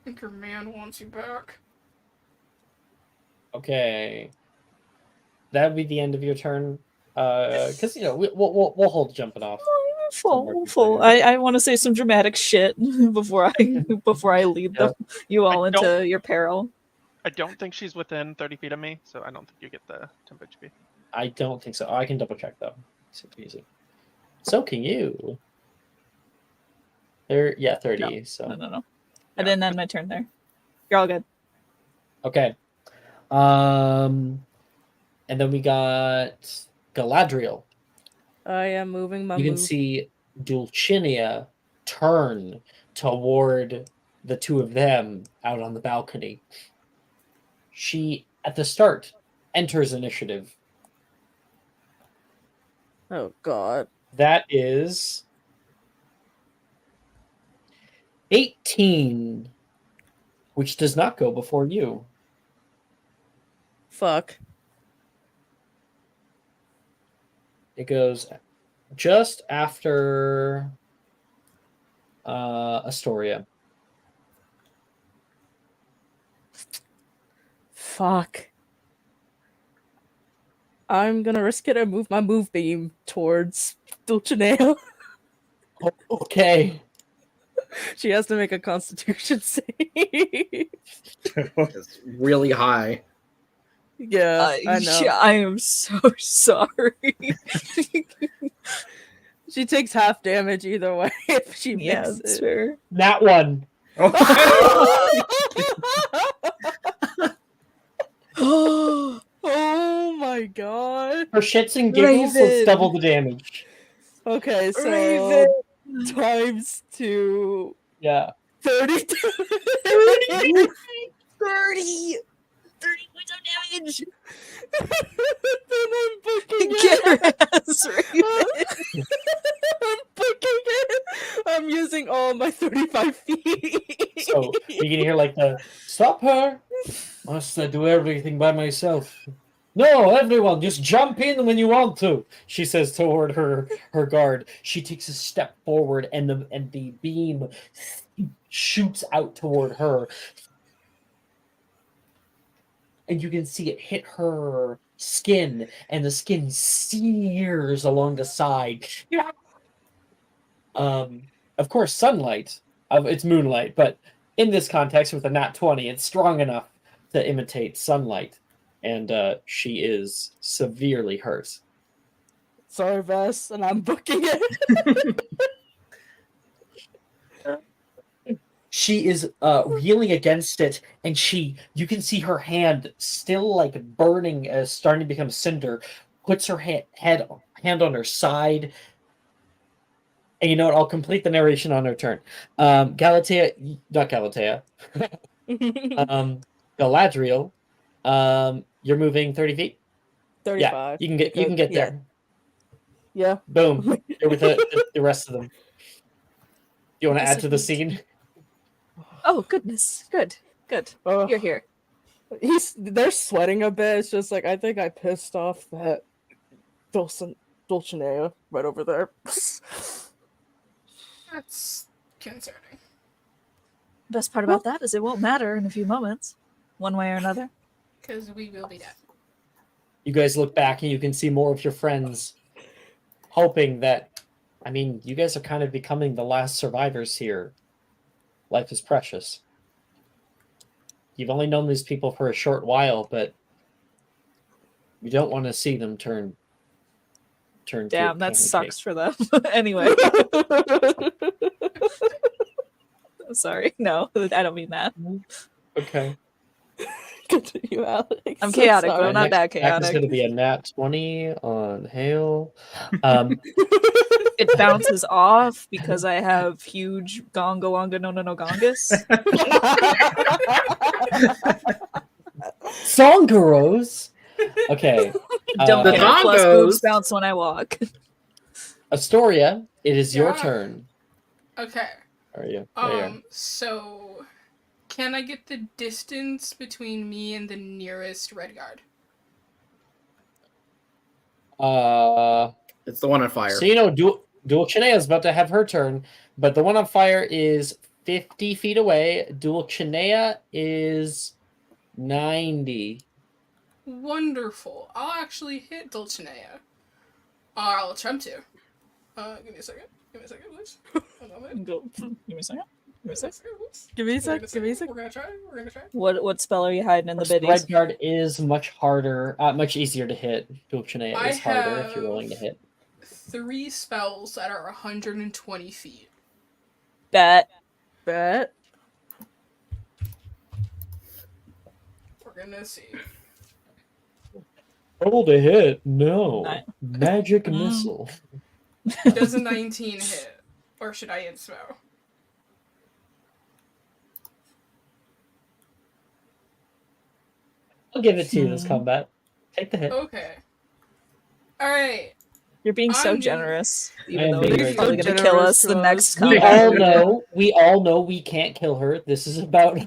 Speaker 5: think your man wants you back.
Speaker 1: Okay. That would be the end of your turn. Because we'll hold jumping off.
Speaker 2: Full. I want to say some dramatic shit before I lead you all into your peril.
Speaker 3: I don't think she's within 30 feet of me, so I don't think you get the temp HP.
Speaker 1: I don't think so. I can double check though. Super easy. So can you. 30.
Speaker 2: No.
Speaker 1: So
Speaker 2: No. I didn't end my turn there. You're all good.
Speaker 1: okay. And then we got Galadriel.
Speaker 4: I am moving my
Speaker 1: You can
Speaker 4: move.
Speaker 1: see Dulcinea turn toward the two of them out on the balcony. She, at the start, enters initiative.
Speaker 4: Oh god.
Speaker 1: That is 18, which does not go before you.
Speaker 4: Fuck.
Speaker 1: It goes just after Astoria.
Speaker 4: Fuck. I'm gonna risk it and move my move beam towards Dulcinea.
Speaker 1: Okay.
Speaker 4: She has to make a constitution save.
Speaker 6: It's really high.
Speaker 4: Yeah, I know.
Speaker 2: I am so sorry.
Speaker 4: She takes half damage either way if she
Speaker 2: Yeah,
Speaker 4: makes
Speaker 2: that's
Speaker 4: it.
Speaker 2: fair.
Speaker 1: That one.
Speaker 4: Oh my god.
Speaker 1: For shits and giggles, let's
Speaker 2: Raven.
Speaker 1: double the damage.
Speaker 4: Okay, so
Speaker 2: Raven.
Speaker 4: times 2.
Speaker 1: Yeah.
Speaker 4: 30.
Speaker 2: 30 points of damage.
Speaker 4: Then I'm booking
Speaker 2: Get her
Speaker 4: it.
Speaker 2: ass, Raven.
Speaker 4: I'm booking it. I'm using all my 35 feet.
Speaker 1: So you can hear like the stop her. Must I do everything by myself? No, everyone, just jump in when you want to. She says toward her guard. She takes a step forward, and the beam shoots out toward her, and you can see it hit her skin, and the skin sears along the side. Of course, sunlight. It's moonlight, but in this context, with a nat 20, it's strong enough to imitate sunlight, and she is severely hurt.
Speaker 4: Sorry, Vess, and I'm booking it.
Speaker 1: She is reeling against it, and you can see her hand still like burning, starting to become cinder. Puts her hand on her side, and you know what? I'll complete the narration on her turn. Galadriel, Galadriel, you're moving 30 feet.
Speaker 4: 35.
Speaker 1: Yeah, you can get
Speaker 4: yeah.
Speaker 1: there.
Speaker 4: Yeah.
Speaker 1: Boom. You're with the rest of them. You want to add to the scene?
Speaker 2: Oh, goodness. Good. You're here.
Speaker 4: They're sweating a bit. It's just like, I think I pissed off that Dulcinea right over there.
Speaker 5: That's concerning.
Speaker 2: Best part about that is it won't matter in a few moments, one way or another.
Speaker 5: Because we will be dead.
Speaker 1: You guys look back and you can see more of your friends, hoping that, I mean, you guys are kind of becoming the last survivors here. Life is precious. You've only known these people for a short while, but you don't want to see them turn.
Speaker 2: Damn, that sucks for them. Anyway. Sorry. No, I don't mean that.
Speaker 1: Okay.
Speaker 4: Continue, Alex.
Speaker 2: I'm chaotic, but
Speaker 4: Sorry.
Speaker 2: I'm not that
Speaker 1: Next is
Speaker 2: chaotic.
Speaker 1: going to be a nat 20 on Hail.
Speaker 2: It bounces off because I have huge gonga wonga no gongus.
Speaker 1: Songaros. Okay.
Speaker 2: Don't
Speaker 6: The
Speaker 2: get it. Plus
Speaker 6: gongos.
Speaker 2: boobs bounce when I walk.
Speaker 1: Astoria, it is your
Speaker 5: Yeah.
Speaker 1: turn.
Speaker 5: Okay.
Speaker 1: Are you? There you are.
Speaker 5: So can I get the distance between me and the nearest red guard?
Speaker 6: It's the one on fire.
Speaker 1: So you know, Dulcinea is about to have her turn, but the one on fire is 50 feet away. Dulcinea is 90.
Speaker 5: Wonderful. I'll actually hit Dulcinea. I'll attempt to. Give me a second. Please. A moment.
Speaker 2: Give me a second.
Speaker 5: Please.
Speaker 4: Give me a
Speaker 5: We're
Speaker 4: sec.
Speaker 5: gonna
Speaker 4: Give me a sec.
Speaker 5: We're gonna try.
Speaker 2: What spell are you hiding in the
Speaker 1: The
Speaker 2: biddies?
Speaker 1: red guard is much harder, much easier to hit. Dulcinea
Speaker 5: I
Speaker 1: is harder if you're
Speaker 5: have-
Speaker 1: willing to hit.
Speaker 5: 3 spells that are 120 feet.
Speaker 2: Bet.
Speaker 4: Bet.
Speaker 5: We're gonna see.
Speaker 1: Roll to hit. No.
Speaker 2: Nine.
Speaker 1: Magic missile.
Speaker 5: Does a 19 hit? Or should I hit spell?
Speaker 1: I'll give it to you this combat. Take the hit.
Speaker 5: Okay. Alright.
Speaker 2: You're being so
Speaker 5: I'm-
Speaker 2: generous,
Speaker 1: I
Speaker 2: even
Speaker 1: am
Speaker 2: though
Speaker 1: being
Speaker 2: you're
Speaker 1: very
Speaker 2: probably gonna
Speaker 4: generous
Speaker 2: kill us
Speaker 4: to
Speaker 2: the
Speaker 4: us.
Speaker 2: next
Speaker 6: We
Speaker 2: combat.
Speaker 1: We all know we can't kill her. This is about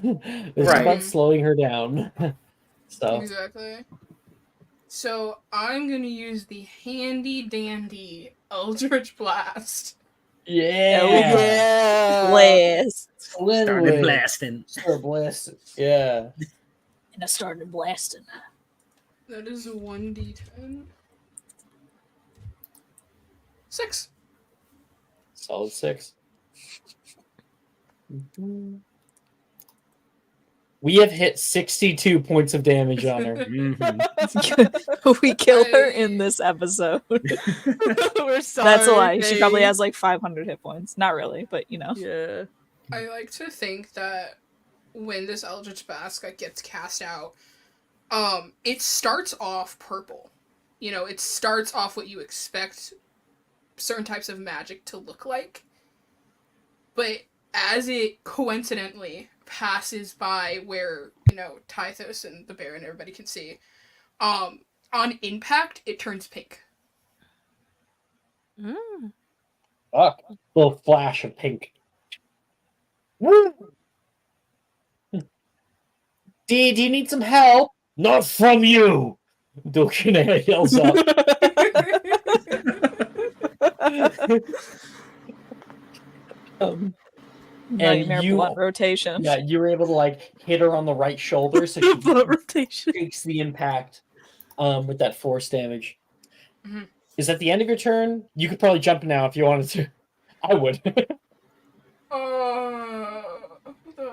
Speaker 6: Right.
Speaker 1: slowing her down. So
Speaker 5: Exactly. So I'm gonna use the handy dandy Eldritch Blast.
Speaker 1: Yeah.
Speaker 2: Blast.
Speaker 7: Started
Speaker 1: Literally.
Speaker 7: blasting.
Speaker 1: Start blasting. Yeah.
Speaker 2: And I started blasting.
Speaker 5: That is a 1d10. 6.
Speaker 1: Solid 6. We have hit 62 points of damage on her.
Speaker 2: We kill her in this episode.
Speaker 4: We're sorry.
Speaker 2: That's a lie. She probably
Speaker 4: babe.
Speaker 2: has like 500 hit points. Not really, but you know.
Speaker 4: Yeah.
Speaker 5: I like to think that when this Eldritch Blast gets cast out, it starts off purple. You know, it starts off what you expect certain types of magic to look like. But as it coincidentally passes by where, you know, Tythos and the Baron, everybody can see, on impact, it turns pink.
Speaker 1: Fuck. Little flash of pink. Woo! D, do you need some help? Not from you! Dulcinea yells up.
Speaker 2: Nightmare
Speaker 1: you-
Speaker 2: blunt rotation.
Speaker 1: Yeah, you were able to like hit her on the right shoulder, so she
Speaker 4: Blunt rotation.
Speaker 1: takes the impact with that force damage.
Speaker 5: Mhm.
Speaker 1: Is that the end of your turn? You could probably jump now if you wanted to. I would.
Speaker 5: Do I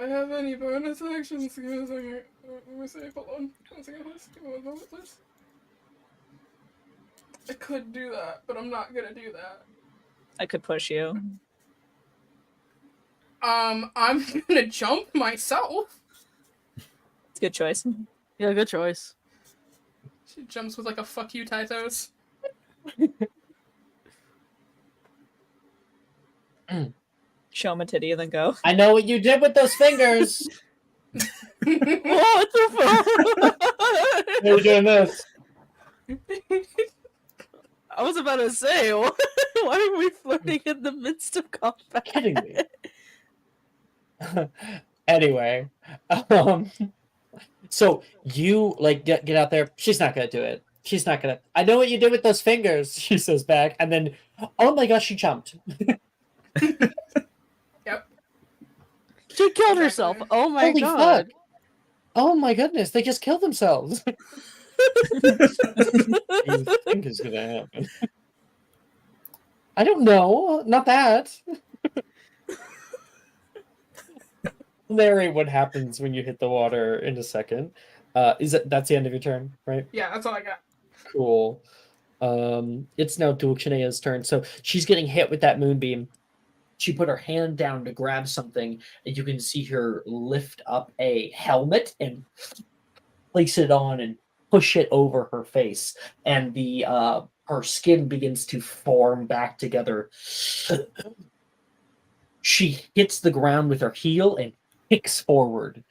Speaker 5: have any bonus actions? Give me a second. Let me see. Hold on. 1 second, please. Give me 1 moment, please. I could do that, but I'm not gonna do that.
Speaker 2: I could push you.
Speaker 5: I'm gonna jump myself.
Speaker 2: It's a good choice.
Speaker 4: Yeah, good choice.
Speaker 5: She jumps with like a fuck you, Tythos.
Speaker 2: Show him a titty and then go.
Speaker 1: I know what you did with those fingers.
Speaker 4: What the fuck?
Speaker 1: You're doing this.
Speaker 4: I was about to say, why are we flirting in the midst of combat?
Speaker 1: Kidding me. Anyway, so you like get out there. She's not gonna do it. She's not gonna. I know what you did with those fingers. She says back, and then, oh my gosh, she jumped.
Speaker 5: Yep.
Speaker 4: She killed herself. Oh my
Speaker 1: Holy
Speaker 4: god.
Speaker 1: fuck! Oh my goodness, they just killed themselves. What do you think is gonna happen? I don't know. Not that. Larry, what happens when you hit the water in a second? That's the end of your turn, right?
Speaker 5: Yeah, that's all I got.
Speaker 1: Cool. It's now Dulcinea's turn. So she's getting hit with that moonbeam. She put her hand down to grab something, and you can see her lift up a helmet and place it on and push it over her face. And the her skin begins to form back together. She hits the ground with her heel and kicks forward.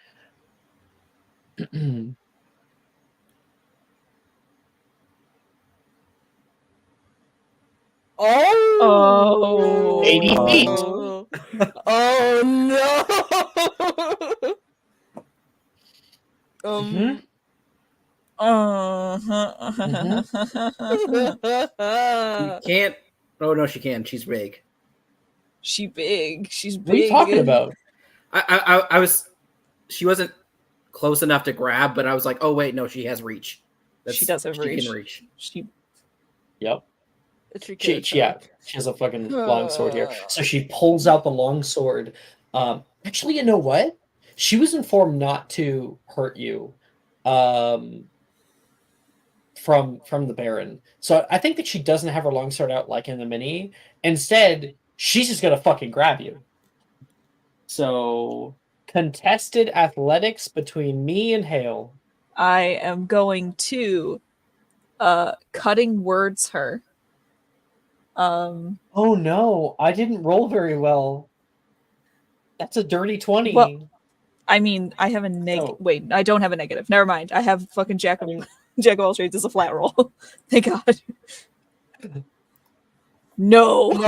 Speaker 4: Oh!
Speaker 1: 80 feet.
Speaker 4: Oh no!
Speaker 1: Mhm.
Speaker 6: You can't. Oh no, she can. She's big.
Speaker 2: She big. She's big.
Speaker 1: What are you talking about?
Speaker 6: I was. She wasn't close enough to grab, but I was like, oh wait, no, she has reach.
Speaker 2: She does have reach.
Speaker 6: She can reach.
Speaker 2: She
Speaker 1: Yep.
Speaker 4: She
Speaker 1: She has a fucking long sword here. So she pulls out the long sword. Actually, you know what? She was informed not to hurt you from the Baron. So I think that she doesn't have her long sword out like in the mini. Instead, she's just gonna fucking grab you. So contested athletics between me and Hale.
Speaker 2: I am going to cutting words her.
Speaker 1: Oh no, I didn't roll very well. That's a dirty 20.
Speaker 2: Well, I mean, I have a negative.
Speaker 1: Oh.
Speaker 2: Wait, I don't have a negative. Never mind. I have fucking Jack of all trades as a flat roll. Thank God. No. Do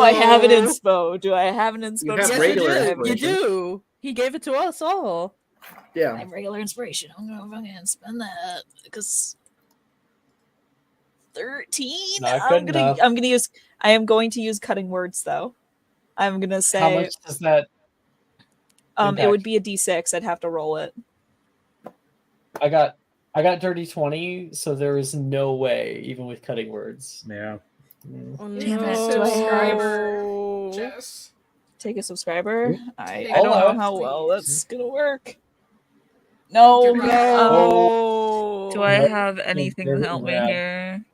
Speaker 2: I have an inspo? Do I have an inspo?
Speaker 6: You have
Speaker 4: Yes,
Speaker 6: regular
Speaker 4: you do. You
Speaker 6: inspiration.
Speaker 4: do. He gave it to us all.
Speaker 2: I
Speaker 6: Yeah.
Speaker 2: have regular inspiration. I'm gonna fucking spend that because 13.
Speaker 1: Not good enough.
Speaker 2: I am going to use cutting words though. I'm gonna
Speaker 1: How
Speaker 2: say
Speaker 1: much does that
Speaker 2: it
Speaker 1: impact?
Speaker 2: would be a d6. I'd have to roll it.
Speaker 1: I got dirty 20, so there is no way, even with cutting words.
Speaker 7: Yeah.
Speaker 4: Oh,
Speaker 2: Damn it.
Speaker 4: no.
Speaker 2: Do I
Speaker 5: Subscriber, Jess.
Speaker 2: take a subscriber?
Speaker 7: Oop.
Speaker 2: I
Speaker 1: I'll
Speaker 2: don't
Speaker 1: allow
Speaker 2: know
Speaker 1: it.
Speaker 2: how well
Speaker 5: Please.
Speaker 2: that's gonna work. No.
Speaker 5: Do it.
Speaker 4: No.
Speaker 2: Do I
Speaker 1: Nope.
Speaker 2: have anything to
Speaker 1: Very
Speaker 2: help me
Speaker 1: rad.
Speaker 2: here?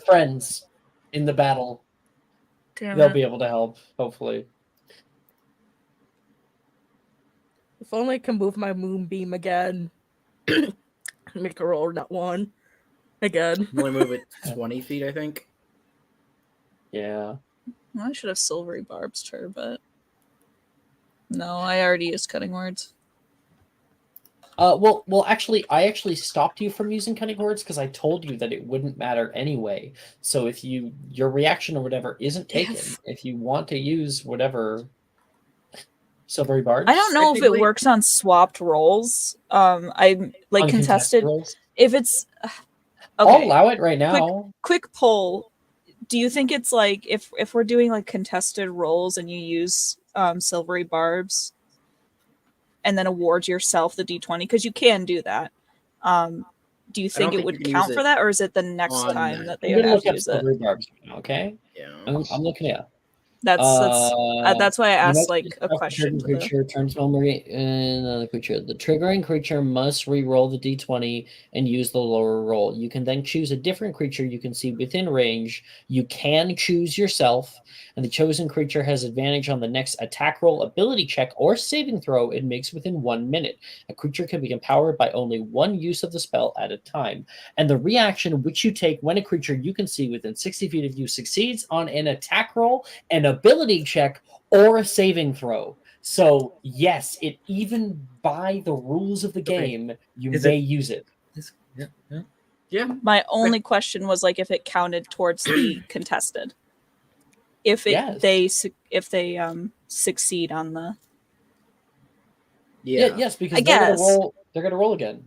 Speaker 1: Friends in the battle,
Speaker 2: Damn
Speaker 1: they'll
Speaker 2: it.
Speaker 1: be able to help, hopefully.
Speaker 4: If only I can move my moonbeam again. Make a roll that one again.
Speaker 6: You only move it 20 feet, I think.
Speaker 1: Yeah.
Speaker 2: Well, I should have silvery barbs her, but no, I already used cutting words.
Speaker 1: Well, actually, I actually stopped you from using cutting words because I told you that it wouldn't matter anyway. So if your reaction or whatever isn't taken, if you want to use whatever silvery barbs,
Speaker 2: I don't know if it
Speaker 6: Technically-
Speaker 2: works on swapped rolls. I like contested.
Speaker 1: rolls,
Speaker 2: If it's
Speaker 1: I'll
Speaker 2: okay,
Speaker 1: allow it right now.
Speaker 2: quick poll. Do you think it's like if we're doing like contested rolls and you use silvery barbs and then award yourself the d20 because you can do that? Do you think it
Speaker 6: think
Speaker 2: would
Speaker 6: you can
Speaker 2: count
Speaker 6: use
Speaker 2: for
Speaker 6: it
Speaker 2: that, or is it the next
Speaker 6: on
Speaker 2: time
Speaker 6: that.
Speaker 2: that
Speaker 1: I'm
Speaker 2: they
Speaker 1: gonna
Speaker 2: have
Speaker 1: look
Speaker 2: to
Speaker 1: up
Speaker 2: use it?
Speaker 1: silvery barbs right now, okay?
Speaker 6: Yeah.
Speaker 1: I'm looking at.
Speaker 2: That's why I asked like a
Speaker 1: After
Speaker 2: question to the.
Speaker 1: creature turns memory and the creature. The triggering creature must re-roll the d20 and use the lower roll. You can then choose a different creature you can see within range. You can choose yourself, and the chosen creature has advantage on the next attack roll, ability check, or saving throw it makes within 1 minute. A creature can be empowered by only one use of the spell at a time. And the reaction which you take when a creature you can see within 60 feet of you succeeds on an attack roll, an ability check, or a saving throw. So yes, it even by the rules of the game, you
Speaker 7: Is
Speaker 1: may
Speaker 7: it-
Speaker 1: use it.
Speaker 7: Yeah.
Speaker 6: Yeah.
Speaker 2: My only question was like if it counted towards the contested. If
Speaker 1: Yes.
Speaker 2: they succeed on the.
Speaker 6: Yeah.
Speaker 1: Yes, because
Speaker 2: I
Speaker 1: they're gonna
Speaker 2: guess.
Speaker 1: roll. They're gonna roll again.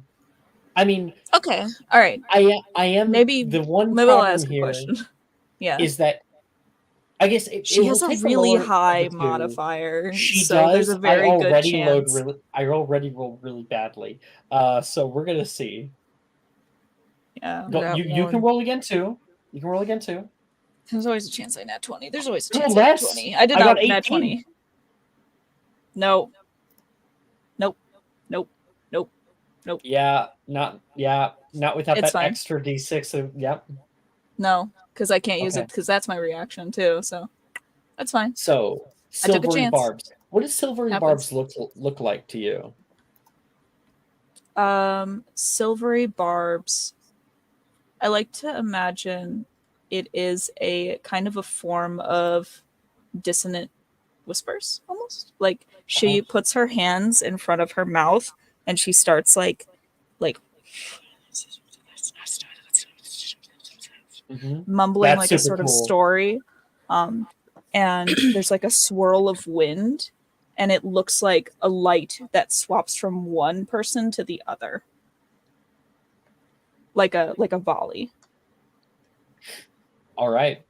Speaker 1: I mean,
Speaker 2: Okay, all right.
Speaker 1: I am
Speaker 2: Maybe
Speaker 1: the one
Speaker 2: maybe I'll
Speaker 1: problem
Speaker 2: ask a
Speaker 1: here
Speaker 2: question. Yeah,
Speaker 1: is that I guess
Speaker 2: she
Speaker 1: will
Speaker 2: has a
Speaker 1: take the
Speaker 2: really
Speaker 1: lower of
Speaker 2: high
Speaker 1: the two.
Speaker 2: modifier,
Speaker 1: She
Speaker 2: so
Speaker 1: does.
Speaker 2: there's a very good chance.
Speaker 1: I already rolled really badly. So we're gonna see.
Speaker 2: Yeah,
Speaker 1: But
Speaker 4: That
Speaker 1: you can
Speaker 4: one.
Speaker 1: roll again too. You can roll again too.
Speaker 2: there's always a chance I nat 20. There's always a
Speaker 1: No,
Speaker 2: chance I nat
Speaker 1: less.
Speaker 2: 20. I did
Speaker 1: I
Speaker 2: not
Speaker 1: got
Speaker 2: nat
Speaker 1: 18.
Speaker 2: 20. No. Nope.
Speaker 1: Yeah, not without
Speaker 2: It's
Speaker 1: that
Speaker 2: fine.
Speaker 1: extra d6. So, yep.
Speaker 2: No, because I can't use it
Speaker 1: Okay.
Speaker 2: because that's my reaction too. So that's fine.
Speaker 1: So
Speaker 2: I took a
Speaker 1: silvery
Speaker 2: chance.
Speaker 1: barbs. What does silvery
Speaker 2: Happens.
Speaker 1: barbs look like to you?
Speaker 2: Silvery barbs. I like to imagine it is a kind of a form of dissonant whispers, almost. Like she puts her hands in front of her mouth and she starts like mumbling
Speaker 1: That's
Speaker 2: like a
Speaker 1: super
Speaker 2: sort of
Speaker 1: cool.
Speaker 2: story. And there's like a swirl of wind, and it looks like a light that swaps from one person to the other. Like a volley.
Speaker 1: All right.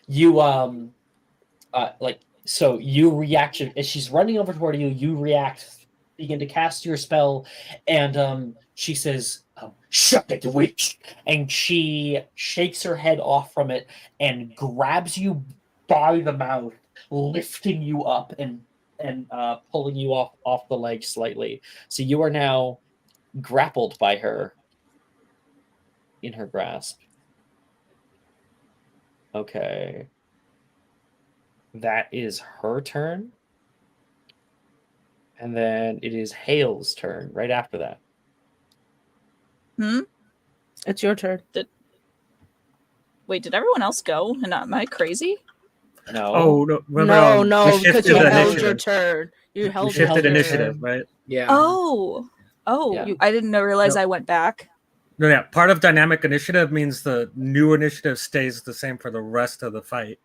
Speaker 1: You so you react as she's running over toward you. You react, begin to cast your spell, and she says, "Shut it, witch!" And she shakes her head off from it and grabs you by the mouth, lifting you up and pulling you off the ledge slightly. So you are now grappled by her in her grasp. Okay. That is her turn. And then it is Hale's turn right after that.
Speaker 4: It's your turn.
Speaker 2: Wait, did everyone else go? And am I crazy?
Speaker 1: No.
Speaker 7: Oh no! Remember,
Speaker 4: No,
Speaker 7: we
Speaker 4: because
Speaker 7: shifted
Speaker 4: you
Speaker 7: the
Speaker 4: held
Speaker 7: initiative.
Speaker 4: your turn. You held
Speaker 7: We
Speaker 4: your
Speaker 7: shifted
Speaker 4: turn.
Speaker 7: initiative, right?
Speaker 6: Yeah.
Speaker 2: Oh,
Speaker 1: Yeah.
Speaker 2: I didn't realize
Speaker 7: No.
Speaker 2: I went back.
Speaker 7: No, yeah. Part of dynamic initiative means the new initiative stays the same for the rest of the fight.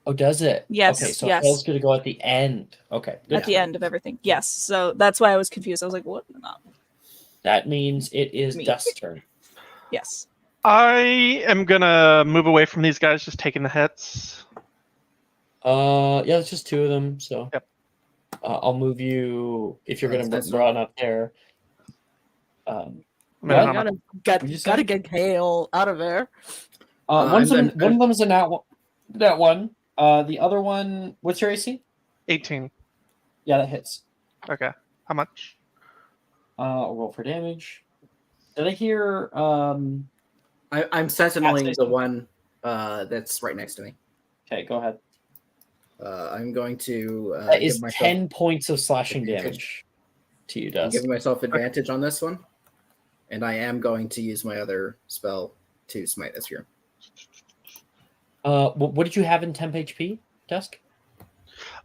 Speaker 1: Oh, does it?
Speaker 2: Yes,
Speaker 1: Okay, so
Speaker 2: yes.
Speaker 1: Hail's going to go at the end. Okay, good.
Speaker 2: At the end of everything. Yes. So that's why I was confused. I was like, what? No.
Speaker 1: That means it is
Speaker 2: Me.
Speaker 1: Dust's turn.
Speaker 2: Yes.
Speaker 3: I am gonna move away from these guys, just taking the hits.
Speaker 1: Yeah, it's just two of them. So
Speaker 3: Yep.
Speaker 1: I'll move you if you're going
Speaker 6: That's
Speaker 1: to run up there.
Speaker 3: I'm
Speaker 1: What?
Speaker 3: gonna
Speaker 4: You
Speaker 3: have
Speaker 4: gotta
Speaker 1: What'd you
Speaker 4: gotta
Speaker 1: say?
Speaker 4: get Hale out of there.
Speaker 1: One of
Speaker 6: I'm-
Speaker 1: them is a nat one. That one. The other one. What's your AC?
Speaker 3: 18.
Speaker 1: Yeah, that hits.
Speaker 3: Okay. How much?
Speaker 1: I'll roll for damage. Did I hear?
Speaker 6: I'm sentineling the
Speaker 1: something.
Speaker 6: one that's right next to me.
Speaker 1: Okay, go ahead.
Speaker 6: I'm going to
Speaker 1: That
Speaker 6: give
Speaker 1: is
Speaker 6: myself
Speaker 1: 10 points of slashing
Speaker 6: advantage.
Speaker 1: damage to you,
Speaker 6: I'm
Speaker 1: Dust.
Speaker 6: giving myself advantage on this one, and I am going to use my other spell to smite this year.
Speaker 1: What did you have in temp HP, Dusk?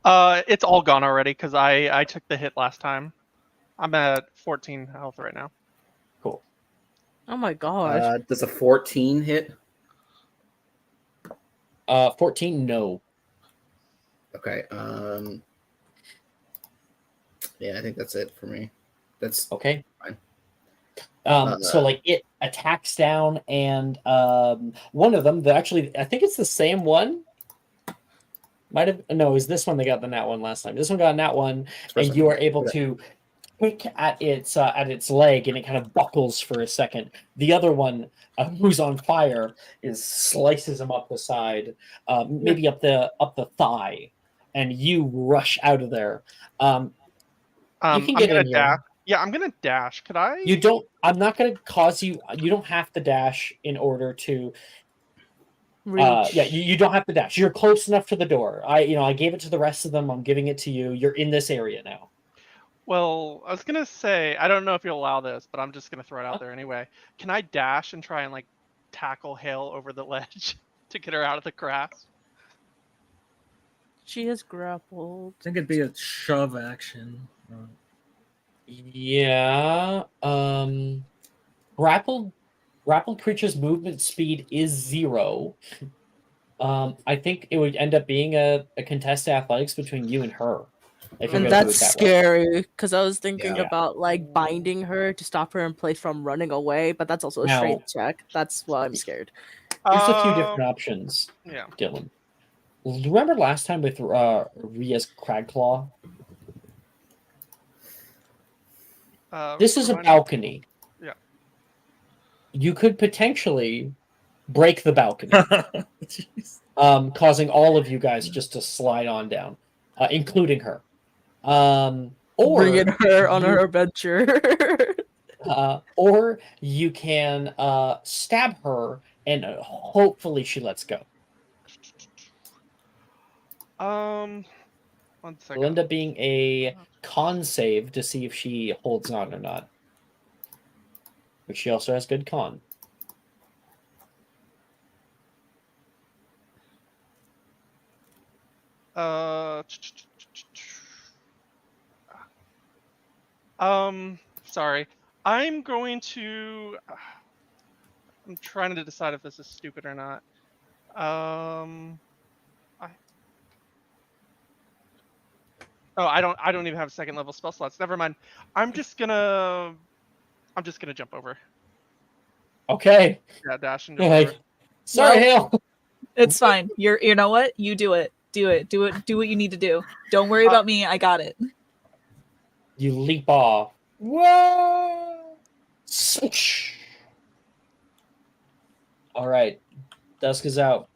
Speaker 3: It's all gone already because I took the hit last time. I'm at 14 health right now.
Speaker 1: Cool.
Speaker 4: Oh my gosh.
Speaker 6: Does a 14 hit?
Speaker 1: 14, no.
Speaker 6: Okay. Yeah, I think that's it for me. That's
Speaker 1: Okay.
Speaker 6: fine.
Speaker 1: So like it attacks down, and one of them, actually, I think it's the same one. Might have no, is this one they got the nat one last time? This one got a nat one, and you are able to pick at its leg, and it kind of buckles for a second. The other one, who's on fire, slices him up the side, maybe up the thigh, and you rush out of there. You can get in here.
Speaker 3: Yeah, I'm gonna dash. Could I?
Speaker 1: You don't. I'm not going to cause you. You don't have to dash in order to.
Speaker 4: Reach.
Speaker 1: Yeah, you don't have to dash. You're close enough to the door. I gave it to the rest of them. I'm giving it to you. You're in this area now.
Speaker 3: Well, I was gonna say I don't know if you'll allow this, but I'm just gonna throw it out there anyway. Can I dash and try and like tackle Hale over the ledge to get her out of the grasp?
Speaker 4: She is grappled.
Speaker 7: I think it'd be a shove action.
Speaker 1: Yeah. Grappled creature's movement speed is 0. I think it would end up being a contested athletics between you and her. If you're
Speaker 4: And
Speaker 1: gonna do
Speaker 4: that's
Speaker 1: it that way.
Speaker 4: scary because I was thinking
Speaker 6: Yeah.
Speaker 4: about like binding her to stop her in place from running away, but that's also a
Speaker 1: Now-
Speaker 4: strength check. That's why I'm scared.
Speaker 1: There's a few different options,
Speaker 3: Yeah.
Speaker 1: Dylan. Remember last time with Ria's Cragclaw? This is a
Speaker 3: remind me-
Speaker 1: balcony.
Speaker 3: Yeah.
Speaker 1: You could potentially break the balcony,
Speaker 7: Jeez.
Speaker 1: causing all of you guys just to slide on down, including her. Or
Speaker 4: Bringing her on
Speaker 1: you-
Speaker 4: her adventure.
Speaker 1: or you can stab her, and hopefully she lets go.
Speaker 3: 1 second.
Speaker 1: It'll end up being a con save to see if she holds on or not. But she also has good con.
Speaker 3: Sorry. I'm going to. I'm trying to decide if this is stupid or not. I don't even have second level spell slots. Never mind. I'm just gonna jump over.
Speaker 1: Okay.
Speaker 3: Yeah, dash and
Speaker 1: You're
Speaker 3: jump
Speaker 1: like,
Speaker 3: over.
Speaker 1: sorry,
Speaker 2: Well-
Speaker 1: Hale.
Speaker 2: It's fine. You know what? You do it. Do what you need to do. Don't worry about me. I got it.
Speaker 1: You leap off. Whoa! Swoosh. All right. Dusk is out.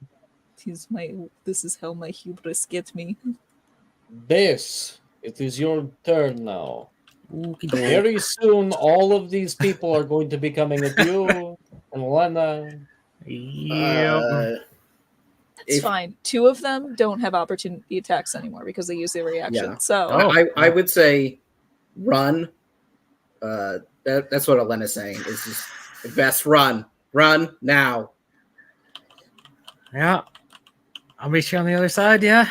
Speaker 2: This is how my hubris get me.
Speaker 1: It is your turn now.
Speaker 7: Okey-doke.
Speaker 1: Very soon, all of these people are going to be coming at you. And Lena.
Speaker 7: Yep.
Speaker 2: It's
Speaker 6: If-
Speaker 2: fine. 2 of them don't have opportunity attacks anymore because they use their reaction.
Speaker 6: Yeah.
Speaker 2: So
Speaker 7: Oh.
Speaker 6: I would say run. That's what Elena's saying. Is just best run now.
Speaker 7: Yeah. I'll meet you on the other side, yeah?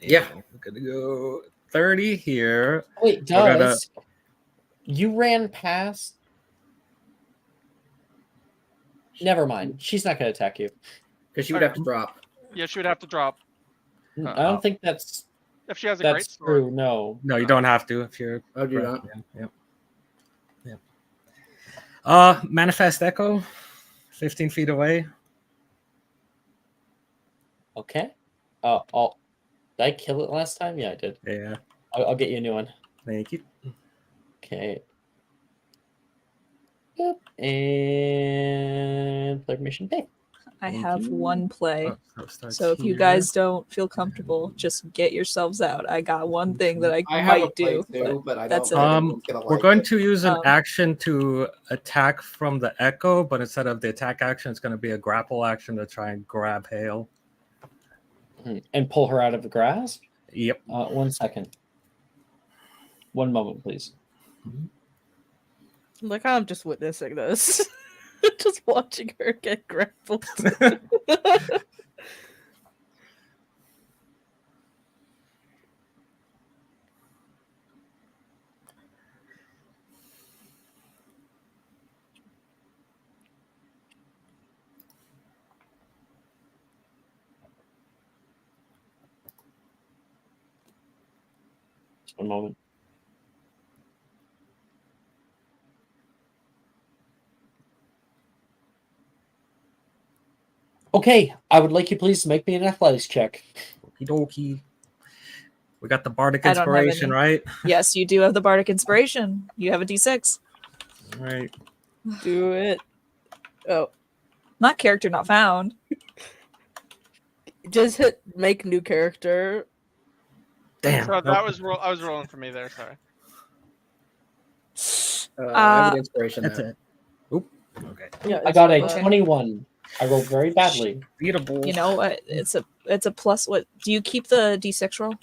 Speaker 6: Yeah.
Speaker 7: We're gonna go 30 here.
Speaker 1: Wait,
Speaker 7: gonna-
Speaker 1: Dusk. You ran past. Never mind. She's not going to attack you.
Speaker 6: Because she would have to drop.
Speaker 3: Yeah, she would have to drop.
Speaker 1: I don't think that's
Speaker 3: If she has a great
Speaker 1: that's
Speaker 3: sword.
Speaker 1: true. No.
Speaker 7: No, you don't have to if you're.
Speaker 6: Oh, do you not?
Speaker 7: Yeah. Manifest Echo, 15 feet away.
Speaker 1: Okay. Did I kill it last time? Yeah, I did.
Speaker 7: Yeah.
Speaker 1: I'll get you a new one.
Speaker 7: Thank you.
Speaker 1: Okay. Yep. And play permission pay.
Speaker 2: I
Speaker 1: Thank
Speaker 2: have
Speaker 1: you.
Speaker 2: one play.
Speaker 7: Oh, so it starts
Speaker 2: So if you
Speaker 7: here.
Speaker 2: guys don't feel comfortable, just get yourselves out. I got one thing that I,
Speaker 10: I have a
Speaker 2: might
Speaker 10: play
Speaker 2: do.
Speaker 10: too, but I
Speaker 2: that's
Speaker 10: don't
Speaker 2: it.
Speaker 10: know if anyone's gonna
Speaker 7: We're
Speaker 10: like
Speaker 7: going
Speaker 10: it.
Speaker 7: to use an
Speaker 2: Um,
Speaker 7: action to attack from the echo, but instead of the attack action, it's going to be a grapple action to try and grab Hale.
Speaker 1: And pull her out of the grasp.
Speaker 7: Yep.
Speaker 1: 1 second. 1 moment, please.
Speaker 4: Like I'm just witnessing this. Just watching her get grappled.
Speaker 1: Just 1 moment. Okay, I would like you please to make me an athletics check.
Speaker 7: Okie dokie. We got the Bardic
Speaker 2: I don't have
Speaker 7: Inspiration,
Speaker 2: any.
Speaker 7: right?
Speaker 2: Yes, you do have the Bardic Inspiration. You have a D6.
Speaker 7: Right.
Speaker 4: Do it. Oh,
Speaker 2: Not character not found.
Speaker 4: just hit make new character.
Speaker 7: Damn.
Speaker 3: So that was I was rolling for me there. Sorry.
Speaker 6: I have an inspiration.
Speaker 7: That's
Speaker 6: Now.
Speaker 7: it. Oop. Okay.
Speaker 4: Yeah,
Speaker 1: I got a
Speaker 4: it's-
Speaker 1: 21. I rolled very badly.
Speaker 7: Beatable.
Speaker 2: You know what? It's a plus. What do you keep the D6 roll?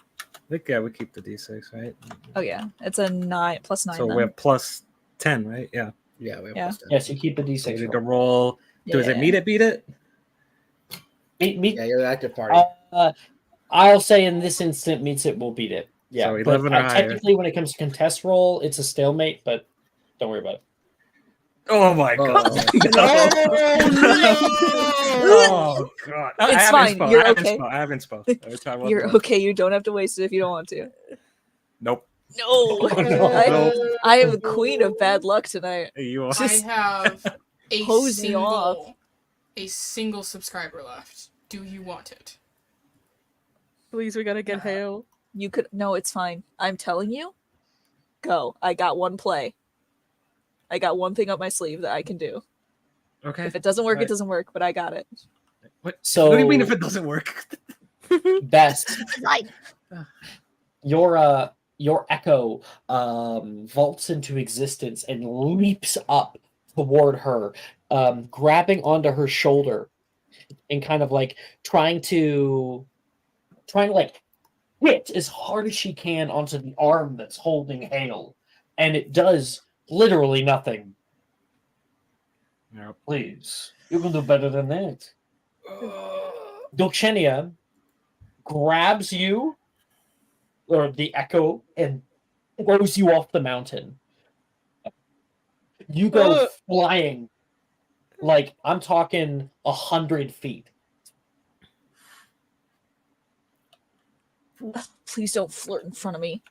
Speaker 7: Yeah, we keep the D6, right?
Speaker 2: Oh yeah, it's a 9 plus 9.
Speaker 7: So
Speaker 2: then.
Speaker 7: we have plus 10, right? Yeah.
Speaker 6: Yeah, we have
Speaker 2: Yeah.
Speaker 6: plus 10.
Speaker 1: Yes, you keep the
Speaker 7: So we
Speaker 1: D6.
Speaker 7: need to roll. Does it
Speaker 2: Yeah.
Speaker 7: meet it? Beat it?
Speaker 1: Meet,
Speaker 6: Yeah, you're the active party.
Speaker 1: I'll say in this instant, meets it will beat it. Yeah,
Speaker 7: So
Speaker 1: but
Speaker 7: 11 or higher.
Speaker 1: technically, when it comes to contest roll, it's a stalemate. But don't worry about it.
Speaker 7: Oh my god. Oh god. I
Speaker 2: It's
Speaker 7: have
Speaker 2: fine,
Speaker 7: inspo.
Speaker 2: you're
Speaker 7: I have
Speaker 2: okay.
Speaker 7: inspo. I have inspo.
Speaker 2: You're okay. You don't have to waste it if you don't want to.
Speaker 7: Nope.
Speaker 2: No,
Speaker 1: Oh, no.
Speaker 2: I am the queen of bad luck tonight.
Speaker 7: You are.
Speaker 2: Just
Speaker 5: I have a
Speaker 2: hose me off.
Speaker 5: single subscriber left. Do you want it?
Speaker 4: Please, we gotta get Hale.
Speaker 2: You could. No, it's fine. I'm telling you. Go. I got one play. I got one thing up my sleeve that I can do.
Speaker 7: Okay.
Speaker 2: If it doesn't work,
Speaker 7: Right.
Speaker 2: it doesn't work. But I got it.
Speaker 7: What?
Speaker 1: So
Speaker 7: What do you mean if it doesn't work?
Speaker 1: best
Speaker 8: Like,
Speaker 1: your echo vaults into existence and leaps up toward her, grabbing onto her shoulder and kind of like trying to like hit as hard as she can onto the arm that's holding Hale, and it does literally nothing.
Speaker 7: No.
Speaker 1: Please, you can do better than that. Dulcinea grabs you, or the echo, and throws you off the mountain. You go flying, like I'm talking 100 feet.
Speaker 2: Please don't flirt in front of me.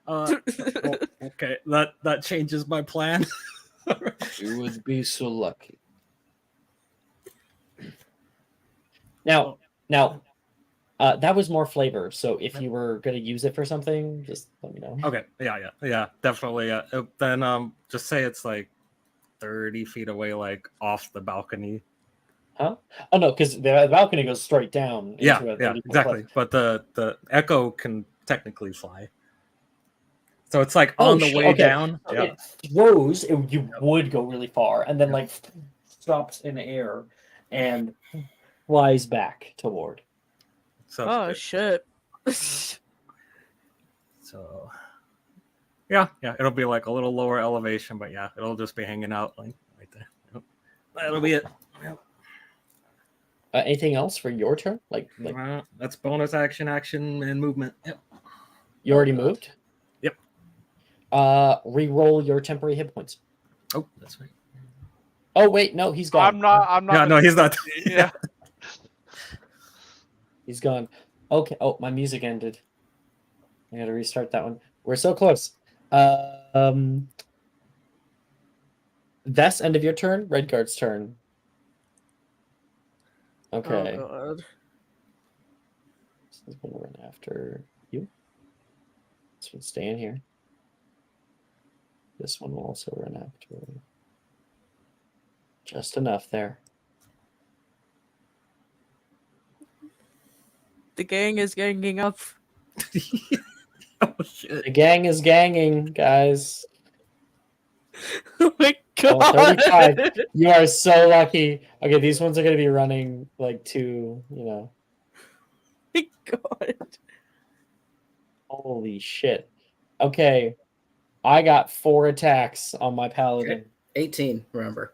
Speaker 7: Okay, that changes my plan.
Speaker 9: You would be so lucky.
Speaker 1: Now, that was more flavor. So if you were gonna use it for something, just let me know.
Speaker 7: Okay, yeah, definitely. Then just say it's like 30 feet away, like off the balcony.
Speaker 1: Huh? Oh no, because the balcony goes straight down.
Speaker 7: Yeah,
Speaker 1: into a
Speaker 7: yeah,
Speaker 1: 30-foot
Speaker 7: exactly.
Speaker 1: cliff.
Speaker 7: But the echo can technically fly, so it's like
Speaker 1: Oh,
Speaker 7: on the
Speaker 1: shit,
Speaker 7: way
Speaker 1: okay.
Speaker 7: down.
Speaker 1: So
Speaker 7: Yeah.
Speaker 1: it throws. You would go really far, and then like stops in the air and flies back toward.
Speaker 7: So
Speaker 4: Oh shit.
Speaker 7: so yeah, it'll be like a little lower elevation, but yeah, it'll just be hanging out like right there. Yep. That'll be it. Yep.
Speaker 1: Anything else for your turn? Like
Speaker 7: That's bonus action, and movement. Yep.
Speaker 1: you already moved?
Speaker 7: Yep.
Speaker 1: Re-roll your temporary hit points.
Speaker 7: Oh, that's right.
Speaker 1: Oh wait, no, he's gone.
Speaker 3: I'm not.
Speaker 7: Yeah, no, he's not.
Speaker 3: Yeah.
Speaker 1: He's gone. Okay. Oh, my music ended. I gotta restart that one. We're so close. That's end of your turn. Redguard's turn. Okay.
Speaker 4: Oh god.
Speaker 1: This is gonna run after you. This one's staying here. This one will also run after. Just enough there.
Speaker 4: The gang is ganging up.
Speaker 7: Oh shit!
Speaker 1: The gang is ganging, guys.
Speaker 4: Oh my
Speaker 1: Oh,
Speaker 4: god.
Speaker 1: 35. You are so lucky. Okay, these ones are gonna be running like two,
Speaker 4: My god.
Speaker 1: Holy shit. Okay. I got 4 attacks on my paladin.
Speaker 6: Okay. 18, remember.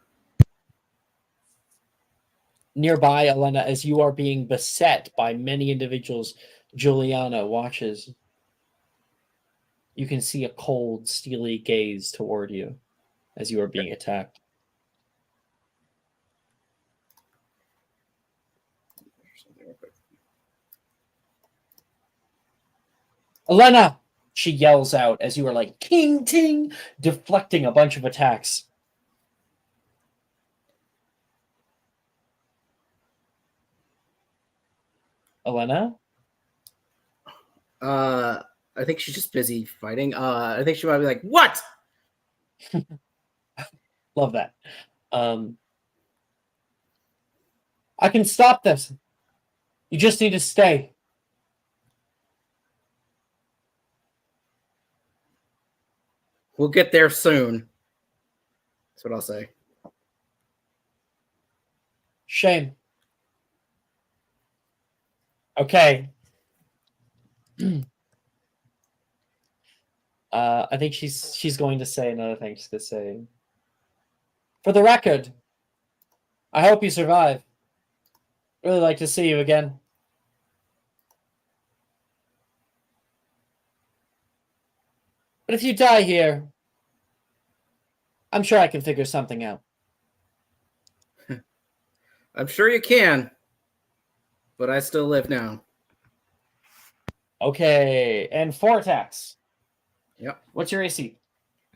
Speaker 1: Nearby, Elena, as you are being beset by many individuals, Juliana watches. You can see a cold, steely gaze toward you as you are being attacked. Elena! She yells out as you are like, ting, ting, deflecting a bunch of attacks. Elena?
Speaker 6: I think she's just busy fighting. I think she might be like, "What?"
Speaker 1: Love that. I can stop this. You just need to stay.
Speaker 6: We'll get there soon. That's what I'll say.
Speaker 1: Shame. Okay. I think she's going to say another thing. She's going to say, for the record, I hope you survive. Really like to see you again. But if you die here, I'm sure I can figure something out.
Speaker 6: I'm sure you can, but I still live now.
Speaker 1: Okay, and 4 attacks.
Speaker 6: Yep.
Speaker 1: What's your AC?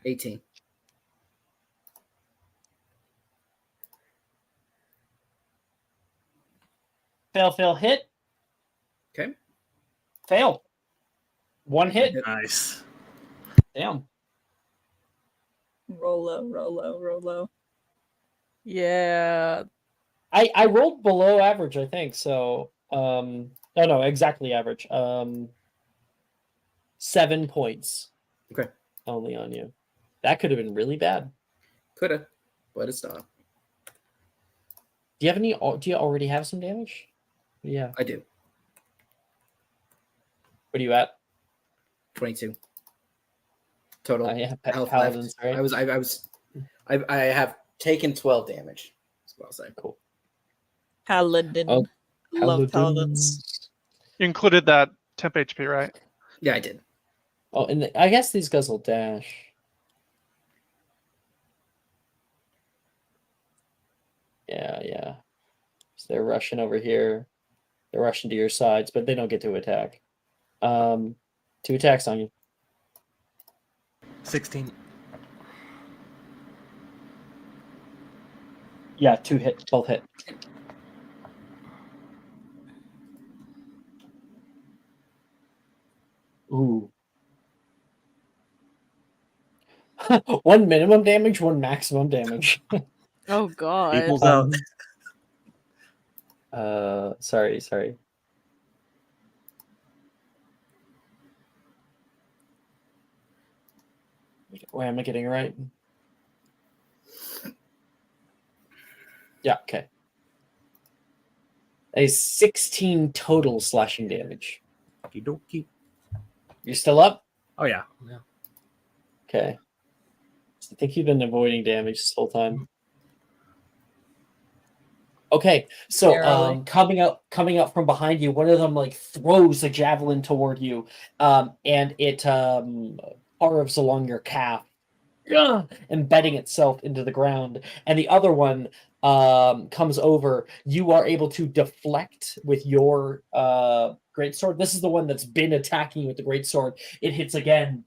Speaker 6: 18.
Speaker 1: Fail, fail, hit.
Speaker 6: Okay.
Speaker 1: Fail. 1 hit.
Speaker 7: Nice.
Speaker 1: Damn.
Speaker 2: Roll low, roll low, roll low.
Speaker 4: Yeah.
Speaker 1: I rolled below average, I think. So, no, exactly average. 7 points.
Speaker 6: Okay.
Speaker 1: Only on you. That could have been really bad.
Speaker 6: Coulda, but it's not.
Speaker 1: Do you have any? Do you already have some damage? Yeah.
Speaker 6: I do.
Speaker 1: What are you at?
Speaker 6: 22 total.
Speaker 1: Yeah,
Speaker 6: health
Speaker 1: paladins,
Speaker 6: left.
Speaker 1: right?
Speaker 6: I have taken 12 damage. That's what I'll say.
Speaker 1: Cool.
Speaker 2: Paladin.
Speaker 1: Oh,
Speaker 2: Love paladins.
Speaker 3: You included that temp HP, right?
Speaker 6: Yeah, I did.
Speaker 1: Oh, and I guess these guys will dash. Yeah. So they're rushing over here. They're rushing to your sides, but they don't get to attack. 2 attacks on you.
Speaker 7: 16.
Speaker 1: Yeah, 2 hit. Both hit. Ooh. 1 minimum damage, 1 maximum damage.
Speaker 4: Oh god.
Speaker 7: Equals out.
Speaker 1: Sorry. Wait, am I getting it right? Yeah, okay. A 16 total slashing damage.
Speaker 7: Okie dokie.
Speaker 1: You're still up?
Speaker 7: Oh yeah.
Speaker 1: Okay. I think you've been avoiding damage this whole time. Okay, so
Speaker 2: Barely.
Speaker 1: coming up from behind you, one of them like throws a javelin toward you, and it carves along your calf, embedding itself into the ground, and the other one comes over. You are able to deflect with your great sword. This is the one that's been attacking you with the great sword. It hits again,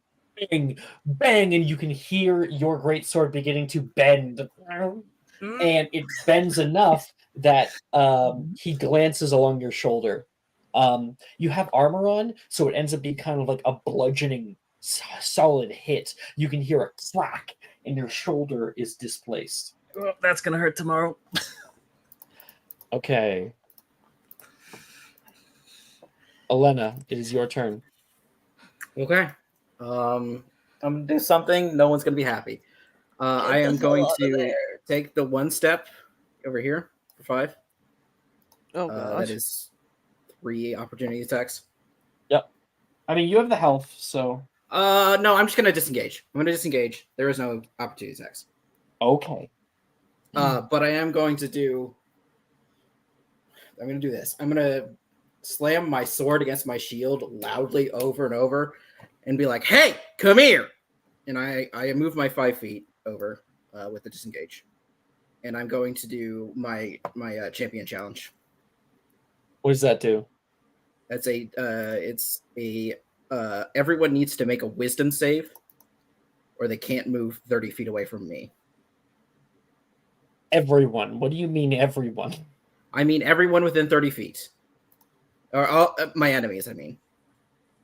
Speaker 1: bang, bang, and you can hear your great sword beginning to bend, and it bends enough that he glances along your shoulder. You have armor on, so it ends up being kind of like a bludgeoning solid hit. You can hear a clack, and your shoulder is displaced.
Speaker 7: Oh, that's gonna hurt tomorrow.
Speaker 1: Okay. Elena, it is your turn.
Speaker 6: Okay. I'm gonna do something. No one's gonna be happy. I am
Speaker 2: the hell
Speaker 6: going
Speaker 2: out of
Speaker 6: to
Speaker 2: there.
Speaker 6: take the one step over here for 5.
Speaker 4: Oh gosh.
Speaker 6: That is 3 opportunity attacks.
Speaker 1: Yep. I mean, you have the health, so
Speaker 6: No, I'm just gonna disengage. I'm gonna disengage. There is no opportunity attacks.
Speaker 1: okay.
Speaker 6: But I am going to do. I'm gonna do this. I'm gonna slam my sword against my shield loudly over and over, and be like, "Hey, come here!" And I move my 5 feet over with the disengage, and I'm going to do my champion challenge.
Speaker 1: What does that do?
Speaker 6: That's everyone needs to make a wisdom save, or they can't move 30 feet away from me.
Speaker 1: Everyone. What do you mean, everyone?
Speaker 6: I mean everyone within 30 feet, or all my enemies. I mean.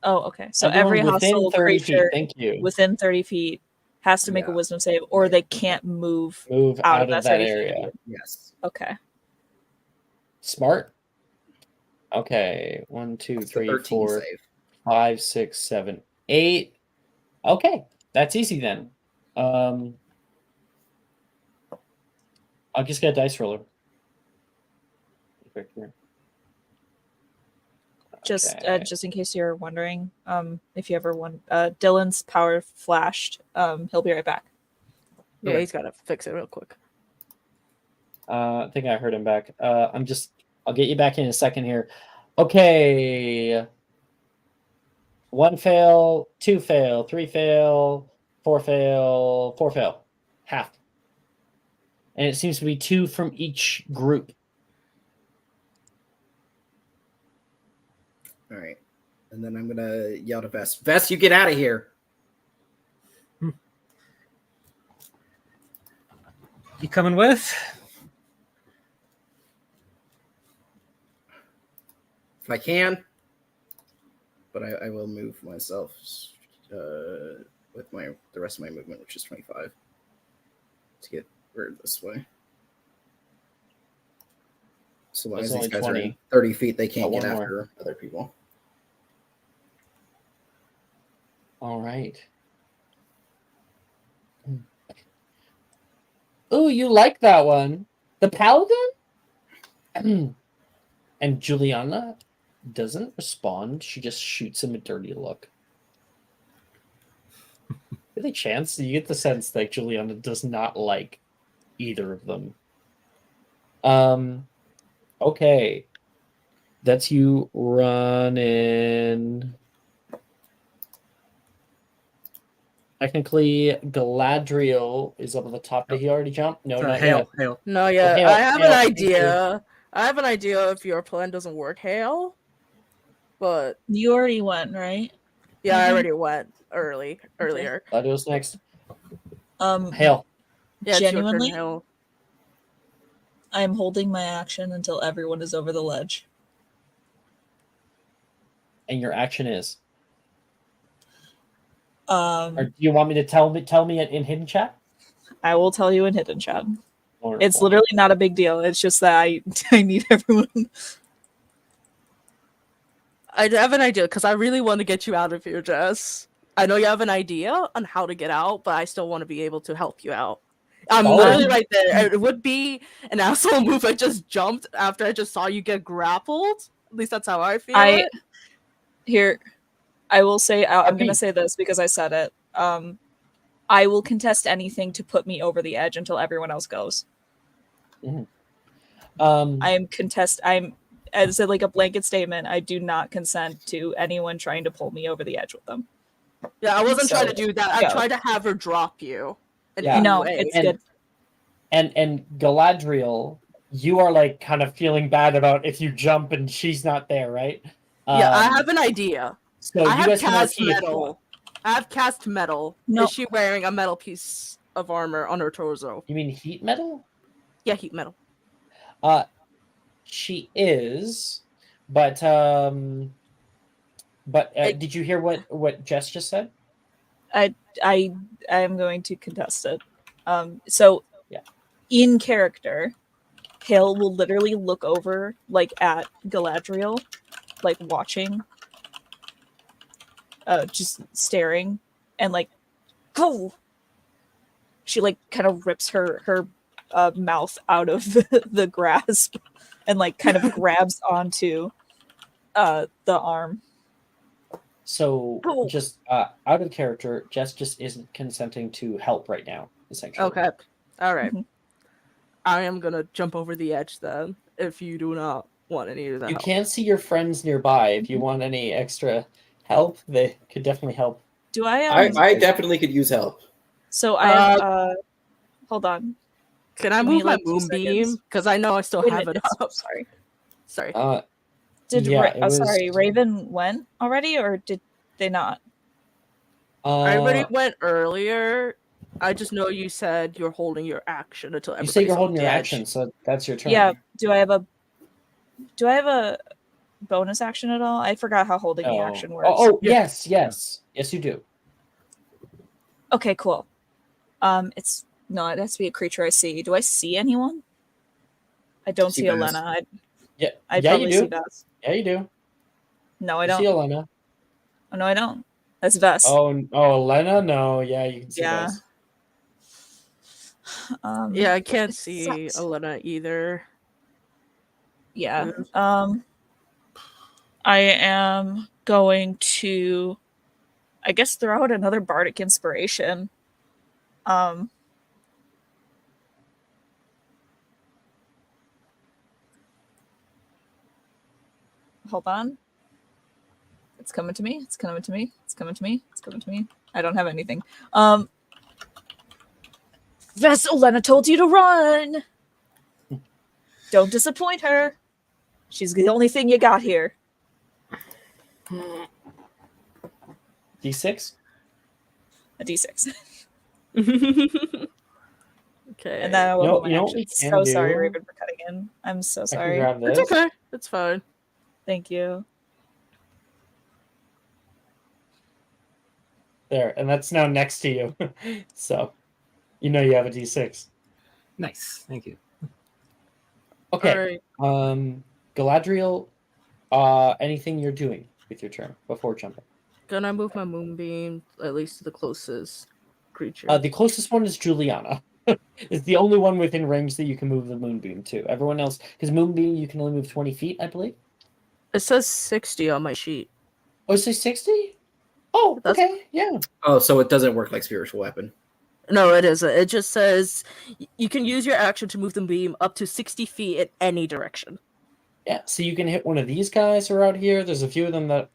Speaker 2: Oh, okay. So
Speaker 1: Everyone
Speaker 2: every
Speaker 1: within
Speaker 2: hostile
Speaker 1: 30 feet.
Speaker 2: creature
Speaker 1: Thank you.
Speaker 2: within 30 feet has to make a
Speaker 6: Yeah.
Speaker 2: wisdom save, or they can't move
Speaker 1: Move
Speaker 2: out
Speaker 1: out
Speaker 2: of
Speaker 1: of
Speaker 2: that
Speaker 1: that
Speaker 2: 30 feet.
Speaker 1: area.
Speaker 6: Yes.
Speaker 2: Okay.
Speaker 1: Smart. Okay. 1, 2,
Speaker 6: It's the
Speaker 1: 3,
Speaker 6: 13
Speaker 1: 4,
Speaker 6: save.
Speaker 1: 5, 6, 7, 8. Okay, that's easy then. I'll just get a dice roller.
Speaker 2: Just
Speaker 1: Okay.
Speaker 2: just in case you're wondering, if you ever want, Dylan's power flashed. He'll be right back.
Speaker 4: Yeah,
Speaker 6: Okay.
Speaker 4: he's gotta fix it real quick.
Speaker 1: I think I heard him back. I'll get you back in a second here. Okay. 1 fail, 2 fail, 3 fail, 4 fail, 4 fail. Half. And it seems to be 2 from each group.
Speaker 6: All right. And then I'm gonna yell to Vest. Vest, you get out of here.
Speaker 7: You coming with?
Speaker 6: If I can. But I will move myself with the rest of my movement, which is 25, to get rid this way. So long
Speaker 1: That's
Speaker 6: as these
Speaker 1: only
Speaker 6: guys are
Speaker 1: 20.
Speaker 6: in 30 feet, they can't
Speaker 1: Got
Speaker 6: get
Speaker 1: one more.
Speaker 6: after other people.
Speaker 1: All right. Oh, you like that one. The paladin? And Juliana doesn't respond. She just shoots him a dirty look. Really, chance? You get the sense that Juliana does not like either of them. Okay. That's you running. Technically, Galadriel is up at the top. Did he already jump? No, not
Speaker 7: Hail,
Speaker 1: yet.
Speaker 7: hail.
Speaker 4: No, yeah,
Speaker 1: Hail,
Speaker 4: I have
Speaker 1: hail,
Speaker 4: an
Speaker 1: thank you.
Speaker 4: idea. I have an idea if your plan doesn't work, Hale. But
Speaker 2: You already went, right?
Speaker 4: yeah, I
Speaker 2: Mhm.
Speaker 4: already went earlier.
Speaker 1: Galadriel's next.
Speaker 2: Um,
Speaker 1: Hail.
Speaker 4: Yeah, it's your turn,
Speaker 2: Genuinely?
Speaker 4: Hale.
Speaker 2: I am holding my action until everyone is over the ledge.
Speaker 1: And your action is? Or do
Speaker 2: Um,
Speaker 1: you want me to tell me it in hidden chat?
Speaker 2: I will tell you in hidden chat.
Speaker 1: Wonderful.
Speaker 2: It's literally not a big deal. It's just that I need everyone.
Speaker 4: I have an idea because I really want to get you out of here, Jess. I know you have an idea on how to get out, but I still want to be able to help you out. I'm literally right there. It would be an asshole move. I just jumped after I just saw you get grappled. At least that's how I feel.
Speaker 2: Here, I will say, I'm going to say this because I said it. I will contest anything to put me over the edge until everyone else goes.
Speaker 1: Mm-hmm.
Speaker 2: I'm, as like a blanket statement, I do not consent to anyone trying to pull me over the edge with them.
Speaker 4: Yeah, I wasn't trying to do that. I tried to have her drop you.
Speaker 2: No, it's good.
Speaker 1: And Galadriel, you are like kind of feeling bad about if you jump and she's not there, right?
Speaker 4: Yeah, I have an idea.
Speaker 1: So
Speaker 4: I
Speaker 1: you
Speaker 4: have
Speaker 1: guys can
Speaker 4: cast
Speaker 1: RP if you want.
Speaker 4: metal. I have cast metal.
Speaker 2: No.
Speaker 4: Is she wearing a metal piece of armor on her torso?
Speaker 1: You mean heat metal?
Speaker 4: Yeah, heat metal.
Speaker 1: She is, but did you hear what Jess just said?
Speaker 2: I am going to contest it. So
Speaker 1: Yeah.
Speaker 2: in character, Hale will literally look over like at Galadriel, like watching, just staring, and like, oh, she like kind of rips her mouth out of the grasp, and like kind of grabs onto the arm.
Speaker 1: So
Speaker 2: Oh.
Speaker 1: just out of character, Jess just isn't consenting to help right now, essentially.
Speaker 4: Okay. All right.
Speaker 2: Mhm.
Speaker 4: I am gonna jump over the edge then. If you do not want any of that
Speaker 1: You
Speaker 4: help.
Speaker 1: can see your friends nearby. If you want any extra help, they could definitely help.
Speaker 2: Do I?
Speaker 6: I definitely could use help.
Speaker 2: So I have. Hold on.
Speaker 4: Can I
Speaker 2: Give me,
Speaker 4: move my
Speaker 2: like, 2
Speaker 4: moonbeam?
Speaker 2: seconds.
Speaker 4: Because I know I still
Speaker 2: Wait a
Speaker 4: have
Speaker 2: minute,
Speaker 4: it up.
Speaker 2: Sorry.
Speaker 4: Sorry.
Speaker 2: Did
Speaker 1: yeah, it was.
Speaker 2: sorry, Raven went already, or did they not?
Speaker 4: I already went earlier. I just know you said you're holding your action until
Speaker 1: You
Speaker 4: everybody's
Speaker 1: say you're
Speaker 4: off
Speaker 1: holding
Speaker 4: the
Speaker 1: your
Speaker 4: edge.
Speaker 1: action, so that's your turn.
Speaker 2: Yeah. Do I have a bonus action at all? I forgot how holding the action works.
Speaker 1: Yeah. Yes, you do.
Speaker 2: Okay, cool. It has to be a creature I see. Do I see anyone? I don't see
Speaker 6: Bass.
Speaker 2: Elena.
Speaker 1: Yeah,
Speaker 2: I
Speaker 1: yeah,
Speaker 2: probably
Speaker 1: you do.
Speaker 2: see Vess.
Speaker 1: Yeah, you do.
Speaker 2: No, I
Speaker 1: You
Speaker 2: don't.
Speaker 1: see Elena.
Speaker 2: Oh, no, I don't. That's Vess.
Speaker 1: Oh, Elena? No, yeah, you can see
Speaker 2: Yeah.
Speaker 1: Vess.
Speaker 4: Yeah, I can't
Speaker 2: it
Speaker 4: see
Speaker 2: sucks.
Speaker 4: Elena either.
Speaker 2: Yeah. I am going to, I guess, throw out another bardic inspiration. Hold on. It's coming to me. It's coming to me. It's coming to me. It's coming to me. I don't have anything. Vess, Elena told you to run. Don't disappoint her. She's the only thing you got here.
Speaker 1: D6?
Speaker 2: A D6.
Speaker 4: Okay.
Speaker 2: And then I will
Speaker 1: No,
Speaker 2: hold my
Speaker 1: you know what
Speaker 2: action.
Speaker 1: we can
Speaker 2: So sorry,
Speaker 1: do?
Speaker 2: Raven, for cutting in. I'm so
Speaker 1: I can
Speaker 2: sorry.
Speaker 1: grab this.
Speaker 4: It's okay. It's fine.
Speaker 2: Thank you.
Speaker 1: There, and that's now next to you. So, you know you have a D6.
Speaker 7: Nice. Thank you.
Speaker 1: Okay. Galadriel, anything you're doing with your turn before jumping?
Speaker 4: Gonna move my moonbeam at least to the closest creature.
Speaker 1: The closest one is Juliana. It's the only one within range that you can move the moonbeam to. Everyone else, because moonbeam you can only move 20 feet, I believe.
Speaker 4: It says 60 on my sheet.
Speaker 1: Oh, it says 60? Oh, okay, yeah.
Speaker 6: Oh, so it doesn't work like spiritual weapon.
Speaker 4: No, it isn't. It just says you can use your action to move the beam up to 60 feet in any direction.
Speaker 1: Yeah, so you can hit one of these guys who are out here. There's a few of them that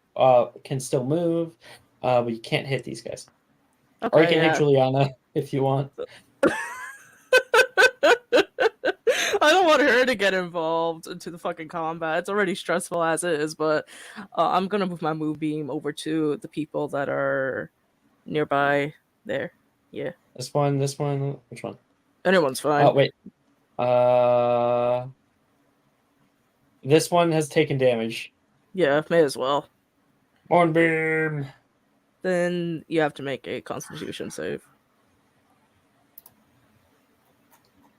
Speaker 1: can still move, but you can't hit these guys.
Speaker 4: Okay,
Speaker 1: Or you can hit Juliana if you want.
Speaker 4: I don't want her to get involved into the fucking combat. It's already stressful as it is, but I'm gonna move my moonbeam over to the people that are nearby there. Yeah.
Speaker 1: This one, which one?
Speaker 4: Anyone's fine.
Speaker 1: Oh, wait. This one has taken damage.
Speaker 4: Yeah, may as well.
Speaker 1: Moonbeam.
Speaker 4: Then you have to make a Constitution save.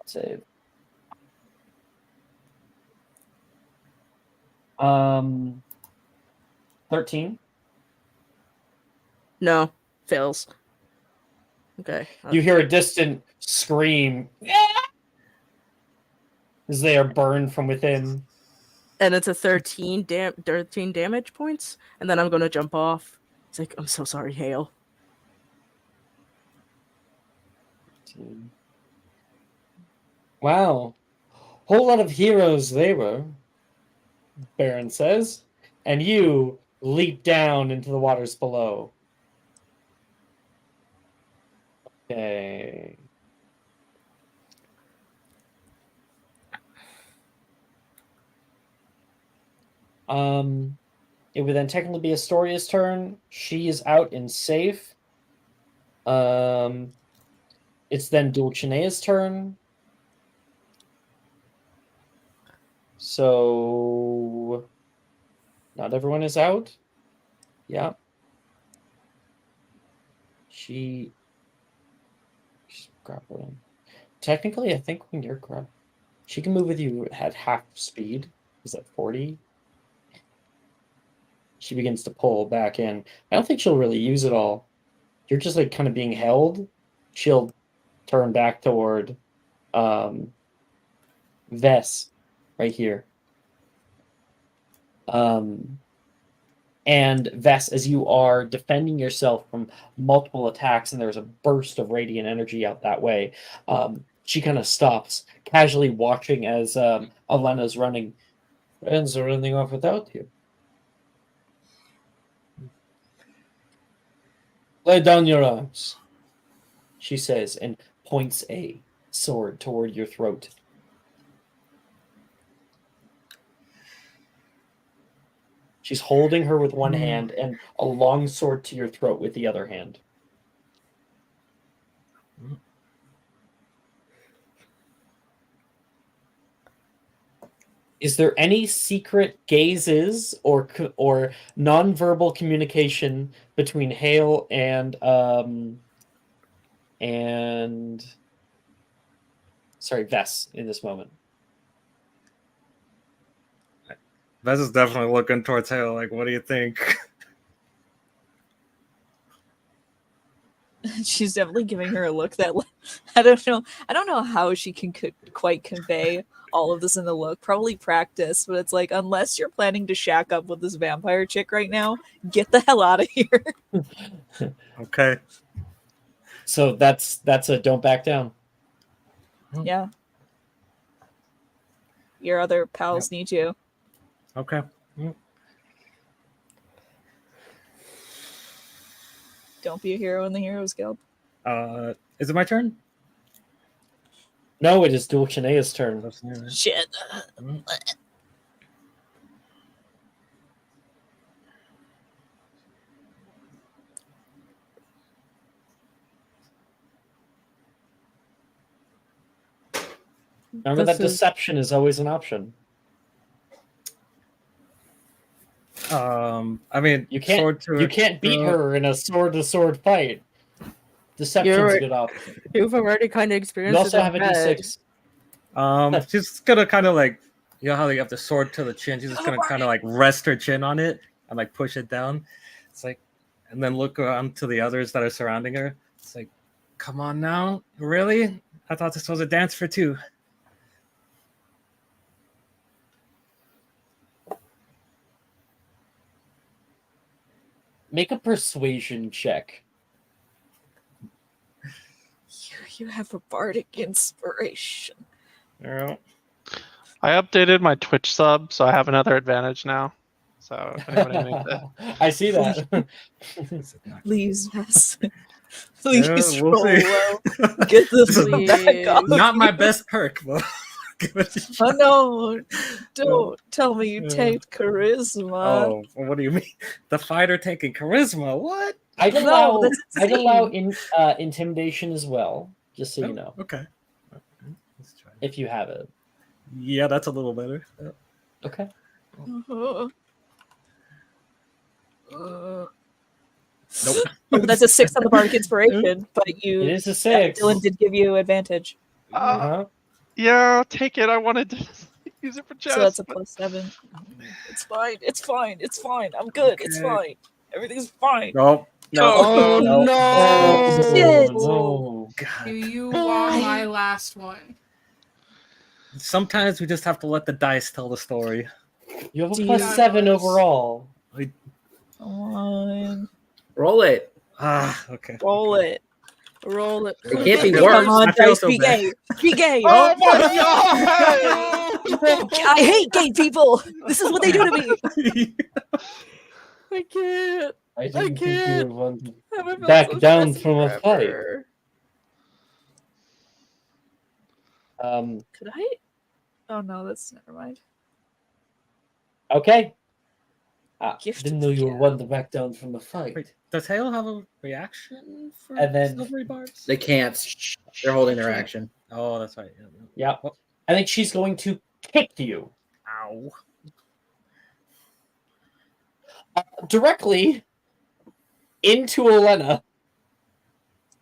Speaker 1: Save. 13.
Speaker 4: No, fails. Okay.
Speaker 1: You hear a distant scream as they are burned from within.
Speaker 4: And it's a 13 damage points, and then I'm gonna jump off. It's like, I'm so sorry, Hale.
Speaker 1: Wow. Whole lot of heroes they were, Baron says. And you leap down into the waters below. Okay. It would then technically be Astoria's turn. She is out and safe. It's then Dulcinea's turn. So not everyone is out. Yeah. She's grappling. Technically, I think when you're grappling, she can move with you at half speed. Is that 40? She begins to pull back in. I don't think she'll really use it all. You're just like kind of being held. She'll turn back toward Vess right here. And Vess, as you are defending yourself from multiple attacks, and there's a burst of radiant energy out that way, she kind of stops, casually watching as Elena's running. Friends are running off without you. Lay down your arms, she says, and points a sword toward your throat. She's holding her with one hand and a long sword to your throat with the other hand. Is there any secret gazes or nonverbal communication between Hale and Vess in this moment?
Speaker 7: Vess is definitely looking towards Hale. Like, what do you think?
Speaker 2: She's definitely giving her a look that I don't know how she can quite convey all of this in the look. Probably practice, but it's like, unless you're planning to shack up with this vampire chick right now, get the hell out of here.
Speaker 7: Okay.
Speaker 1: So that's a don't back down.
Speaker 2: Yeah. Your other pals need you.
Speaker 7: Okay.
Speaker 2: Don't be a hero in the Heroes Guild.
Speaker 7: Is it my turn?
Speaker 1: No, it is Dulcinea's turn.
Speaker 2: Shit.
Speaker 1: Remember that deception is always an option.
Speaker 7: I mean,
Speaker 1: you can't beat her in a sword-to-sword fight. Deception's a good option.
Speaker 4: You've already kind of experienced.
Speaker 1: You also
Speaker 4: it
Speaker 1: have a
Speaker 4: ahead.
Speaker 1: D6.
Speaker 7: She's gonna kind of like, you know how you have the sword to the chin. She's just gonna kind of like rest her chin on it and like push it down. It's like, and then look around to the others that are surrounding her. It's like, come on now, really? I thought this was a dance for two.
Speaker 1: Make a persuasion check.
Speaker 2: You have a bardic inspiration.
Speaker 7: Yeah.
Speaker 3: I updated my Twitch sub, so I have another advantage now. So if anybody makes it.
Speaker 1: I see that.
Speaker 2: Please, Vess. Please
Speaker 7: we'll
Speaker 2: roll
Speaker 7: see.
Speaker 2: well. Get this back off.
Speaker 7: Not my best perk, but give it a shot.
Speaker 2: Oh no! Don't tell me you take charisma.
Speaker 7: Oh, what do you mean? The fighter taking charisma? What?
Speaker 1: I'd
Speaker 2: No,
Speaker 1: allow
Speaker 2: that's
Speaker 1: intimidation as well, just so you know.
Speaker 7: Okay.
Speaker 1: Let's try. If you have it.
Speaker 7: Yeah, that's a little better.
Speaker 1: Okay.
Speaker 7: Nope.
Speaker 2: That's a 6 on the bardic inspiration, but
Speaker 1: It is a 6.
Speaker 2: Dylan did give you advantage.
Speaker 3: Yeah, I'll take it. I wanted to use it for chess.
Speaker 2: So that's a +7. It's fine. It's fine. It's fine. I'm good. It's fine. Everything's fine.
Speaker 7: No.
Speaker 4: Oh no!
Speaker 2: Shit.
Speaker 1: No.
Speaker 5: Do you want my last one?
Speaker 7: Sometimes we just have to let the dice tell the story.
Speaker 1: You have a +7 overall.
Speaker 2: Come on.
Speaker 6: Roll it.
Speaker 7: Okay.
Speaker 2: Roll it.
Speaker 4: Roll it.
Speaker 6: It can't be
Speaker 2: Come
Speaker 6: worse.
Speaker 2: on,
Speaker 7: I feel
Speaker 2: dice.
Speaker 7: so
Speaker 2: Be
Speaker 7: bad.
Speaker 2: gay. Be gay.
Speaker 3: Oh my god!
Speaker 2: I hate gay people. This is what they do to me.
Speaker 4: I can't.
Speaker 1: I didn't think you
Speaker 4: can't.
Speaker 1: would want to
Speaker 4: Haven't felt
Speaker 1: back
Speaker 4: so
Speaker 1: down
Speaker 4: stressed
Speaker 1: from a fight.
Speaker 4: forever.
Speaker 2: Could I? Oh no, that's never mind.
Speaker 1: Okay.
Speaker 2: Gift
Speaker 1: Didn't
Speaker 2: of
Speaker 1: know
Speaker 2: the
Speaker 1: you were
Speaker 2: cab.
Speaker 1: one to back down from the fight.
Speaker 7: Wait, does Hale have a reaction for
Speaker 1: And then-
Speaker 7: silvery barbs?
Speaker 6: They can't. They're holding their action.
Speaker 7: Oh, that's right. Yeah.
Speaker 1: Yeah.
Speaker 7: Oh,
Speaker 1: I think she's going to kick you
Speaker 7: ow.
Speaker 1: directly into Elena.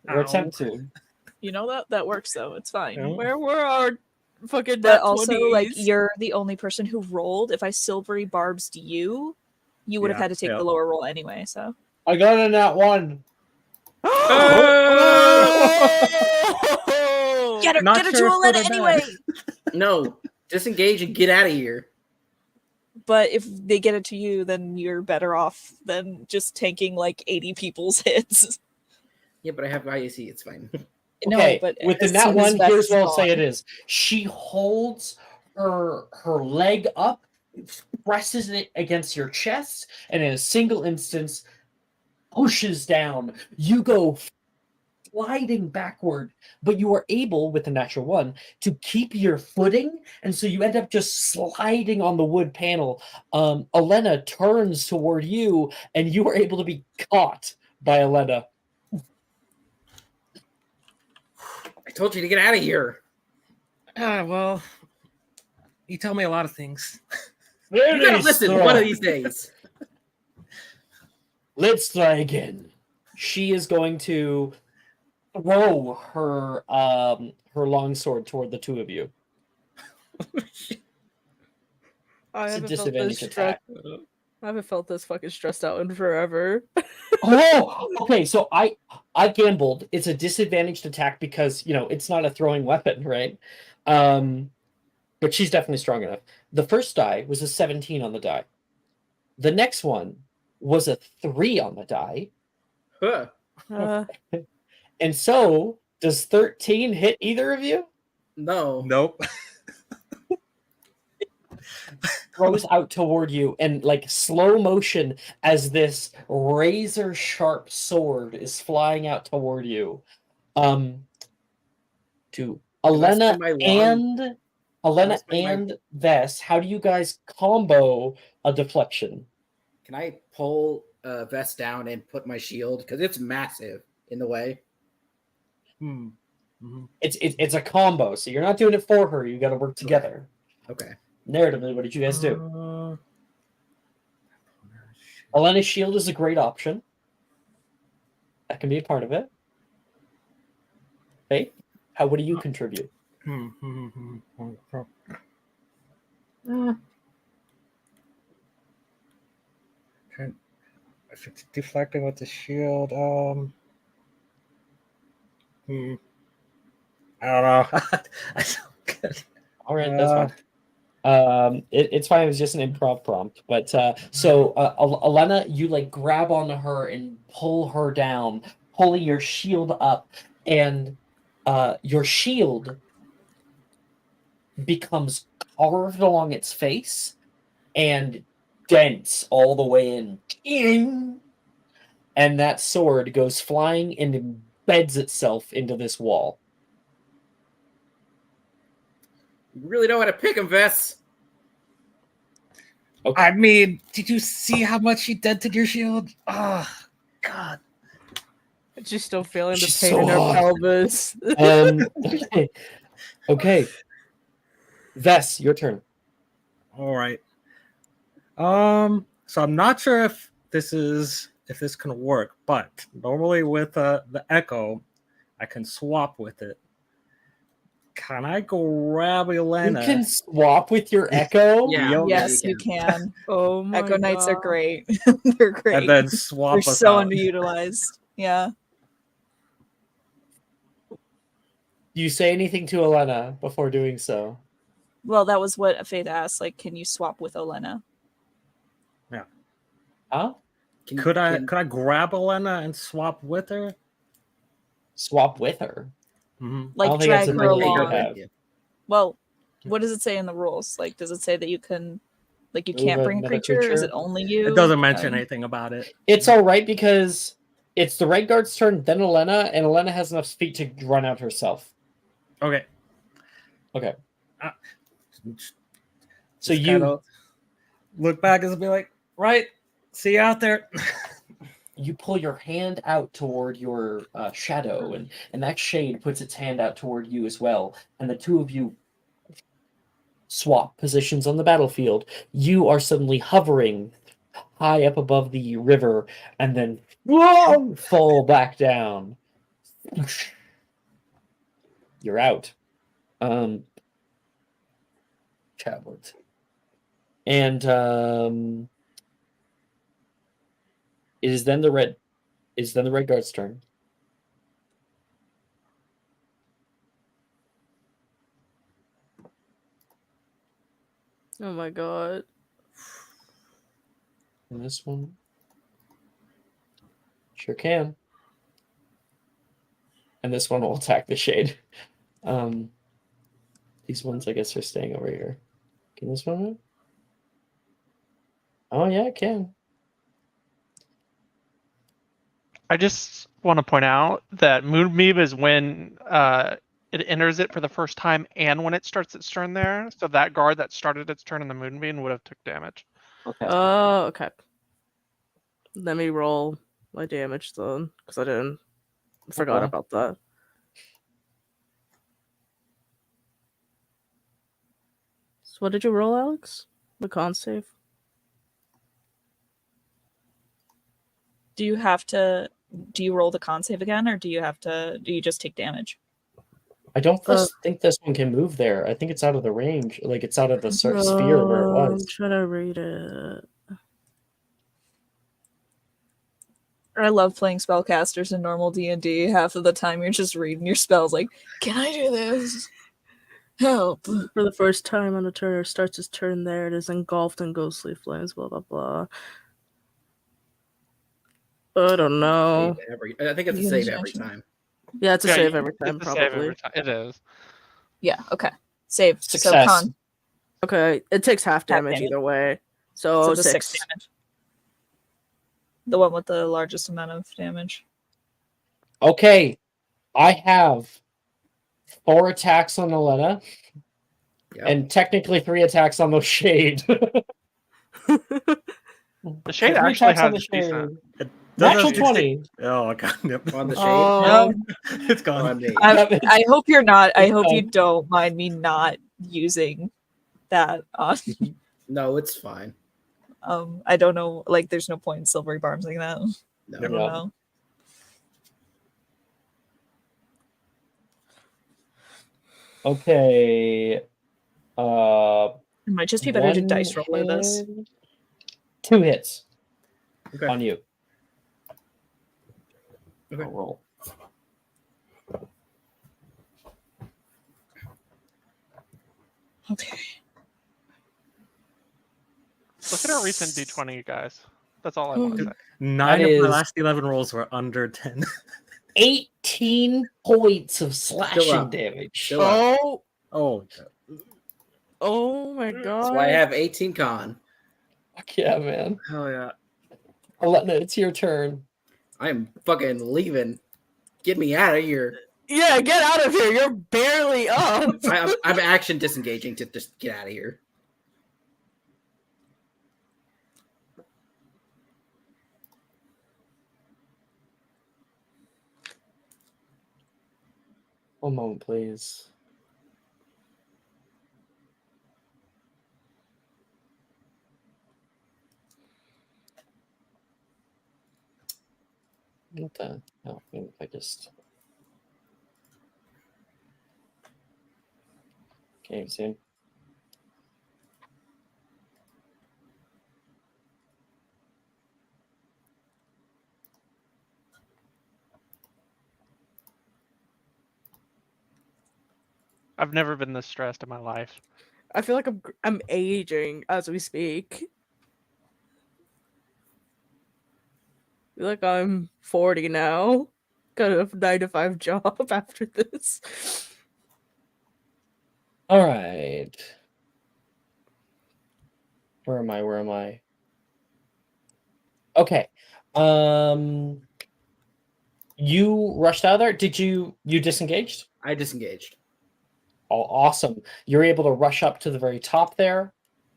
Speaker 1: Or
Speaker 7: Ow.
Speaker 1: attempt to.
Speaker 2: You know that works though. It's fine.
Speaker 7: Yeah.
Speaker 4: Where were our fucking
Speaker 2: But
Speaker 4: nat
Speaker 2: also, like,
Speaker 4: 20s?
Speaker 2: you're the only person who rolled. If I silvery barbs you, you would have
Speaker 7: Yeah,
Speaker 2: had to take
Speaker 7: yeah.
Speaker 2: the lower roll anyway. So
Speaker 1: I got a nat 1.
Speaker 4: Oh!
Speaker 2: get her,
Speaker 7: Not
Speaker 2: get her
Speaker 7: sure
Speaker 2: to
Speaker 7: if good
Speaker 2: Aletta
Speaker 7: or bad.
Speaker 2: anyway.
Speaker 6: No, disengage and get out of here.
Speaker 2: But if they get it to you, then you're better off than just tanking like 80 people's hits.
Speaker 6: Yeah, but I have IAC. It's fine.
Speaker 1: Okay,
Speaker 2: No, but
Speaker 1: with the
Speaker 2: as
Speaker 1: nat
Speaker 2: soon as
Speaker 1: 1,
Speaker 2: Vess
Speaker 1: here's
Speaker 2: is
Speaker 1: what I'll say
Speaker 2: gone-
Speaker 1: it is. She holds her leg up, presses it against your chest, and in a single instance, pushes down. You go sliding backward, but you are able, with the natural 1, to keep your footing, and so you end up just sliding on the wood panel. Elena turns toward you, and you are able to be caught by Elena.
Speaker 6: I told you to get out of here.
Speaker 7: Well, you tell me a lot of things.
Speaker 6: You gotta listen one of these days.
Speaker 1: Let's try again. She is going to throw her longsword toward the two of you.
Speaker 4: I
Speaker 1: It's a
Speaker 4: haven't felt
Speaker 1: disadvantage
Speaker 4: this
Speaker 1: attack.
Speaker 4: I haven't felt this fucking stressed out in forever.
Speaker 1: Oh, okay. So I gambled. It's a disadvantaged attack because it's not a throwing weapon, right? But she's definitely strong enough. The first die was a 17 on the die. The next one was a 3 on the die.
Speaker 6: Huh.
Speaker 1: And so, does 13 hit either of you?
Speaker 6: No.
Speaker 7: Nope.
Speaker 1: Throws out toward you and like slow motion as this razor sharp sword is flying out toward you. To Elena
Speaker 6: swing my
Speaker 1: and
Speaker 6: swing my-
Speaker 1: Vess, how do you guys combo a deflection?
Speaker 6: Can I pull Vest down and put my shield? Because it's massive in the way.
Speaker 7: Mm-hmm.
Speaker 1: It's a combo, so you're not doing it for her. You got to work together.
Speaker 6: Okay.
Speaker 1: Narratively, what did you guys do? Elena's shield is a great option. That can be a part of it. Okay. What do you contribute?
Speaker 7: If it's deflecting with the shield, I don't know. I don't get it.
Speaker 1: All right, that's fine. It's fine. It was just an improv prompt. But so Elena, you like grab onto her and pull her down, pulling your shield up, and your shield becomes carved along its face and dents all the way in. Ding! And that sword goes flying and embeds itself into this wall.
Speaker 6: You really know how to pick them, Vest.
Speaker 7: I mean, did you see how much she dented your shield? Oh, God.
Speaker 4: She's still feeling the
Speaker 1: She's
Speaker 4: pain
Speaker 1: so
Speaker 4: in her
Speaker 1: hot.
Speaker 4: pelvis.
Speaker 1: Okay. Okay. Vess, your turn.
Speaker 7: All right. So I'm not sure if this can work, but normally with the echo, I can swap with it. Can I grab Elena?
Speaker 1: You can swap with your echo?
Speaker 6: Yeah.
Speaker 2: yes, you can.
Speaker 4: Oh my
Speaker 2: Echo Knights are
Speaker 4: God.
Speaker 2: great. They're great.
Speaker 7: And then swap
Speaker 2: They're
Speaker 7: us
Speaker 2: so
Speaker 7: out.
Speaker 2: underutilized. Yeah.
Speaker 1: Do you say anything to Elena before doing so?
Speaker 2: Well, that was what Faith asked. Like, can you swap with Elena?
Speaker 1: Huh?
Speaker 7: Could I grab Elena and swap with her?
Speaker 1: Swap with her?
Speaker 7: Mm-hmm.
Speaker 2: Like,
Speaker 1: don't think that's
Speaker 2: drag
Speaker 1: a
Speaker 2: her
Speaker 1: ability you
Speaker 2: along.
Speaker 1: have.
Speaker 2: Well, what does it say in the rules? Like, does it say that you can, like, you
Speaker 1: Move
Speaker 2: can't bring a
Speaker 1: another
Speaker 2: creature? Is
Speaker 1: creature?
Speaker 2: it only you?
Speaker 7: It doesn't mention anything about it.
Speaker 1: It's all right because it's the Red Guard's turn, then Elena, and Elena has enough speed to run out herself.
Speaker 7: Okay.
Speaker 1: Okay.
Speaker 7: Just
Speaker 1: So you
Speaker 7: kinda look back and be like, right, See you out there.
Speaker 1: You pull your hand out toward your shadow, and that shade puts its hand out toward you as well. And the two of you swap positions on the battlefield. You are suddenly hovering high up above the river, and then whoa, fall back down. You're out. Chatwood. And it is then the red guard's turn.
Speaker 4: Oh my god.
Speaker 1: And this one sure can. And this one will attack the shade. These ones, I guess, are staying over here. Can this one move? Oh yeah, it can.
Speaker 3: I just want to point out that Moonbeam is when it enters it for the first time and when it starts its turn there. So that guard that started its turn in the Moonbeam would have took damage.
Speaker 1: Okay.
Speaker 4: Oh, okay. Let me roll my damage then, because I forgot
Speaker 1: Okay.
Speaker 4: about that. So what did you roll, Alex? The con save?
Speaker 2: Do you roll the con save again, or do you just take damage?
Speaker 1: I don't think this one can move there. I think it's out of the range. Like it's out of the sphere where it
Speaker 4: I'm
Speaker 1: was.
Speaker 4: trying to read it.
Speaker 2: I love playing spellcasters in normal D&D. Half of the time you're just reading your spells like, can I do this? Help.
Speaker 4: For the first time on a turn, or starts his turn there, it is engulfed in ghostly flames, blah, blah, blah. I don't know.
Speaker 6: I think it's a save every time.
Speaker 4: Yeah, it's a save
Speaker 3: Yeah,
Speaker 4: every time,
Speaker 3: it's a save
Speaker 4: probably.
Speaker 3: every time. It is.
Speaker 2: Yeah, okay. Save.
Speaker 1: Success.
Speaker 2: So con.
Speaker 4: Okay, it takes half damage
Speaker 2: damage.
Speaker 4: either way.
Speaker 2: So
Speaker 4: So
Speaker 2: the
Speaker 4: 6.
Speaker 2: 6 damage. The one with the largest amount of damage.
Speaker 1: Okay. I have 4 attacks on Elena.
Speaker 6: Yep.
Speaker 1: And technically 3 attacks on the shade.
Speaker 3: The shade
Speaker 1: 3
Speaker 3: actually
Speaker 1: attacks on
Speaker 3: has
Speaker 1: the shade.
Speaker 3: decent.
Speaker 1: Natural
Speaker 6: Does it
Speaker 1: 20.
Speaker 7: Oh god. Yep.
Speaker 6: On the shade.
Speaker 4: Oh,
Speaker 7: It's gone.
Speaker 6: On me.
Speaker 2: I hope you're not. I
Speaker 1: It's
Speaker 2: hope you
Speaker 1: fine.
Speaker 2: don't mind me not using that on.
Speaker 6: No, it's fine.
Speaker 2: I don't know. Like, there's no point in silvery barbs like that.
Speaker 6: No.
Speaker 2: I don't
Speaker 1: Yeah.
Speaker 2: know.
Speaker 1: Okay.
Speaker 2: It might just be better to
Speaker 1: 1
Speaker 2: dice roller this.
Speaker 1: hit, 2 hits
Speaker 6: Okay.
Speaker 1: on you.
Speaker 6: Okay.
Speaker 1: I'll roll.
Speaker 2: Okay.
Speaker 3: Look at our recent D20, guys. That's all I want to say.
Speaker 7: 9
Speaker 1: That
Speaker 7: of my
Speaker 1: is-
Speaker 7: last 11 rolls were under 10.
Speaker 1: 18 points of slashing
Speaker 6: up.
Speaker 1: damage.
Speaker 6: Still up.
Speaker 4: oh,
Speaker 7: Oh,
Speaker 4: oh my god.
Speaker 6: That's why I have 18 con.
Speaker 1: Fuck yeah, man.
Speaker 7: hell yeah.
Speaker 1: Alena, it's your turn.
Speaker 6: I'm fucking leaving. Get me out of here.
Speaker 4: Yeah, get out of here. You're barely up.
Speaker 6: I'm action disengaging to just get out of here.
Speaker 1: One moment, please. What the hell? Maybe if I just. Okay, soon.
Speaker 3: I've never been this stressed in my life.
Speaker 4: I feel like I'm aging as we speak. I feel like I'm 40 now. Got a 9-to-5 job after this.
Speaker 1: All right. Where am I? Where am I? Okay. You rushed out of there. Did you disengaged?
Speaker 6: I disengaged.
Speaker 1: Oh, awesome. You're able to rush up to the very top there.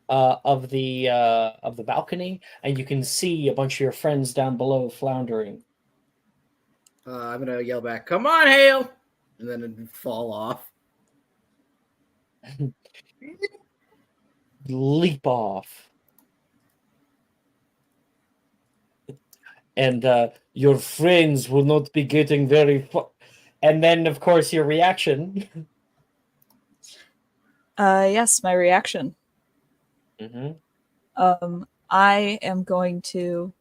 Speaker 1: of the balcony, and you can see a bunch of your friends down below floundering.
Speaker 6: I'm gonna yell back, "Come on, Hale!" and then it'd fall off.
Speaker 1: Leap off. And your friends will not be getting very far. And then, of course, your reaction.
Speaker 2: Yes, my reaction.
Speaker 1: Mm-hmm.
Speaker 2: I am going to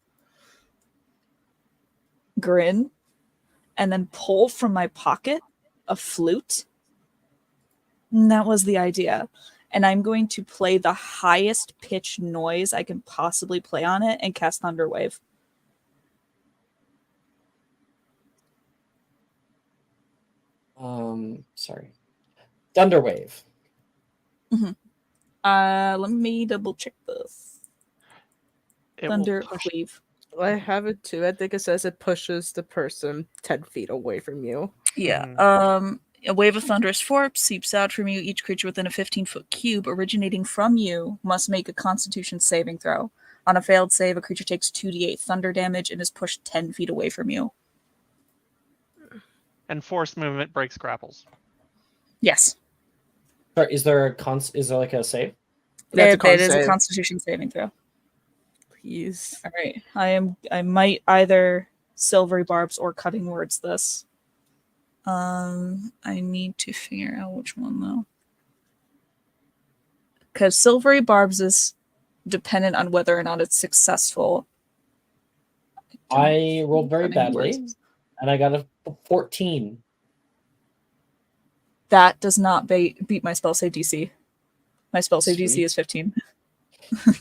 Speaker 2: grin and then pull from my pocket a flute. And that was the idea. And I'm going to play the highest pitch noise I can possibly play on it and cast Thunderwave.
Speaker 1: Sorry. Thunderwave.
Speaker 2: Let me double check this.
Speaker 3: It will push.
Speaker 2: Thunderwave.
Speaker 4: I have it too. I think it says it pushes the person 10 feet away from you.
Speaker 2: Yeah. A wave of thunderous force seeps out from you. Each creature within a 15-foot cube originating from you must make a Constitution saving throw. On a failed save, a creature takes 2d8 thunder damage and is pushed 10 feet away from you.
Speaker 3: And force movement breaks grapples.
Speaker 2: Yes.
Speaker 1: Sorry, is there like a save?
Speaker 4: That's
Speaker 2: It is a Constitution saving throw.
Speaker 4: Please.
Speaker 2: All right. I might either silvery barbs or cutting words this. I need to figure out which one though. Because silvery barbs is dependent on whether or not it's successful.
Speaker 1: I rolled very
Speaker 2: Cutting
Speaker 1: badly,
Speaker 2: words.
Speaker 1: and I got a 14.
Speaker 2: That does not beat my spell save DC. My spell save DC
Speaker 1: Sweet.
Speaker 2: is 15.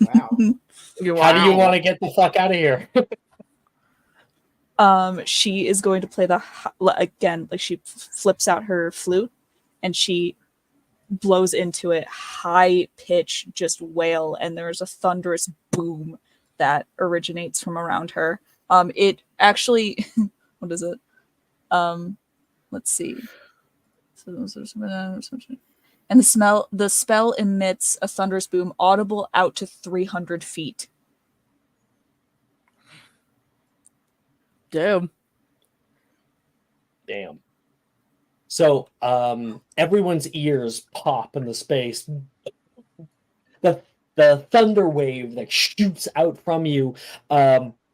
Speaker 6: Wow.
Speaker 1: How do you want to get the fuck out of here?
Speaker 2: She is going to play again, like she flips out her flute and she blows into it, high pitch, just wail, and there's a thunderous boom that originates from around her. It actually, what is it? Let's see. And the spell emits a thunderous boom audible out to 300 feet.
Speaker 4: Damn.
Speaker 1: So everyone's ears pop in the space. The thunder wave that shoots out from you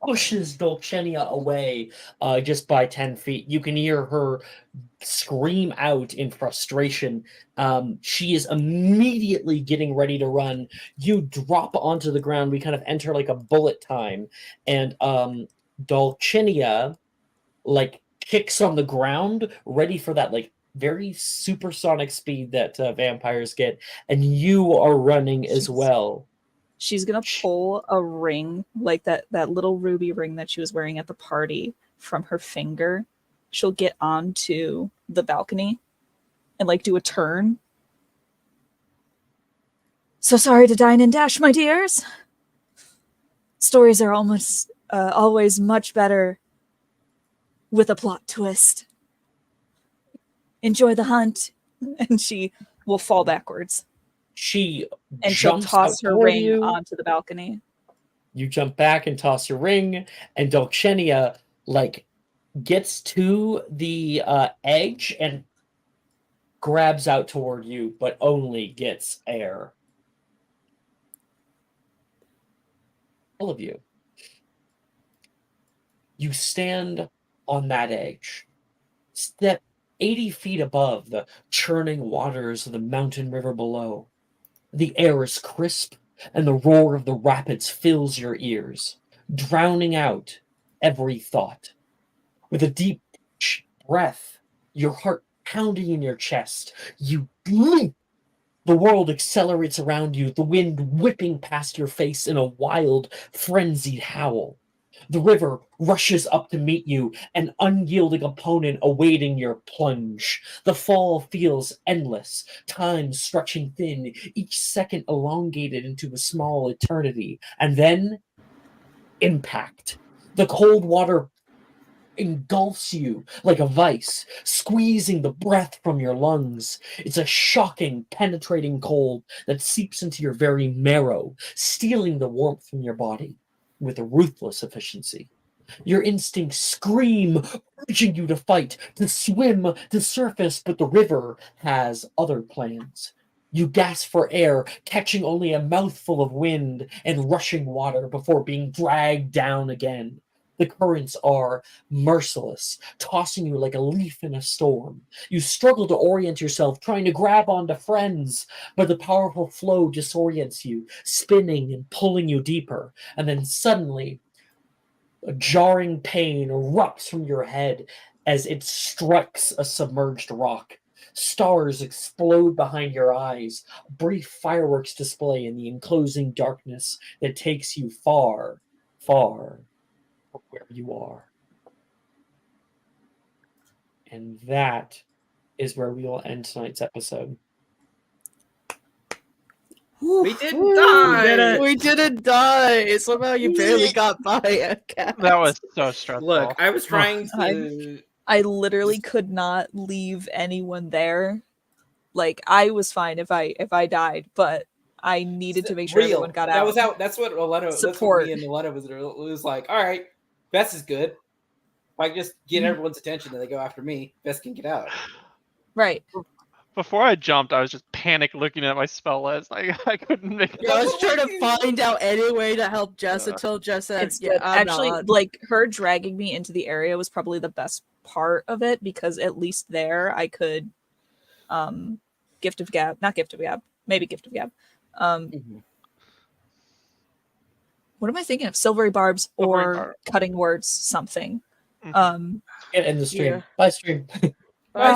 Speaker 1: pushes Dulcinea away just by 10 feet. You can hear her scream out in frustration. She is immediately getting ready to run. You drop onto the ground. We kind of enter like a bullet time. And Dulcinea like kicks on the ground, ready for that like very supersonic speed that vampires get, and you are running as well.
Speaker 2: She's gonna pull a ring, like that little ruby ring that she was wearing at the party, from her finger. She'll get onto the balcony and like do a turn. So sorry to dine and dash, my dears. Stories are almost always much better with a plot twist. Enjoy the hunt. And she will fall backwards.
Speaker 1: She
Speaker 2: and she'll
Speaker 1: jumps
Speaker 2: toss
Speaker 1: out
Speaker 2: her
Speaker 1: toward
Speaker 2: ring
Speaker 1: you.
Speaker 2: onto the balcony.
Speaker 1: You jump back and toss your ring, and Dulcinea like gets to the edge and grabs out toward you, but only gets air. All of you. You stand on that edge. Step 80 feet above the churning waters of the mountain river below. The air is crisp, and the roar of the rapids fills your ears, drowning out every thought. With a deep breath, your heart pounding in your chest, you leap. The world accelerates around you, the wind whipping past your face in a wild, frenzied howl. The river rushes up to meet you, an unyielding opponent awaiting your plunge. The fall feels endless, time stretching thin, each second elongated into a small eternity. And then, impact. The cold water engulfs you like a vice, squeezing the breath from your lungs. It's a shocking, penetrating cold that seeps into your very marrow, stealing the warmth from your body with a ruthless efficiency. Your instincts scream, urging you to fight, to swim, to surface, but the river has other plans. You gasp for air, catching only a mouthful of wind and rushing water before being dragged down again. The currents are merciless, tossing you like a leaf in a storm. You struggle to orient yourself, trying to grab onto friends, but the powerful flow disorients you, spinning and pulling you deeper. And then suddenly, a jarring pain erupts from your head as it strikes a submerged rock. Stars explode behind your eyes, a brief fireworks display in the enclosing darkness that takes you far, far from where you are. And that is where we will end tonight's episode.
Speaker 6: We didn't
Speaker 4: Woo!
Speaker 6: die.
Speaker 7: We did it.
Speaker 4: We didn't die. Somehow you barely got by a cat.
Speaker 3: That was so stressful.
Speaker 6: Look, I was trying to.
Speaker 2: I literally could not leave anyone there. Like, I was fine if I died, but I needed to make sure
Speaker 6: Real.
Speaker 2: everyone got
Speaker 6: That
Speaker 2: out.
Speaker 6: was how. That's what Aletta. That's what
Speaker 2: Support.
Speaker 6: me and Aletta was like. All right, Bess is good. If I just get everyone's attention and they go after me, Bess can get out.
Speaker 2: Right.
Speaker 3: Before I jumped, I was just panic looking at my spell list. I couldn't make it.
Speaker 4: Yeah, I was trying to find out any way to help Jess until Jess said,
Speaker 2: It's
Speaker 4: "Yeah,
Speaker 2: good.
Speaker 4: I'm
Speaker 2: Actually,
Speaker 4: not."
Speaker 2: like, her dragging me into the area was probably the best part of it, because at least there I could Gift of Gab, not Gift of Gab, maybe Gift of Gab. What am I thinking of? Silvery Barbs or
Speaker 3: Barb.
Speaker 2: Cutting Words something.
Speaker 3: Mhm.
Speaker 1: Get in the stream.
Speaker 4: Yeah.
Speaker 1: Bye, stream.
Speaker 4: Bye.